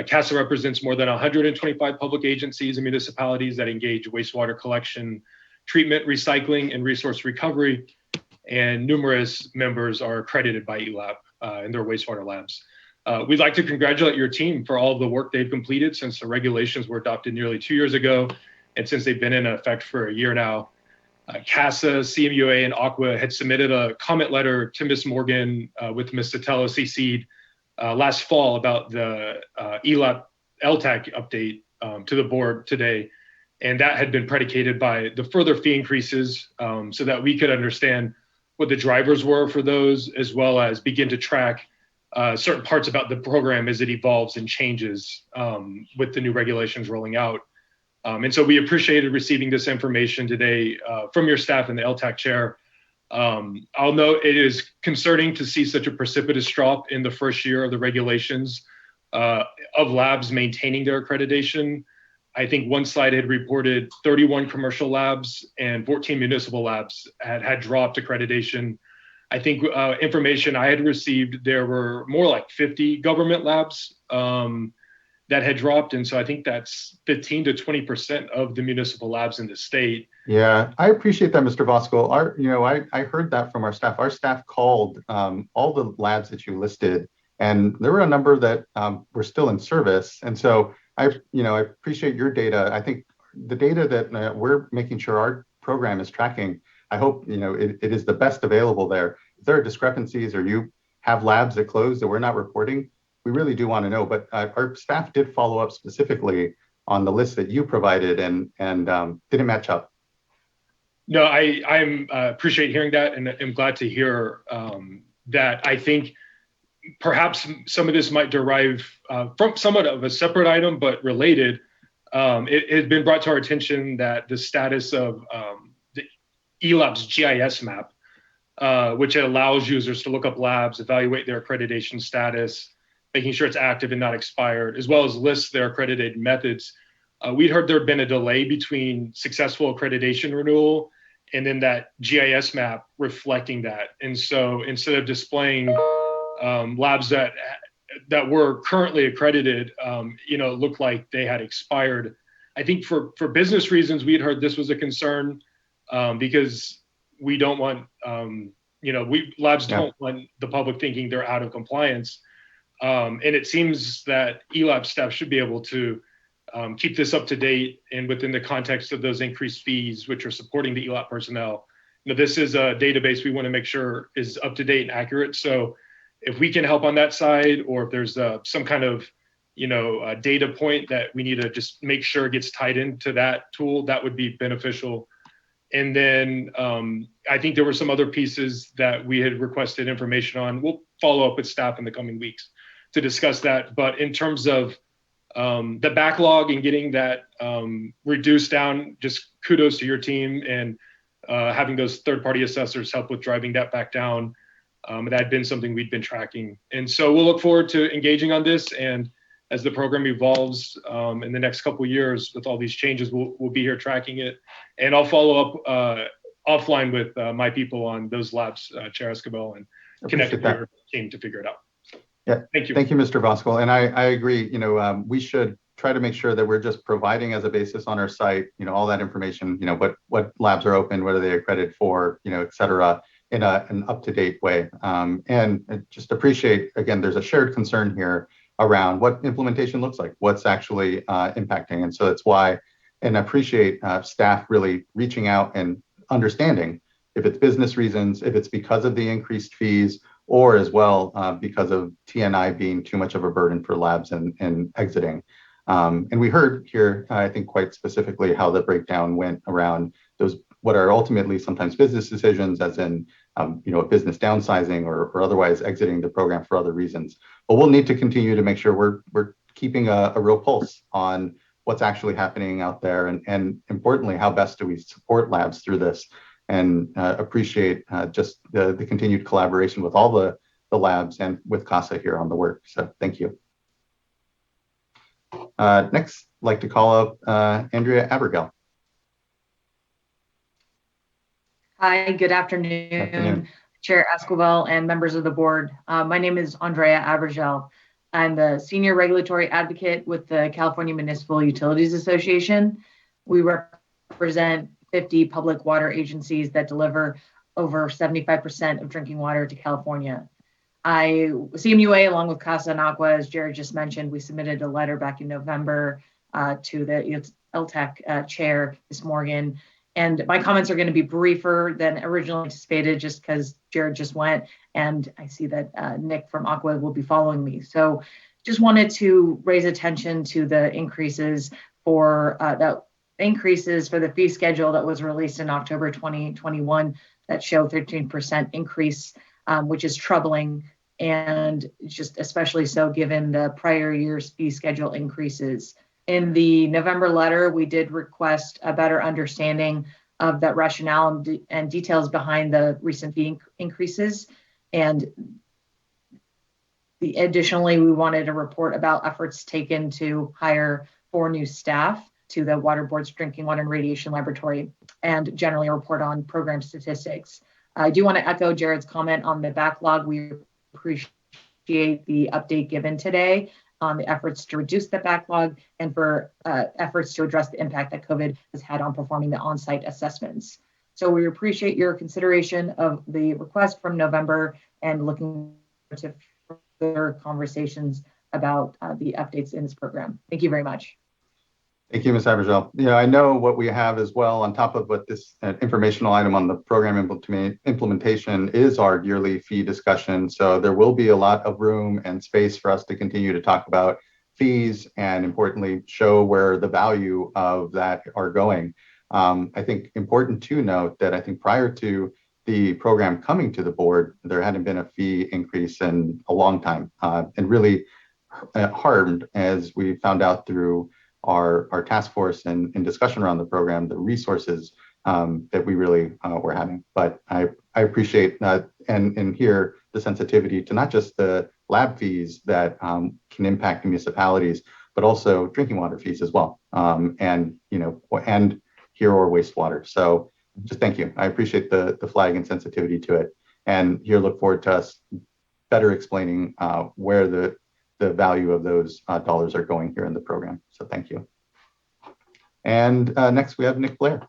CASA represents more than 125 public agencies and municipalities that engage wastewater collection, treatment, recycling, and resource recovery, and numerous members are accredited by ELAP in their wastewater labs. We'd like to congratulate your team for all of the work they've completed since the regulations were adopted nearly 2 years ago, and since they've been in effect for a year now. CASA, CMUA, and Aqua had submitted a comment letter to Ms. Morgan with Ms. Sotelo CC'd last fall about the ELAP LTAC update to the board today. And that had been predicated by the further fee increases so that we could understand what the drivers were for those, as well as begin to track certain parts about the program as it evolves and changes with the new regulations rolling out. And so we appreciated receiving this information today from your staff and the LTAC chair. I'll note it is concerning to see such a precipitous drop in the first year of the regulations of labs maintaining their accreditation. I think one slide had reported 31 commercial labs and 14 municipal labs had dropped accreditation. I think information I had received, there were more like 50 government labs that had dropped. And so I think that's 15 to 20% of the municipal labs in the state. Yeah, I appreciate that, Mr. Voskel. I heard that from our staff. Our staff called all the labs that you listed, and there were a number that were still in service. And so I appreciate your data. I think the data that we're making sure our program is tracking, I hope it is the best available there. If there are discrepancies or you have labs that closed that we're not reporting, we really do want to know. But our staff did follow up specifically on the list that you provided and didn't match up. No, I appreciate hearing that, and I'm glad to hear that. I think perhaps some of this might derive from somewhat of a separate item, but related. It has been brought to our attention that the status of the ELAB's GIS map, which allows users to look up labs, evaluate their accreditation status, making sure it's active and not expired, as well as list their accredited methods. We'd heard there had been a delay between successful accreditation renewal and then that GIS map reflecting that. And so instead of displaying labs that were currently accredited, looked like they had expired. I think for business reasons, we had heard this was a concern because we don't want, labs don't want the public thinking they're out of compliance. And it seems that ELAB staff should be able to keep this up to date and within the context of those increased fees, which are supporting the ELAB personnel. This is a database we want to make sure is up to date and accurate. So if we can help on that side, or if there's some kind of, data point that we need to just make sure gets tied into that tool, that would be beneficial. And then I think there were some other pieces that we had requested information on. We'll follow up with staff in the coming weeks to discuss that. But in terms of the backlog and getting that reduced down, just kudos to your team and having those third-party assessors help with driving that back down. That had been something we'd been tracking. And so we'll look forward to engaging on this. And as the program evolves in the next couple of years with all these changes, we'll be here tracking it. And I'll follow up offline with my people on those labs, Chair Escobar, and connect with your team to figure it out. Yeah, thank you. Thank you, Mr. Voskel. And I agree, we should try to make sure that we're just providing as a basis on our site, all that information, what labs are open, what are they accredited for, et cetera, in an up-to-date way. And just appreciate, again, there's a shared concern here around what implementation looks like, what's actually impacting. And so that's why, and I appreciate staff really reaching out and understanding if it's business reasons, if it's because of the increased fees, or as well because of TNI being too much of a burden for labs and exiting. And we heard here, I think quite specifically how the breakdown went around those, what are ultimately sometimes business decisions, as in a business downsizing or otherwise exiting the program for other reasons. But we'll need to continue to make sure we're keeping a real pulse on what's actually happening out there, and importantly, how best do we support labs through this, and appreciate just the continued collaboration with all the labs and with CASA here on the work. So thank you. Next, I'd like to call up Andrea Abergel. Hi, good afternoon, Chair Escobar and members of the board. My name is Andrea Abergel. I'm the Senior Regulatory Advocate with the California Municipal Utilities Association. We represent 50 public water agencies that deliver over 75% of drinking water to California. CMUA, along with CASA and Aqua, as Jared just mentioned, we submitted a letter back in November to the LTAC chair, Ms. Morgan. And my comments are going to be briefer than originally anticipated, just because Jared just went, and I see that Nick from Aqua will be following me. So just wanted to raise attention to the increases for the fee schedule that was released in October 2021 that show 13% increase, which is troubling, and just especially so given the prior year's fee schedule increases. In the November letter, we did request a better understanding of that rationale and details behind the recent fee increases. And additionally, we wanted a report about efforts taken to hire 4 new staff to the Water Board's Drinking Water and Radiation Laboratory, and generally a report on program statistics. I do want to echo Jared's comment on the backlog. We appreciate the update given today on the efforts to reduce the backlog and for efforts to address the impact that COVID has had on performing the on-site assessments. So we appreciate your consideration of the request from November and looking to further conversations about the updates in this program. Thank you very much. Thank you, Ms. Abergel. I know what we have as well on top of what this informational item on the program implementation is our yearly fee discussion. So there will be a lot of room and space for us to continue to talk about fees and importantly, show where the value of that are going. I think important to note that I think prior to the program coming to the board, there hadn't been a fee increase in a long time, and really harmed, as we found out through our task force and discussion around the program, the resources that we really were having. But I appreciate and hear the sensitivity to not just the lab fees that can impact municipalities, but also drinking water fees as well, and here or wastewater. So just thank you. I appreciate the flag and sensitivity to it, and here look forward to us better explaining where the value of those dollars are going here in the program. So thank you. And next we have Nick Blair.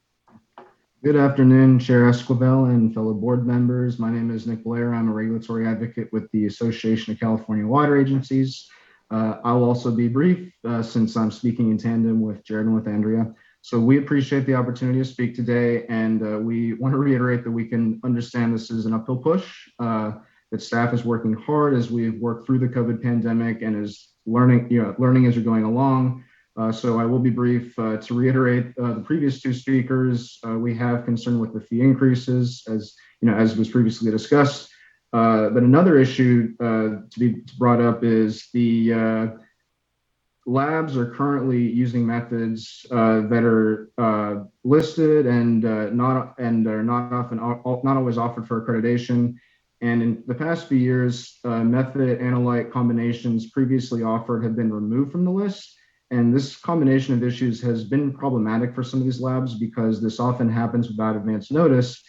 Good afternoon, Chair Esquivel and fellow board members. My name is Nick Blair. I'm a regulatory advocate with the Association of California Water Agencies. I'll also be brief since I'm speaking in tandem with Jared and with Andrea. So we appreciate the opportunity to speak today, and we want to reiterate that we can understand this is an uphill push, that staff is working hard as we've worked through the COVID pandemic and is learning as you're going along. So I will be brief. To reiterate the previous 2 speakers, we have concern with the fee increases, as was previously discussed. But another issue to be brought up is the labs are currently using methods that are listed and are not always offered for accreditation. And in the past few years, method analyte combinations previously offered have been removed from the list. And this combination of issues has been problematic for some of these labs because this often happens without advance notice.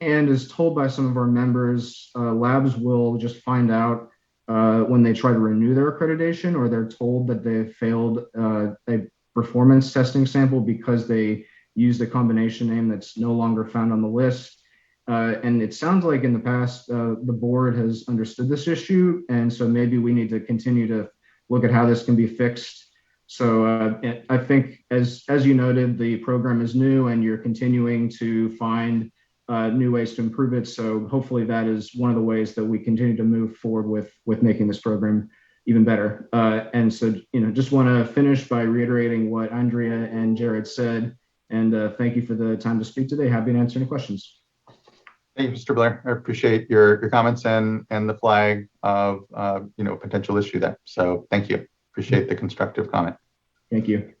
And as told by some of our members, labs will just find out when they try to renew their accreditation, or they're told that they've failed a performance testing sample because they used a combination name that's no longer found on the list. And it sounds like in the past, the board has understood this issue. And so maybe we need to continue to look at how this can be fixed. So I think, as you noted, the program is new and you're continuing to find new ways to improve it. So hopefully that is one of the ways that we continue to move forward with making this program even better. And so, just want to finish by reiterating what Andrea and Jared said. And thank you for the time to speak today. Happy to answer any questions. Thank you, Mr. Blair. I appreciate your comments and the flag of potential issue there. So thank you. Appreciate the constructive comment. Thank you.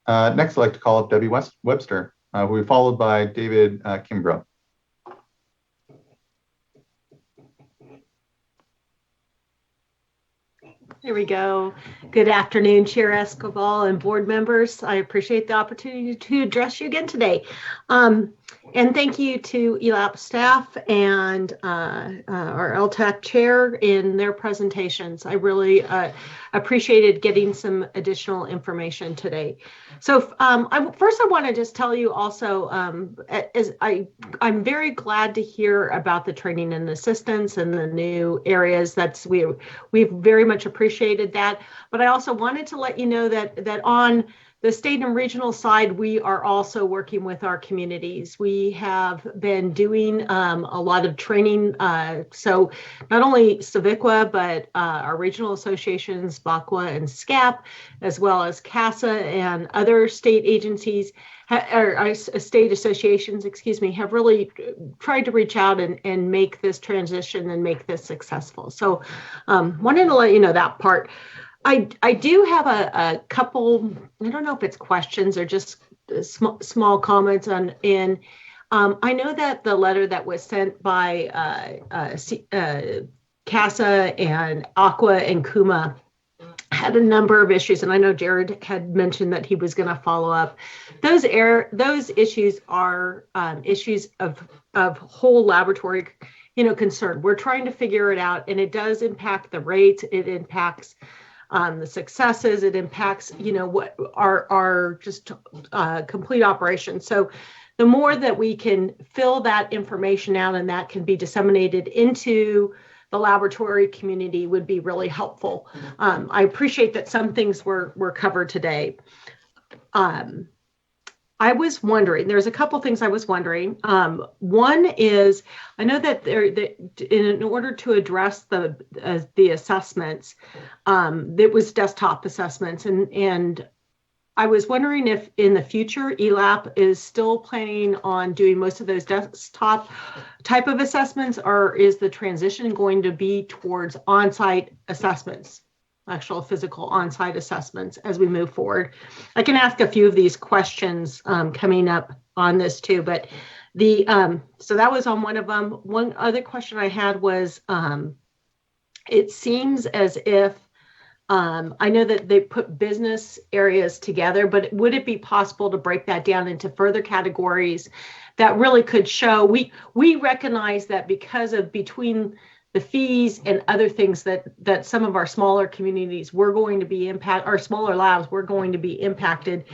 Next, I'd like to call up Debbie Webster, who will be followed by David Kimbrough. There we go. Good afternoon, Chair Esquivel and board members. I appreciate the opportunity to address you again today. And thank you to ELAP staff and our LTAC chair in their presentations. I really appreciated getting some additional information today. So first I want to just tell you also, I'm very glad to hear about the training and assistance and the new areas. We've very much appreciated that. But I also wanted to let you know that on the state and regional side, we are also working with our communities. We have been doing a lot of training. So not only SWRCB, but our regional associations, BACWA and SCAP, as well as CASA and other state agencies, or state associations, excuse me, have really tried to reach out and make this transition and make this successful. So wanted to let you know that part. I do have a couple, I don't know if it's questions or just small comments on, I know that the letter that was sent by CASA and Aqua and Kuma had a number of issues, and I know Jared had mentioned that he was going to follow up. Those issues are issues of whole laboratory, concern. We're trying to figure it out, and it does impact the rates. It impacts the successes. It impacts, what our just complete operation. So the more that we can fill that information out and that can be disseminated into the laboratory community would be really helpful. I appreciate that some things were covered today. I was wondering, there's a couple things I was wondering. One is, I know that in order to address the assessments, it was desktop assessments, and I was wondering if in the future ELAP is still planning on doing most of those desktop type of assessments, or is the transition going to be towards on-site assessments, actual physical on-site assessments as we move forward? I can ask a few of these questions coming up on this too, but so that was on one of them. One other question I had was, it seems as if, I know that they put business areas together, but would it be possible to break that down into further categories that really could show, we recognize that because of between the fees and other things that some of our smaller communities were going to be our smaller labs were going to be impacted.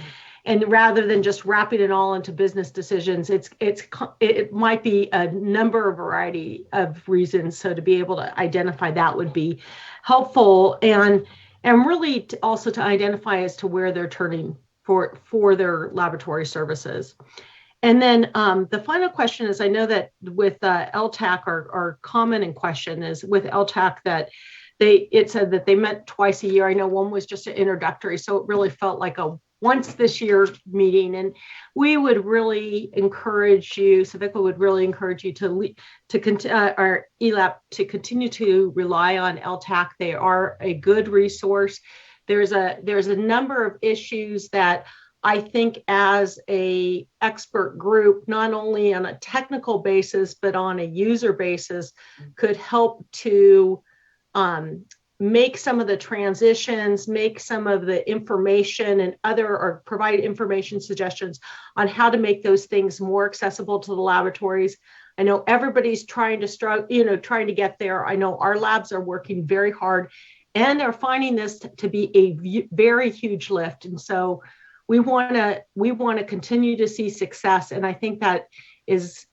And rather than just wrapping it all into business decisions, it might be a variety of reasons. So to be able to identify that would be helpful, and really also to identify as to where they're turning for their laboratory services. And then the final question is, I know that with LTAC, our comment in question is with LTAC that it said that they met twice a year. I know one was just an introductory, so it really felt like a once this year meeting. And we would really encourage you, SWRCB would really encourage you our ELAP to continue to rely on LTAC. They are a good resource. There's a number of issues that I think as a expert group, not only on a technical basis, but on a user basis, could help to make some of the transitions, make some of the information and or provide information suggestions on how to make those things more accessible to the laboratories. I know everybody's trying to get there. I know our labs are working very hard, and they're finding this to be a very huge lift. And so we want to continue to see success, and I think that is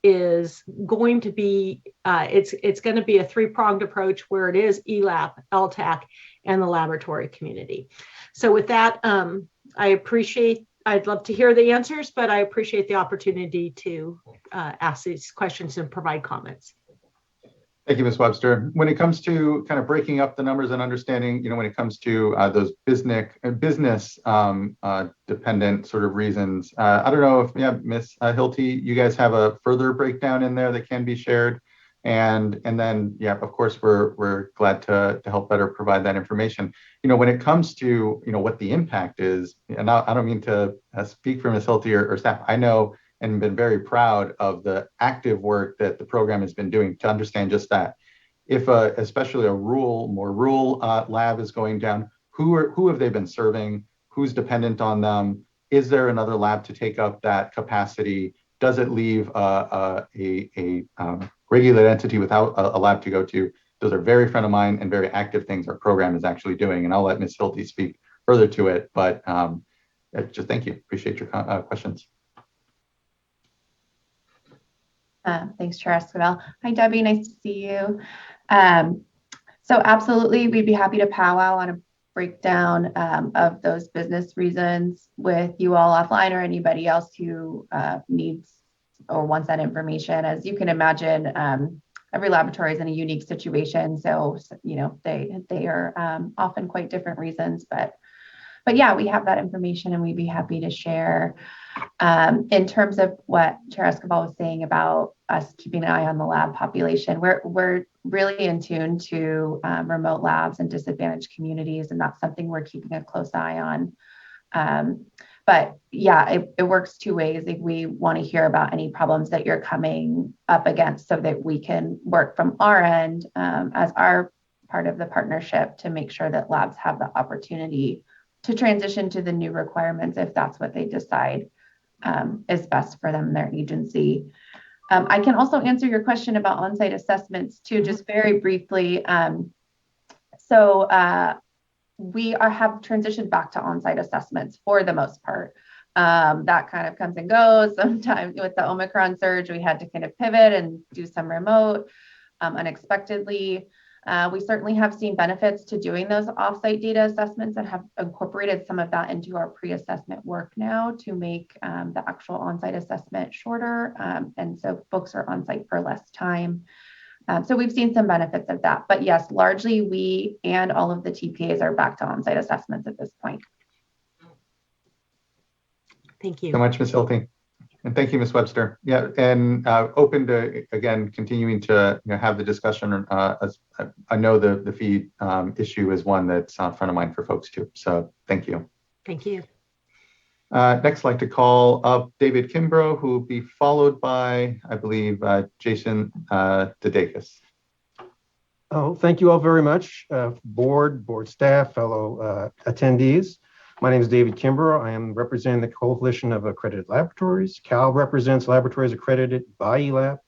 going to be it's going to be a three-pronged approach where it is ELAP, LTAC, and the laboratory community. So with that, I'd love to hear the answers, but I appreciate the opportunity to ask these questions and provide comments. Thank you, Ms. Webster. When it comes to kind of breaking up the numbers and understanding, when it comes to those business dependent sort of reasons, I don't know if, Ms. Hilty, you guys have a further breakdown in there that can be shared. And then, of course, we're glad to help better provide that information. When it comes to, what the impact is, and I don't mean to speak for Ms. Hilty or staff, I know and been very proud of the active work that the program has been doing to understand just that. If especially a more rural lab is going down, who have they been serving? Who's dependent on them? Is there another lab to take up that capacity? does it leave a regulated entity without a lab to go to? Those are very friend of mine and very active things our program is actually doing. And I'll let Ms. Hilty speak further to it, but just thank you. Appreciate your questions. Thanks, Chair Esquivel. Hi, Debbie. Nice to see you. So absolutely, we'd be happy to powwow on a breakdown of those business reasons with you all offline, or anybody else who needs or wants that information. As you can imagine, every laboratory is in a unique situation, so you know they are often quite different reasons. But yeah, we have that information, and we'd be happy to share. In terms of what Chair Escobar was saying about us keeping an eye on the lab population, we're really in tune to remote labs and disadvantaged communities, and that's something we're keeping a close eye on. But yeah, it works two ways. If we want to hear about any problems that you're coming up against, so that we can work from our end as our part of the partnership to make sure that labs have the opportunity to transition to the new requirements if that's what they decide is best for them and their agency. I can also answer your question about on-site assessments too, just very briefly. We have transitioned back to on-site assessments for the most part. That kind of comes and goes. Sometimes with the Omicron surge, we had to kind of pivot and do some remote unexpectedly. We certainly have seen benefits to doing those offsite data assessments and have incorporated some of that into our pre-assessment work now to make the actual on-site assessment shorter. And so folks are on-site for less time. So we've seen some benefits of that. But yes, largely we and all of the TPAs are back to on-site assessments at this point. Thank you so much, Ms. Hilty. And thank you, Ms. Webster. Yeah, and open to, again, continuing to have the discussion. As I know the fee issue is one that's on front of mind for folks too. So thank you. Thank you. Next, I'd like to call up David Kimbrough, who will be followed by, I believe, Jason Dedekis. Oh, thank you all very much, board staff, fellow attendees. My name is David Kimbrough. I am representing the Coalition of Accredited Laboratories. CAL represents laboratories accredited by ELAB.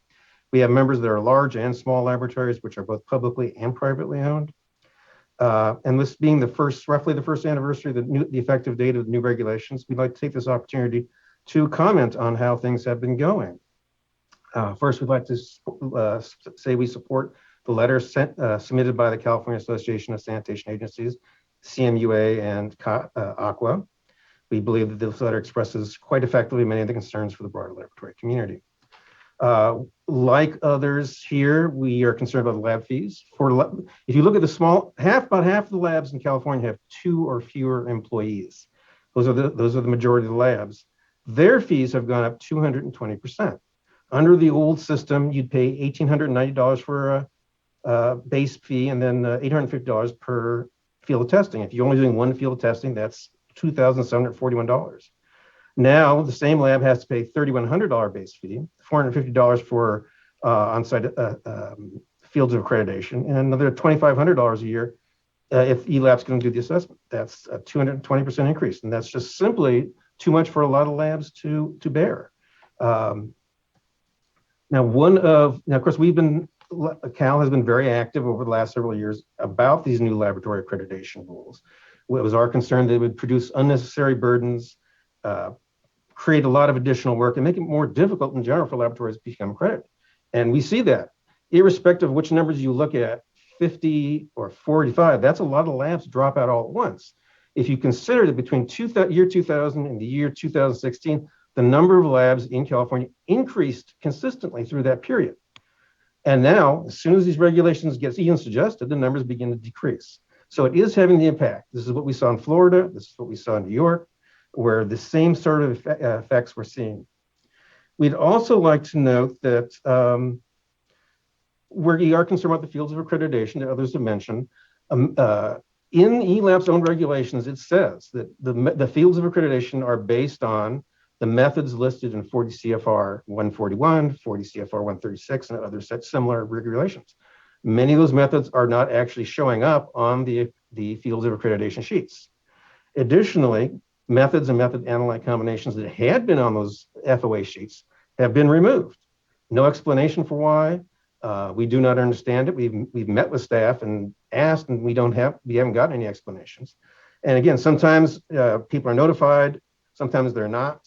We have members that are large and small laboratories, which are both publicly and privately owned. And this being roughly the first anniversary of the effective date of the new regulations, we'd like to take this opportunity to comment on how things have been going. First, we'd like to say we support the letter submitted by the California Association of Sanitation Agencies, CMUA, and Aqua. We believe that this letter expresses quite effectively many of the concerns for the broader laboratory community. Like others here, we are concerned about the lab fees. If you look at the about half of the labs in California have 2 or fewer employees. Those are the majority of the labs. Their fees have gone up 220%. Under the old system, you'd pay $1,890 for a base fee and then $850 per field of testing. If you're only doing one field of testing, that's $2,741. Now, the same lab has to pay $3,100 base fee, $450 for on-site fields of accreditation, and another $2,500 a year if ELAB's going to do the assessment. That's a 220% increase, and that's just simply too much for a lot of labs to bear. Now, of course, CAL has been very active over the last several years about these new laboratory accreditation rules. It was our concern that it would produce unnecessary burdens, create a lot of additional work, and make it more difficult in general for laboratories to become accredited. And we see that, irrespective of which numbers you look at, 50 or 45, that's a lot of labs drop out all at once. If you consider that between year 2000 and the year 2016, the number of labs in California increased consistently through that period. And now, as soon as these regulations get even suggested, the numbers begin to decrease. So it is having the impact. This is what we saw in Florida. This is what we saw in New York, where the same sort of effects we're seeing. We'd also like to note that we are concerned about the fields of accreditation that others have mentioned. In ELAB's own regulations, it says that the fields of accreditation are based on the methods listed in 40 CFR 141, 40 CFR 136, and other such similar regulations. Many of those methods are not actually showing up on the fields of accreditation sheets. Additionally, methods and method analyte combinations that had been on those FOA sheets have been removed. No explanation for why. We do not understand it. We've met with staff and asked, and we haven't gotten any explanations. And again, sometimes people are notified, sometimes they're not.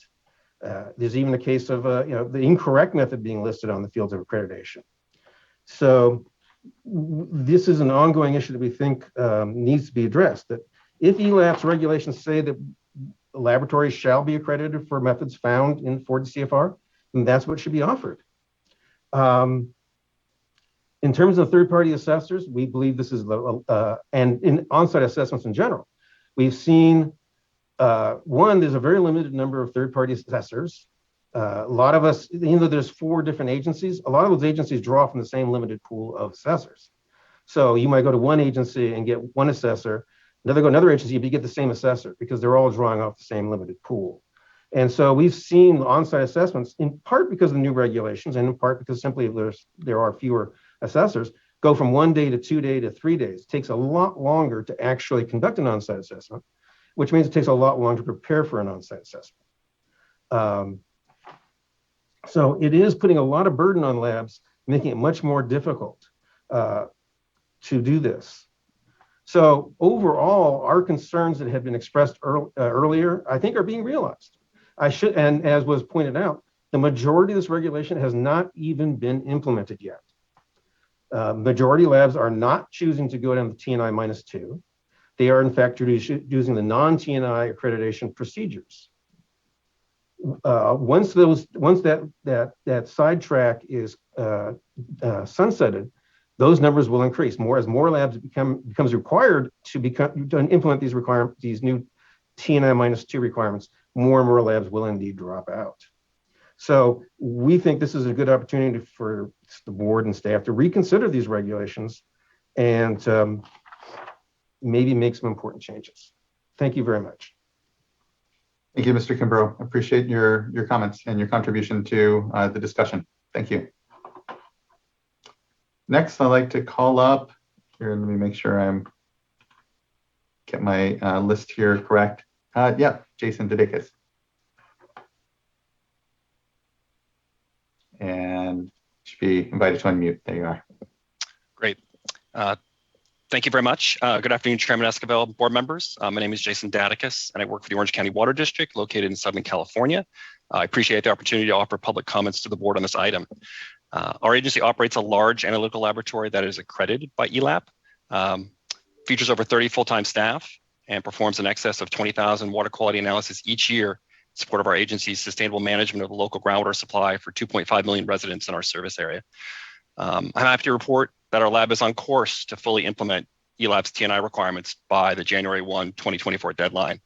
There's even a case of the incorrect method being listed on the fields of accreditation. So this is an ongoing issue that we think needs to be addressed. That if ELAP's regulations say that laboratories shall be accredited for methods found in 40 CFR, then that's what should be offered. In terms of third-party assessors, we believe this is and in on-site assessments in general, we've seen one, there's a very limited number of third-party assessors. A lot of us, even though there's 4 different agencies, a lot of those agencies draw from the same limited pool of assessors. So you might go to one agency and get one assessor, go to another agency, but you get the same assessor because they're all drawing off the same limited pool. And so we've seen on-site assessments, in part because of the new regulations and in part because simply there are fewer assessors, go from 1 day to 2 day to 3 days. It takes a lot longer to actually conduct an on-site assessment, which means it takes a lot longer to prepare for an on-site assessment. So it is putting a lot of burden on labs, making it much more difficult to do this. So overall, our concerns that have been expressed earlier, I think are being realized. And as was pointed out, the majority of this regulation has not even been implemented yet. Majority labs are not choosing to go down the TNI -2. They are in fact using the non-TNI accreditation procedures. Once that sidetrack is sunsetted, those numbers will increase more as more labs becomes required to implement these new TNI -2 requirements. More and more labs will indeed drop out. So we think this is a good opportunity for the board and staff to reconsider these regulations and maybe make some important changes. Thank you very much. Thank you, Mr. Kimbrough. Appreciate your comments and your contribution to the discussion. Thank you. Next, I'd like to call up here. Let me make sure I'm get my list here correct. Yeah, Jason Didikis. And should be invited to unmute. There you are. Great. Thank you very much. Good afternoon, Chairman Esquivel, board members. My name is Jason Didikis, and I work for the Orange County Water District located in Southern California. I appreciate the opportunity to offer public comments to the board on this item. Our agency operates a large analytical laboratory that is accredited by ELAP, features over 30 full-time staff, and performs in excess of 20,000 water quality analysis each year in support of our agency's sustainable management of the local groundwater supply for 2.5 million residents in our service area. I'm happy to report that our lab is on course to fully implement ELAP's TNI requirements by the January 1, 2024 deadline.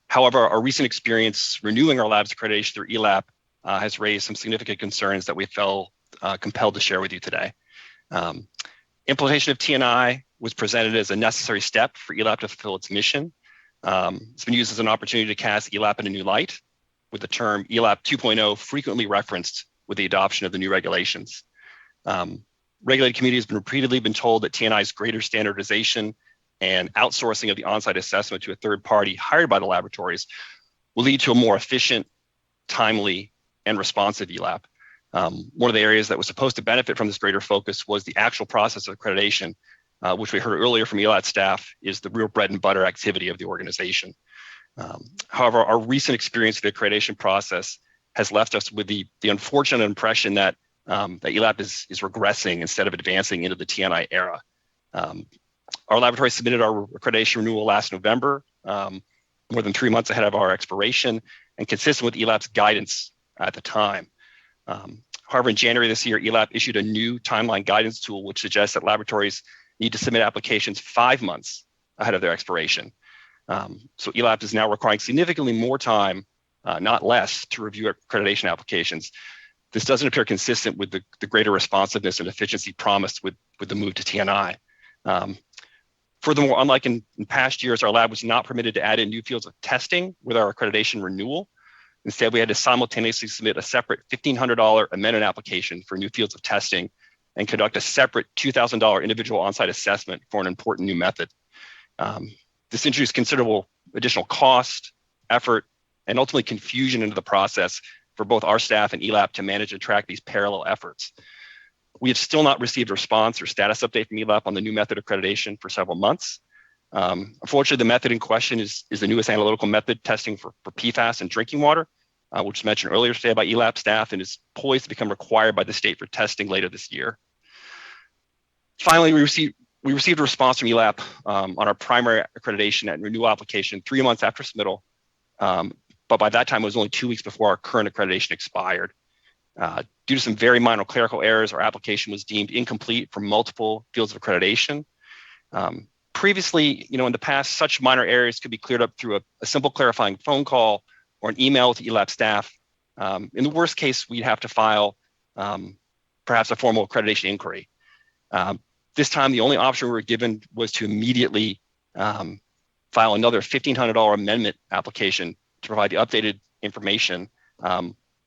However, our recent experience renewing our lab's accreditation through ELAP has raised some significant concerns that we felt compelled to share with you today. Implementation of TNI was presented as a necessary step for ELAP to fulfill its mission. It's been used as an opportunity to cast ELAP in a new light, with the term ELAP 2.0 frequently referenced with the adoption of the new regulations. Regulated community has repeatedly been told that TNI's greater standardization and outsourcing of the on-site assessment to a third party hired by the laboratories will lead to a more efficient, timely, and responsive ELAP. One of the areas that was supposed to benefit from this greater focus was the actual process of accreditation, which we heard earlier from ELAP staff is the real bread and butter activity of the organization. However, our recent experience with the accreditation process has left us with the unfortunate impression that ELAP is regressing instead of advancing into the TNI era. Our laboratory submitted our accreditation renewal last November, more than 3 months ahead of our expiration, and consistent with ELAP's guidance at the time. However, in January this year, ELAP issued a new timeline guidance tool, which suggests that laboratories need to submit applications 5 months ahead of their expiration. So ELAP is now requiring significantly more time, not less, to review accreditation applications. This doesn't appear consistent with the greater responsiveness and efficiency promised with the move to TNI. Furthermore, unlike in past years, our lab was not permitted to add in new fields of testing with our accreditation renewal. Instead, we had to simultaneously submit a separate $1,500 amendment application for new fields of testing and conduct a separate $2,000 individual on-site assessment for an important new method. This introduced considerable additional cost, effort, and ultimately confusion into the process for both our staff and ELAP to manage and track these parallel efforts. We have still not received a response or status update from ELAP on the new method of accreditation for several months. Unfortunately, the method in question is the newest analytical method testing for PFAS in drinking water, which was mentioned earlier today by ELAP staff and is poised to become required by the state for testing later this year. Finally, we received a response from ELAP on our primary accreditation and renewal application 3 months after submittal, but by that time it was only 2 weeks before our current accreditation expired. Due to some very minor clerical errors, our application was deemed incomplete for multiple fields of accreditation. Previously, in the past, such minor errors could be cleared up through a simple clarifying phone call or an email to ELAP staff. In the worst case, we'd have to file perhaps a formal accreditation inquiry. This time, the only option we were given was to immediately file another $1,500 amendment application to provide the updated information,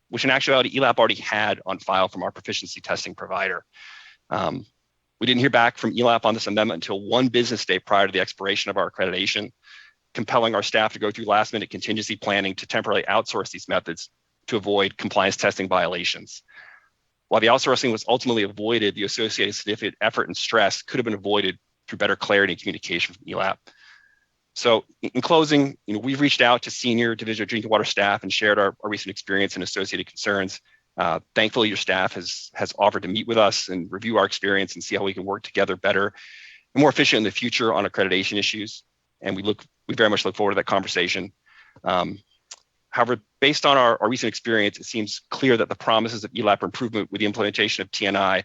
which in actuality ELAP already had on file from our proficiency testing provider. We didn't hear back from ELAP on this amendment until 1 business day prior to the expiration of our accreditation, compelling our staff to go through last-minute contingency planning to temporarily outsource these methods to avoid compliance testing violations. While the outsourcing was ultimately avoided, the associated significant effort and stress could have been avoided through better clarity and communication from ELAP. So in closing, we've reached out to senior Division of Drinking Water staff and shared our recent experience and associated concerns. Thankfully, your staff has offered to meet with us and review our experience and see how we can work together better and more efficient in the future on accreditation issues. And we very much look forward to that conversation. However, based on our recent experience, it seems clear that the promises of ELAP improvement with the implementation of TNI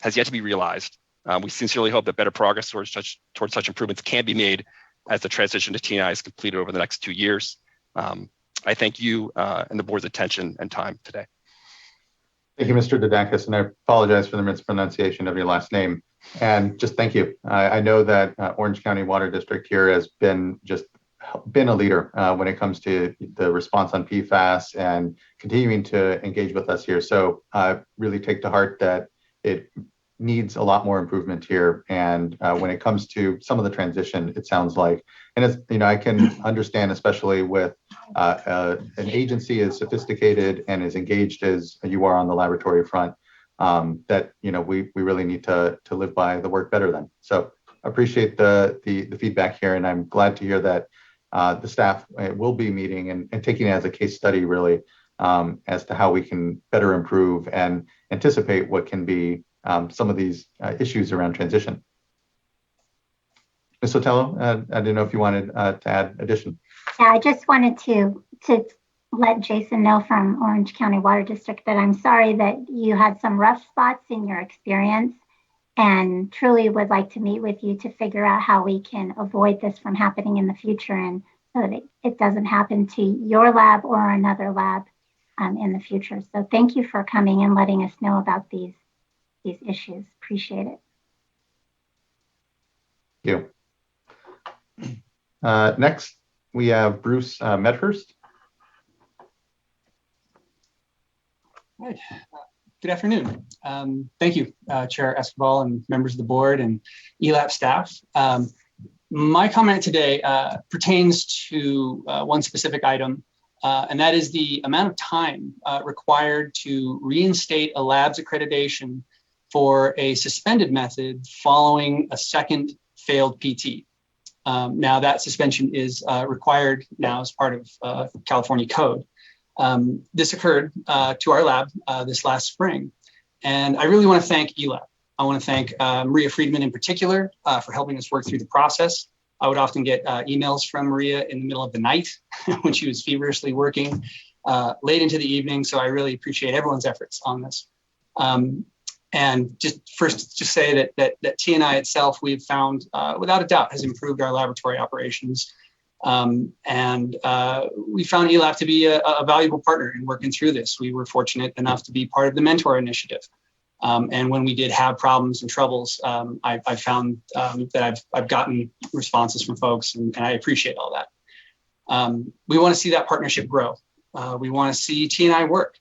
has yet to be realized. We sincerely hope that better progress towards such improvements can be made as the transition to TNI is completed over the next 2 years. I thank you and the board's attention and time today. Thank you, Mr. Didakis, and I apologize for the mispronunciation of your last name. And just thank you. I know that Orange County Water District here has been a leader when it comes to the response on PFAS and continuing to engage with us here. So really take to heart that it needs a lot more improvement here. And when it comes to some of the transition, it sounds like, and it's, I can understand, especially with an agency as sophisticated and as engaged as you are on the laboratory front, that, we really need to live by the work better then. So appreciate the feedback here. And I'm glad to hear that the staff will be meeting and taking it as a case study, really, as to how we can better improve and anticipate what can be some of these issues around transition. Ms. Sotelo, I didn't know if you wanted to add addition. Yeah, I just wanted to let Jason know from Orange County Water District that I'm sorry that you had some rough spots in your experience, and truly would like to meet with you to figure out how we can avoid this from happening in the future, and so that it doesn't happen to your lab or another lab in the future. So thank you for coming and letting us know about these issues. Appreciate it. Thank you. Next, we have Bruce Medhurst. Right. Good afternoon. Thank you, Chair Escobar and members of the board and ELAP staff. My comment today pertains to one specific item, and that is the amount of time required to reinstate a lab's accreditation for a suspended method following a second failed PT. Now that suspension is required now as part of California code. This occurred to our lab this last spring. And I really want to thank ELAP. I want to thank Maria Friedman in particular for helping us work through the process. I would often get emails from Maria in the middle of the night when she was feverishly working late into the evening. So I really appreciate everyone's efforts on this. And just first to say that TNI itself, we've found without a doubt has improved our laboratory operations. And we found ELAP to be a valuable partner in working through this. We were fortunate enough to be part of the Mentor Initiative. And when we did have problems and troubles, I found that I've gotten responses from folks, and I appreciate all that. We want to see that partnership grow. We want to see TNI work.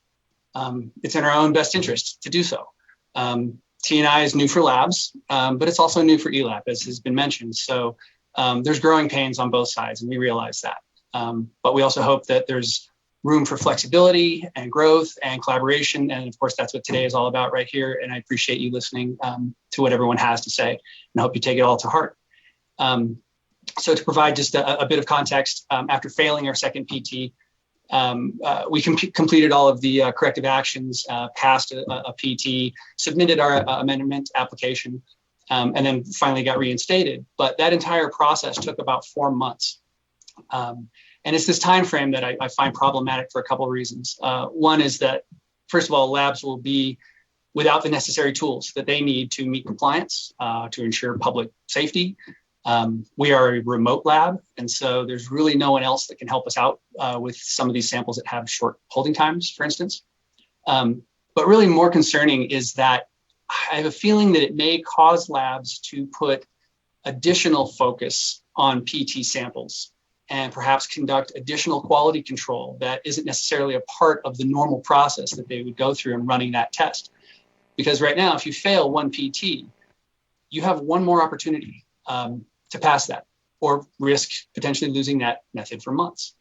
It's in our own best interest to do so. TNI is new for labs, but it's also new for ELAP, as has been mentioned. So there's growing pains on both sides, and we realize that. But we also hope that there's room for flexibility and growth and collaboration. And of course, that's what today is all about right here. And I appreciate you listening to what everyone has to say, and I hope you take it all to heart. So to provide just a bit of context, after failing our second PT, we completed all of the corrective actions, passed a PT, submitted our amendment application, and then finally got reinstated. But that entire process took about 4 months. And it's this time frame that I find problematic for a couple of reasons. One is that, first of all, labs will be without the necessary tools that they need to meet compliance, to ensure public safety. We are a remote lab, and so there's really no one else that can help us out with some of these samples that have short holding times, for instance. But really more concerning is that I have a feeling that it may cause labs to put additional focus on PT samples and perhaps conduct additional quality control that isn't necessarily a part of the normal process that they would go through in running that test. Because right now, if you fail one PT, you have one more opportunity to pass that, or risk potentially losing that method for months.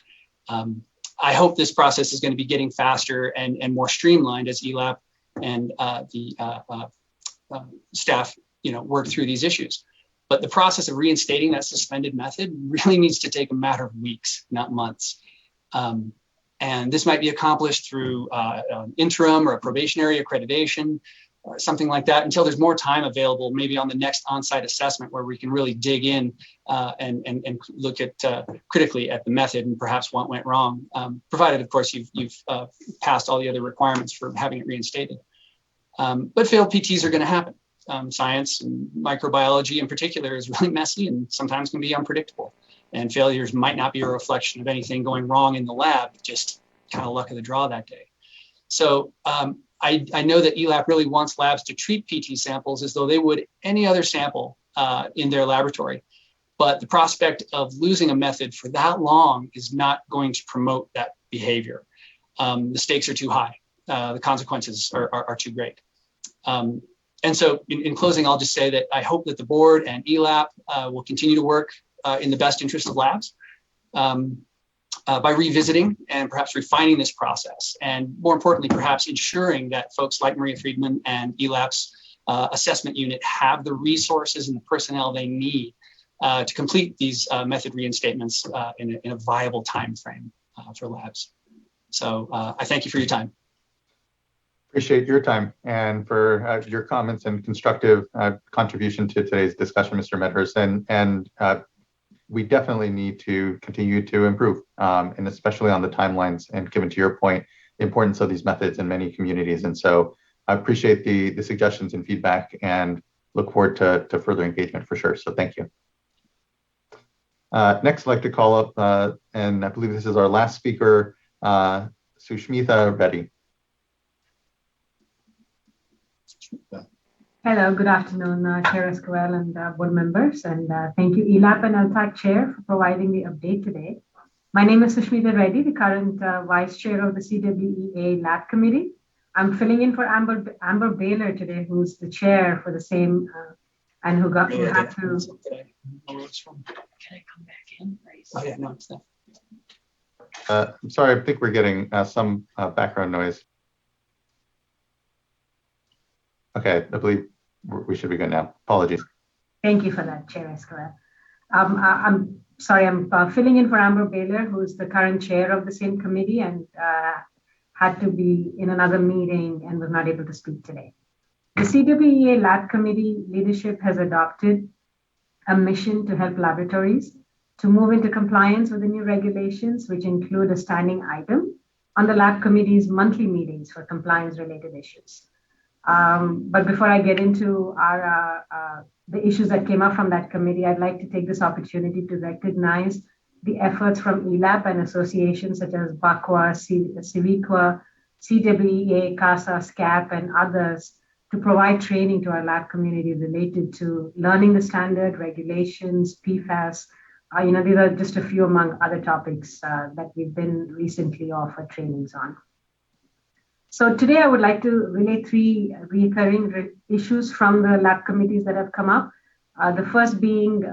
I hope this process is going to be getting faster and more streamlined as ELAP and the staff, work through these issues. But the process of reinstating that suspended method really needs to take a matter of weeks, not months. And this might be accomplished through an interim or a probationary accreditation or something like that until there's more time available, maybe on the next on-site assessment where we can really dig in and look at critically at the method and perhaps what went wrong, provided, of course, you've passed all the other requirements for having it reinstated. But failed PTs are going to happen. Science and microbiology in particular is really messy and sometimes can be unpredictable. And failures might not be a reflection of anything going wrong in the lab, just kind of luck of the draw that day. So I know that ELAP really wants labs to treat PT samples as though they would any other sample in their laboratory. But the prospect of losing a method for that long is not going to promote that behavior. The stakes are too high. The consequences are too great. And so in closing, I'll just say that I hope that the board and ELAP will continue to work in the best interest of labs by revisiting and perhaps refining this process. And more importantly, perhaps ensuring that folks like Maria Friedman and ELAP's assessment unit have the resources and the personnel they need to complete these method reinstatements in a viable time frame for labs. So I thank you for your time. Appreciate your time and for your comments and constructive contribution to today's discussion, Mr. Medhurst. And we definitely need to continue to improve, and especially on the timelines, and given to your point, the importance of these methods in many communities. And so I appreciate the suggestions and feedback and look forward to further engagement for sure. So thank you. Next, I'd like to call up, and I believe this is our last speaker, Sushmitha Reddy. Hello, good afternoon, Chair Esquivel and board members, and thank you, ELAP and LTAC Chair, for providing the update today. My name is Sushmitha Reddy, the current Vice Chair of the CWEA Lab Committee. I'm filling in for Amber Baylor today, who's the chair for the same, and who had to. Can I come back in? Oh yeah, no, it's not. I'm sorry, I think we're getting some background noise. Okay, I believe we should be good now. Apologies. Thank you for that, Chair Esquivel. I'm sorry, I'm filling in for Amber Baylor, who's the current chair of the same committee and had to be in another meeting and was not able to speak today. The CWEA Lab Committee leadership has adopted a mission to help laboratories to move into compliance with the new regulations, which include a standing item on the Lab Committee's monthly meetings for compliance-related issues. But before I get into the issues that came up from that committee, I'd like to take this opportunity to recognize the efforts from ELAP and associations such as BACWA, CIVIQA, CWEA, CASA, SCAP, and others to provide training to our lab community related to learning the standard, regulations, Pfas. These are just a few among other topics that we've been recently offered trainings on. So today I would like to relate 3 recurring issues from the lab committees that have come up. The first being,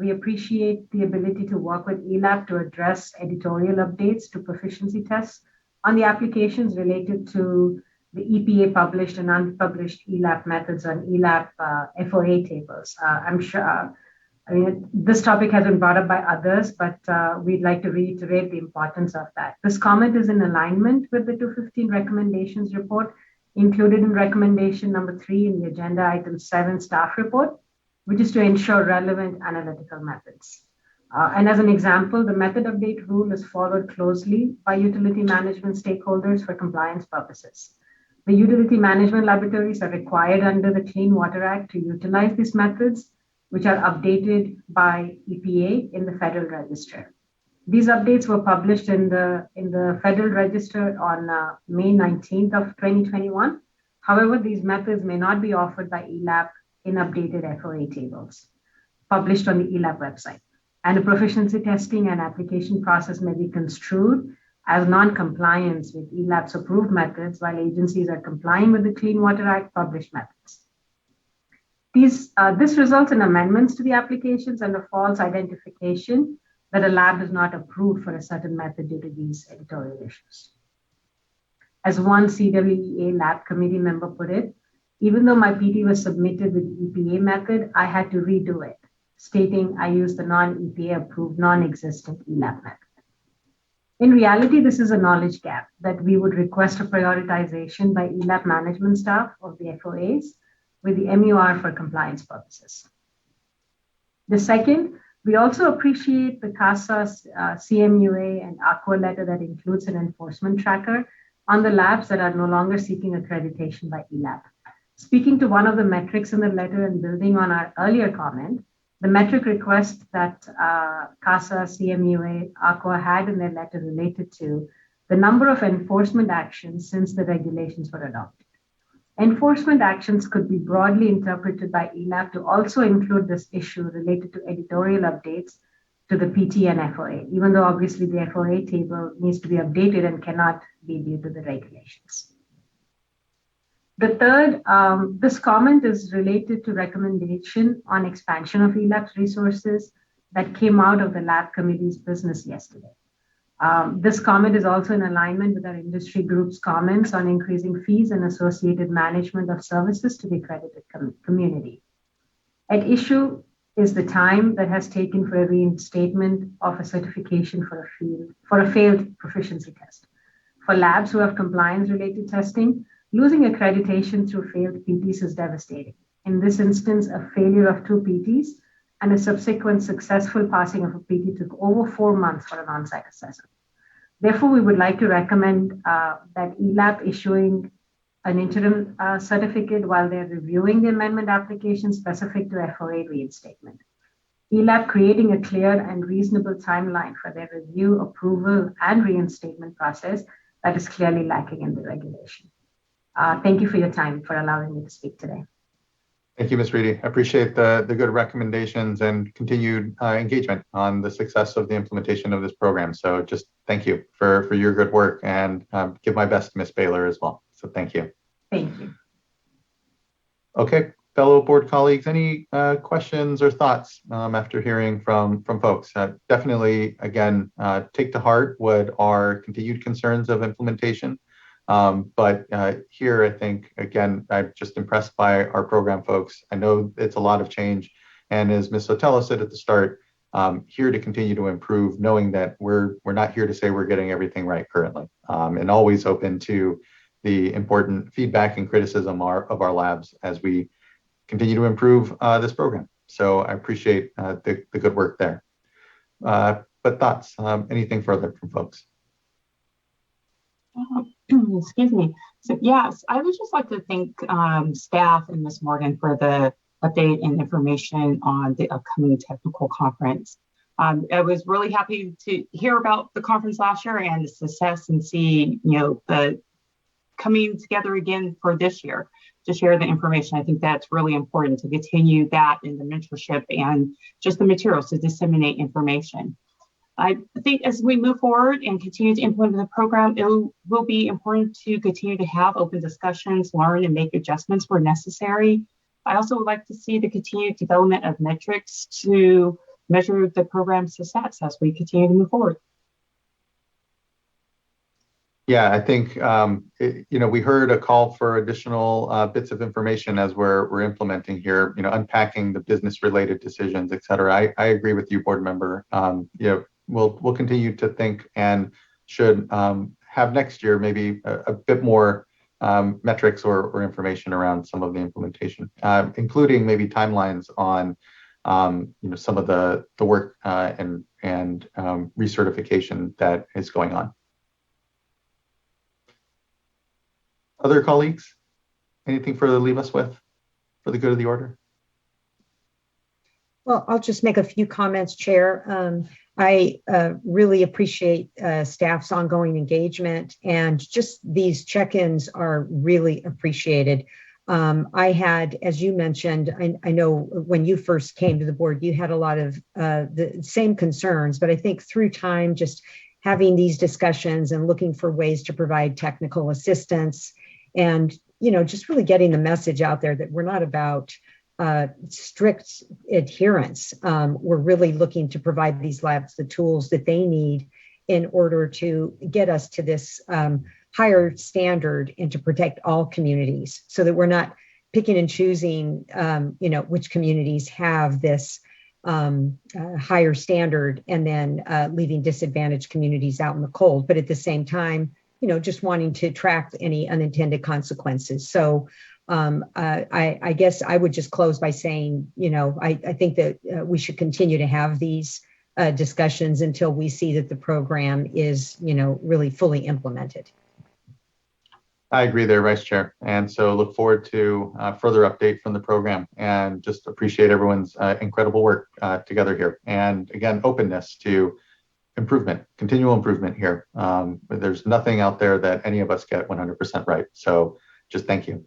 we appreciate the ability to work with ELAP to address editorial updates to proficiency tests on the applications related to the EPA published and unpublished ELAP methods on ELAP FOA tables. I'm sure, this topic has been brought up by others, but we'd like to reiterate the importance of that. This comment is in alignment with the 215 recommendations report included in recommendation number 3 in the agenda item 7 staff report, which is to ensure relevant analytical methods. And as an example, the method update rule is followed closely by utility management stakeholders for compliance purposes. The utility management laboratories are required under the Clean Water Act to utilize these methods, which are updated by EPA in the Federal Register. These updates were published in the Federal Register on May 19th of 2021. However, these methods may not be offered by ELAP in updated FOA tables published on the ELAP website. And the proficiency testing and application process may be construed as non-compliance with ELAP's approved methods while agencies are complying with the Clean Water Act published methods. This results in amendments to the applications and a false identification that a lab is not approved for a certain method due to these editorial issues. As one CWEA lab committee member put it, even though my PT was submitted with the EPA method, I had to redo it, stating I used the non-EPA approved, non-existent ELAP method. In reality, this is a knowledge gap that we would request a prioritization by ELAP management staff of the FOAs with the MUR for compliance purposes. The second, we also appreciate the CASA, CMUA, and AQUA letter that includes an enforcement tracker on the labs that are no longer seeking accreditation by ELAP. Speaking to one of the metrics in the letter and building on our earlier comment, the metric request that CASA, CMUA, AQUA had in their letter related to the number of enforcement actions since the regulations were adopted. Enforcement actions could be broadly interpreted by ELAP to also include this issue related to editorial updates to the PT and FOA, even though obviously the FOA table needs to be updated and cannot be due to the regulations. The third, this comment is related to recommendation on expansion of ELAP's resources that came out of the lab committee's business yesterday. This comment is also in alignment with our industry group's comments on increasing fees and associated management of services to the accredited community. At issue is the time that has taken for a reinstatement of a certification for a failed proficiency test. For labs who have compliance-related testing, losing accreditation through failed PTs is devastating. In this instance, a failure of 2 PTs and a subsequent successful passing of a PT took over 4 months for an on-site assessment. Therefore, we would like to recommend that ELAP issuing an interim certificate while they're reviewing the amendment application specific to FOA reinstatement. ELAP creating a clear and reasonable timeline for their review, approval, and reinstatement process that is clearly lacking in the regulation. Thank you for your time for allowing me to speak today. Thank you, Ms. Reedy. I appreciate the good recommendations and continued engagement on the success of the implementation of this program. So just thank you for your good work and give my best to Ms. Baylor as well. So thank you. Thank you. Okay, fellow board colleagues, any questions or thoughts after hearing from folks? Definitely, again, take to heart what are continued concerns of implementation. But here, I think, again, I'm just impressed by our program folks. I know it's a lot of change. And as Ms. Sotelo said at the start, here to continue to improve, knowing that we're not here to say we're getting everything right currently, and always open to the important feedback and criticism of our labs as we continue to improve this program. So I appreciate the good work there. But thoughts, anything further from folks? Excuse me. So yes, I would just like to thank staff and Ms. Morgan for the update and information on the upcoming technical conference. I was really happy to hear about the conference last year and the success and see, the coming together again for this year to share the information. I think that's really important to continue that in the mentorship and just the materials to disseminate information. I think as we move forward and continue to implement the program, it will be important to continue to have open discussions, learn and make adjustments where necessary. I also would like to see the continued development of metrics to measure the program's success as we continue to move forward. Yeah, I think we heard a call for additional bits of information as we're implementing here. Unpacking the business-related decisions, et cetera. I agree with you, board member. We'll continue to think and should have next year maybe a bit more metrics or information around some of the implementation, including maybe timelines on some of the work and recertification that is going on. Other colleagues, anything further to leave us with for the good of the order? Well, I'll just make a few comments, Chair. I really appreciate staff's ongoing engagement, and just these check-ins are really appreciated. I had, as you mentioned, I know when you first came to the board, you had a lot of the same concerns, but I think through time, just having these discussions and looking for ways to provide technical assistance and, just really getting the message out there that we're not about strict adherence. We're really looking to provide these labs the tools that they need in order to get us to this higher standard and to protect all communities, so that we're not picking and choosing, which communities have this higher standard and then leaving disadvantaged communities out in the cold. But at the same time, just wanting to track any unintended consequences. So I guess I would just close by saying, I think that we should continue to have these discussions until we see that the program is, really fully implemented. I agree there, Vice Chair. And so look forward to further update from the program, and just appreciate everyone's incredible work together here. And again, openness to improvement, continual improvement here. There's nothing out there that any of us get 100% right. So just thank you.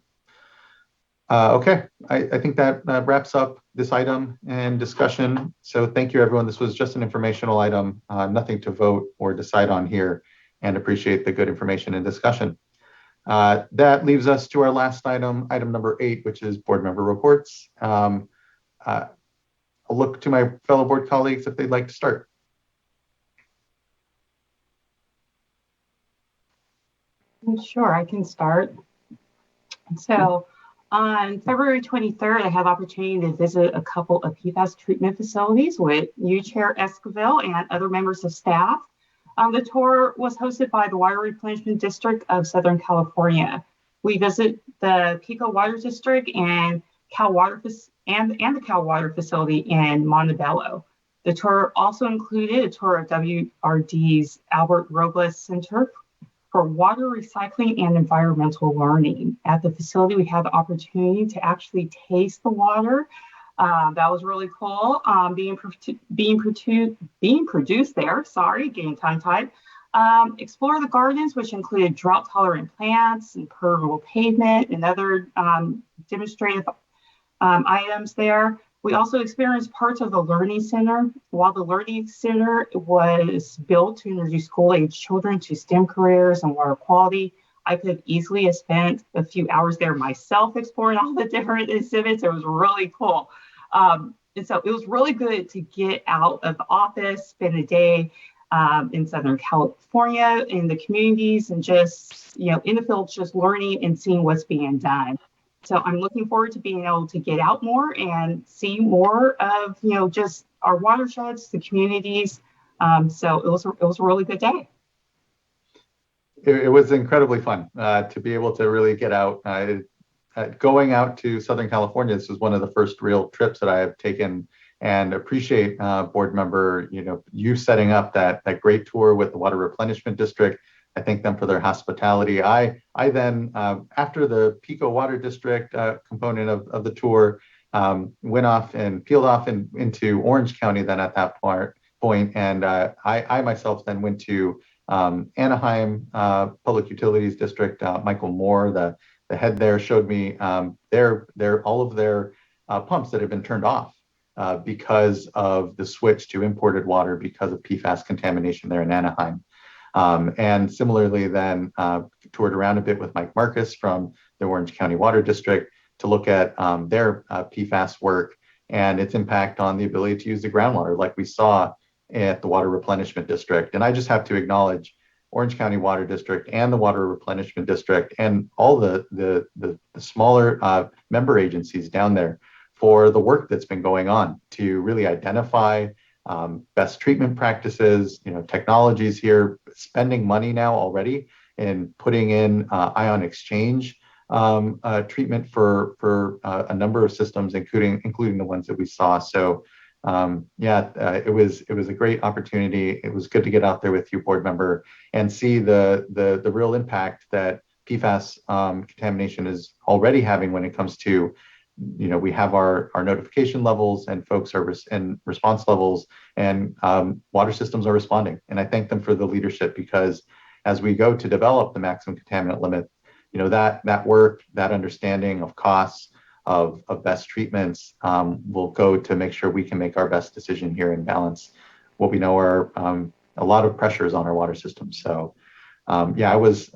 Okay, I think that wraps up this item and discussion. So thank you, everyone. This was just an informational item, nothing to vote or decide on here, and appreciate the good information and discussion. That leaves us to our last item, item number 8, which is board member reports. I'll look to my fellow board colleagues if they'd like to start. Sure, I can start. So on February 23rd, I had the opportunity to visit a couple of Pfas treatment facilities with you, Chair Esquivel, and other members of staff. The tour was hosted by the Water Replenishment District of Southern California. We visit the Pico Water District and the Cal Water Facility in Montebello. The tour also included a tour of WRD's Albert Robles Center for Water Recycling and Environmental Learning. At the facility, we had the opportunity to actually taste the water. That was really cool. Being produced there. Sorry, getting tongue-tied. Explore the gardens, which included drought-tolerant plants and permeable pavement and other demonstrative items there. We also experienced parts of the Learning Center. While the Learning Center was built to introduce school-age children to STEM careers and water quality, I could easily have spent a few hours there myself exploring all the different exhibits. It was really cool. And so it was really good to get out of the office, spend a day in Southern California, in the communities, and just, in the field, just learning and seeing what's being done. So I'm looking forward to being able to get out more and see more of, just our watersheds, the communities. So it was a really good day. It was incredibly fun to be able to really get out. Going out to Southern California, this was one of the first real trips that I have taken, and appreciate board member, you setting up that great tour with the Water Replenishment District. I thank them for their hospitality. I then, after the Pico Water District component of the tour, went off and peeled off into Orange County then at that point. And I myself then went to Anaheim Public Utilities District. Michael Moore, the head there, showed me all of their pumps that had been turned off because of the switch to imported water because of PFAS contamination there in Anaheim. And similarly then toured around a bit with Mike Marcus from the Orange County Water District to look at their PFAS work and its impact on the ability to use the groundwater like we saw at the Water Replenishment District. And I just have to acknowledge Orange County Water District and the Water Replenishment District and all the smaller member agencies down there for the work that's been going on to really identify best treatment practices, technologies here, spending money now already and putting in ion exchange treatment for a number of systems, including the ones that we saw. So it was a great opportunity. It was good to get out there with you, board member, and see the real impact that PFAS contamination is already having when it comes to, we have our notification levels and folks are and response levels, and water systems are responding. And I thank them for the leadership, because as we go to develop the maximum contaminant limit, that work, that understanding of costs, of best treatments will go to make sure we can make our best decision here and balance what we know are a lot of pressures on our water system. So I was,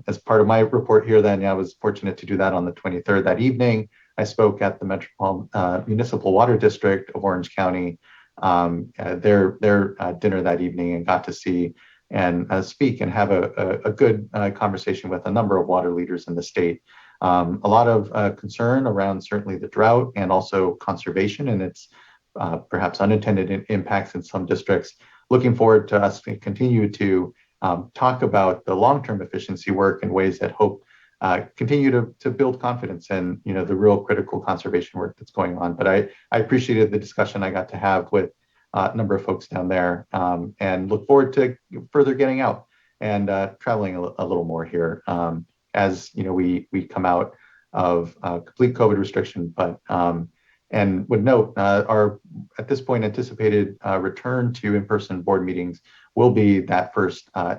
as part of my report here then, I was fortunate to do that on the 23rd that evening. I spoke at the Metropolitan Municipal Water District of Orange County, their dinner that evening, and got to see and speak and have a good conversation with a number of water leaders in the state. A lot of concern around certainly the drought and also conservation and its perhaps unintended impacts in some districts. Looking forward to us to continue to talk about the long-term efficiency work in ways that hope continue to build confidence in the real critical conservation work that's going on. But I appreciated the discussion I got to have with a number of folks down there, and look forward to further getting out and traveling a little more here as we come out of complete COVID restriction. But and would note our at this point anticipated return to in-person board meetings will be that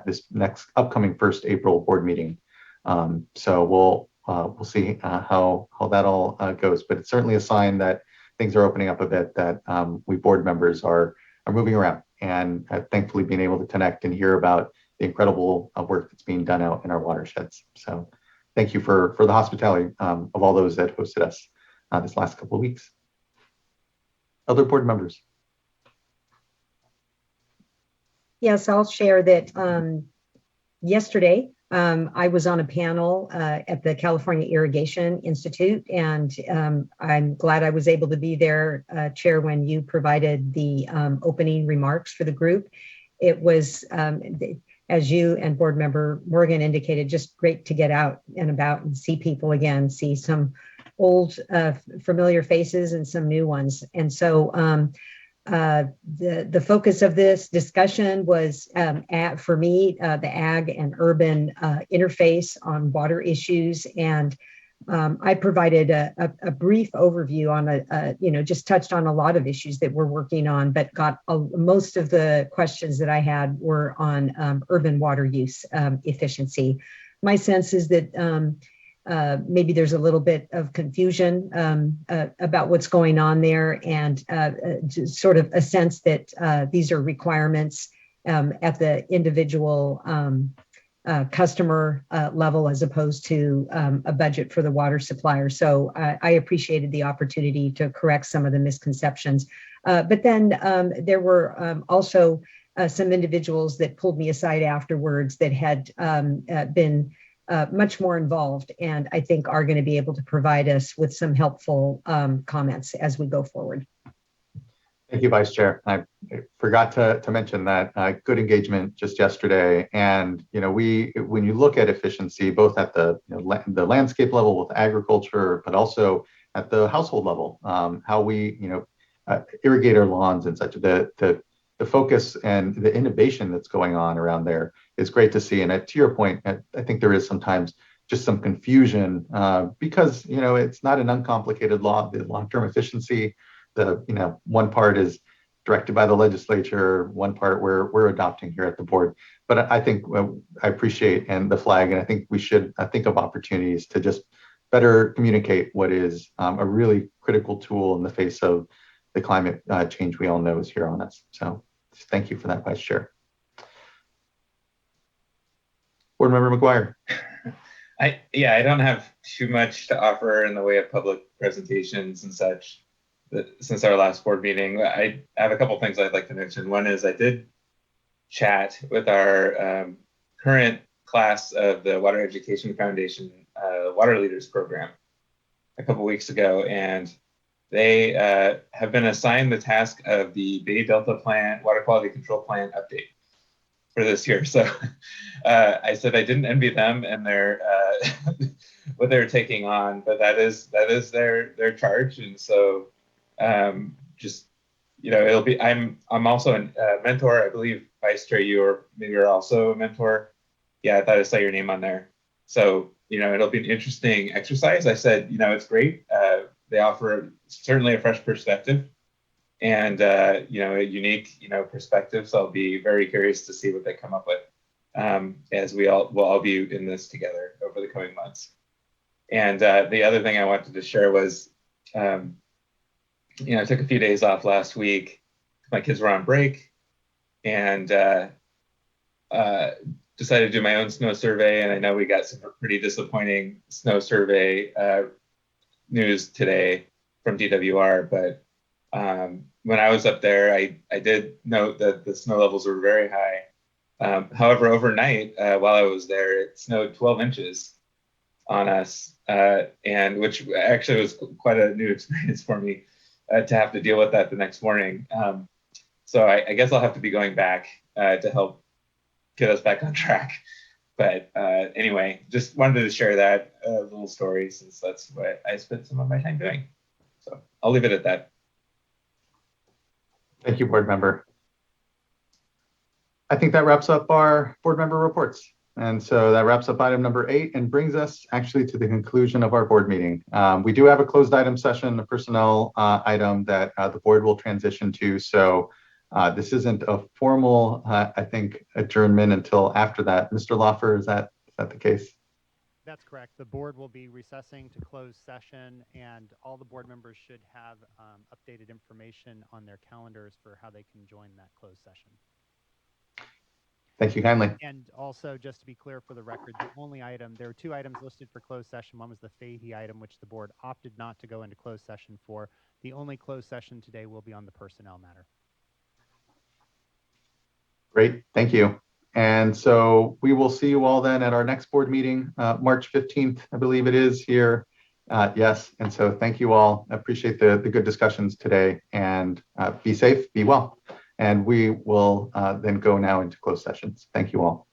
this next upcoming 1st April board meeting. So we'll see how that all goes, but it's certainly a sign that things are opening up a bit, that we board members are moving around and thankfully being able to connect and hear about the incredible work that's being done out in our watersheds. So thank you for the hospitality of all those that hosted us this last couple of weeks. Other board members? Yes, I'll share that yesterday, I was on a panel at the California Irrigation Institute, and I'm glad I was able to be there, Chair, when you provided the opening remarks for the group. It was, as you and board member Morgan indicated, just great to get out and about and see people again, see some old familiar faces and some new ones. And so the focus of this discussion was for me, the ag and urban interface on water issues. And I provided a brief overview on just touched on a lot of issues that we're working on, but got most of the questions that I had were on urban water use efficiency. My sense is that maybe there's a little bit of confusion about what's going on there, and sort of a sense that these are requirements at the individual customer level, as opposed to a budget for the water supplier. So I appreciated the opportunity to correct some of the misconceptions. But then there were also some individuals that pulled me aside afterwards that had been much more involved, and I think are going to be able to provide us with some helpful comments as we go forward. Thank you, Vice Chair. I forgot to mention that good engagement just yesterday. And when you look at efficiency, both at the landscape level with agriculture, but also at the household level, how we irrigate our lawns and such, the focus and the innovation that's going on around there is great to see. And to your point, I think there is sometimes just some confusion because it's not an uncomplicated law. The long-term efficiency, one part is directed by the legislature, one part we're adopting here at the board. But I think I appreciate the flag, and I think we should think of opportunities to just better communicate what is a really critical tool in the face of the climate change we all know is here on us. So thank you for that, Vice Chair. Board Member McGuire. I don't have too much to offer in the way of public presentations and such since our last board meeting. I have a couple things I'd like to mention. One is I did chat with our current class of the Water Education Foundation Water Leaders Program a couple weeks ago, and they have been assigned the task of the Bay Delta Plant Water Quality Control Plan update for this year. So I said I didn't envy them and their what they're taking on, but that is their charge, and so just it'll be. I'm also a mentor, I believe. Vice Chair, you or maybe you're also a mentor. Yeah, I thought I saw your name on there. So it'll be an interesting exercise. I said it's great. They offer certainly a fresh perspective and a unique perspective. So I'll be very curious to see what they come up with as we'll all be in this together over the coming months. And the other thing I wanted to share was, I took a few days off last week. My kids were on break, and decided to do my own snow survey. And I know we got some pretty disappointing snow survey news today from DWR, but when I was up there, I did note that the snow levels were very high. However, overnight, while I was there, it snowed 12 inches on us, and which actually was quite a new experience for me to have to deal with that the next morning. So I guess I'll have to be going back to help get us back on track. But anyway, just wanted to share that little story since that's what I spent some of my time doing. So I'll leave it at that. Thank you, board member. I think that wraps up our board member reports. And so that wraps up item number 8 and brings us actually to the conclusion of our board meeting. We do have a closed item session, a personnel item that the board will transition to. So this isn't a formal, I think, adjournment until after that. Mr. Loffer, is that the case? That's correct. The board will be recessing to closed session, and all the board members should have updated information on their calendars for how they can join that closed session. Thank you kindly. And also, just to be clear for the record, the only item, there are 2 items listed for closed session. One was the Fahey item, which the board opted not to go into closed session for. The only closed session today will be on the personnel matter. Great, thank you. And so we will see you all then at our next board meeting, March 15th, I believe it is here. Yes, and so thank you all. I appreciate the good discussions today, and be safe, be well. And we will then go now into closed sessions. Thank you all.